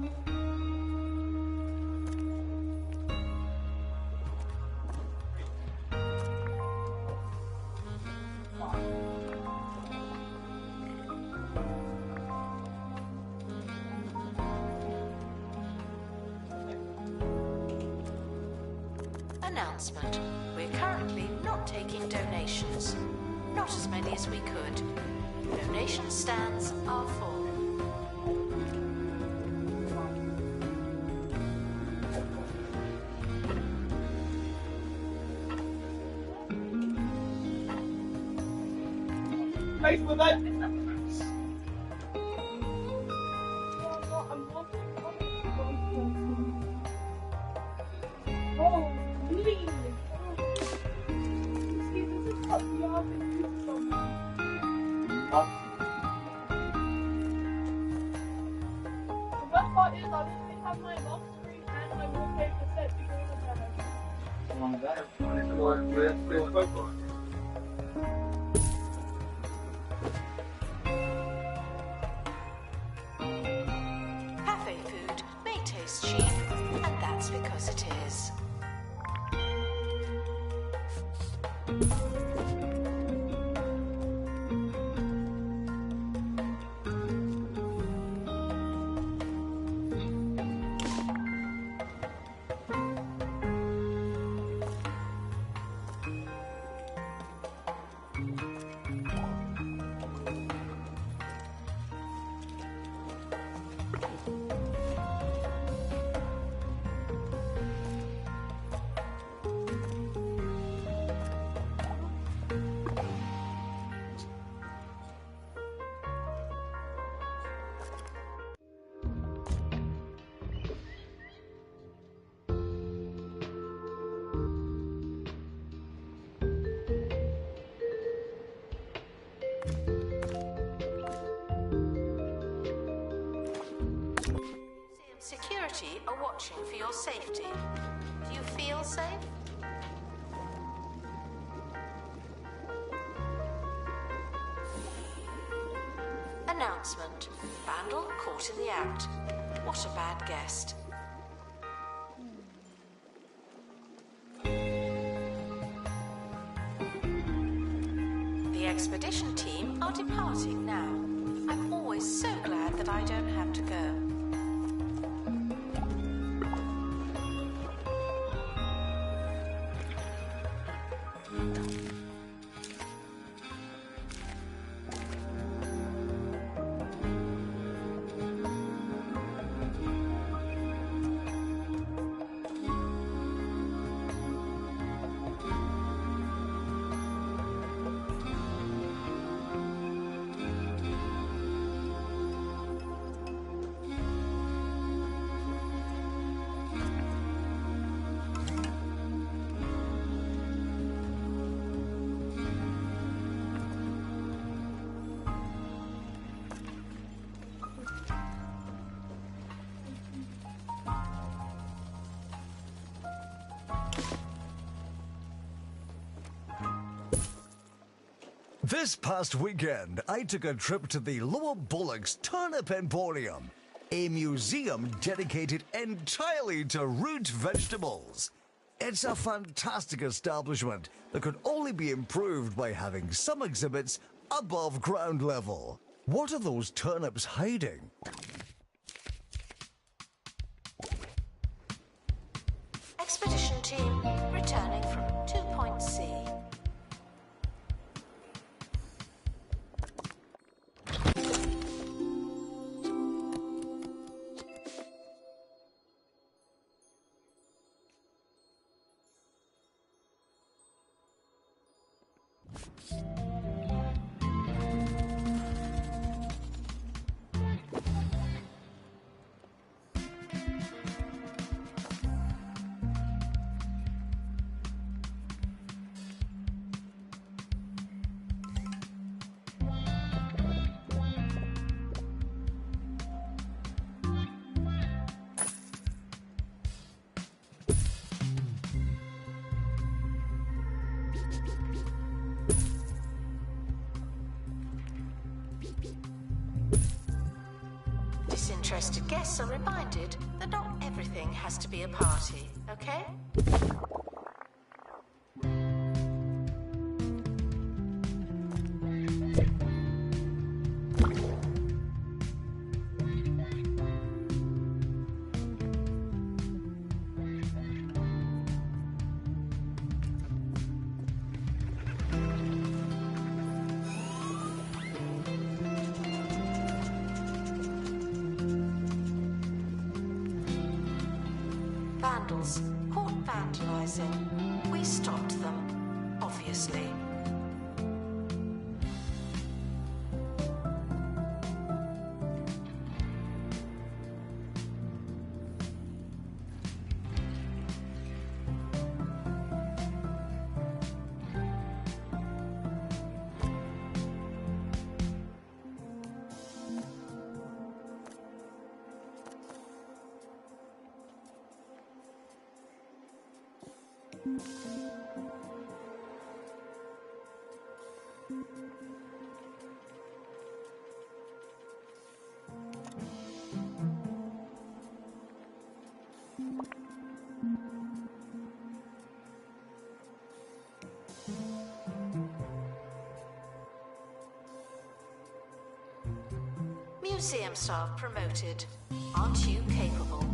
Announcement. We're currently not taking donations. Not as many as we could. Donation stands are full. Face with it. Oh, really? See, this is what we are going to do so much. The best part is I literally have my lock screen and my wallpaper set to go with that. Cafe food may taste cheap, and that's because it is. your safety. Do you feel safe? Announcement. Vandal caught in the act. What a bad guest. The expedition team are departing now. I'm always so glad that I don't have to go. This past weekend, I took a trip to the Lower Bullocks Turnip Emporium, a museum dedicated entirely to root vegetables. It's a fantastic establishment that could only be improved by having some exhibits above ground level. What are those turnips hiding? Expedition team returning from 2.C. Disinterested guests are reminded that not everything has to be a party, okay? Vandals caught vandalizing. We stopped them, obviously. Museum staff promoted. Aren't you capable?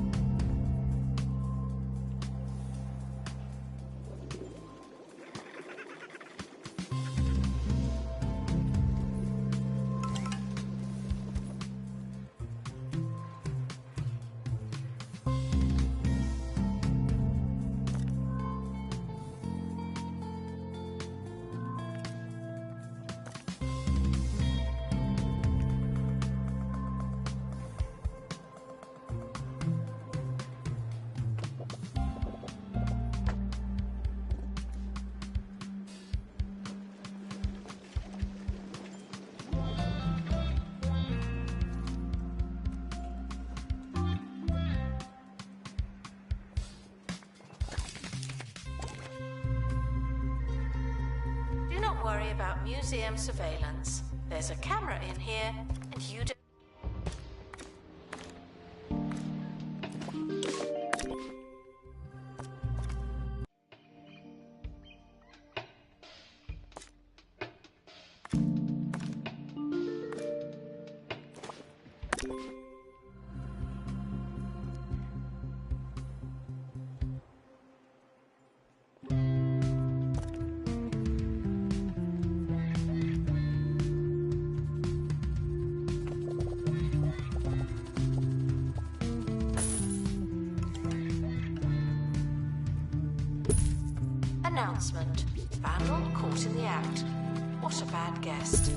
Don't worry about museum surveillance. There's a camera in here, and you don't... Announcement. Vandal caught in the act. What a bad guest.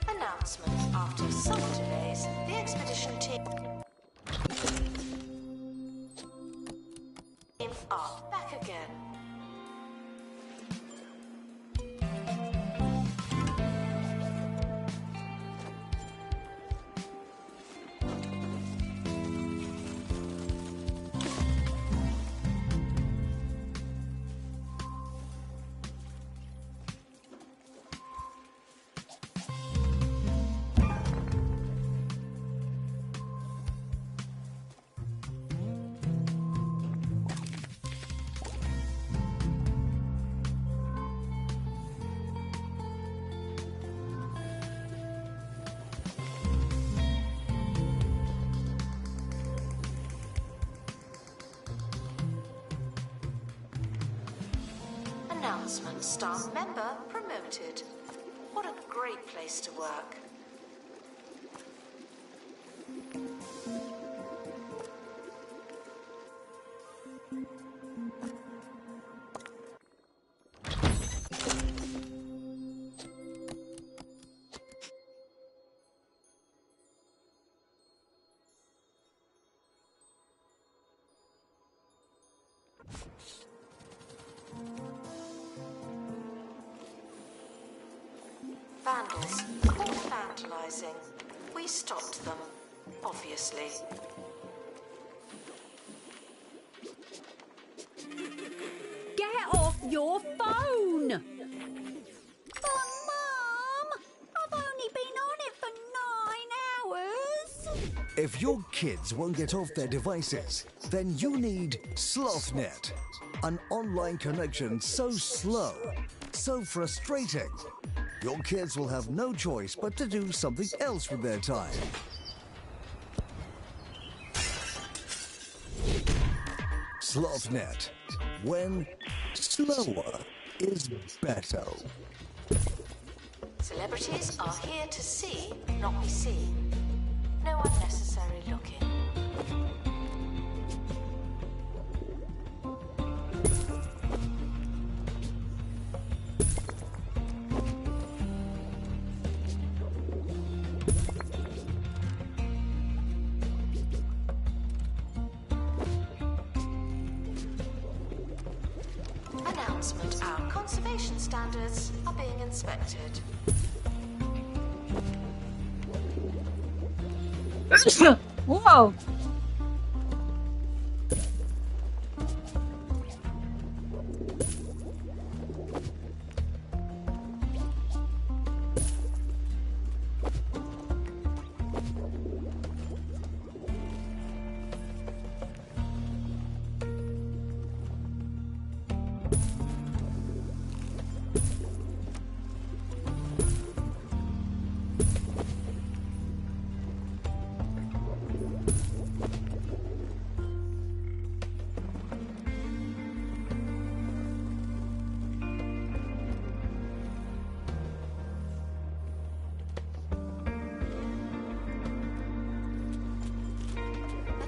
Announcement. After some delays, the expedition team are back again. Announcement. Staff member promoted. What a great place to work. Vandals caught vandalizing. We stopped them, obviously. Get off your phone! But Mum, I've only been on it for 9 hours. If your kids won't get off their devices, then you need SlothNet, an online connection so slow, so frustrating. Your kids will have no choice but to do something else with their time. SlothNet, when slower is better. Celebrities are here to see, not be seen. No unnecessary looking. Announcement. Our conservation standards are being inspected. Whoa!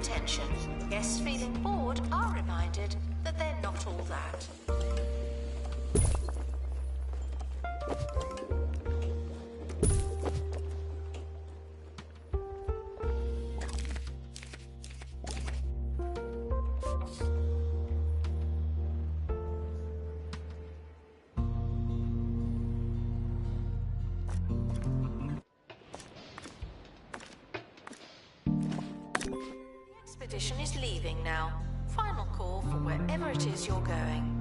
attention. Guests feeling bored are reminded that they're not all that. Expedition is leaving now. Final call for wherever it is you're going.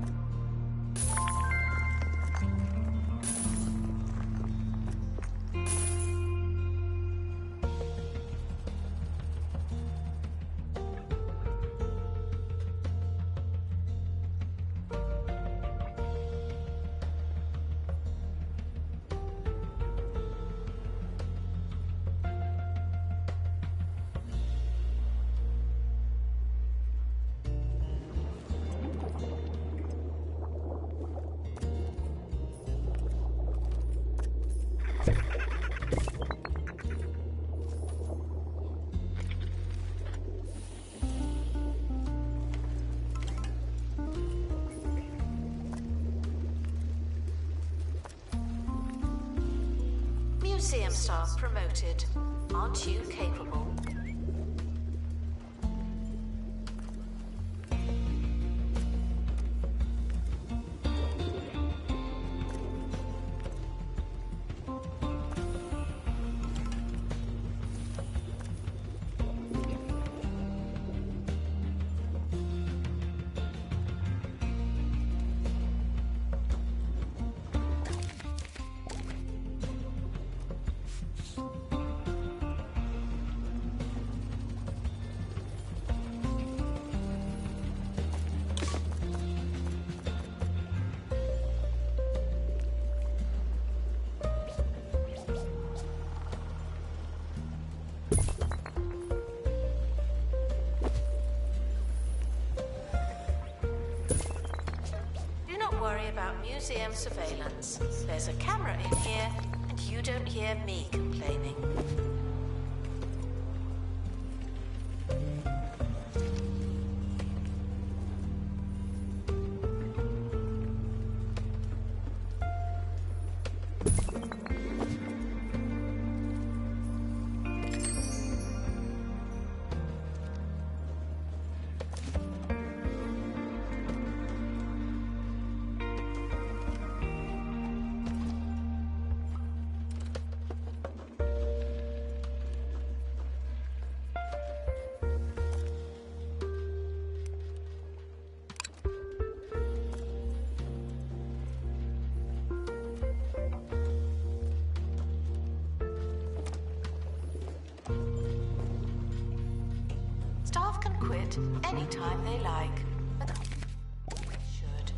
Museum staff promoted. Aren't you capable? Worry about museum surveillance. There's a camera in here, and you don't hear me complaining. Staff can quit anytime they like, but they should.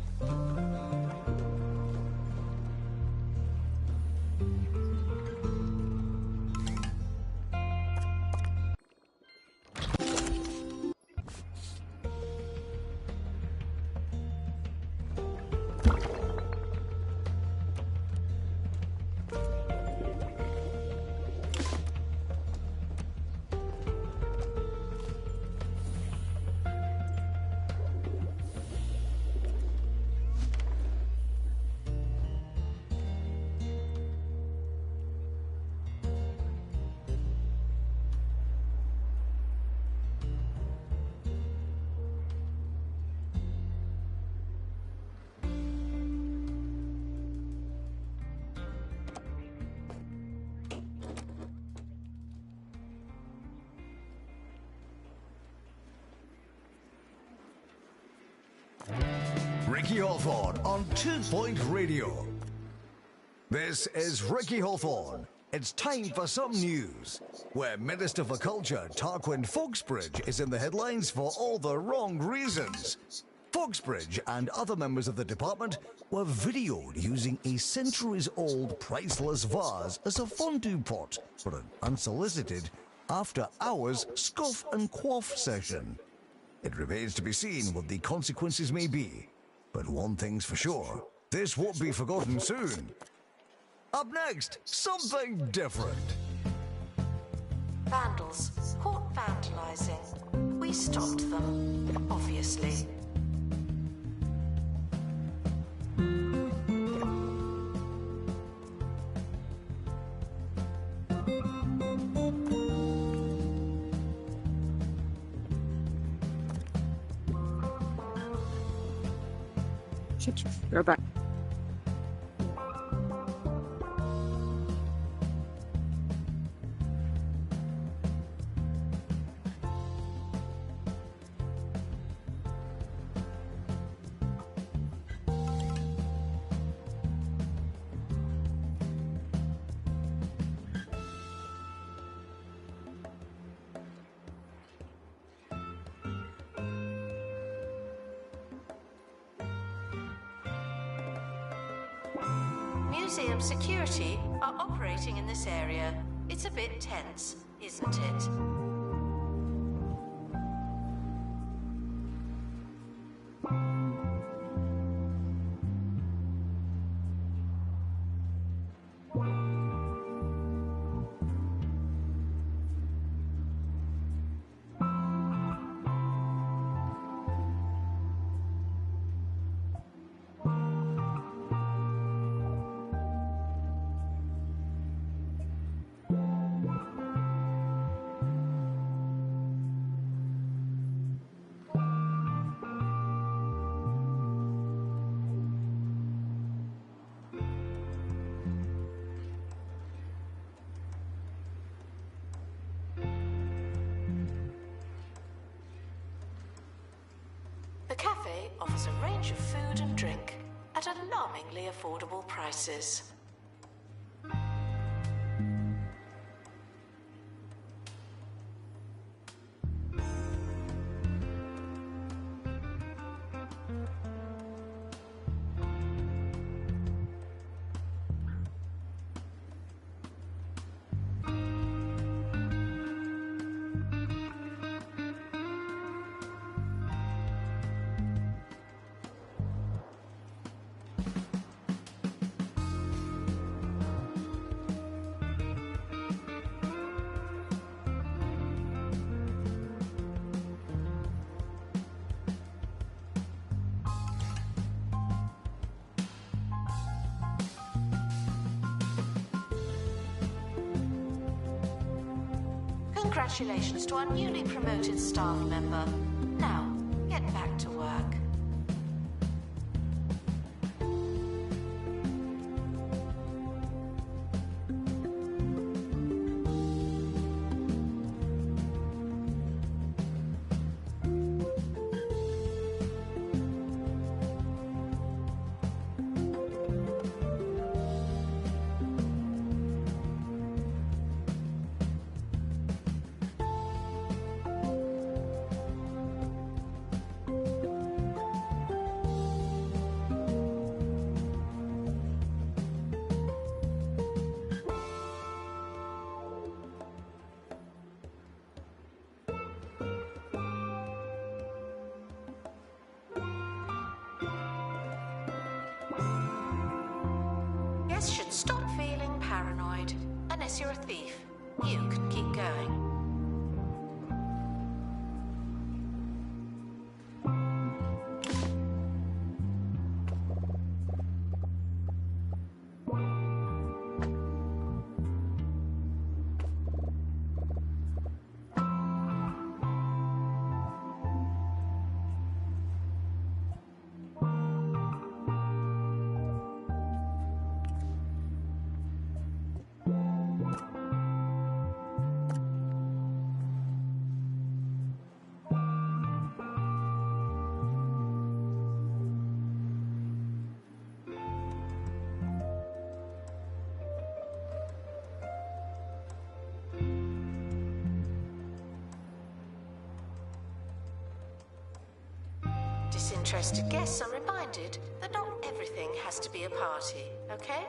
Ricky Hawthorne on 2 Point Radio. This is Ricky Hawthorne. It's time for some news, where Minister for Culture Tarquin Foxbridge is in the headlines for all the wrong reasons. Foxbridge and other members of the department were videoed using a centuries-old priceless vase as a fondue pot for an unsolicited, after-hours scoff and quaff session. It remains to be seen what the consequences may be, but one thing's for sure, this won't be forgotten soon. Up next, something different. Vandals caught vandalizing. We We stopped them, obviously. Shit, go back. Museum security are operating in this area. It's a bit tense, isn't it? The cafe offers a range of food and drink at alarmingly affordable prices. Congratulations to our newly promoted staff member. Now, get back to work. Guests should stop feeling paranoid. Unless you're a thief, you can keep going. Disinterested guests are reminded that not everything has to be a party, okay?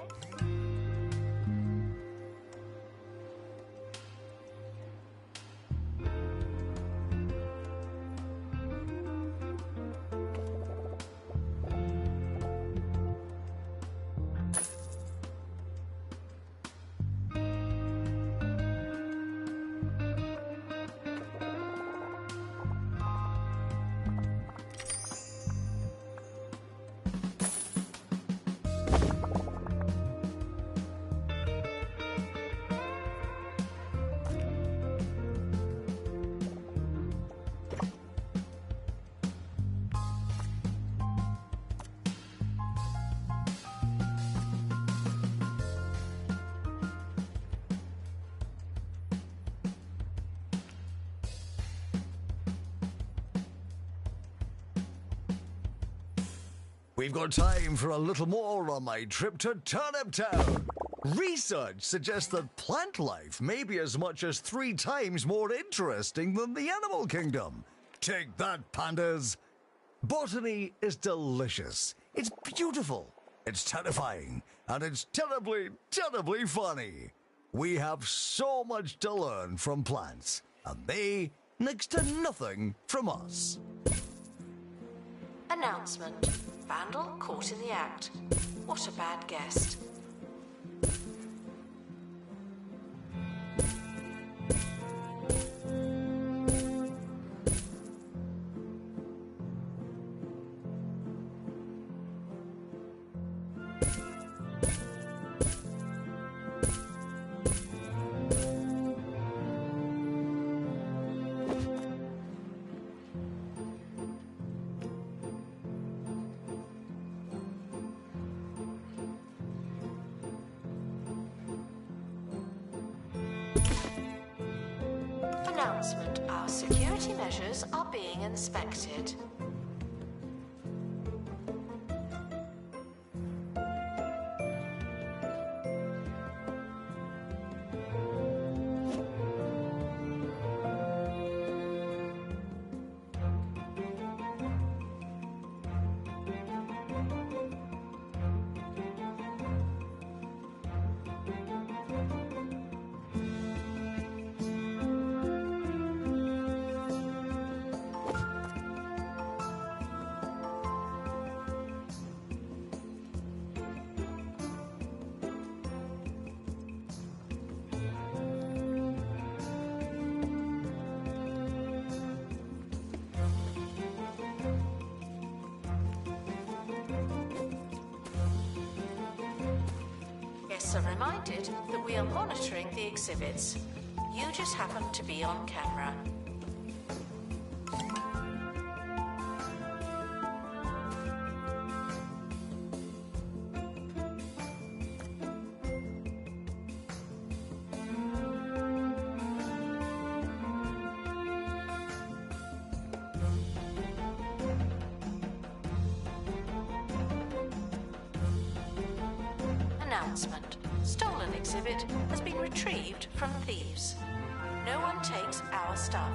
We've got time for a little more on my trip to Turnip Town. Research suggests that plant life may be as much as 3 times more interesting than the animal kingdom. Take that, pandas! Botany is delicious. It's beautiful. It's terrifying. And it's terribly, terribly funny. We have so much to learn from plants, and they next to nothing from us. Announcement. Vandal caught in the act. What a bad guest. Announcement. Our security measures are being inspected. Guests are reminded that we are monitoring the exhibits. You just happen to be on camera. Announcement. Stolen exhibit has been retrieved from thieves. No one takes our stuff.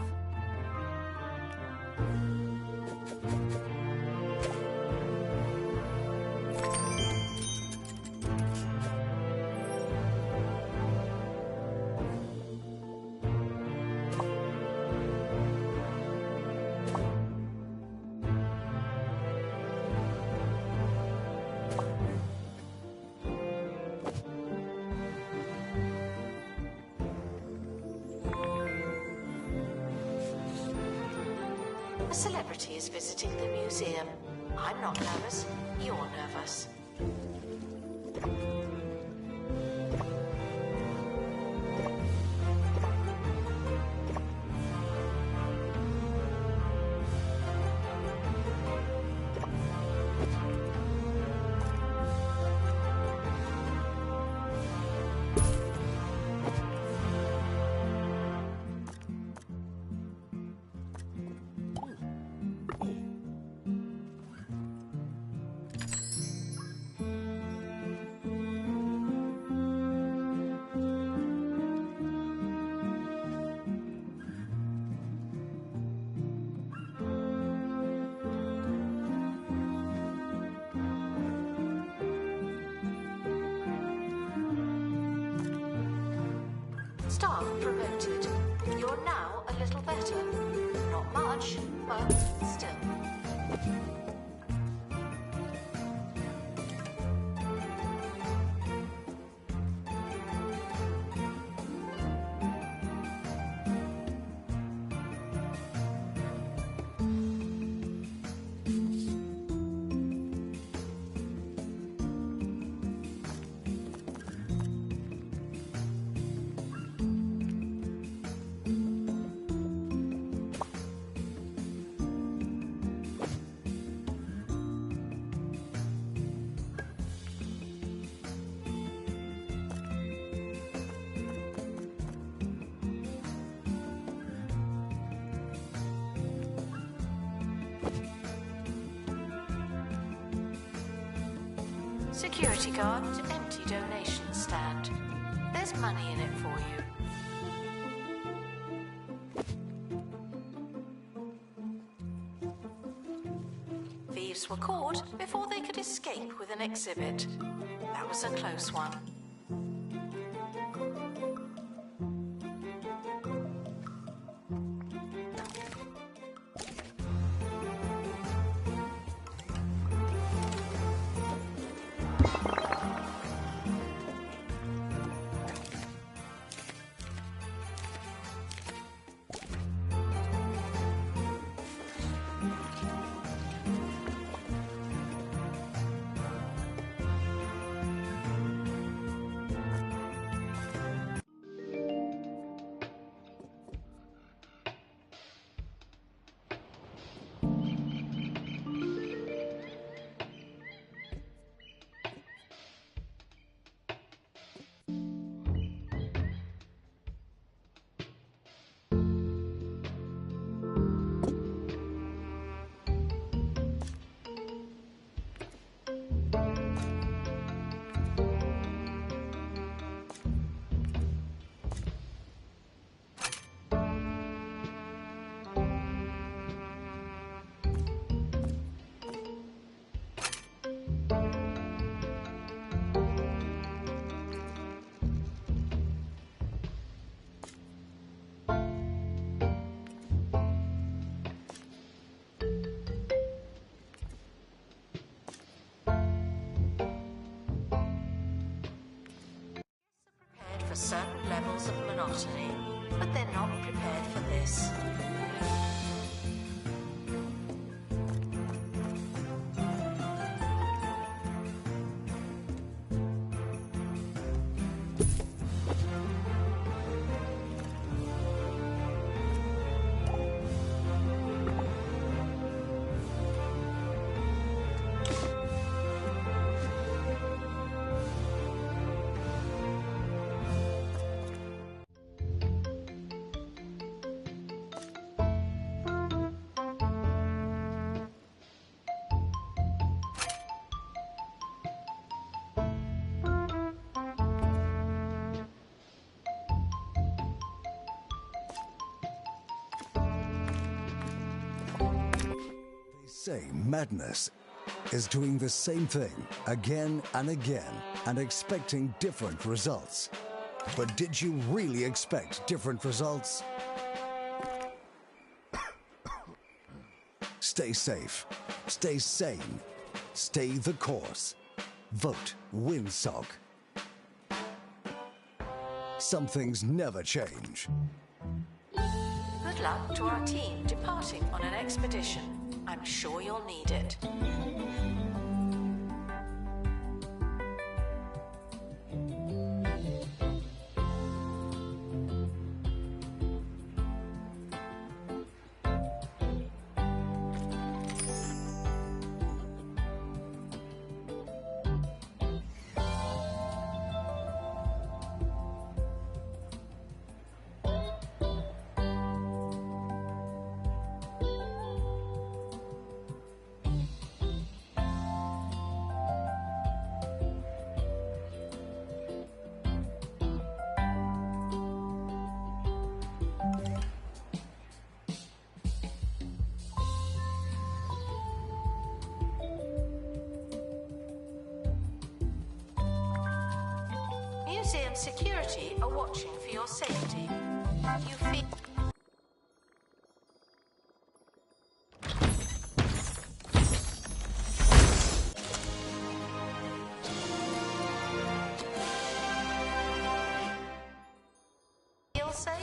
A celebrity is visiting the museum. I'm not nervous. You're nervous. Staff promoted. You're now a little better. Not much, but still. Security guard, empty donation stand. There's money in it for you. Thieves were caught before they could escape with an exhibit. That was a close one. Certain levels of monotony, but they're not prepared for this. Say madness is doing the same thing again and again and expecting different results. But did you really expect different results? Stay safe, stay sane, stay the course. Vote WinSock. Some things never change. Good luck to our team departing on an expedition. I'm sure you'll need it. Museum security are watching for your safety. You feel... Feel safe?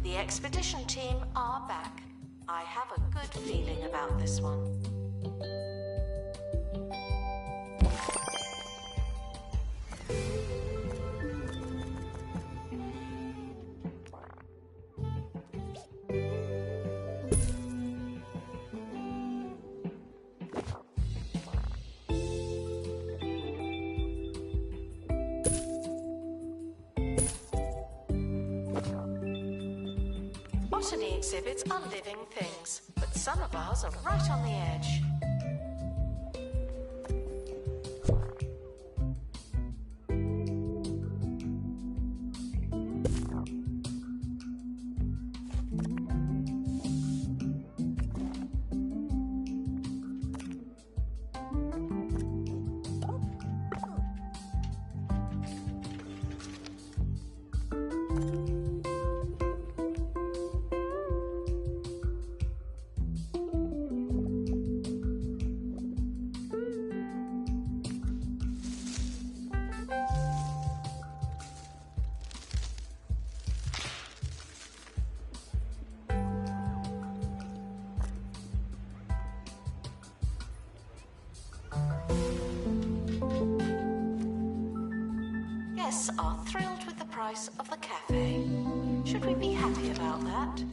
The expedition team are back. I have a good feeling about this one. Botany exhibits are living things, but some of ours are right on the edge. guests are thrilled with the price of the cafe. Should we be happy about that?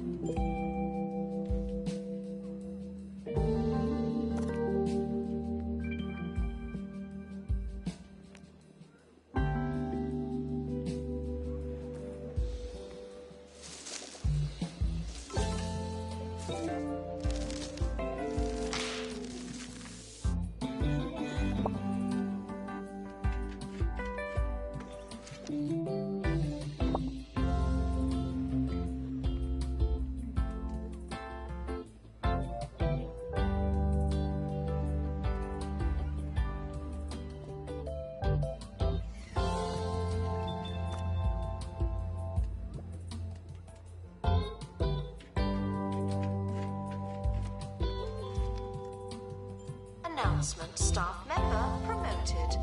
Announcement: staff member promoted.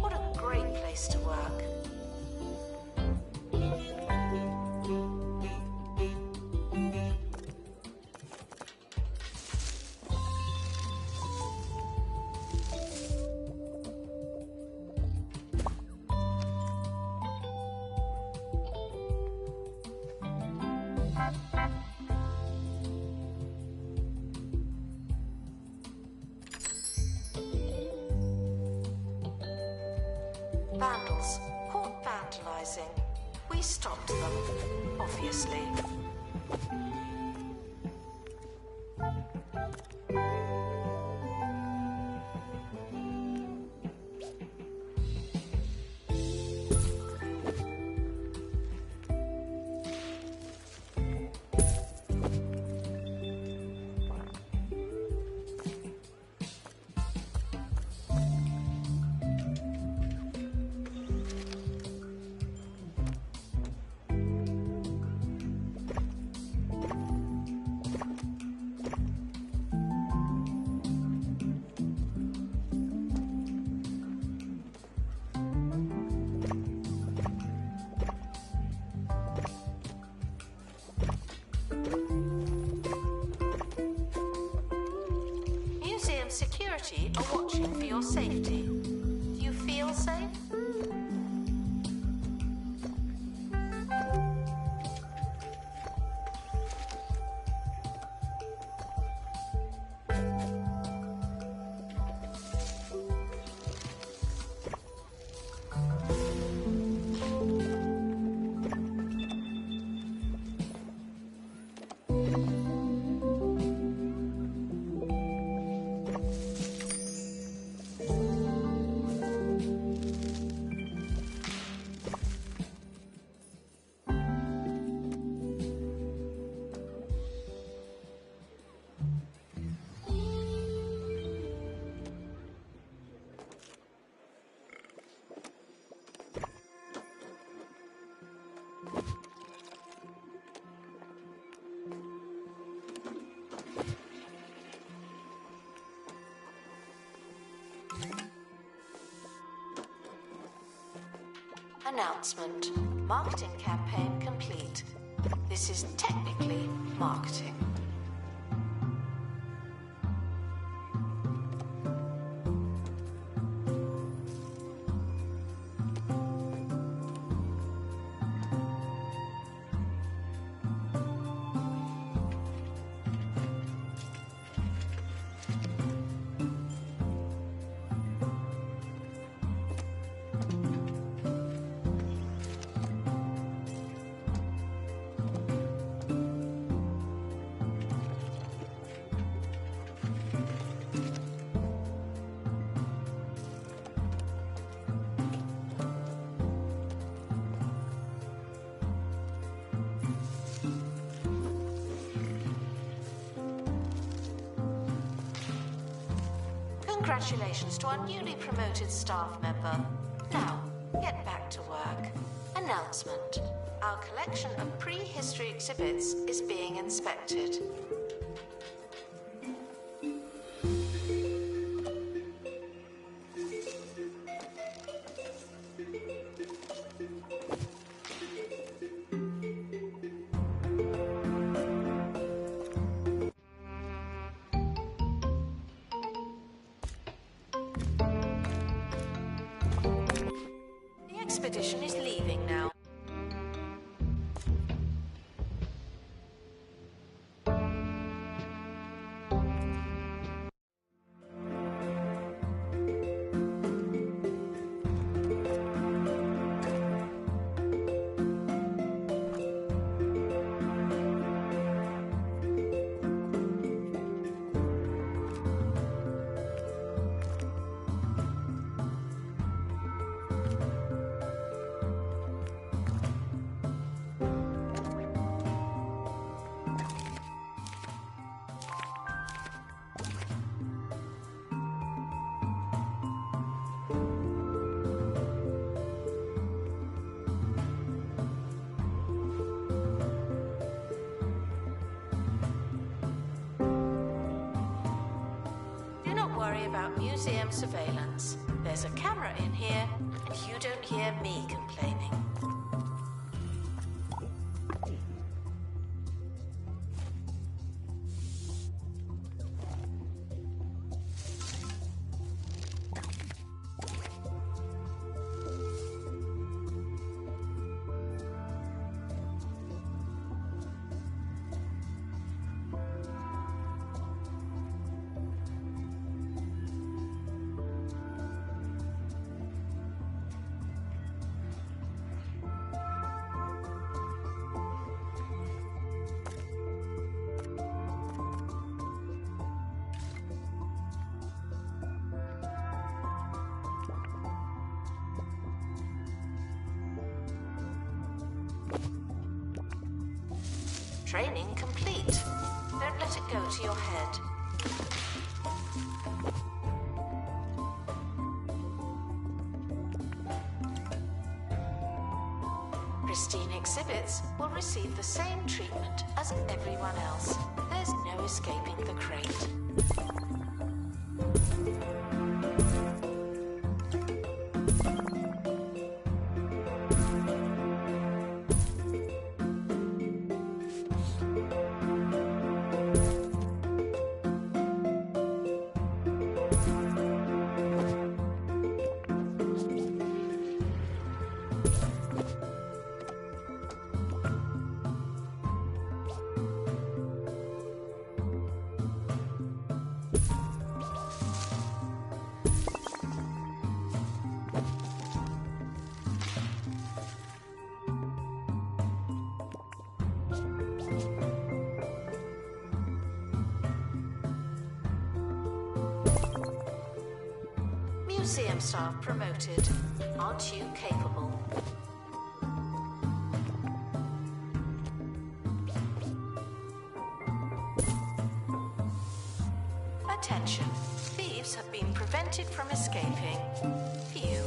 What a great place to work. Vandals caught vandalizing. We stopped them, obviously. Security are watching for your safety. Do you feel safe? Announcement: marketing campaign complete. This is technically marketing. Congratulations to our newly promoted staff member. Now, get back to work. Announcement: our collection of prehistory exhibits is being inspected. expedition is leaving now. Worry about museum surveillance. There's a camera in here, and you don't hear me complaining. Training complete. Don't let it go to your head. Pristine exhibits will receive the same treatment as everyone else. There's no escaping the crate. Museum staff promoted. Aren't you capable? Attention. Thieves have been prevented from escaping. Phew.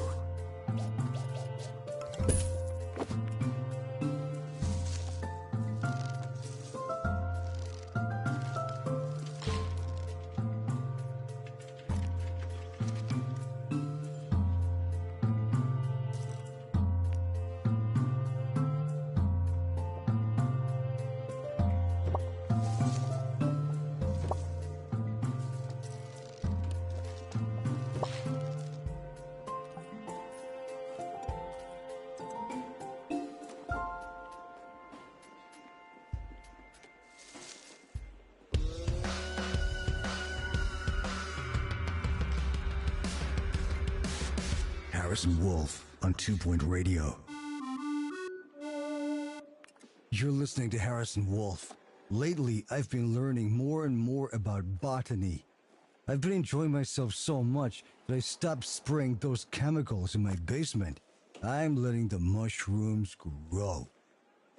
Harrison Wolf on 2 Point Radio. You're listening to Harrison Wolf. Lately, I've been learning more and more about botany. I've been enjoying myself so much that I stopped spraying those chemicals in my basement. I'm letting the mushrooms grow.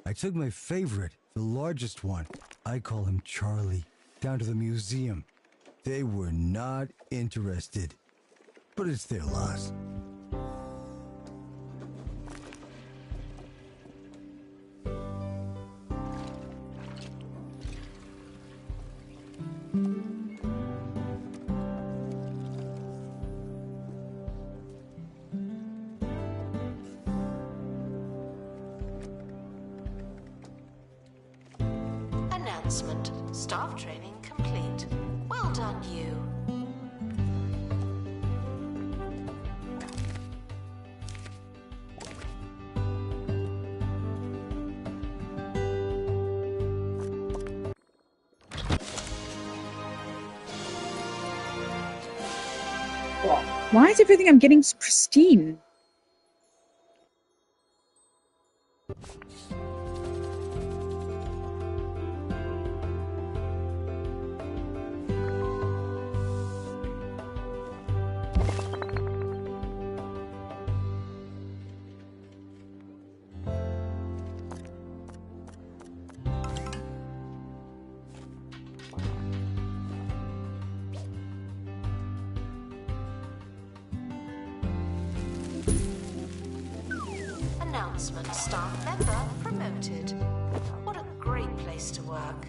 I took my favorite, the largest one, I call him Charlie, down to the museum. They were not interested, but it's their loss. Announcement. Staff training complete. Well done, you. clock. Why is everything I'm getting so pristine? Announcement, staff member promoted. What a great place to work.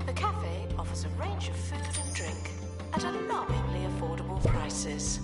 The cafe offers a range of food and drink at alarmingly affordable prices.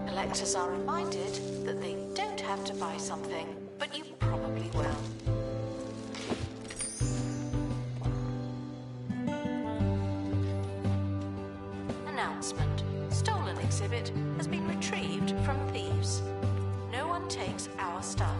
Collectors are reminded that they don't have to buy something, but you probably will. Announcement. Stolen exhibit has been retrieved from thieves. No one takes our stuff.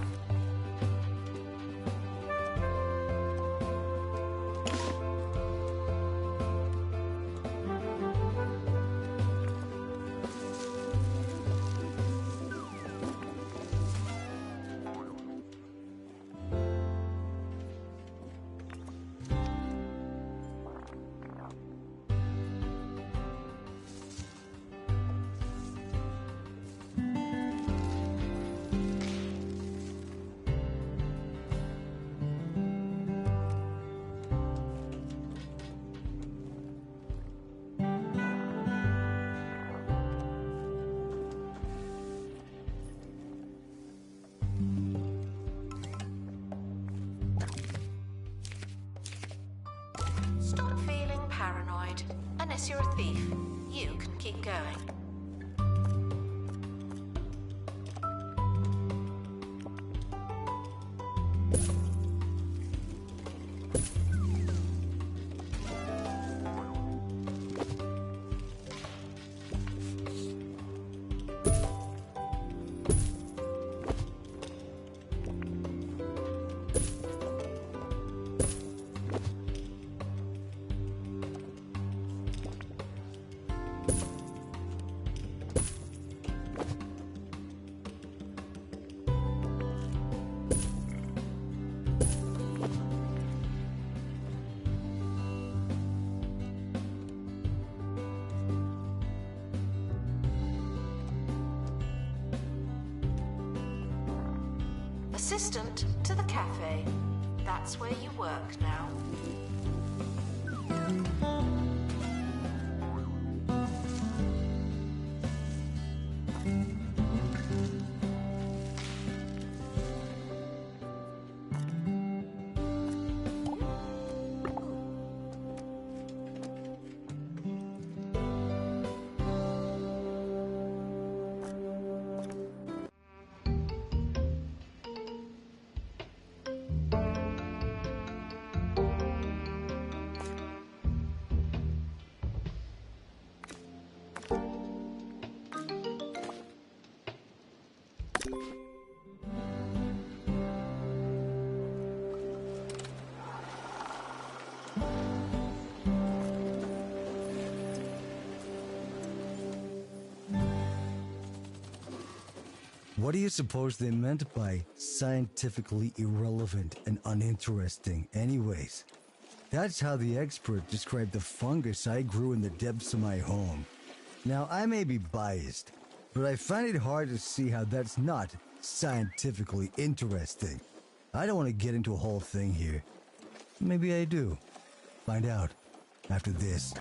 Stop feeling paranoid. Unless you're a thief, you can keep going. Assistant to the cafe. That's where you work now. What do you suppose they meant by scientifically irrelevant and uninteresting anyways? That's how the expert described the fungus I grew in the depths of my home. Now, I may be biased, but I find it hard to see how that's not scientifically interesting. I don't want to get into a whole thing here. Maybe I do. Find out after this.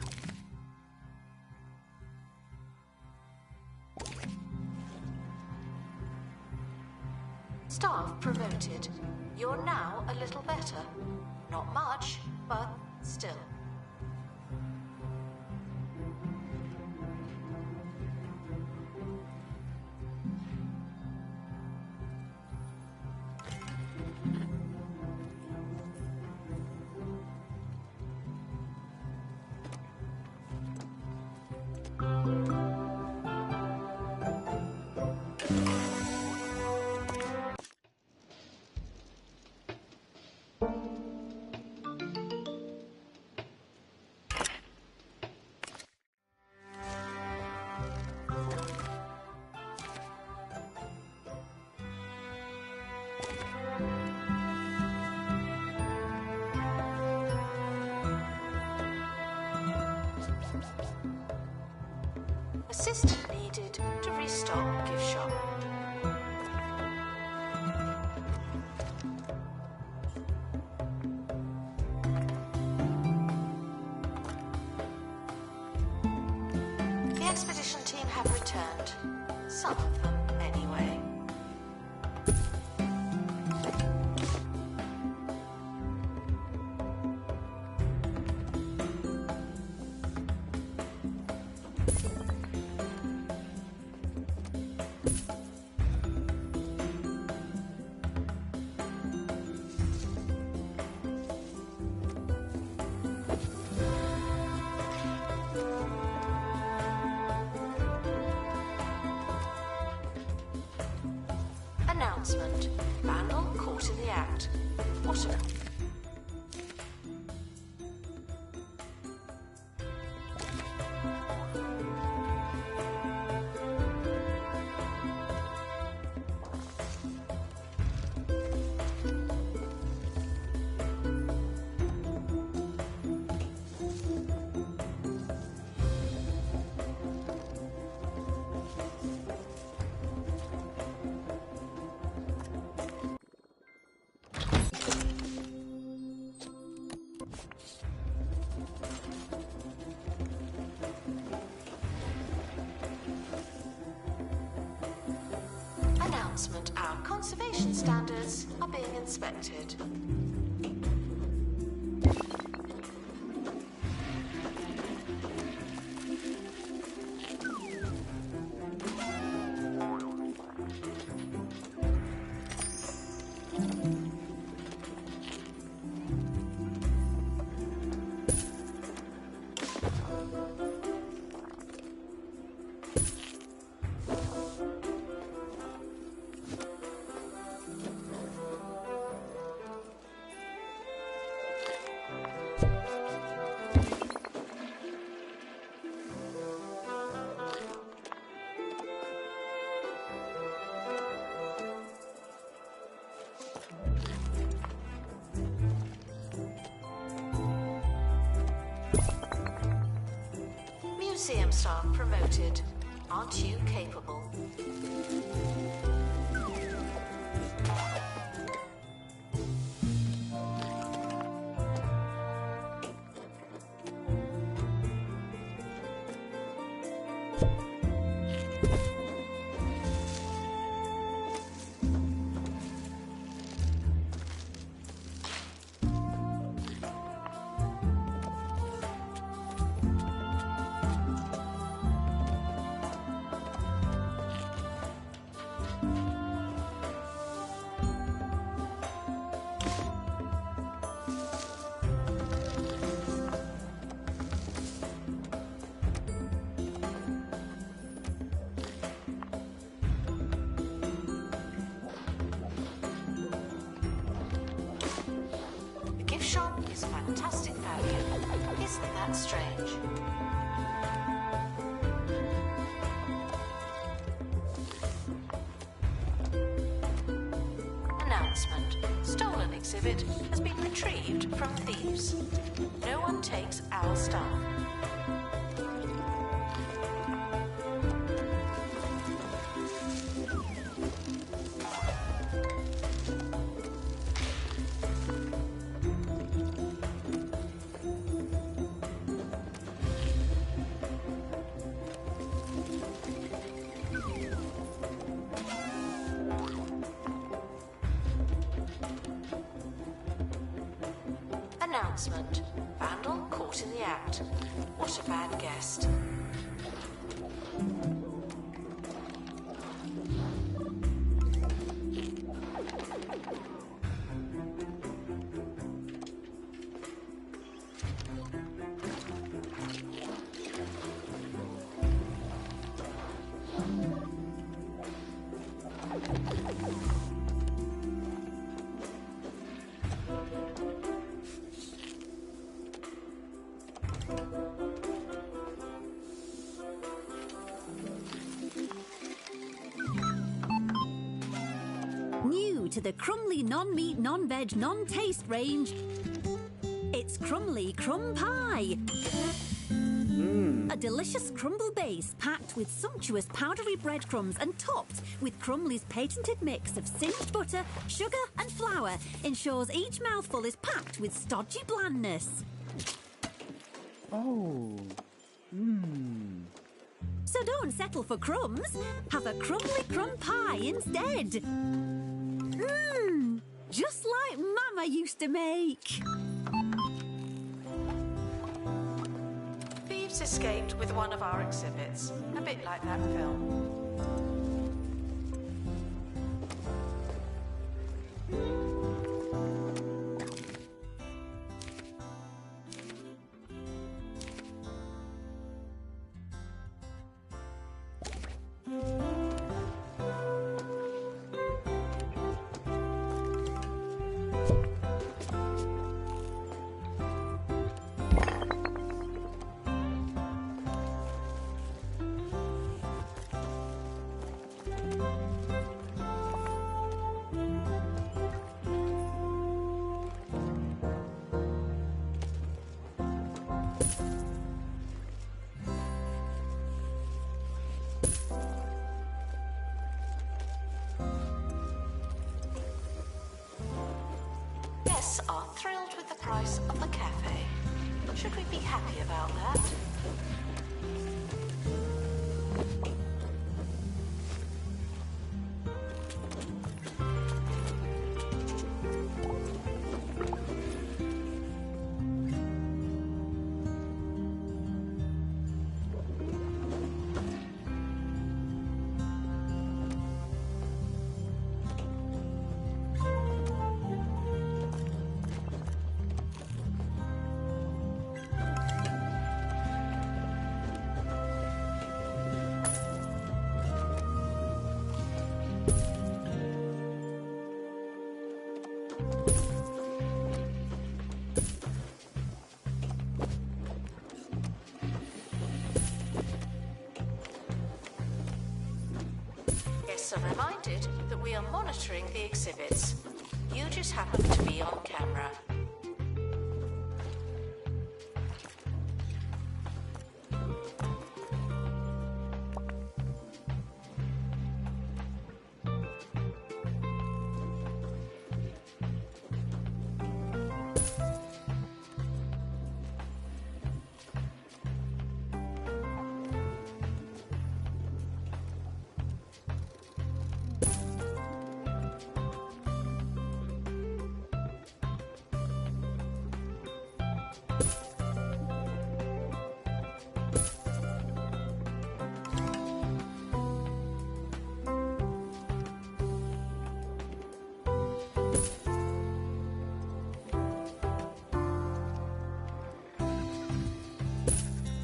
Staff promoted. You're now a little better. Not much, but still. Assistant needed to restock gift shop. The expedition team have returned. Some of them, anyway. Announcement. Vandal caught in the act. What a... Announcement. Our conservation standards are being inspected. Museum staff promoted. Aren't you capable? Shop is fantastic value. Isn't that strange? exhibit has been retrieved from thieves. No one takes our stuff. Announcement. Vandal caught in the act. What a bad guest. New to the Crumley non-meat, non-veg, non-taste range, it's Crumley Crumb Pie. A delicious crumble base packed with sumptuous powdery breadcrumbs and topped with Crumley's patented mix of singed butter, sugar and flour ensures each mouthful is packed with stodgy blandness. Oh. So don't settle for crumbs. Have a Crumley Crumb Pie instead. Just like Mama used to make. Thieves escaped with one of our exhibits, a bit like that film. Guests are thrilled with the price of the cafe. Should we be happy about that? Guests are reminded that we are monitoring the exhibits. You just happen to be on camera.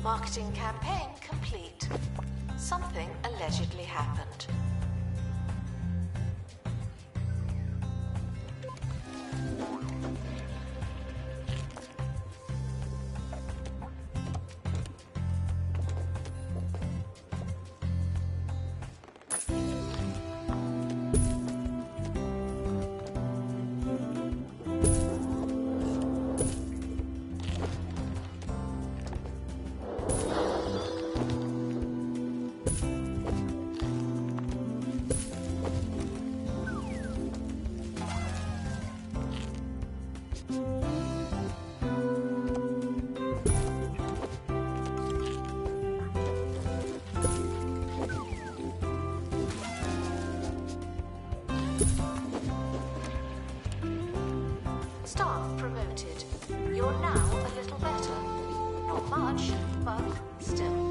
Marketing campaign complete. Something allegedly happened. promoted. You're now a little better. Not much, but still.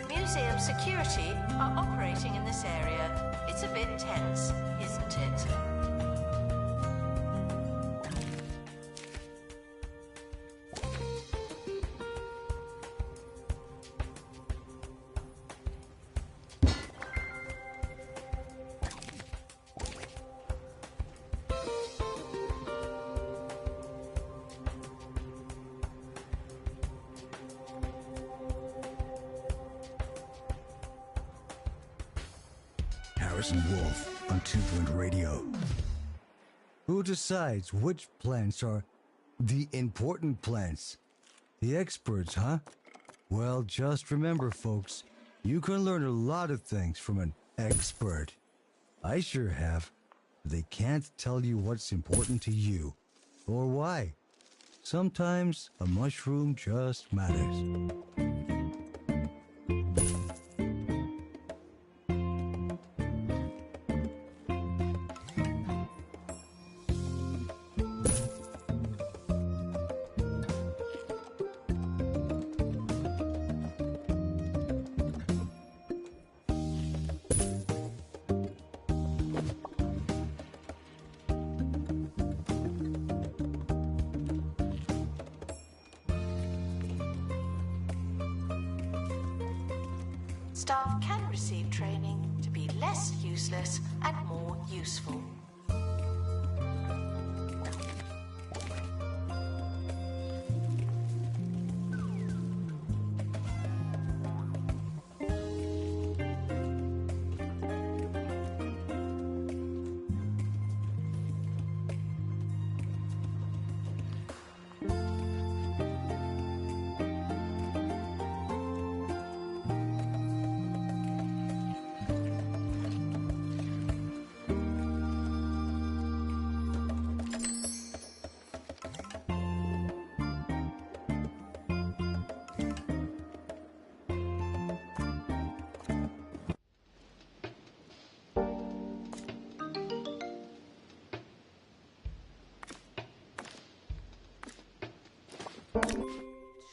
Museum security are operating in this area. It's a bit tense, isn't it? Harrison Wolf on 2 Point Radio. Who decides which plants are the important plants? The experts, huh? Well, just remember, folks, you can learn a lot of things from an expert. I sure have. They can't tell you what's important to you or why. Sometimes a mushroom just matters. Staff can receive training to be less useless and more useful.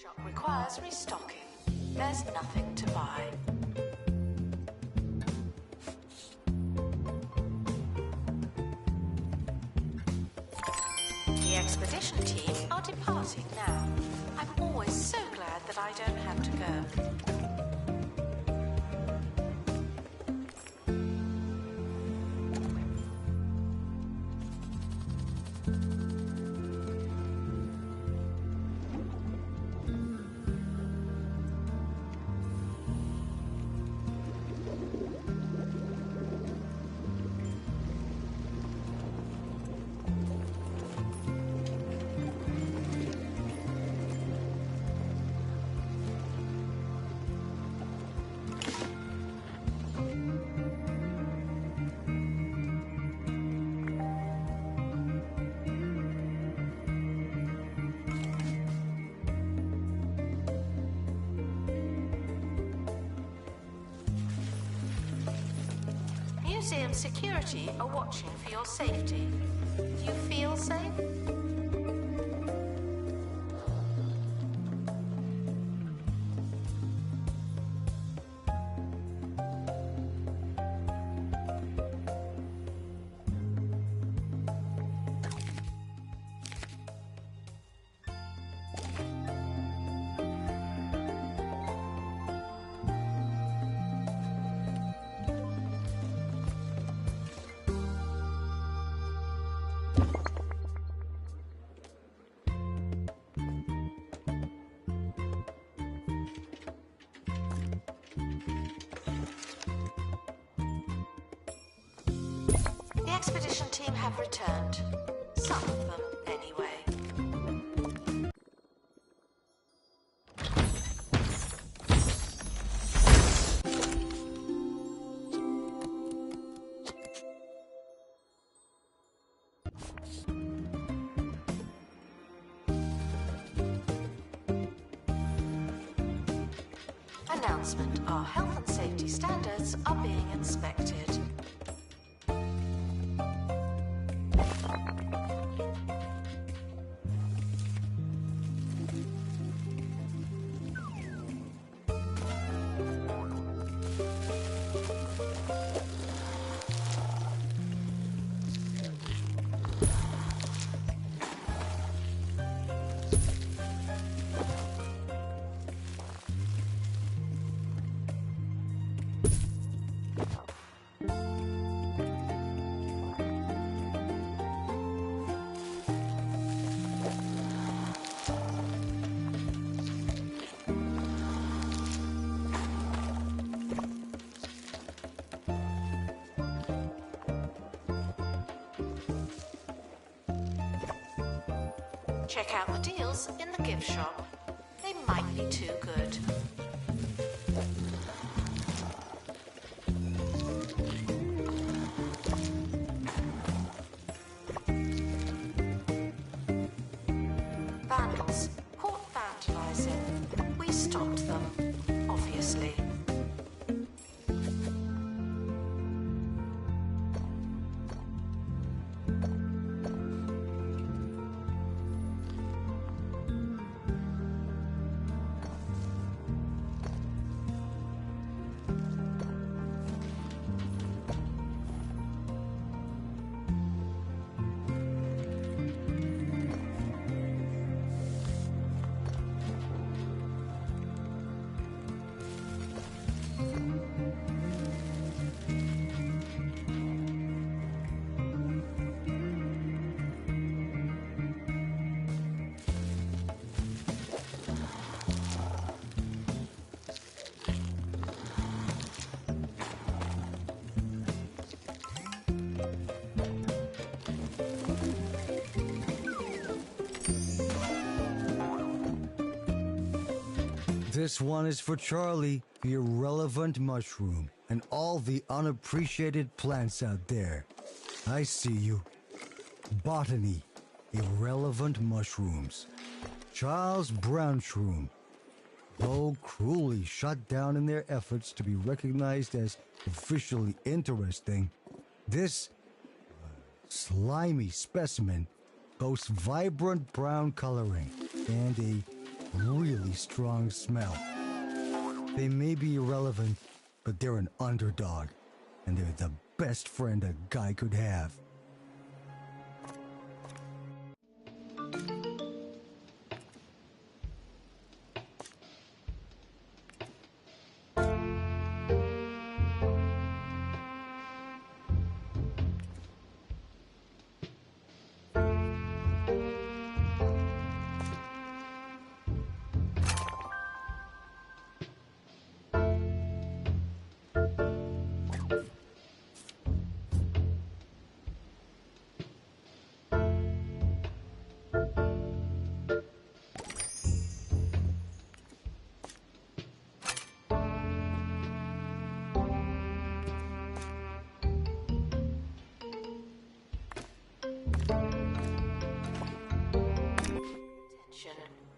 Shop requires restocking. There's nothing to buy. The expedition team are departing now. I'm always so glad that I don't have to go. Museum security are watching for your safety. Do you feel safe? The expedition team have returned. Some of them, anyway. Announcement. Our health and safety standards are being inspected. Check out the deals in the gift shop. They might be too good. Vandals caught vandalizing. We stopped them, obviously. This one is for Charlie, the irrelevant mushroom, and all the unappreciated plants out there. I see you. Botany, irrelevant mushrooms. Charles Brownshroom, though cruelly shut down in their efforts to be recognized as officially interesting, this slimy specimen boasts vibrant brown coloring and a really strong smell. They may be irrelevant, but they're an underdog, and they're the best friend a guy could have.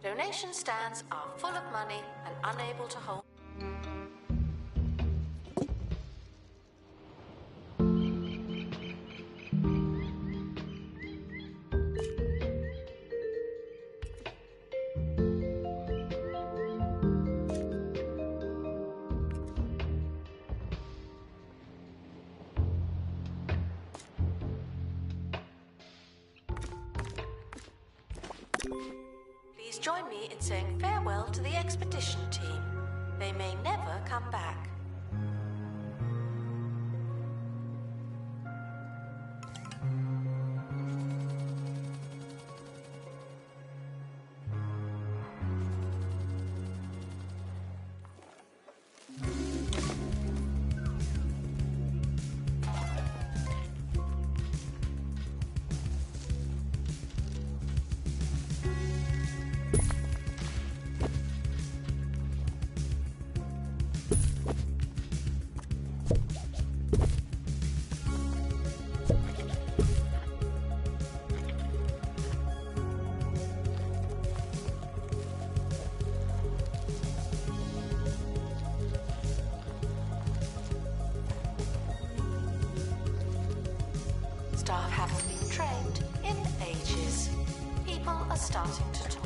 Donation stands are full of money and unable to hold. Please join me in saying farewell to the expedition team. They may never come back. in ages. People are starting to talk.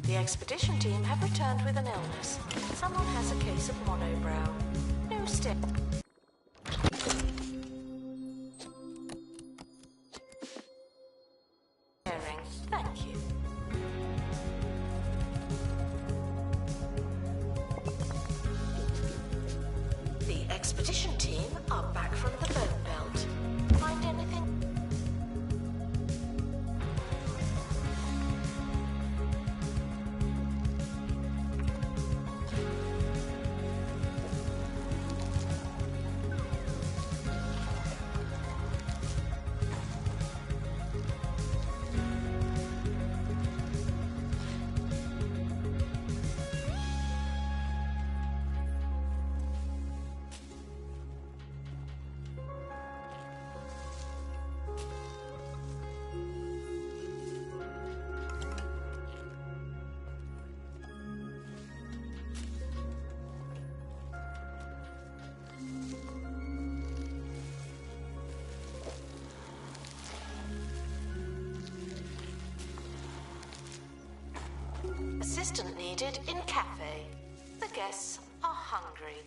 The expedition team have returned with an illness. Someone has a case of monobrow. No step. Thank you. The expedition team are back from the bone belt. Find anything? Assistant needed in cafe. The guests are hungry.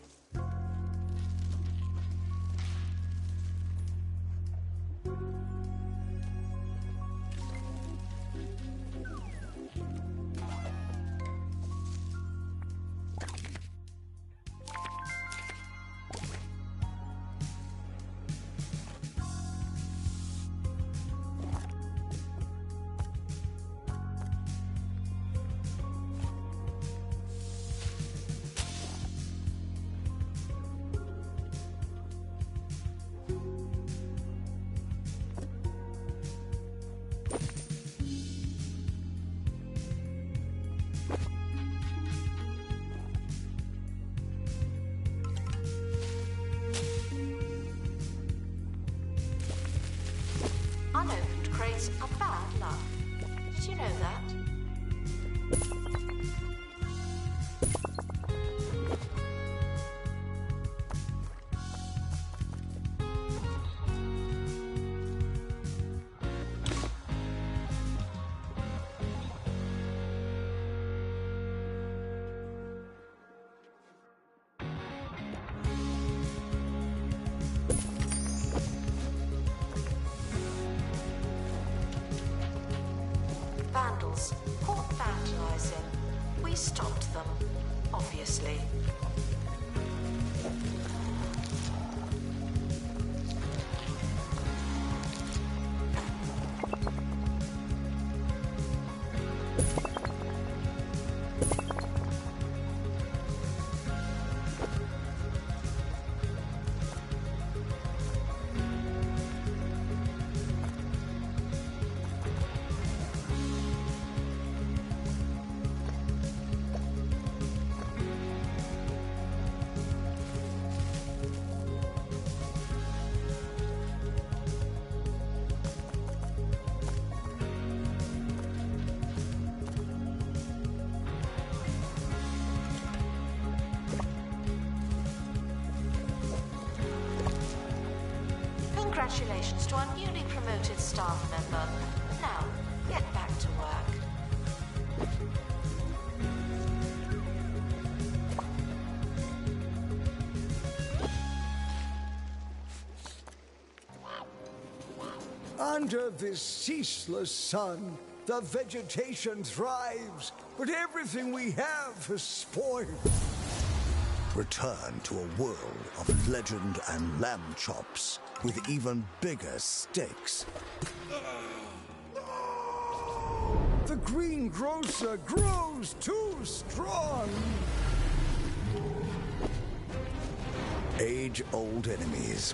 Unopened crates are bad luck. Did you know that? Vandals caught vandalizing. We stopped them, obviously. Congratulations to our newly promoted staff member. Now, get back to work. Under this ceaseless sun, the vegetation thrives, but everything we have is spoiled. Return to a world of legend and lamb chops with even bigger stakes. The greengrocer grows too strong. Age-old enemies.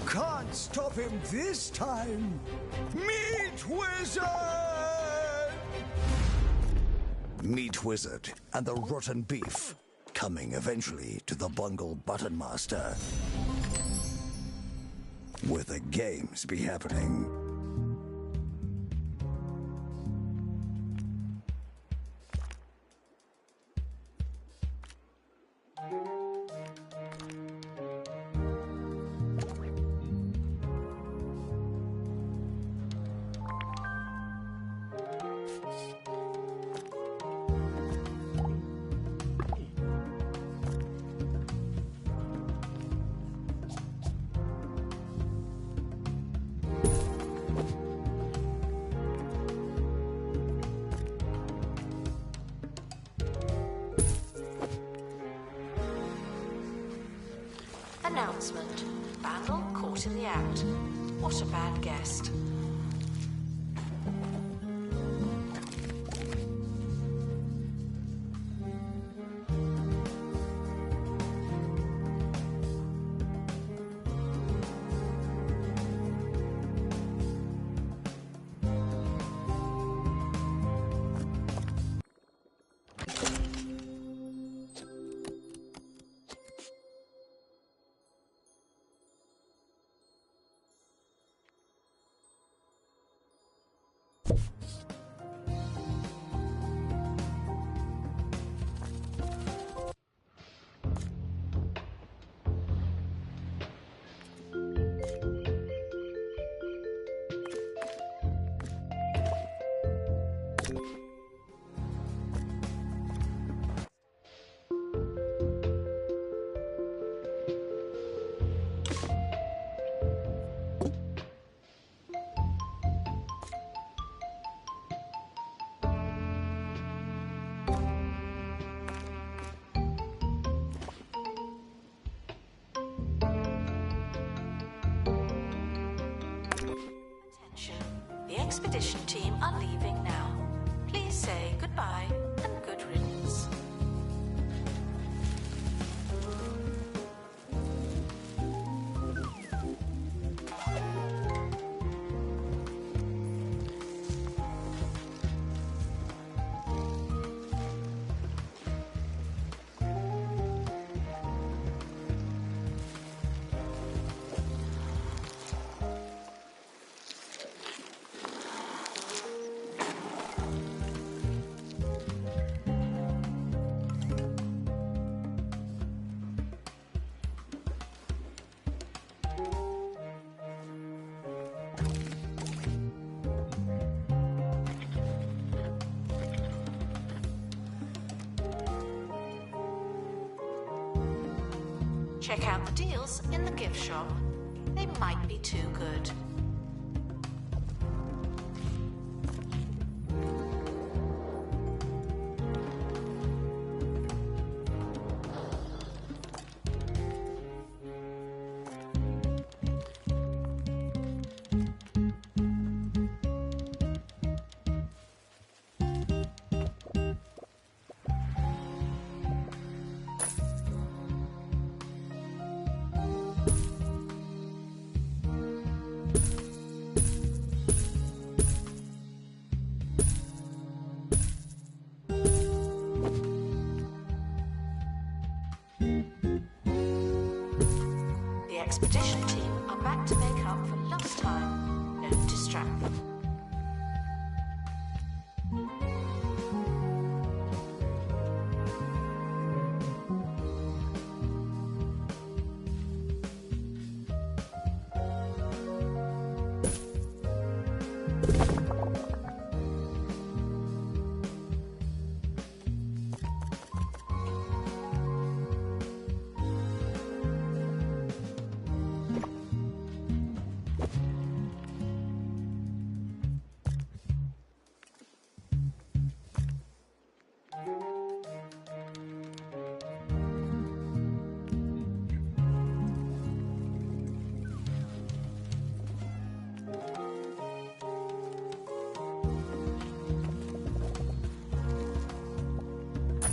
can't stop him this time. Meat Wizard! Meat Wizard and the Rotten Beef, coming eventually to the Bungle Button Master. Will the games be happening? Announcement. Bandle caught in the act. What a bad guest. The expedition team are leaving now. Please say goodbye and good riddance. Check out the deals in the gift shop. They might be too good. The expedition team are back to make up for lost time. Don't distract them.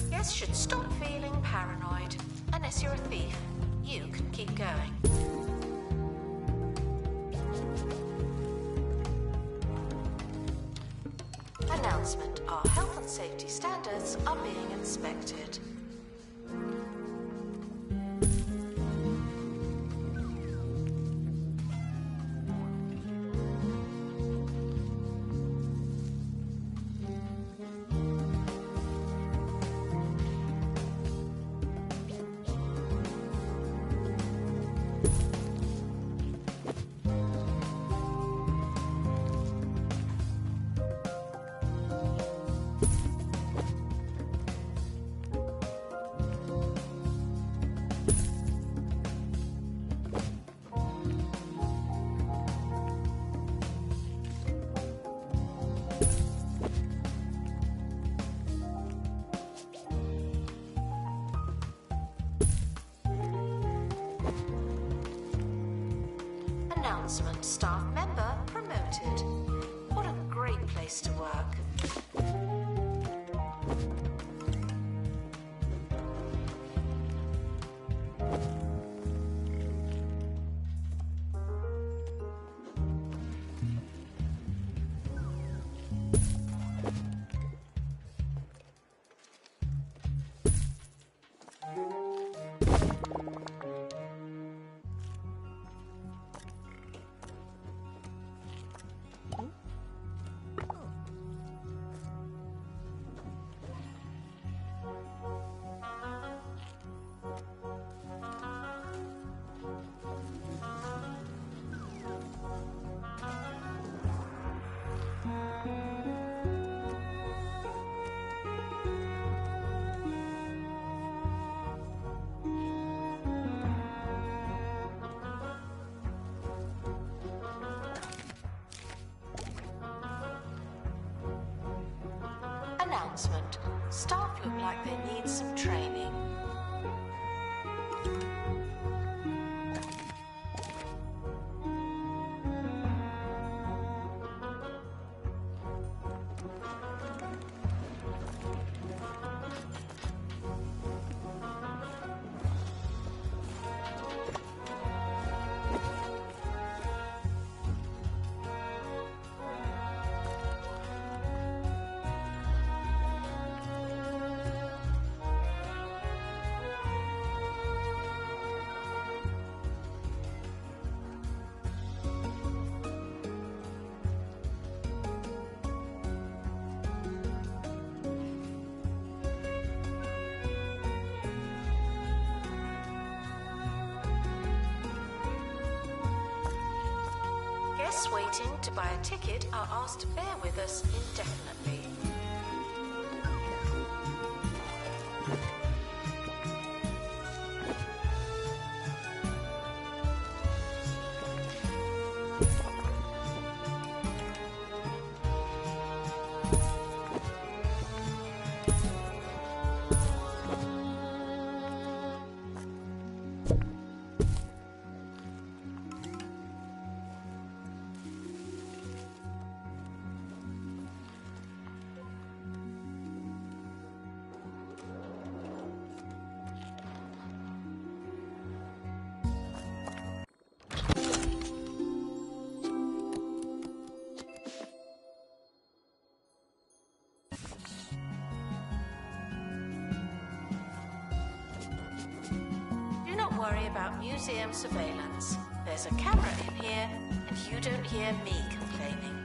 Guests should stop feeling paranoid. Unless you're a thief, you can keep going. Announcement: our health and safety standards are being inspected. Announcement: staff member promoted. What a great place to work. Announcement: staff look like they need some training. Guests waiting to buy a ticket are asked to bear with us indefinitely. Do not worry about museum surveillance. There's a camera in here, and you don't hear me complaining.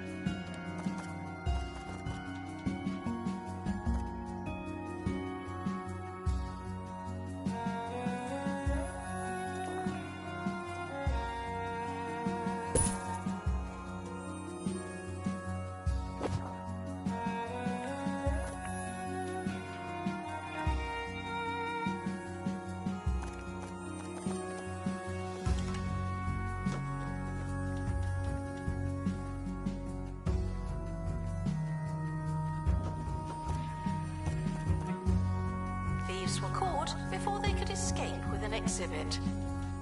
Thieves were caught before they could escape with an exhibit.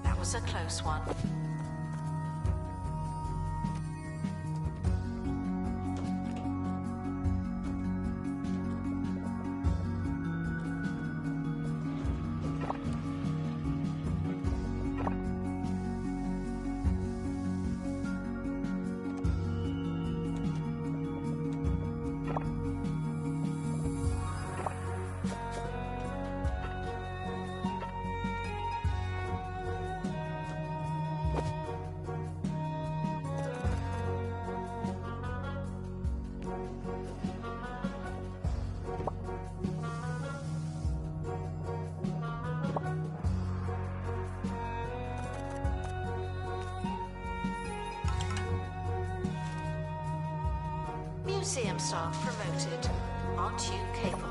That was a close one. museum staff promoted. Aren't you capable?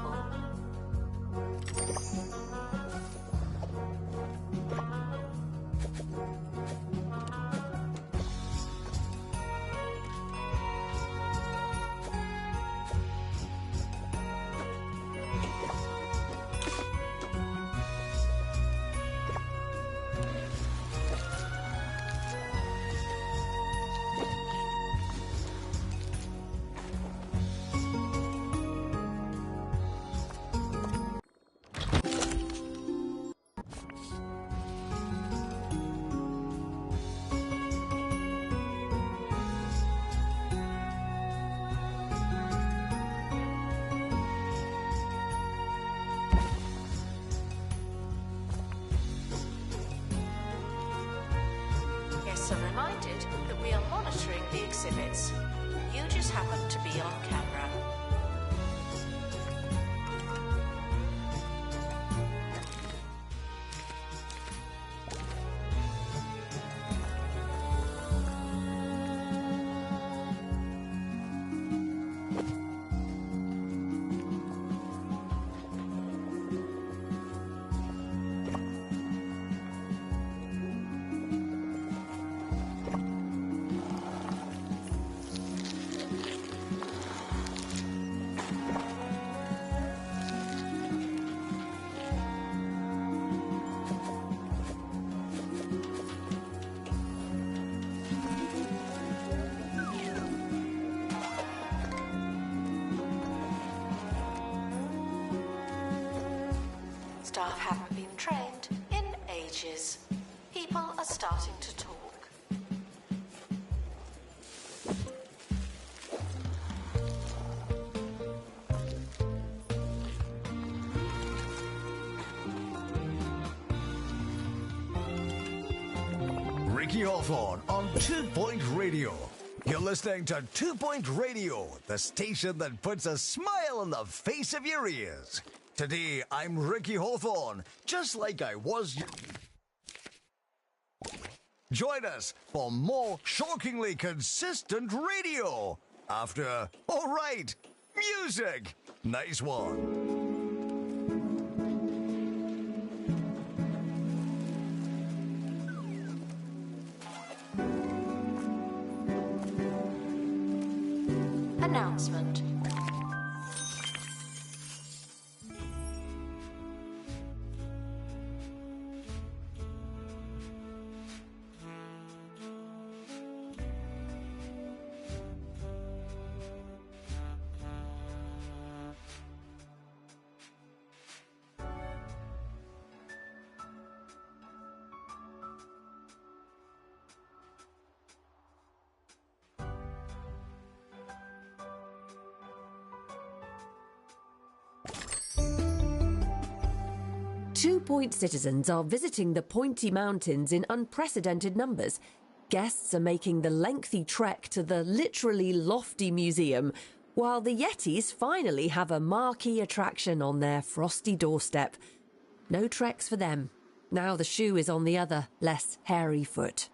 Guests are reminded that we are monitoring the exhibits. You just happen to be on camera. Staff haven't been trained in ages. People are starting to talk. Ricky Hawthorne on 2 Point Radio. You're listening to 2 Point Radio, the station that puts a smile on the face of your ears. Today, I'm Ricky Hawthorne, just like I was. Join us for more shockingly consistent radio. After, all right, music. Nice one. Announcement. Two-Point citizens are visiting the Pointy Mountains in unprecedented numbers. Guests are making the lengthy trek to the literally lofty museum, while the Yetis finally have a marquee attraction on their frosty doorstep. No treks for them. Now the shoe is on the other, less hairy foot.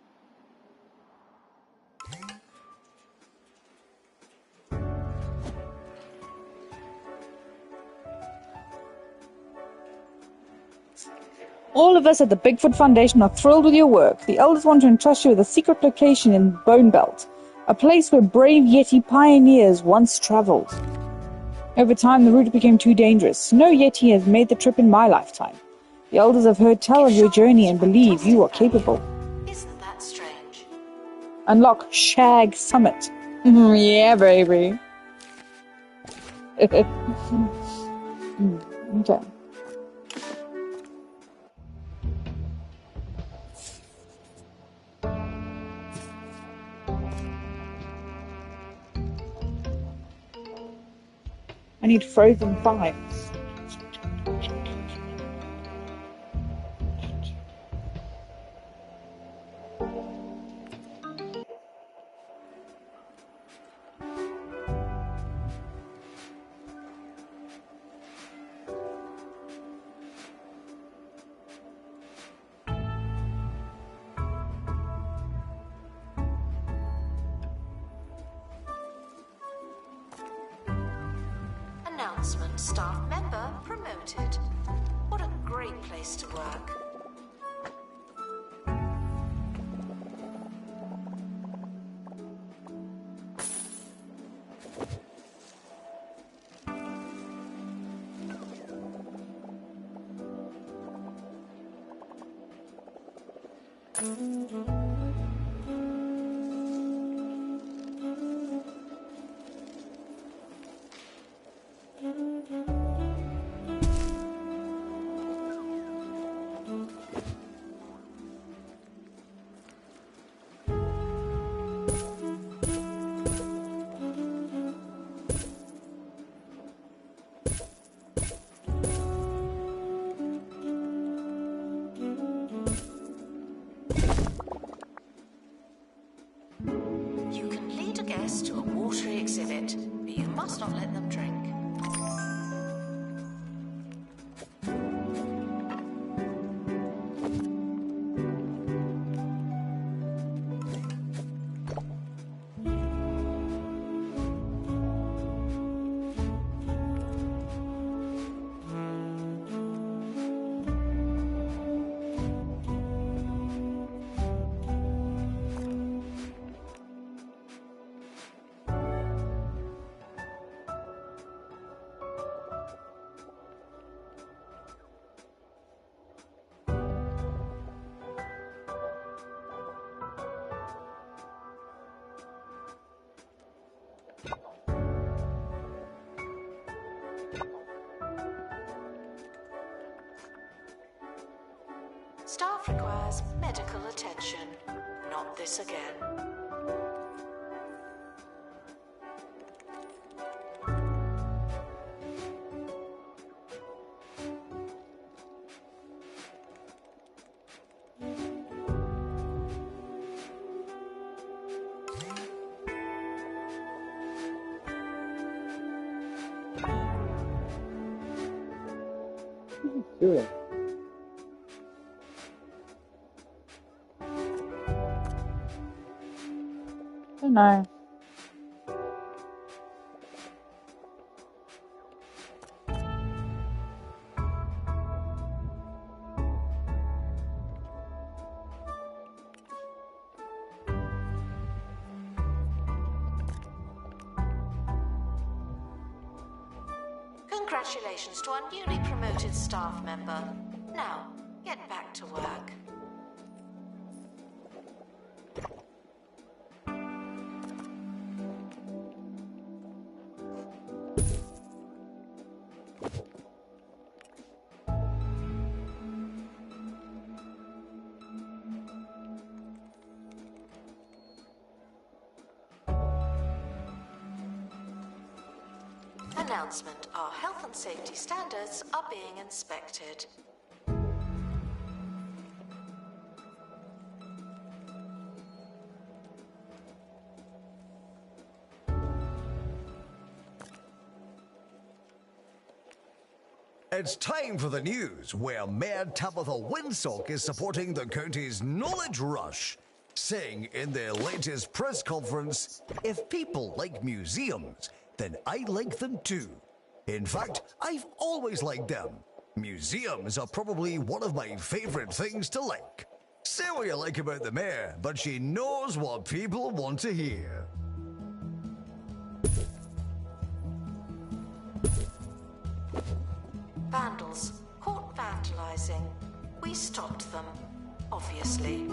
All of us at the Bigfoot Foundation are thrilled with your work. The elders want to entrust you with a secret location in Bone Belt, a place where brave Yeti pioneers once traveled. Over time, the route became too dangerous. No Yeti has made the trip in my lifetime. The elders have heard tell of your journey and believe you are capable. Isn't that strange? Unlock Shag Summit. Yeah, baby. Okay. I need frozen vines. Announcement, staff member promoted. What a great place to work. You can lead a guest to a watery exhibit, but you must not let them drink. Staff requires medical attention. Not this again. Doing. I don't know. Congratulations to our newly promoted staff member. Now, get back to work. Announcement. Our health and safety standards are being inspected. It's time for the news, where Mayor Tabitha Winsock is supporting the county's knowledge rush, saying in their latest press conference, "If people like museums, then I like them too. In fact, I've always liked them. Museums are probably one of my favorite things to like." Say what you like about the mayor, but she knows what people want to hear. Vandals caught vandalizing. We stopped them, obviously.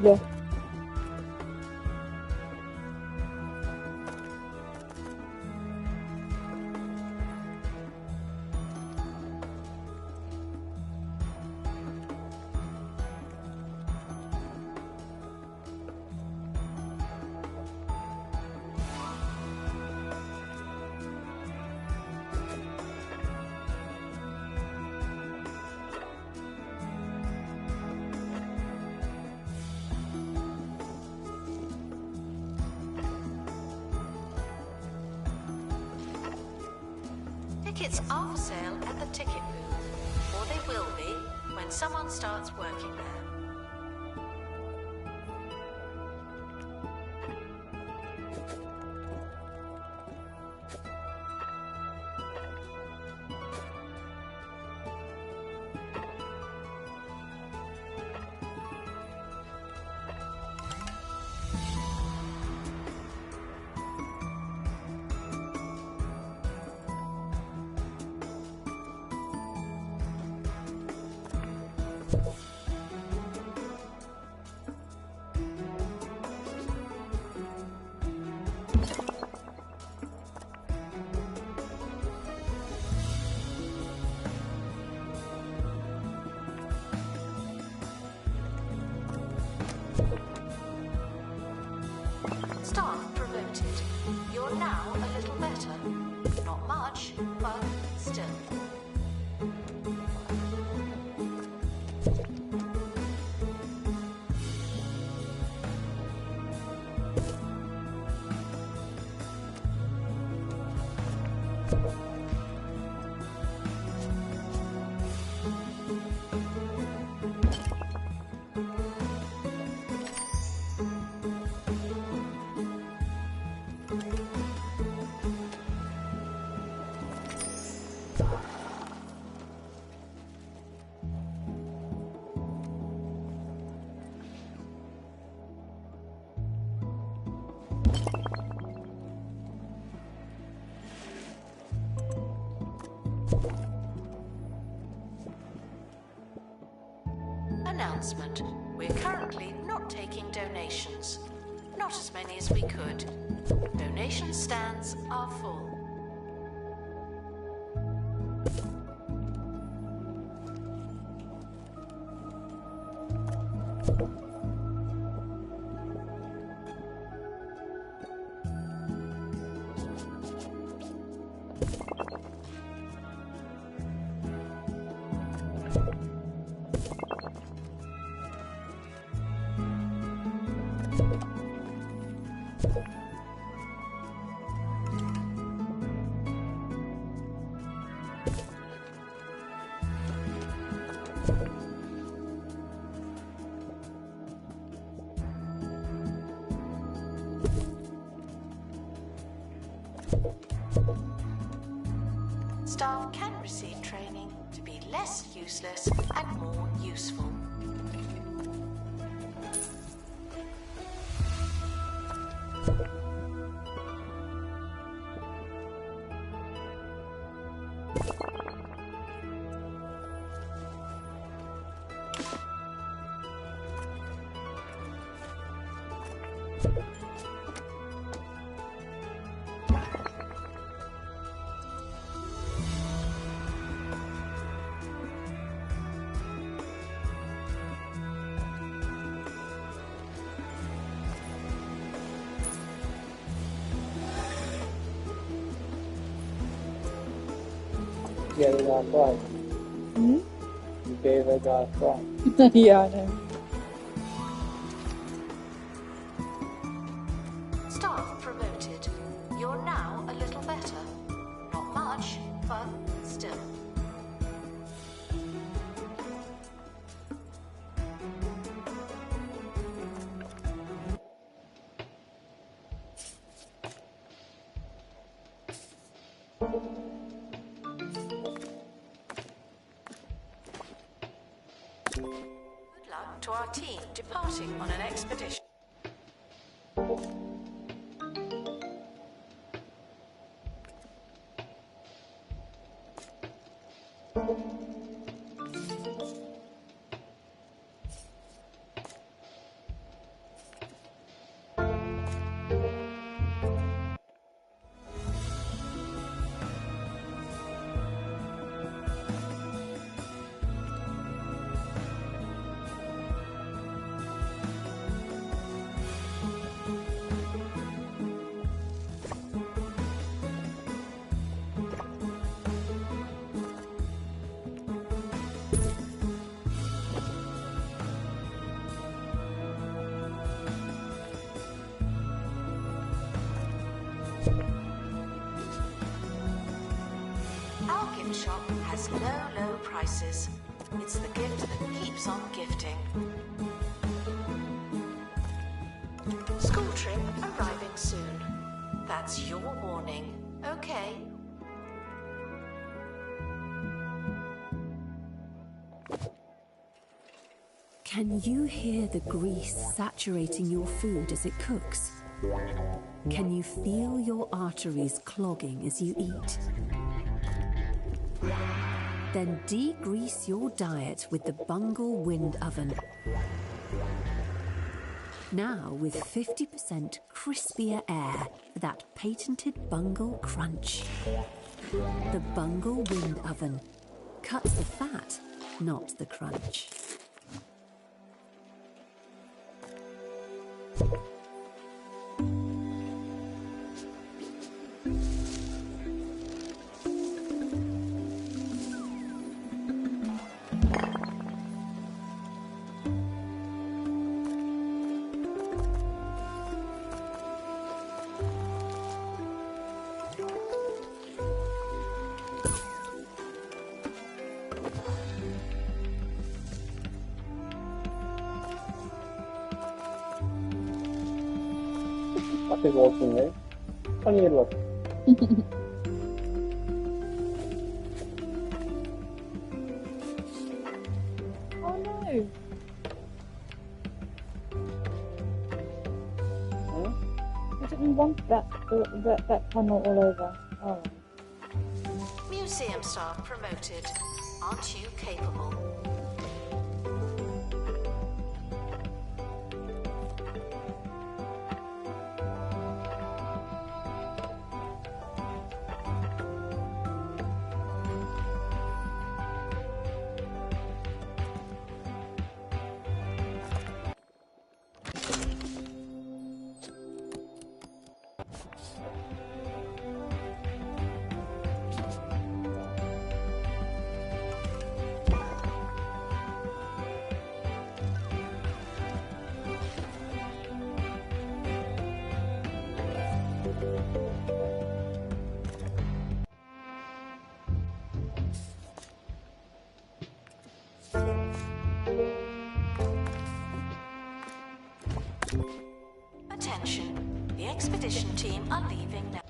Yeah. Tickets are for sale at the ticket booth. For they will be when someone starts working there. Staff promoted. You're now a little better. Not much, but still. Announcement. We're currently not taking donations. Not as many as we could. Donation stands are full. Staff can receive training to be less useless and more useful. Yeah, they got fried. Hmm? You gave a guy fried. Yeah, I know. Staff promoted. You're now a little better. Not much, but still. Good luck to our team departing on an expedition. Our gift shop has has low prices. It's the gift that keeps on gifting. School trip arriving soon. That's your warning, okay? Can you hear the grease saturating your food as it cooks? Can you feel your arteries clogging as you eat? Then degrease your diet with the Bungle Wind Oven. Now with 50% crispier air for that patented Bungle crunch. The Bungle Wind Oven cuts the fat, not the crunch. What is walking there? Funny it was. Oh no! I didn't want that tunnel all over. Oh. Museum staff promoted. Aren't you capable? Attention, the expedition team are leaving now.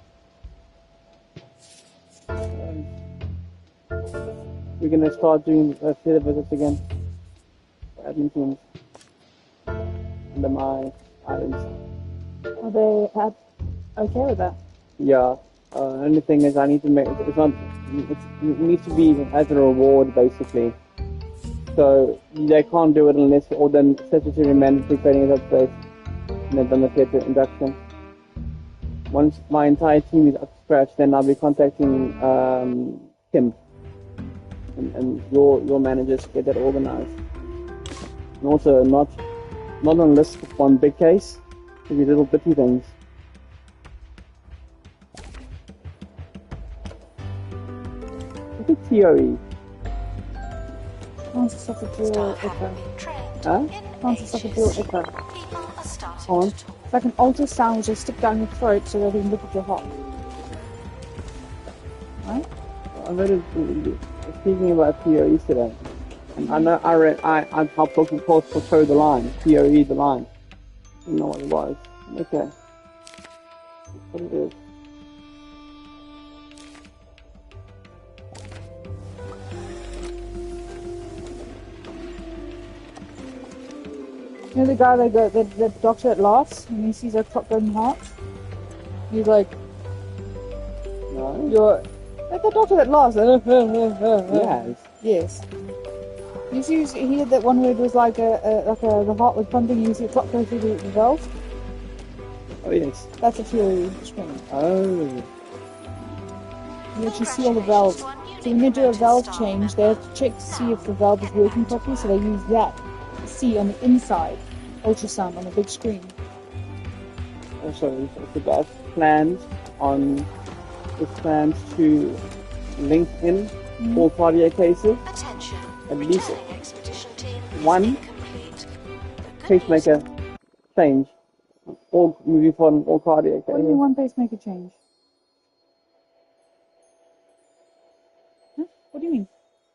We're gonna start doing field visits again. Admin teams. Under my eyes. Are they okay with that? Yeah. Only thing is I need to make it needs to be as a reward basically. So they can't do it unless all the statutory mandatory training is up to date and they've done the theatre induction. Once my entire team is up to scratch, then I'll be contacting Kim and your managers to get that organized. And also not on a list of one big case, maybe little bitty things. Look at TOE. Can't stop a dual echo. Huh? Can't stop a dual echo. On. It's like an ultrasound which just stick down your throat so that they can look at your heart. Right? I read it speaking about TOE today. And I know I helped look at post for Show the Line, TOE the line. I didn't know what it was. Okay. That's what it is. You know the guy the doctor at last, when he sees a clock going heart? He's like, No? you're like the doctor at last. Yes. Yes. You see, he had that one where it was like the heart was pumping. You see a clock go through the valve. Oh yes. That's a theory screen. Oh. You actually see all the valves. So when they do a valve change, they have to check to see if the valve is working properly. So they use that to see on the inside ultrasound on a big screen. Also, it's about plans to link in all cardiac cases. Attention, At least returning expedition team is one incomplete. The good pacemaker change. All moving from all cardiac What do you mean cases. one pacemaker change? Huh? What do you mean?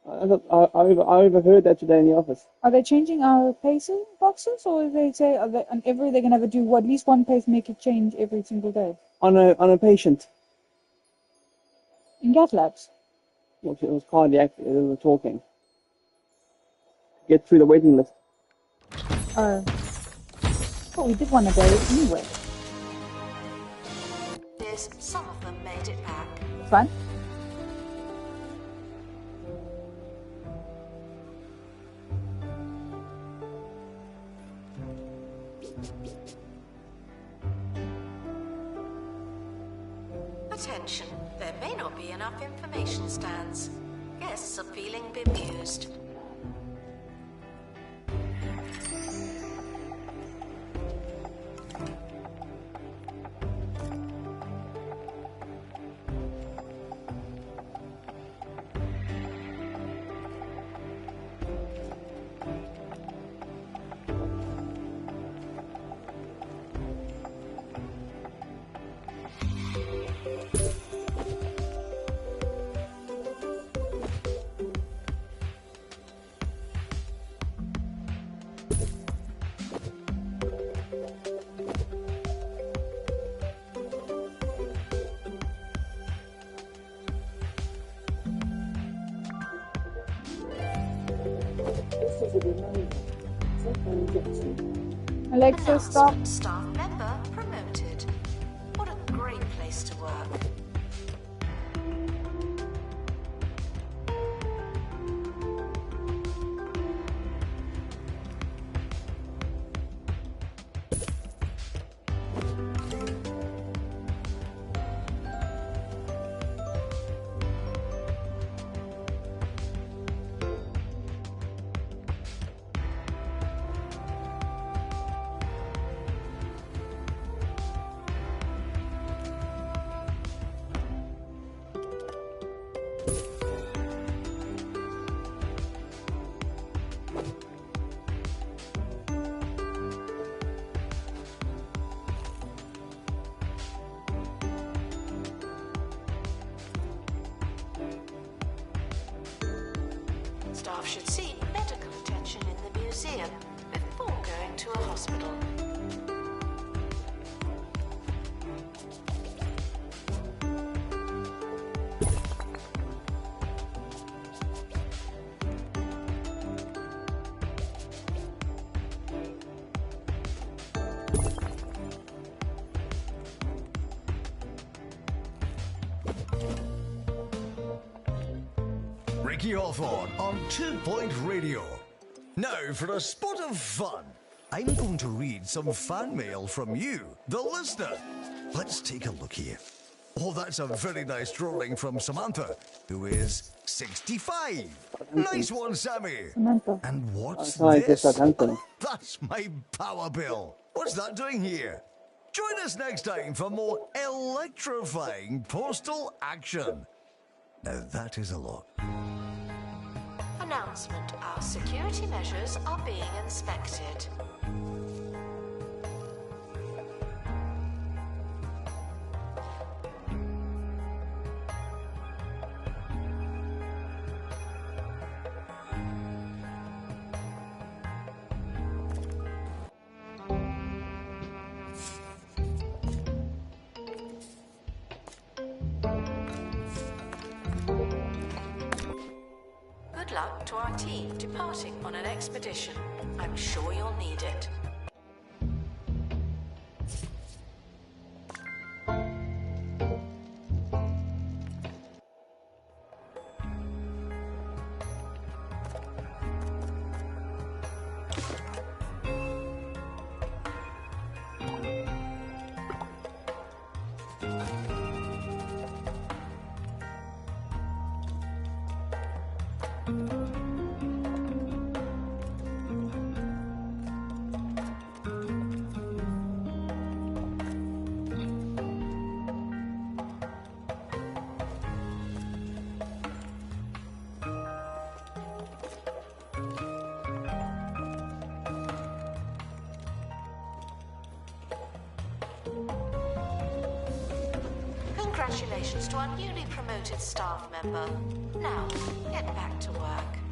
I overheard that today in the office. Are they changing our pacing boxes, or they say they're going to have to do at least one pacemaker change every single day? On a patient. In cath labs? Well, it was cardiac. They were talking. Get through the waiting list. Oh. Well, we did one a day anyway. Yes, some of them made it back. Fun. Attention, there may not be enough information stands. Guests are feeling bemused. Alexa, stop. Announcement, staff member promoted. What a great place to work. Staff should seek medical attention in the museum before going to a hospital. Ricky Hawthorne on 2 Point Radio. Now for a spot of fun. I'm going to read some fan mail from you, the listener. Let's take a look here. Oh, that's a very nice drawing from Samantha, who is 65. Nice one, Sammy. Samantha. And what's I this? guess that That's my power bill. What's that doing here? Join us next time for more electrifying postal action. Now that is a lot. Announcement, our security measures are being inspected. Good luck to our team departing on an expedition. I'm sure you'll need it. Congratulations to our newly promoted staff member. Now, get back to work.